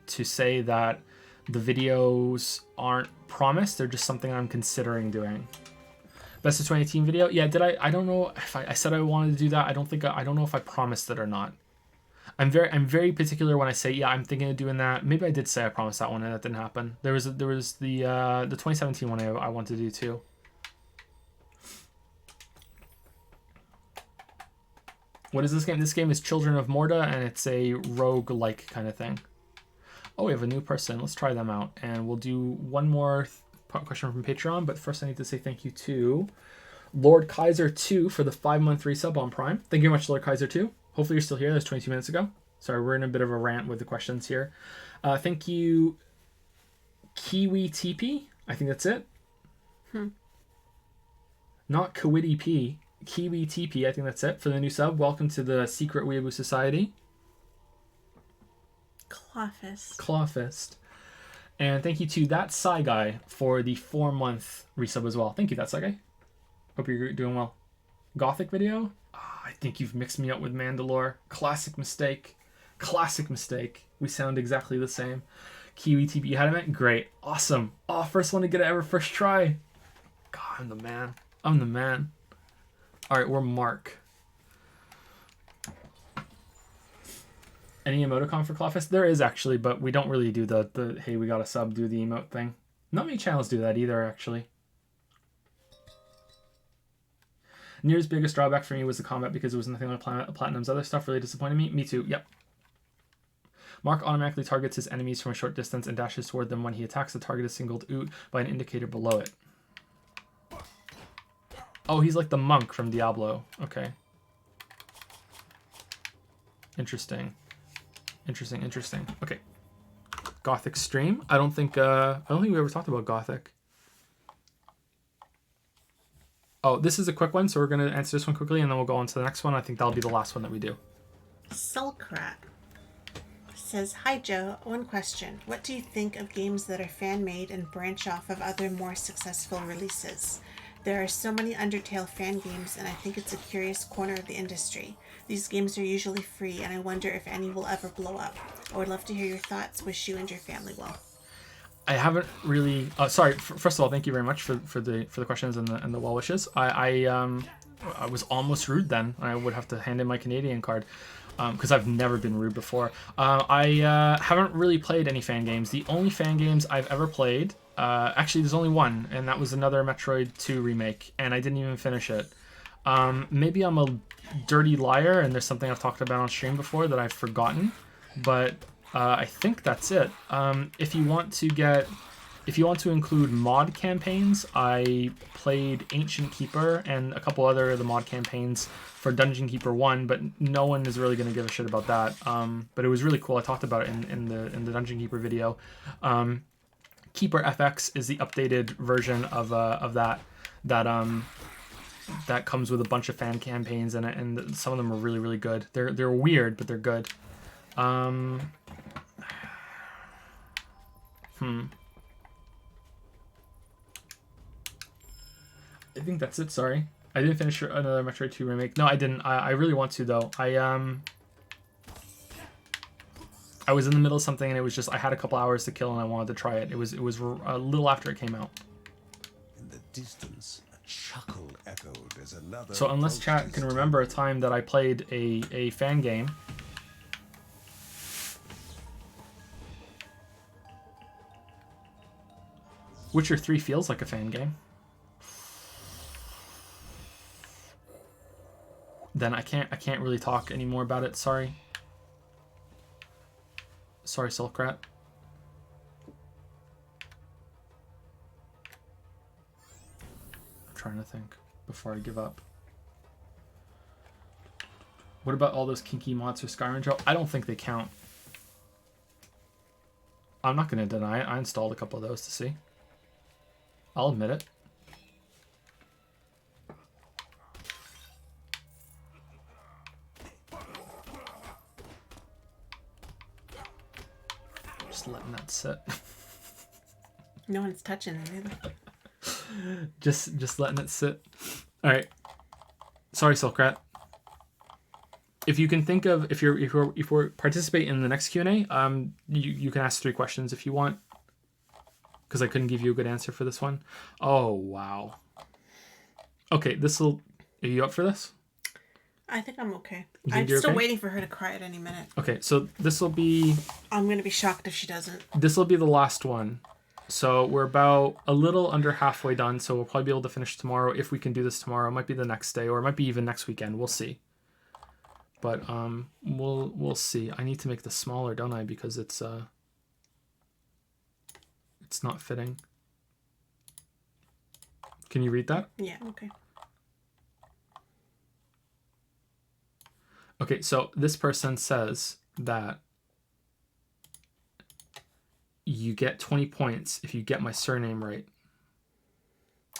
to say that the videos aren't promised, they're just something I'm considering doing. Best of 2018 video? Yeah, did I don't know if I said I wanted to do that. I don't know if I promised it or not. I'm very particular when I say, yeah, I'm thinking of doing that. Maybe I did say I promised that one and that didn't happen. There was the 2017 one I wanted to do too. What is this game? This game is Children of Morta, and it's a rogue-like kind of thing. Oh, we have a new person. Let's try them out. And we'll do one more question from Patreon. But first I need to say thank you to Lord Kaiser 2 for the 5-month resub on Prime. Thank you very much, Lord Kaiser 2. Hopefully you're still here. That was 22 minutes ago. Sorry, we're in a bit of a rant with the questions here. Thank you, Kiwi TP. I think that's it. Not Kawitty P. Kiwi TP. I think that's it for the new sub. Welcome to the secret Weeaboo Society. Clawfist. And thank you to That Psy Guy for the 4-month resub as well. Thank you, That Psy Guy. Hope you're doing well. Gothic video? I think you've mixed me up with Mandalore. Classic mistake. We sound exactly the same. Kiwi TP, you had it? Great. Awesome. Oh, first one to get it ever, first try. God, I'm the man. Alright, we're Mark. Any emoticon for Clawfist? There is actually, but we don't really do the hey, we got a sub, do the emote thing. Not many channels do that either, actually. Nier's biggest drawback for me was the combat, because it was nothing like Platinum's other stuff. Really disappointed me. Me too. Yep. Mark automatically targets his enemies from a short distance and dashes toward them when he attacks. The target is singled out by an indicator below it. Oh, he's like the monk from Diablo. Okay. Interesting. Okay. Gothic stream. I don't think we ever talked about Gothic. Oh, this is a quick one, so we're going to answer this one quickly, and then we'll go on to the next one. I think that'll be the last one that we do. Sulkrat says, "Hi Joe, one question. What do you think of games that are fan-made and branch off of other more successful releases? There are so many Undertale fan games, and I think it's a curious corner of the industry. These games are usually free, and I wonder if any will ever blow up. I would love to hear your thoughts. Wish you and your family well." I haven't really. Sorry. First of all, thank you very much for the questions and the well wishes. I was almost rude then. I would have to hand in my Canadian card because I've never been rude before. I haven't really played any fan games. The only fan games I've ever played, actually, there's only one, and that was another Metroid 2 remake, and I didn't even finish it. Maybe I'm a dirty liar, and there's something I've talked about on stream before that I've forgotten, but. I think that's it. If you want to include mod campaigns, I played Ancient Keeper and a couple other of the mod campaigns for Dungeon Keeper 1, but no one is really going to give a shit about that. But it was really cool. I talked about it in the Dungeon Keeper video. Keeper FX is the updated version of that comes with a bunch of fan campaigns in it, and some of them are really, really good. They're weird, but they're good. I think that's it. Sorry, I didn't finish another Metroid 2 remake. No, I didn't. I really want to though. I was in the middle of something and it was just I had a couple hours to kill and I wanted to try it. It was a little after it came out. In the distance, a chuckle echoed as another. So unless chat can remember a time that I played a fan game. Witcher 3 feels like a fan game. Then I can't really talk anymore about it. Sorry. Sorry, Sulkrat. I'm trying to think before I give up. What about all those kinky mods for Skyrim, Joe? I don't think they count. I'm not going to deny it. I installed a couple of those to see. I'll admit it. Just letting that sit. No one's touching it either. just letting it sit. All right. Sorry, Silkrat. If you can think of if we're participate in the next Q&A, you can ask 3 questions if you want. Because I couldn't give you a good answer for this one. Oh, wow. Okay, are you up for this? I think I'm okay. You think I'm you're still okay? waiting for her to cry at any minute. Okay, so this will be... I'm going to be shocked if she doesn't. This will be the last one. So we're about a little under halfway done, so we'll probably be able to finish tomorrow if we can do this tomorrow. It might be the next day, or it might be even next weekend. We'll see. But we'll see. I need to make this smaller, don't I? Because it's not fitting. Can you read that? Yeah, okay. Okay, so this person says that you get 20 points if you get my surname right.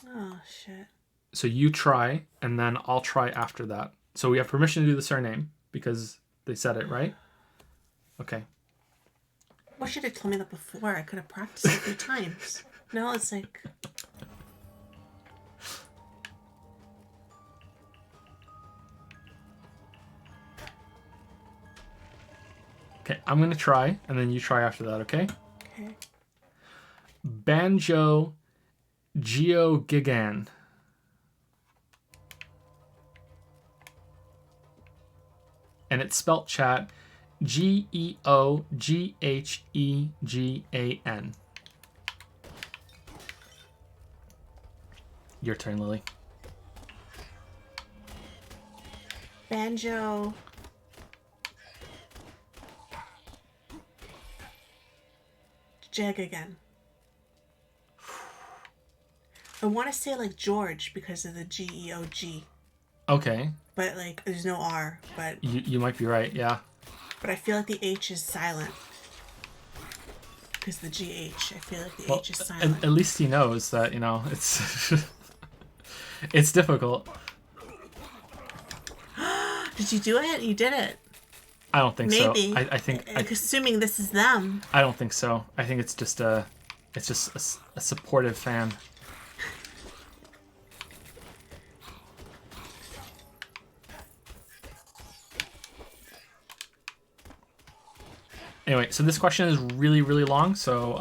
Oh, shit. So you try, and then I'll try after that. So we have permission to do the surname because they said it, right? Okay. Why should have told me that before? I could have practiced it a few times. No, it's like... Okay, I'm going to try, and then you try after that, okay? Okay. Banjo Geogigan. And it's spelt, chat, Geoghegan. Your turn, Lily. Banjo... Jag again. I want to say like George because of the Geog. Okay. But like there's no R, but You might be right, yeah. but I feel like the H is silent. Because the GH, I feel like the H is silent. At least he knows that, it's... It's difficult. Did you do it? You did it. I don't think Maybe. so. I think Assuming this is them. I don't think so. I think it's just a supportive fan. Anyway, so this question is really, really long. So,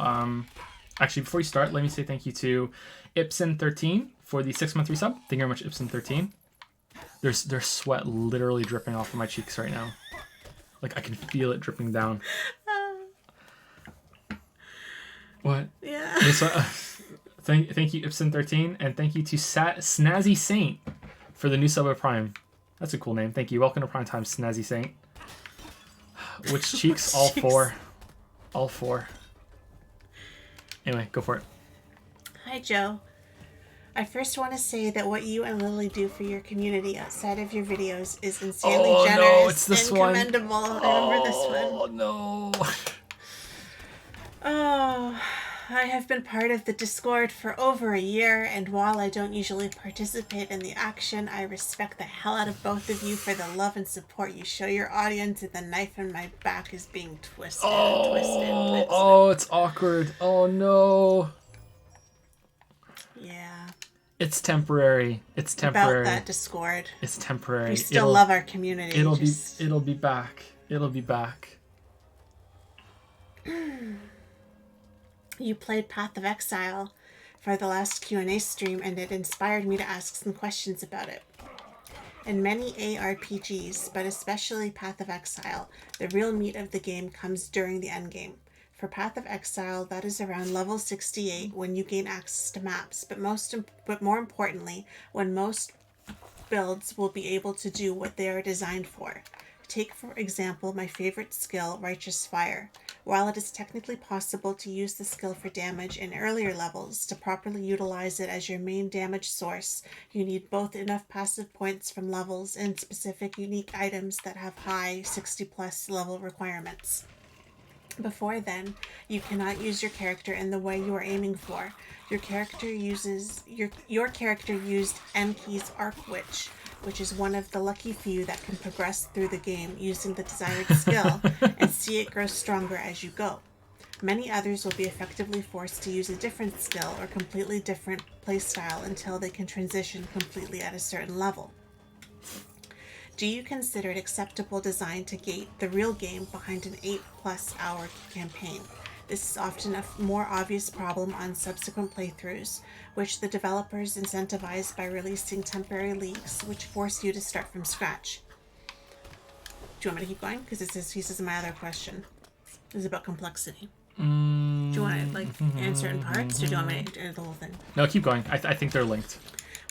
actually, before you start, let me say thank you to Ipsen13 for the 6-month resub. Thank you very much, Ipsen13. There's sweat literally dripping off of my cheeks right now. Like, I can feel it dripping down. What? Yeah. So, thank you, Ipsen13, and thank you to Snazzy Saint for the new sub of Prime. That's a cool name. Thank you. Welcome to Prime Time, Snazzy Saint. Which cheeks? All four. All four. Anyway, go for it. Hi, Joe. I first want to say that what you and Lily do for your community outside of your videos is insanely generous no, it's this and one. commendable. I remember this one. Oh, no. Oh, I have been part of the Discord for over a year, and while I don't usually participate in the action, I respect the hell out of both of you for the love and support you show your audience, and the knife in my back is being twisted and twisted and twisted. Oh, it's awkward. Oh, no. Yeah. It's temporary. It's temporary. About that Discord. It's temporary. We still love our community. It'll be back. It'll be back. You played Path of Exile for the last Q&A stream, and it inspired me to ask some questions about it. In many ARPGs, but especially Path of Exile, the real meat of the game comes during the endgame. For Path of Exile, that is around level 68 when you gain access to maps, but more importantly, when most builds will be able to do what they are designed for. Take, for example, my favorite skill, Righteous Fire. While it is technically possible to use the skill for damage in earlier levels, to properly utilize it as your main damage source, you need both enough passive points from levels and specific unique items that have high 60+ level requirements. Before then, you cannot use your character in the way you are aiming for. Your character used Enki's Arc Witch, which is one of the lucky few that can progress through the game using the desired skill and see it grow stronger as you go. Many others will be effectively forced to use a different skill or completely different playstyle until they can transition completely at a certain level. Do you consider it acceptable design to gate the real game behind an 8+ hour campaign? This is often a more obvious problem on subsequent playthroughs, which the developers incentivize by releasing temporary leaks, which force you to start from scratch. Do you want me to keep going? Because this is my other question. This is about complexity. Do you want to answer in parts, or do you want me to do the whole thing? No, keep going. I think they're linked.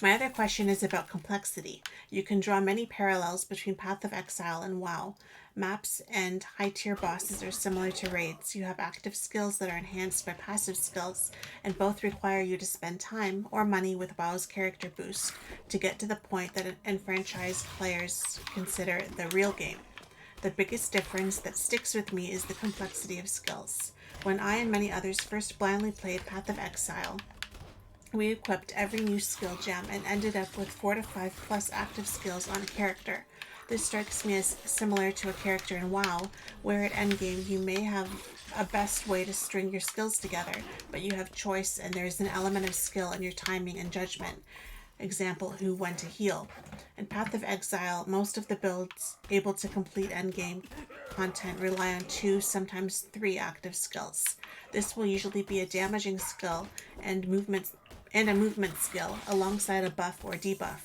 My other question is about complexity. You can draw many parallels between Path of Exile and WoW. Maps and high-tier bosses are similar to raids. You have active skills that are enhanced by passive skills, and both require you to spend time or money with WoW's character boost to get to the point that enfranchised players consider the real game. The biggest difference that sticks with me is the complexity of skills. When I and many others first blindly played Path of Exile, we equipped every new skill gem and ended up with 4 to 5+ active skills on a character. This strikes me as similar to a character in WoW, where at endgame you may have a best way to string your skills together, but you have choice and there's an element of skill in your timing and judgment. Example, who when to heal. In Path of Exile, most of the builds able to complete endgame content rely on 2, sometimes 3 active skills. This will usually be a damaging skill and a movement skill alongside a buff or debuff.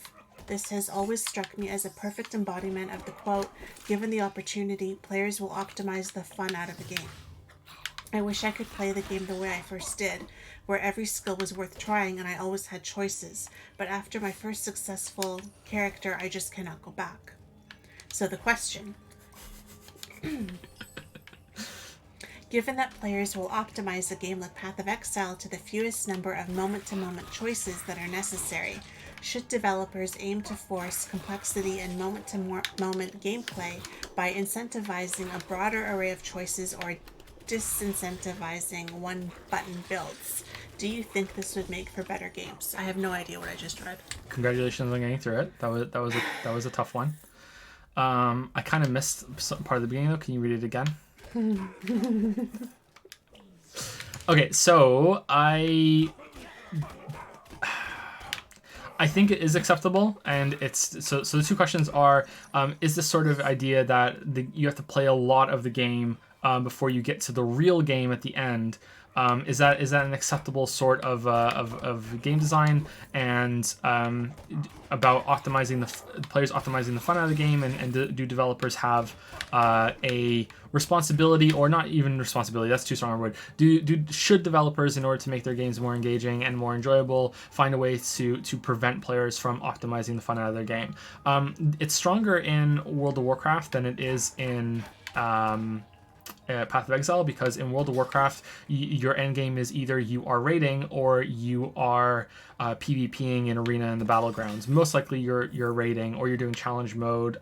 This has always struck me as a perfect embodiment of the quote, "Given the opportunity, players will optimize the fun out of the game." I wish I could play the game the way I first did, where every skill was worth trying and I always had choices, but after my first successful character, I just cannot go back. So the question, given that players will optimize a game like Path of Exile to the fewest number of moment-to-moment choices that are necessary, should developers aim to force complexity and moment-to-moment gameplay by incentivizing a broader array of choices or disincentivizing one-button builds? Do you think this would make for better games? I have no idea what I just read. Congratulations on getting through it. That was a tough one. I kind of missed some part of the beginning though. Can you read it again? Okay, so I think it is acceptable, and it's so. So the two questions are: is this sort of idea that you have to play a lot of the game before you get to the real game at the end? Is that an acceptable sort of game design, and about optimizing the players optimizing the fun out of the game, and do developers have a responsibility, or not even responsibility, that's too strong a word, should developers, in order to make their games more engaging and more enjoyable, find a way to prevent players from optimizing the fun out of their game? It's stronger in World of Warcraft than it is in Path of Exile, because in World of Warcraft, your end game is either you are raiding or you are PvPing in arena in the battlegrounds. Most likely you're raiding, or you're doing challenge mode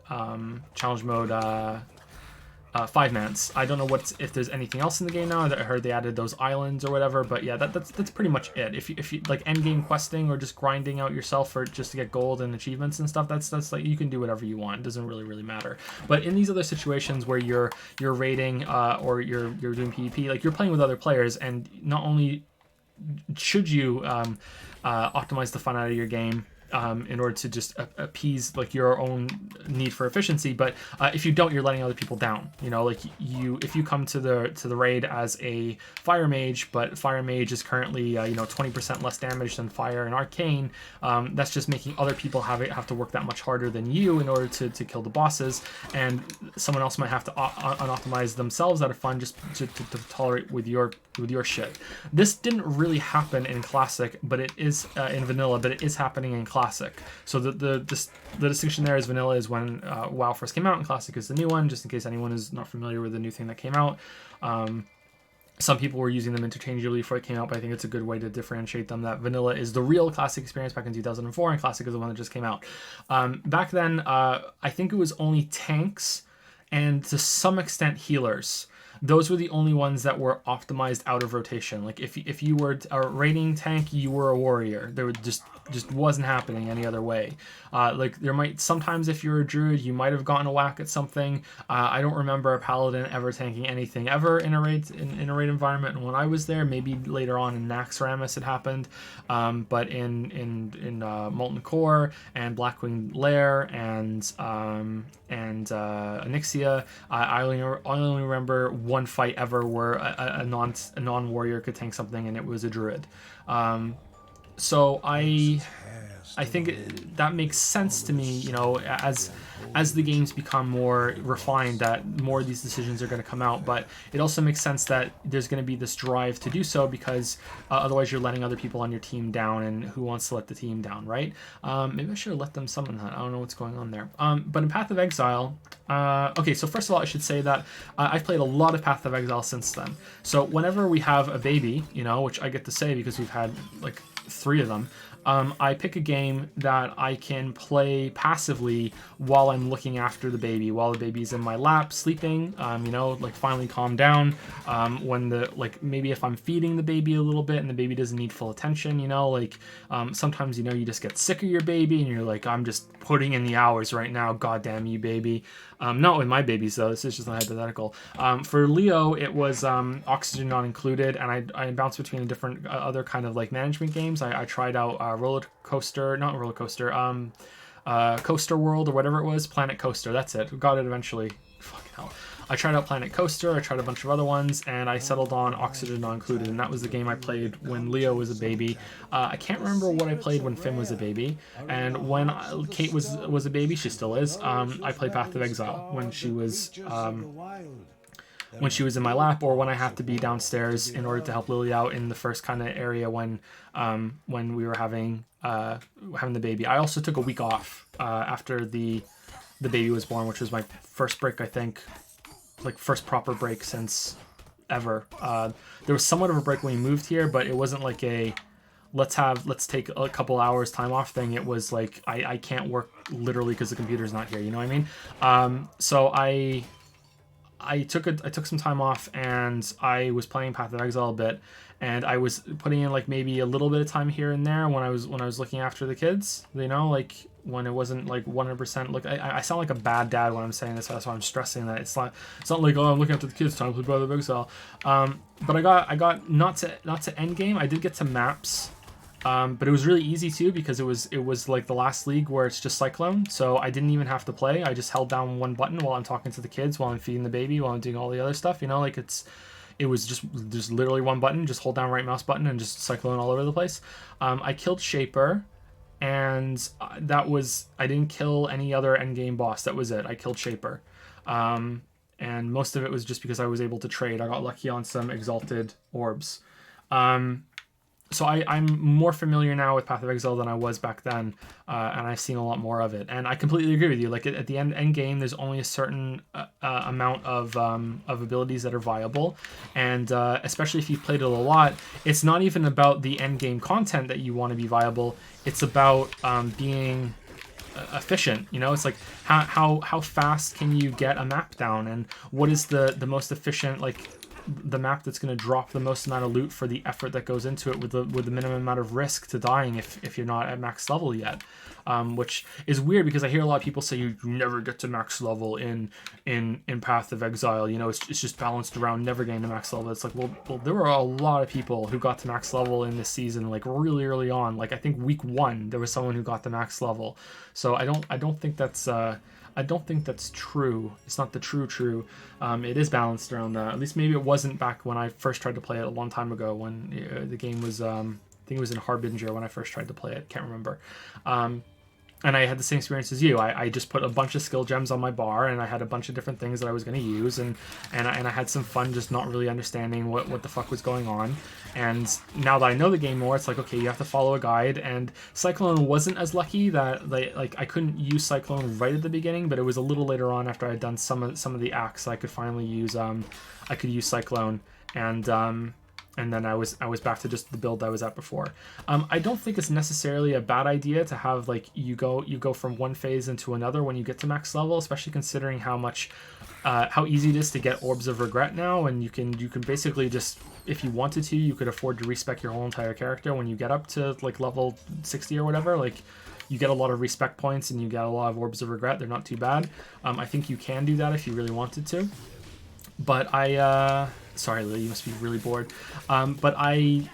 5-mans. I don't know if there's anything else in the game now. I heard they added those islands or whatever, but yeah, that's pretty much it. If you like end game questing or just grinding out yourself for just to get gold and achievements and stuff, that's like, you can do whatever you want. It doesn't really matter. But in these other situations where you're raiding or you're doing PvP, like you're playing with other players, and not only should you optimize the fun out of your game in order to just appease like your own need for efficiency, but if you don't, you're letting other people down. You know, like if you come to the raid as a fire mage, but fire mage is currently 20% less damage than fire and arcane, that's just making other people have to work that much harder than you in order to kill the bosses, and someone else might have to unoptimize themselves out of fun just to tolerate with your shit. This didn't really happen in Classic, but it is in Vanilla, but it is happening in Classic. So the distinction there is Vanilla is when WoW first came out, and Classic is the new one, just in case anyone is not familiar with the new thing that came out. Some people were using them interchangeably before it came out, but I think it's a good way to differentiate them, that Vanilla is the real Classic experience back in 2004, and Classic is the one that just came out. Back then, I think it was only tanks and to some extent healers. Those were the only ones that were optimized out of rotation. Like if you were a raiding tank, you were a warrior. There would just wasn't happening any other way. Like there might sometimes, if you're a druid, you might have gotten a whack at something. I don't remember a paladin ever tanking anything ever in a raid environment. And when I was there, maybe later on in Naxxramas it happened, but in Molten Core and Blackwing Lair and Onyxia, I only remember one fight ever where a non-warrior could tank something, and it was a druid. So I think that makes sense to me, you know, as the games become more refined, that more of these decisions are going to come out. But it also makes sense that there's going to be this drive to do so, because otherwise you're letting other people on your team down, and who wants to let the team down, right? Maybe I should have let them summon that. I don't know what's going on there. But in Path of Exile, okay, so first of all, I should say that I've played a lot of Path of Exile since then. So whenever we have a baby, you know, which I get to say because we've had like 3 of them, I pick a game that I can play passively while I'm looking after the baby, while the baby's in my lap sleeping, you know, like finally calm down. When maybe if I'm feeding the baby a little bit and the baby doesn't need full attention, you know, like sometimes, you know, you just get sick of your baby and you're like, I'm just putting in the hours right now, goddamn you, baby. Not with my babies though, this is just a hypothetical. For Leo, it was oxygen not included, and I bounced between different other kind of like management games. I tried out Coaster World or whatever it was, Planet Coaster, that's it. Got it eventually. Fucking hell. I tried out Planet Coaster, I tried a bunch of other ones, and I settled on Oxygen Not Included, and that was the game I played when Leo was a baby. I can't remember what I played when Finn was a baby, and when Kate was a baby, she still is. I played Path of Exile when she was in my lap, or when I have to be downstairs in order to help Lily out in the first kind of area when we were having the baby. I also took a week off after the baby was born, which was my first break, I think. Like first proper break since ever. There was somewhat of a break when we moved here, but it wasn't like a let's take a couple hours time off thing. It was like I can't work literally because the computer's not here, you know what I mean? So I took some time off, and I was playing Path of Exile a bit, and I was putting in like maybe a little bit of time here and there when I was looking after the kids, you know, like when it wasn't like 100%. Look, I sound like a bad dad when I'm saying this. That's why I'm stressing that it's not like, oh, I'm looking after the kids, time to play Path of Exile. But I got not to end game. I did get to maps. But it was really easy too, because it was like the last league where it's just Cyclone, so I didn't even have to play. I just held down one button while I'm talking to the kids, while I'm feeding the baby, while I'm doing all the other stuff. You know, like it was just literally one button, just hold down right mouse button and just Cyclone all over the place. I killed Shaper, and I didn't kill any other endgame boss. That was it. I killed Shaper, and most of it was just because I was able to trade. I got lucky on some exalted orbs. So I'm more familiar now with Path of Exile than I was back then, and I've seen a lot more of it. And I completely agree with you. Like at the end game, there's only a certain amount of abilities that are viable, and especially if you've played it a lot, it's not even about the end game content that you want to be viable. It's about being efficient. You know, it's like how fast can you get a map down, and what is the most efficient, like the map that's going to drop the most amount of loot for the effort that goes into it with the minimum amount of risk to dying if you're not at max level yet, which is weird because I hear a lot of people say you never get to max level in Path of Exile. You know, it's just balanced around never getting to max level. It's like, well, there were a lot of people who got to max level in this season, like really early on. Like I think week 1 there was someone who got the max level. So I don't think that's true. It's not the true. It is balanced around that. At least maybe it wasn't back when I first tried to play it a long time ago, when the game was, I think it was in Harbinger when I first tried to play it. Can't remember. And I had the same experience as you. I just put a bunch of skill gems on my bar, and I had a bunch of different things that I was going to use, and I had some fun just not really understanding what the fuck was going on. And now that I know the game more, it's like, okay, you have to follow a guide. And Cyclone wasn't as lucky that I couldn't use Cyclone right at the beginning, but it was a little later on after I'd done some of the acts I could finally use Cyclone, and then I was back to just the build I was at before. I don't think it's necessarily a bad idea to have like you go from one phase into another when you get to max level, especially considering how easy it is to get Orbs of Regret now, and you can basically just, if you wanted to, you could afford to respec your whole entire character when you get up to like level 60 or whatever. Like you get a lot of respec points and you get a lot of Orbs of Regret. They're not too bad. I think you can do that if you really wanted to. But sorry, Lily, you must be really bored. But I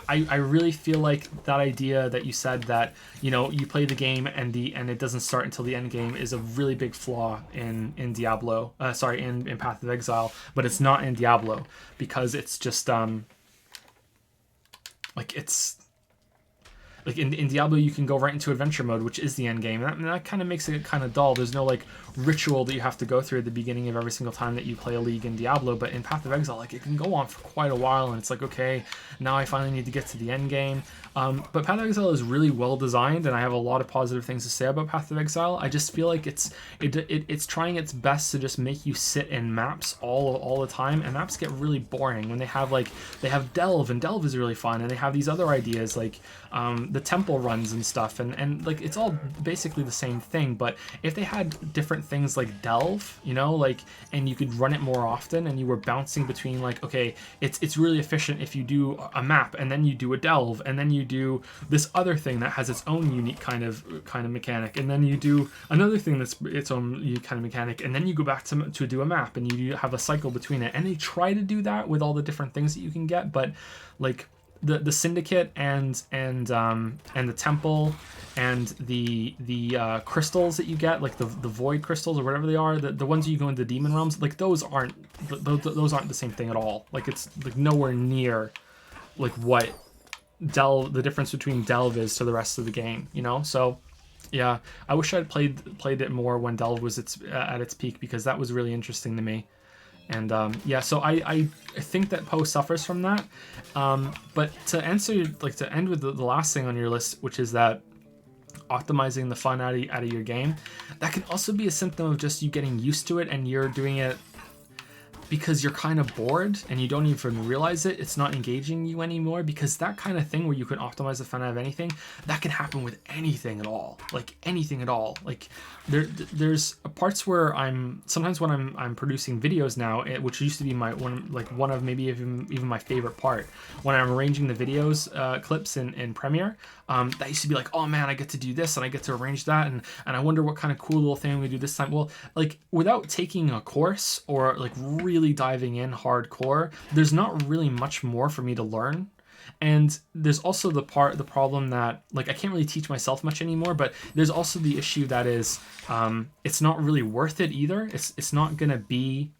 really feel like that idea that you said, that you know you play the game and it doesn't start until the end game, is a really big flaw in Diablo. In Path of Exile, but it's not in Diablo, because it's just like in Diablo, you can go right into adventure mode, which is the end game, and that kind of makes it kind of dull. There's no like ritual that you have to go through at the beginning of every single time that you play a league in Diablo. But in Path of Exile, like it can go on for quite a while, and it's like, okay, now I finally need to get to the end game. But Path of Exile is really well designed, and I have a lot of positive things to say about Path of Exile. I just feel like it's trying its best to just make you sit in maps all the time, and maps get really boring when they have Delve, and Delve is really fun, and they have these other ideas like the temple runs and stuff, and like it's all basically the same thing. But if they had different things like Delve, you know, like, and you could run it more often, and you were bouncing between, like, okay, it's really efficient if you do a map and then you do a Delve and then you do this other thing that has its own unique kind of mechanic, and then you do another thing that's its own unique kind of mechanic, and then you go back to do a map, and you have a cycle between it. And they try to do that with all the different things that you can get, but like the syndicate and the temple and the crystals that you get, like the void crystals or whatever they are, the ones you go into the demon realms, like those aren't the same thing at all. Like it's like nowhere near like what the difference between Delve is to the rest of the game, you know? So yeah, I wish I'd played it more when Delve was at its peak, because that was really interesting to me. And yeah, so I think that Poe suffers from that. But to end with the last thing on your list, which is that optimizing the fun out of your game, that can also be a symptom of just you getting used to it, and you're doing it because you're kind of bored and you don't even realize it, it's not engaging you anymore, because that kind of thing where you can optimize the fun out of anything, that can happen with anything at all, like anything at all. Like there's parts where sometimes when I'm producing videos now, which used to be one of maybe even my favorite part, when I'm arranging the videos clips in Premiere, that used to be like, oh man, I get to do this and I get to arrange that, and I wonder what kind of cool little thing I'm gonna do this time. Well, like without taking a course or like really diving in hardcore, there's not really much more for me to learn. And there's also the problem that, like, I can't really teach myself much anymore, but there's also the issue that is it's not really worth it either. It's not gonna be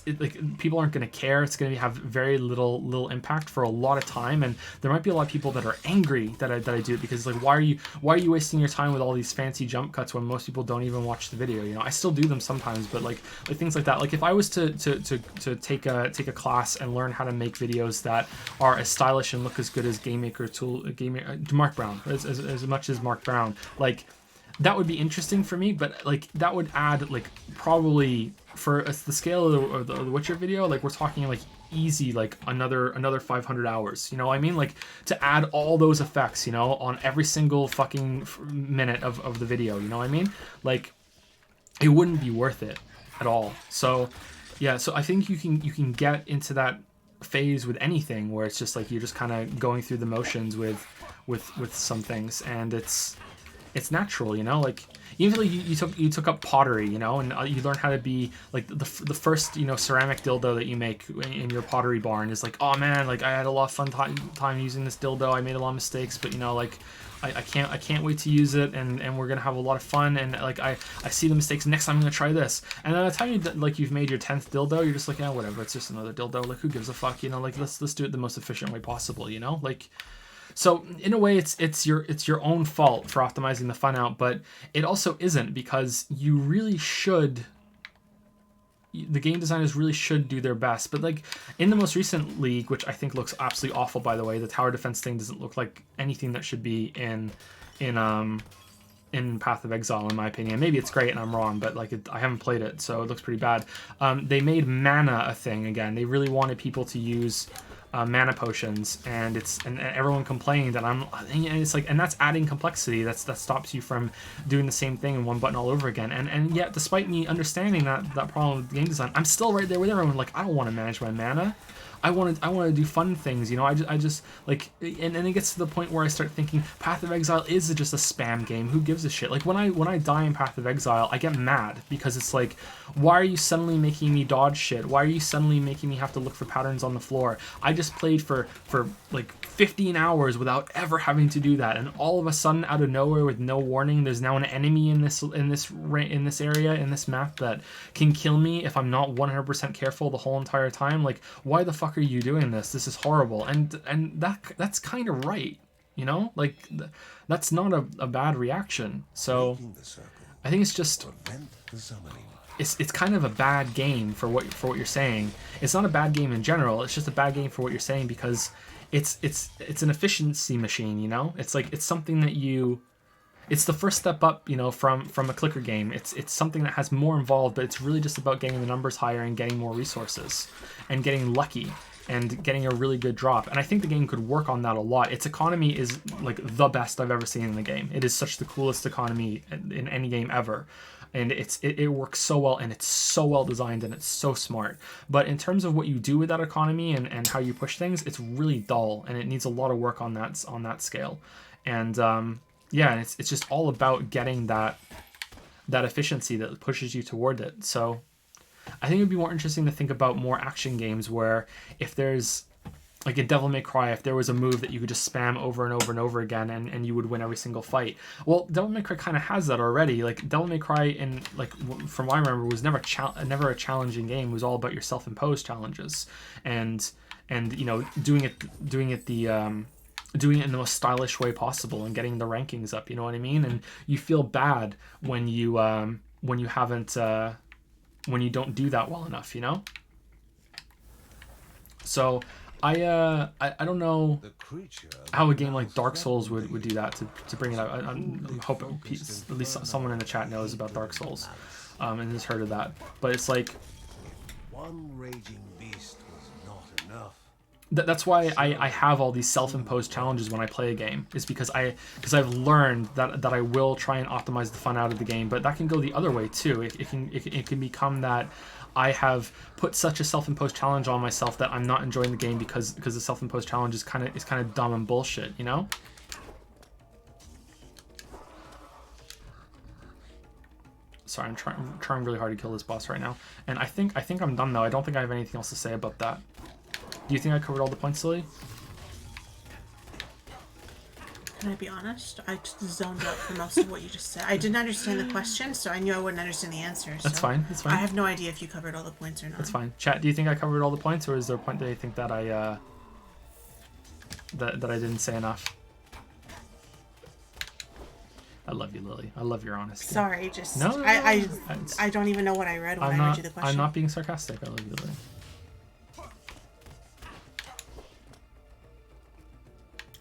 like people aren't going to care. It's going to have very little impact for a lot of time, and there might be a lot of people that are angry that I do it, because like why are you wasting your time with all these fancy jump cuts when most people don't even watch the video? You know, I still do them sometimes, but like things like that. Like if I was to take a class and learn how to make videos that are as stylish and look as good as Mark Brown, as much as Mark Brown, like that would be interesting for me, but like that would add like probably for the scale of the Witcher video, like we're talking like easy like another 500 hours, you know what I mean? Like to add all those effects, you know, on every single fucking minute of the video, you know what I mean? Like it wouldn't be worth it at all. So yeah, so I think you can get into that phase with anything where it's just like you're just kind of going through the motions with some things, and it's natural, you know. Like even like you took up pottery, you know, and you learn how to be like the first, you know, ceramic dildo that you make in your pottery barn is like, oh man, like I had a lot of fun time using this dildo. I made a lot of mistakes, but you know, like I can't wait to use it, and we're gonna have a lot of fun, and like I see the mistakes. Next time I'm gonna try this, and then by the time you've made your 10th dildo, you're just like, yeah, whatever, it's just another dildo. Like who gives a fuck, you know? Like let's do it the most efficient way possible, you know, like. So in a way, it's your own fault for optimizing the fun out, but it also isn't, because you really should. The game designers really should do their best. But like in the most recent league, which I think looks absolutely awful, by the way, the tower defense thing doesn't look like anything that should be in Path of Exile, in my opinion. Maybe it's great and I'm wrong, but like I haven't played it, so it looks pretty bad. They made mana a thing again. They really wanted people to use mana potions, and everyone complained, and it's like, and that's adding complexity. That stops you from doing the same thing in one button all over again. And yet, despite me understanding that problem with game design, I'm still right there with everyone. Like, I don't want to manage my mana. I want to do fun things, you know. I just like, and it gets to the point where I start thinking Path of Exile is just a spam game. Who gives a shit? Like when I die in Path of Exile, I get mad, because it's like, why are you suddenly making me dodge shit? Why are you suddenly making me have to look for patterns on the floor? I just played for like 15 hours without ever having to do that, and all of a sudden, out of nowhere, with no warning, there's now an enemy in this area, in this map, that can kill me if I'm not 100% careful the whole entire time. Like, why the fuck are you doing this? This is horrible. And that's kind of right, you know. Like that's not a bad reaction. So I think it's just it's kind of a bad game for what you're saying. It's not a bad game in general. It's just a bad game for what you're saying, because it's an efficiency machine, you know. It's like it's something that it's the first step up, you know, from a clicker game. It's something that has more involved, but it's really just about getting the numbers higher and getting more resources and getting lucky and getting a really good drop. And I think the game could work on that a lot. Its economy is like the best I've ever seen in the game. It is such the coolest economy in any game ever. And it works so well, and it's so well designed, and it's so smart. But in terms of what you do with that economy and how you push things, it's really dull, and it needs a lot of work on that scale. And yeah, it's just all about getting that efficiency that pushes you toward it. So I think it'd be more interesting to think about more action games where, if there's like in Devil May Cry, if there was a move that you could just spam over and over and over again, and you would win every single fight. Well, Devil May Cry kind of has that already. Like Devil May Cry, in like from what I remember, was never a challenging game. It was all about your self-imposed challenges, and you know, doing it in the most stylish way possible and getting the rankings up. You know what I mean? And you feel bad when you haven't when you don't do that well enough. You know. So I don't know how a game like Dark Souls would do that to bring it out. I'm hoping at least someone in the chat knows about Dark Souls. and has heard of that. But it's like One raging beast was not enough. that's why I have all these self-imposed challenges when I play a game, is because I've learned that I will try and optimize the fun out of the game, but that can go the other way too. It can become that I have put such a self-imposed challenge on myself that I'm not enjoying the game because the self-imposed challenge is kind of dumb and bullshit, you know? Sorry, I'm trying really hard to kill this boss right now, and I think I'm done though. I don't think I have anything else to say about that. Do you think I covered all the points, Lily? Can I be honest? I just zoned out for most of what you just said. I didn't understand the question, so I knew I wouldn't understand the answer. So That's fine. That's fine. I have no idea if you covered all the points or not. That's fine. Chat, do you think I covered all the points, or is there a point that you think that I that I didn't say enough? I love you, Lily. I love your honesty. Sorry, just No, I don't even know what I read when I read you the question. I'm not being sarcastic. I love you, Lily.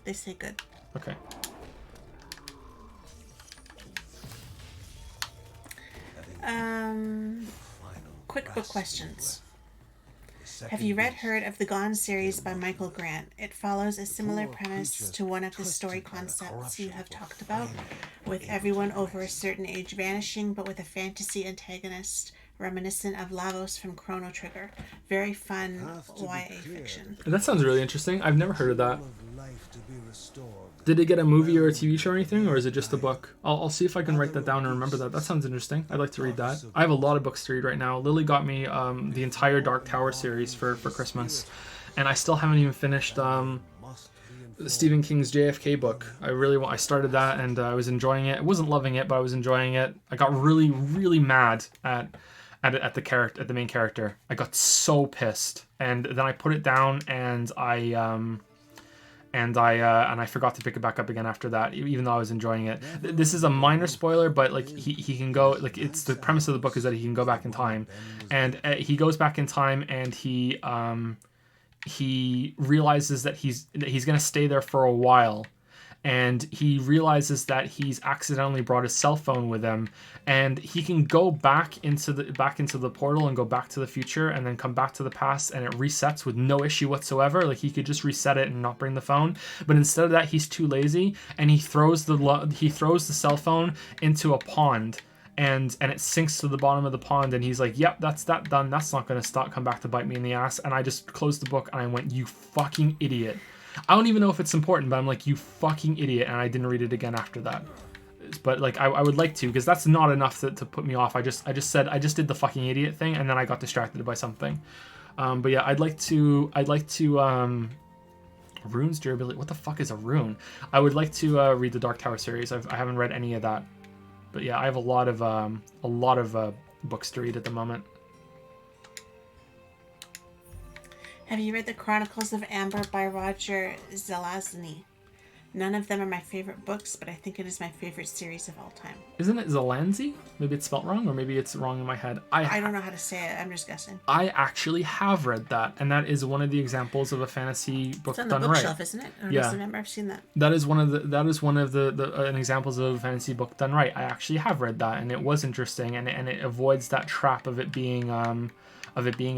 They say good. Okay. Quick book questions. Have you heard of the Gone series by Michael Grant? It follows a similar premise to one of the story concepts you have talked about, with everyone over a certain age vanishing, but with a fantasy antagonist reminiscent of Lavos from Chrono Trigger. Very fun YA fiction. That sounds really interesting. I've never heard of that. Did it get a movie or a TV show or anything, or is it just a book? I'll see if I can write that down and remember that. That sounds interesting. I'd like to read that. I have a lot of books to read right now. Lily got me the entire Dark Tower series for Christmas, and I still haven't even finished Stephen King's JFK book. I started that, and I was enjoying it. I wasn't loving it, but I was enjoying it. I got really, really mad at the main character. I got so pissed, and then I put it down, and I forgot to pick it back up again after that, even though I was enjoying it. This is a minor spoiler, but like he can go, like, it's the premise of the book is that he can go back in time, and he goes back in time, and he realizes that he's gonna stay there for a while. And he realizes that he's accidentally brought his cell phone with him, and he can go back into the portal and go back to the future, and then come back to the past, and it resets with no issue whatsoever. Like, he could just reset it and not bring the phone, but instead of that, he's too lazy, and he throws the cell phone into a pond. And it sinks to the bottom of the pond, and he's like, yep, that's that done. That's not going to come back to bite me in the ass. And I just closed the book, and I went, you fucking idiot. I don't even know if it's important, but I'm like, you fucking idiot, and I didn't read it again after that. But like, I would like to, because that's not enough to put me off. I just did the fucking idiot thing, and then I got distracted by something. But yeah, I'd like to runes durability. What the fuck is a rune? I would like to read the Dark Tower series. I haven't read any of that. But yeah, I have a lot of books to read at the moment. Have you read The Chronicles of Amber by Roger Zelazny? None of them are my favorite books, but I think it is my favorite series of all time. Isn't it Zelazny? Maybe it's spelt wrong, or maybe it's wrong in my head. I don't know how to say it. I'm just guessing. I actually have read that, and that is one of the examples of a fantasy book done right. It's on the bookshelf, isn't it? I don't remember. I've seen that. That is one of the examples of a fantasy book done right. I actually have read that, and it was interesting, and it avoids that trap of it being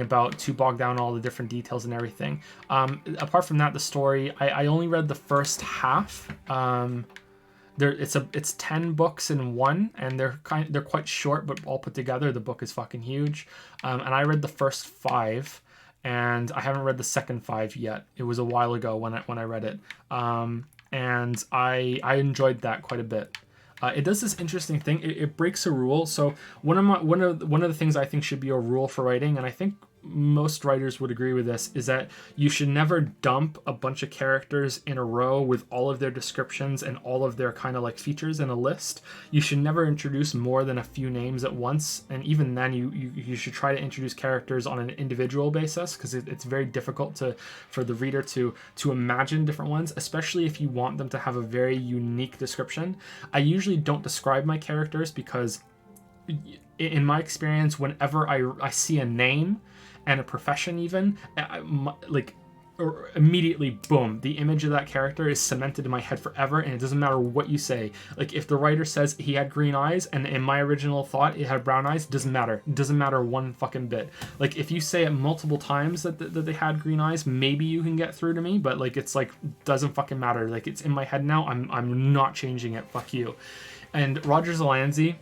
about too bogged down all the different details and everything. Apart from that, the story, I only read the first half. It's 10 books in one, and they're quite short, but all put together, the book is fucking huge. And I read the first 5, and I haven't read the second 5 yet. It was a while ago when I read it, and I enjoyed that quite a bit. It does this interesting thing. It breaks a rule. So one of the things I think should be a rule for writing, and I think most writers would agree with this, is that you should never dump a bunch of characters in a row with all of their descriptions and all of their kind of like features in a list. You should never introduce more than a few names at once, and even then you should try to introduce characters on an individual basis, because it's very difficult for the reader to imagine different ones, especially if you want them to have a very unique description. I usually don't describe my characters, because in my experience, whenever I see a name and a profession, even immediately, boom, the image of that character is cemented in my head forever, and it doesn't matter what you say. Like, if the writer says he had green eyes, and in my original thought it had brown eyes, doesn't matter. It doesn't matter one fucking bit. Like, if you say it multiple times that they had green eyes, maybe you can get through to me, but, like, it's, like, doesn't fucking matter. Like, it's in my head now. I'm not changing it. Fuck you. And Roger Zalansky,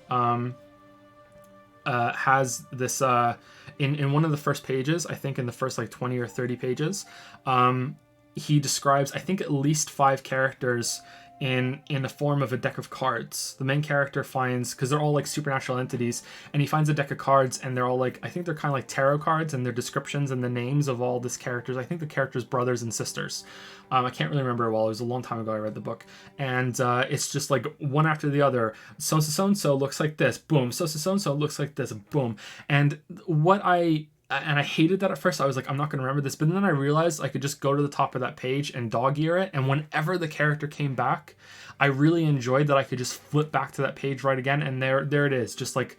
has this in one of the first pages, I think in the first like 20 or 30 pages, he describes, I think, at least 5 characters in the form of a deck of cards. The main character finds, because they're all like supernatural entities, and he finds a deck of cards, and they're all like, I think they're kind of like tarot cards, and their descriptions and the names of all these characters. I think the characters' brothers and sisters. I can't really remember it well. It was a long time ago I read the book. And it's just like one after the other. So-and-so looks like this. Boom. So-and-so looks like this. Boom. And I hated that at first. I was like, I'm not going to remember this. But then I realized I could just go to the top of that page and dog ear it. And whenever the character came back, I really enjoyed that I could just flip back to that page right again. And there it is. Just like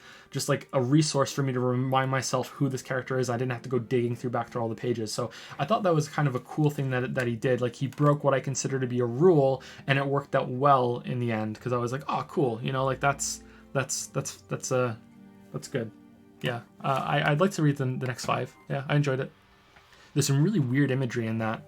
a resource for me to remind myself who this character is. I didn't have to go digging back through all the pages. So I thought that was kind of a cool thing that he did. Like, he broke what I consider to be a rule, and it worked out well in the end. Because I was like, oh, cool. You know, like that's good. Yeah, I'd like to read the next 5. Yeah, I enjoyed it. There's some really weird imagery in that.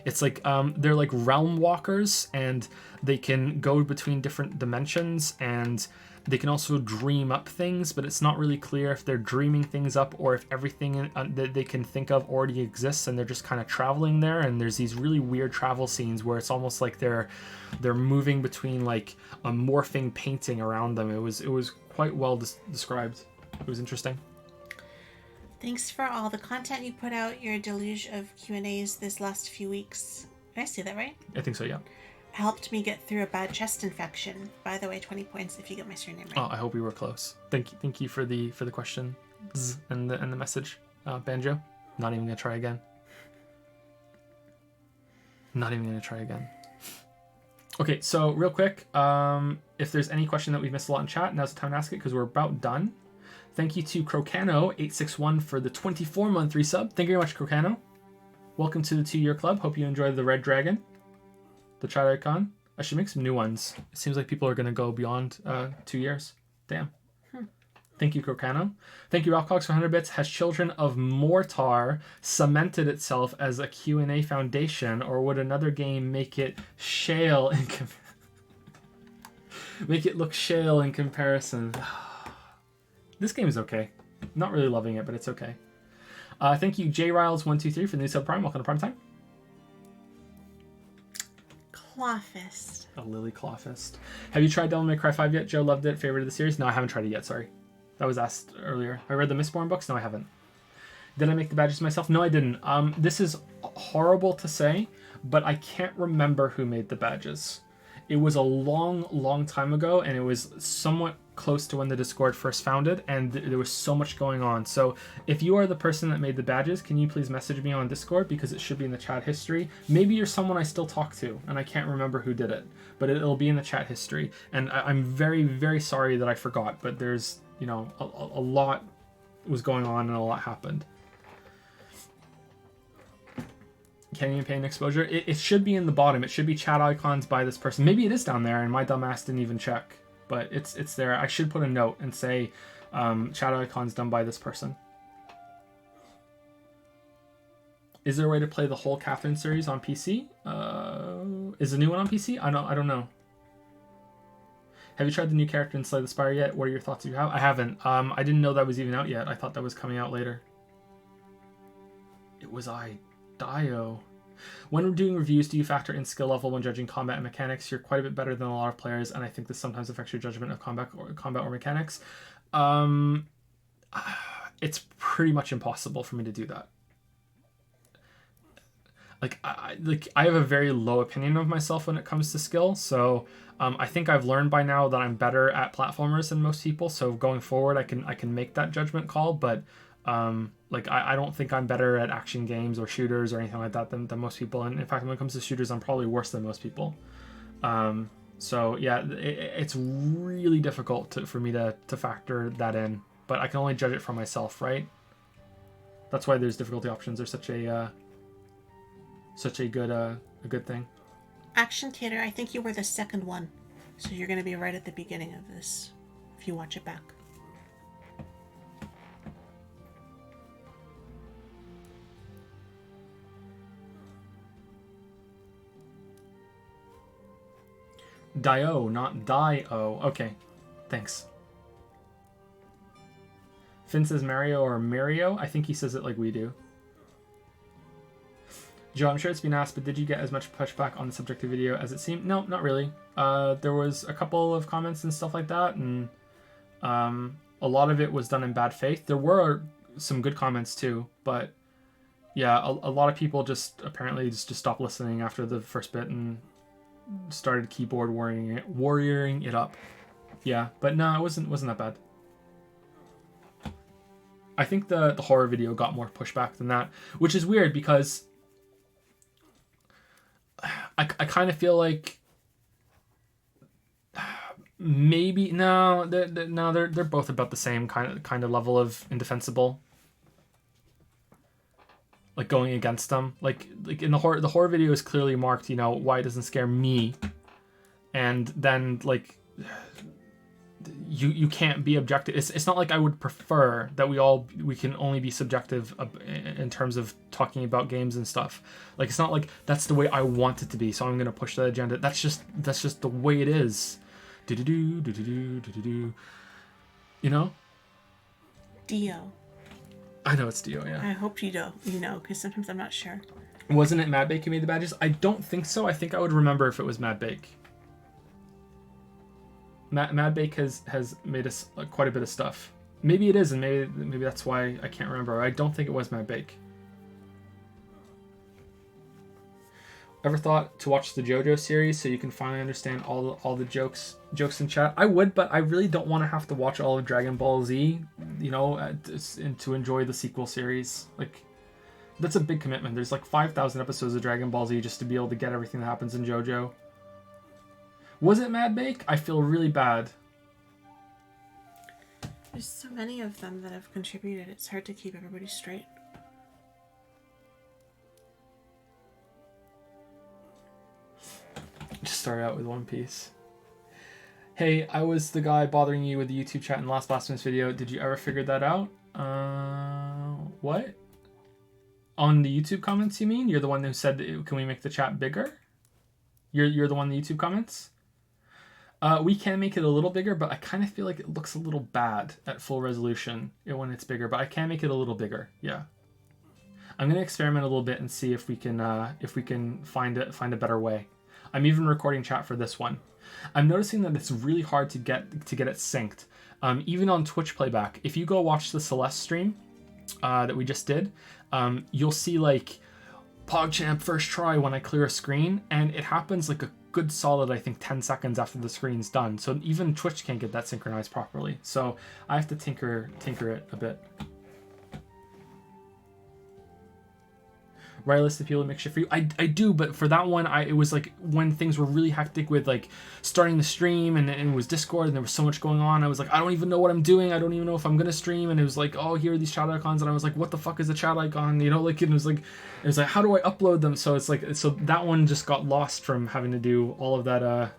It's like they're like realm walkers, and they can go between different dimensions, and they can also dream up things, but it's not really clear if they're dreaming things up or if everything that they can think of already exists, and they're just kind of traveling there. And there's these really weird travel scenes where it's almost like they're moving between like a morphing painting around them. It was quite well described. It was interesting. Thanks for all the content you put out, your deluge of Q&As this last few weeks. Did I say that right? I think so, yeah. Helped me get through a bad chest infection. By the way, 20 points if you get my surname right. Oh, I hope we were close. Thank you for the question and the message, Banjo. Not even gonna try again. Okay, so real quick, if there's any question that we've missed a lot in chat, now's the time to ask it because we're about done. Thank you to Crocano861 for the 24-month resub. Thank you very much, Crocano. Welcome to the 2-year club. Hope you enjoyed the red dragon, the chat icon. I should make some new ones. It seems like people are going to go beyond 2 years. Damn. Thank you, Crocano. Thank you, Rockhogs, for 100 bits. Has Children of Mortar cemented itself as a Q&A foundation, or would another game make it shale in make it look shale in comparison? This game is okay. Not really loving it, but it's okay. Thank you, JRiles123 for the new sub Prime. Welcome to Prime Time. Clawfist. A Lily Clawfist. Have you tried Devil May Cry 5 yet? Joe loved it. Favorite of the series? No, I haven't tried it yet. Sorry. That was asked earlier. I read the Mistborn books. No, I haven't. Did I make the badges myself? No, I didn't. This is horrible to say, but I can't remember who made the badges. It was a long time ago, and it was somewhat close to when the Discord first founded, and there was so much going on. So if you are the person that made the badges, can you please message me on Discord, because it should be in the chat history. Maybe you're someone I still talk to, and I can't remember who did it, but it'll be in the chat history. And I'm very sorry that I forgot, but there's, you know, a lot was going on and a lot happened. Canyon Pain Exposure. It should be in the bottom. It should be chat icons by this person. Maybe it is down there, and my dumbass didn't even check. But it's there. I should put a note and say chat icons done by this person. Is there a way to play the whole Catherine series on PC? Is the new one on PC? I don't know. Have you tried the new character in Slay the Spire yet? What are your thoughts if you have? I haven't. I didn't know that was even out yet. I thought that was coming out later. It was Dio. When doing reviews, do you factor in skill level when judging combat and mechanics? You're quite a bit better than a lot of players, and I think this sometimes affects your judgment of combat or mechanics. It's pretty much impossible for me to do that. I have a very low opinion of myself when it comes to skill, so I think I've learned by now that I'm better at platformers than most people. So going forward, I can make that judgment call, but I don't think I'm better at action games or shooters or anything like that than most people. And in fact, when it comes to shooters, I'm probably worse than most people. So yeah, it's really difficult for me to factor that in, but I can only judge it for myself, right? That's why there's difficulty options. They're such a such a good thing. Action Cater, I think you were the second one. So you're going to be right at the beginning of this if you watch it back. Dio, not Dio. Okay, thanks. Finn says Mario or Mario. I think he says it like we do. Joe, I'm sure it's been asked, but did you get as much pushback on the subjective video as it seemed? No, not really. There was a couple of comments and stuff like that, and a lot of it was done in bad faith. There were some good comments too, but yeah, a lot of people just apparently just stopped listening after the first bit and started keyboard warrioring it up. Yeah, but no, it wasn't that bad. I think the horror video got more pushback than that, which is weird because I kind of feel like maybe they're both about the same kind of level of indefensible. Like going against them, like in the horror video is clearly marked, you know, why it doesn't scare me, and then like you can't be objective. It's not like I would prefer that we can only be subjective in terms of talking about games and stuff. Like it's not like that's the way I want it to be, so I'm gonna push that agenda. That's just the way it is. You know? Dio. I know it's Dio, yeah. I hope you know, because sometimes I'm not sure. Wasn't it Mad Bake who made the badges? I don't think so. I think I would remember if it was Mad Bake. Mad Bake has made us quite a bit of stuff. Maybe it is, and maybe that's why I can't remember. I don't think it was Mad Bake. Ever thought to watch the JoJo series so you can finally understand all the jokes in chat? I would, but I really don't want to have to watch all of Dragon Ball Z, you know, and to enjoy the sequel series. Like, that's a big commitment. There's like 5,000 episodes of Dragon Ball Z just to be able to get everything that happens in JoJo. Was it Mad Bake? I feel really bad. There's so many of them that have contributed. It's hard to keep everybody straight. Just start out with One Piece. Hey, I was the guy bothering you with the YouTube chat in the last Blasphemous video. Did you ever figure that out? What? On the YouTube comments, you mean? You're the one who said, can we make the chat bigger? You're the one in the YouTube comments? We can make it a little bigger, but I kind of feel like it looks a little bad at full resolution when it's bigger, but I can make it a little bigger, yeah. I'm going to experiment a little bit and see if we can find a better way. I'm even recording chat for this one. I'm noticing that it's really hard to get it synced. Even on Twitch playback, if you go watch the Celeste stream that we just did, you'll see like PogChamp first try when I clear a screen, and it happens like a good solid, I think, 10 seconds after the screen's done. So even Twitch can't get that synchronized properly. So I have to tinker it a bit. Right, list of people to make shit for you. I do, but for that one, it was like when things were really hectic with like starting the stream and it was Discord and there was so much going on. I was like, I don't even know what I'm doing. I don't even know if I'm gonna stream. And it was like, oh, here are these chat icons, and I was like, what the fuck is a chat icon? You know, like it was like, how do I upload them? So it's like, so that one just got lost from having to do all of that,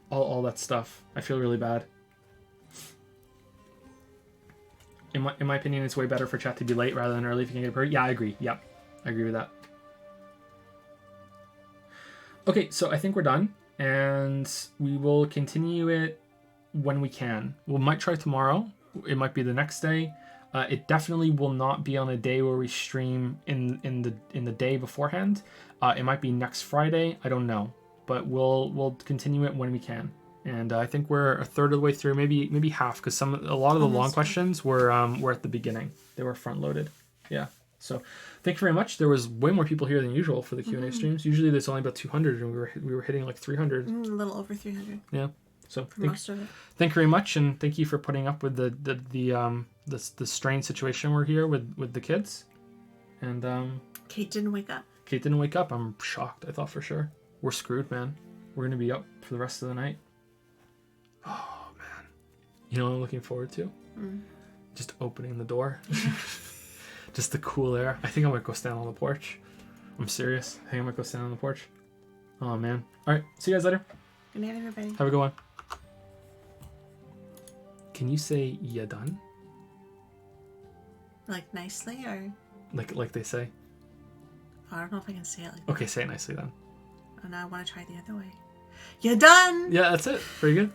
all that stuff. I feel really bad. In my opinion, it's way better for chat to be late rather than early if you can get it. Yeah, I agree. Yep. I agree with that. Okay, so I think we're done, and we will continue it when we can. We might try tomorrow. It might be the next day. It definitely will not be on a day where we stream in the day beforehand. It might be next Friday. I don't know, but we'll continue it when we can. And I think we're a third of the way through, maybe half, because a lot of the long questions were at the beginning. They were front loaded. Yeah. So thank you very much. There was way more people here than usual for the Q&A streams. Usually there's only about 200, and we were hitting like 300. A little over 300. Yeah. So Most of it. Thank you very much, and thank you for putting up with the strained situation we're here with the kids. And Kate didn't wake up. Kate didn't wake up. I'm shocked. I thought for sure we're screwed, man. We're gonna be up for the rest of the night. Oh man. You know what I'm looking forward to? Just opening the door. Just the cool air. I think I might go stand on the porch. I'm serious. I think I'm gonna go stand on the porch. Oh man. All right. See you guys later. Good night, everybody. Have a good one. Can you say "ya done"? Like nicely, or Like they say? I don't know if I can say it like that. Okay, say it nicely then. Oh, now I want to try the other way. You're done. Yeah, that's it. Pretty good.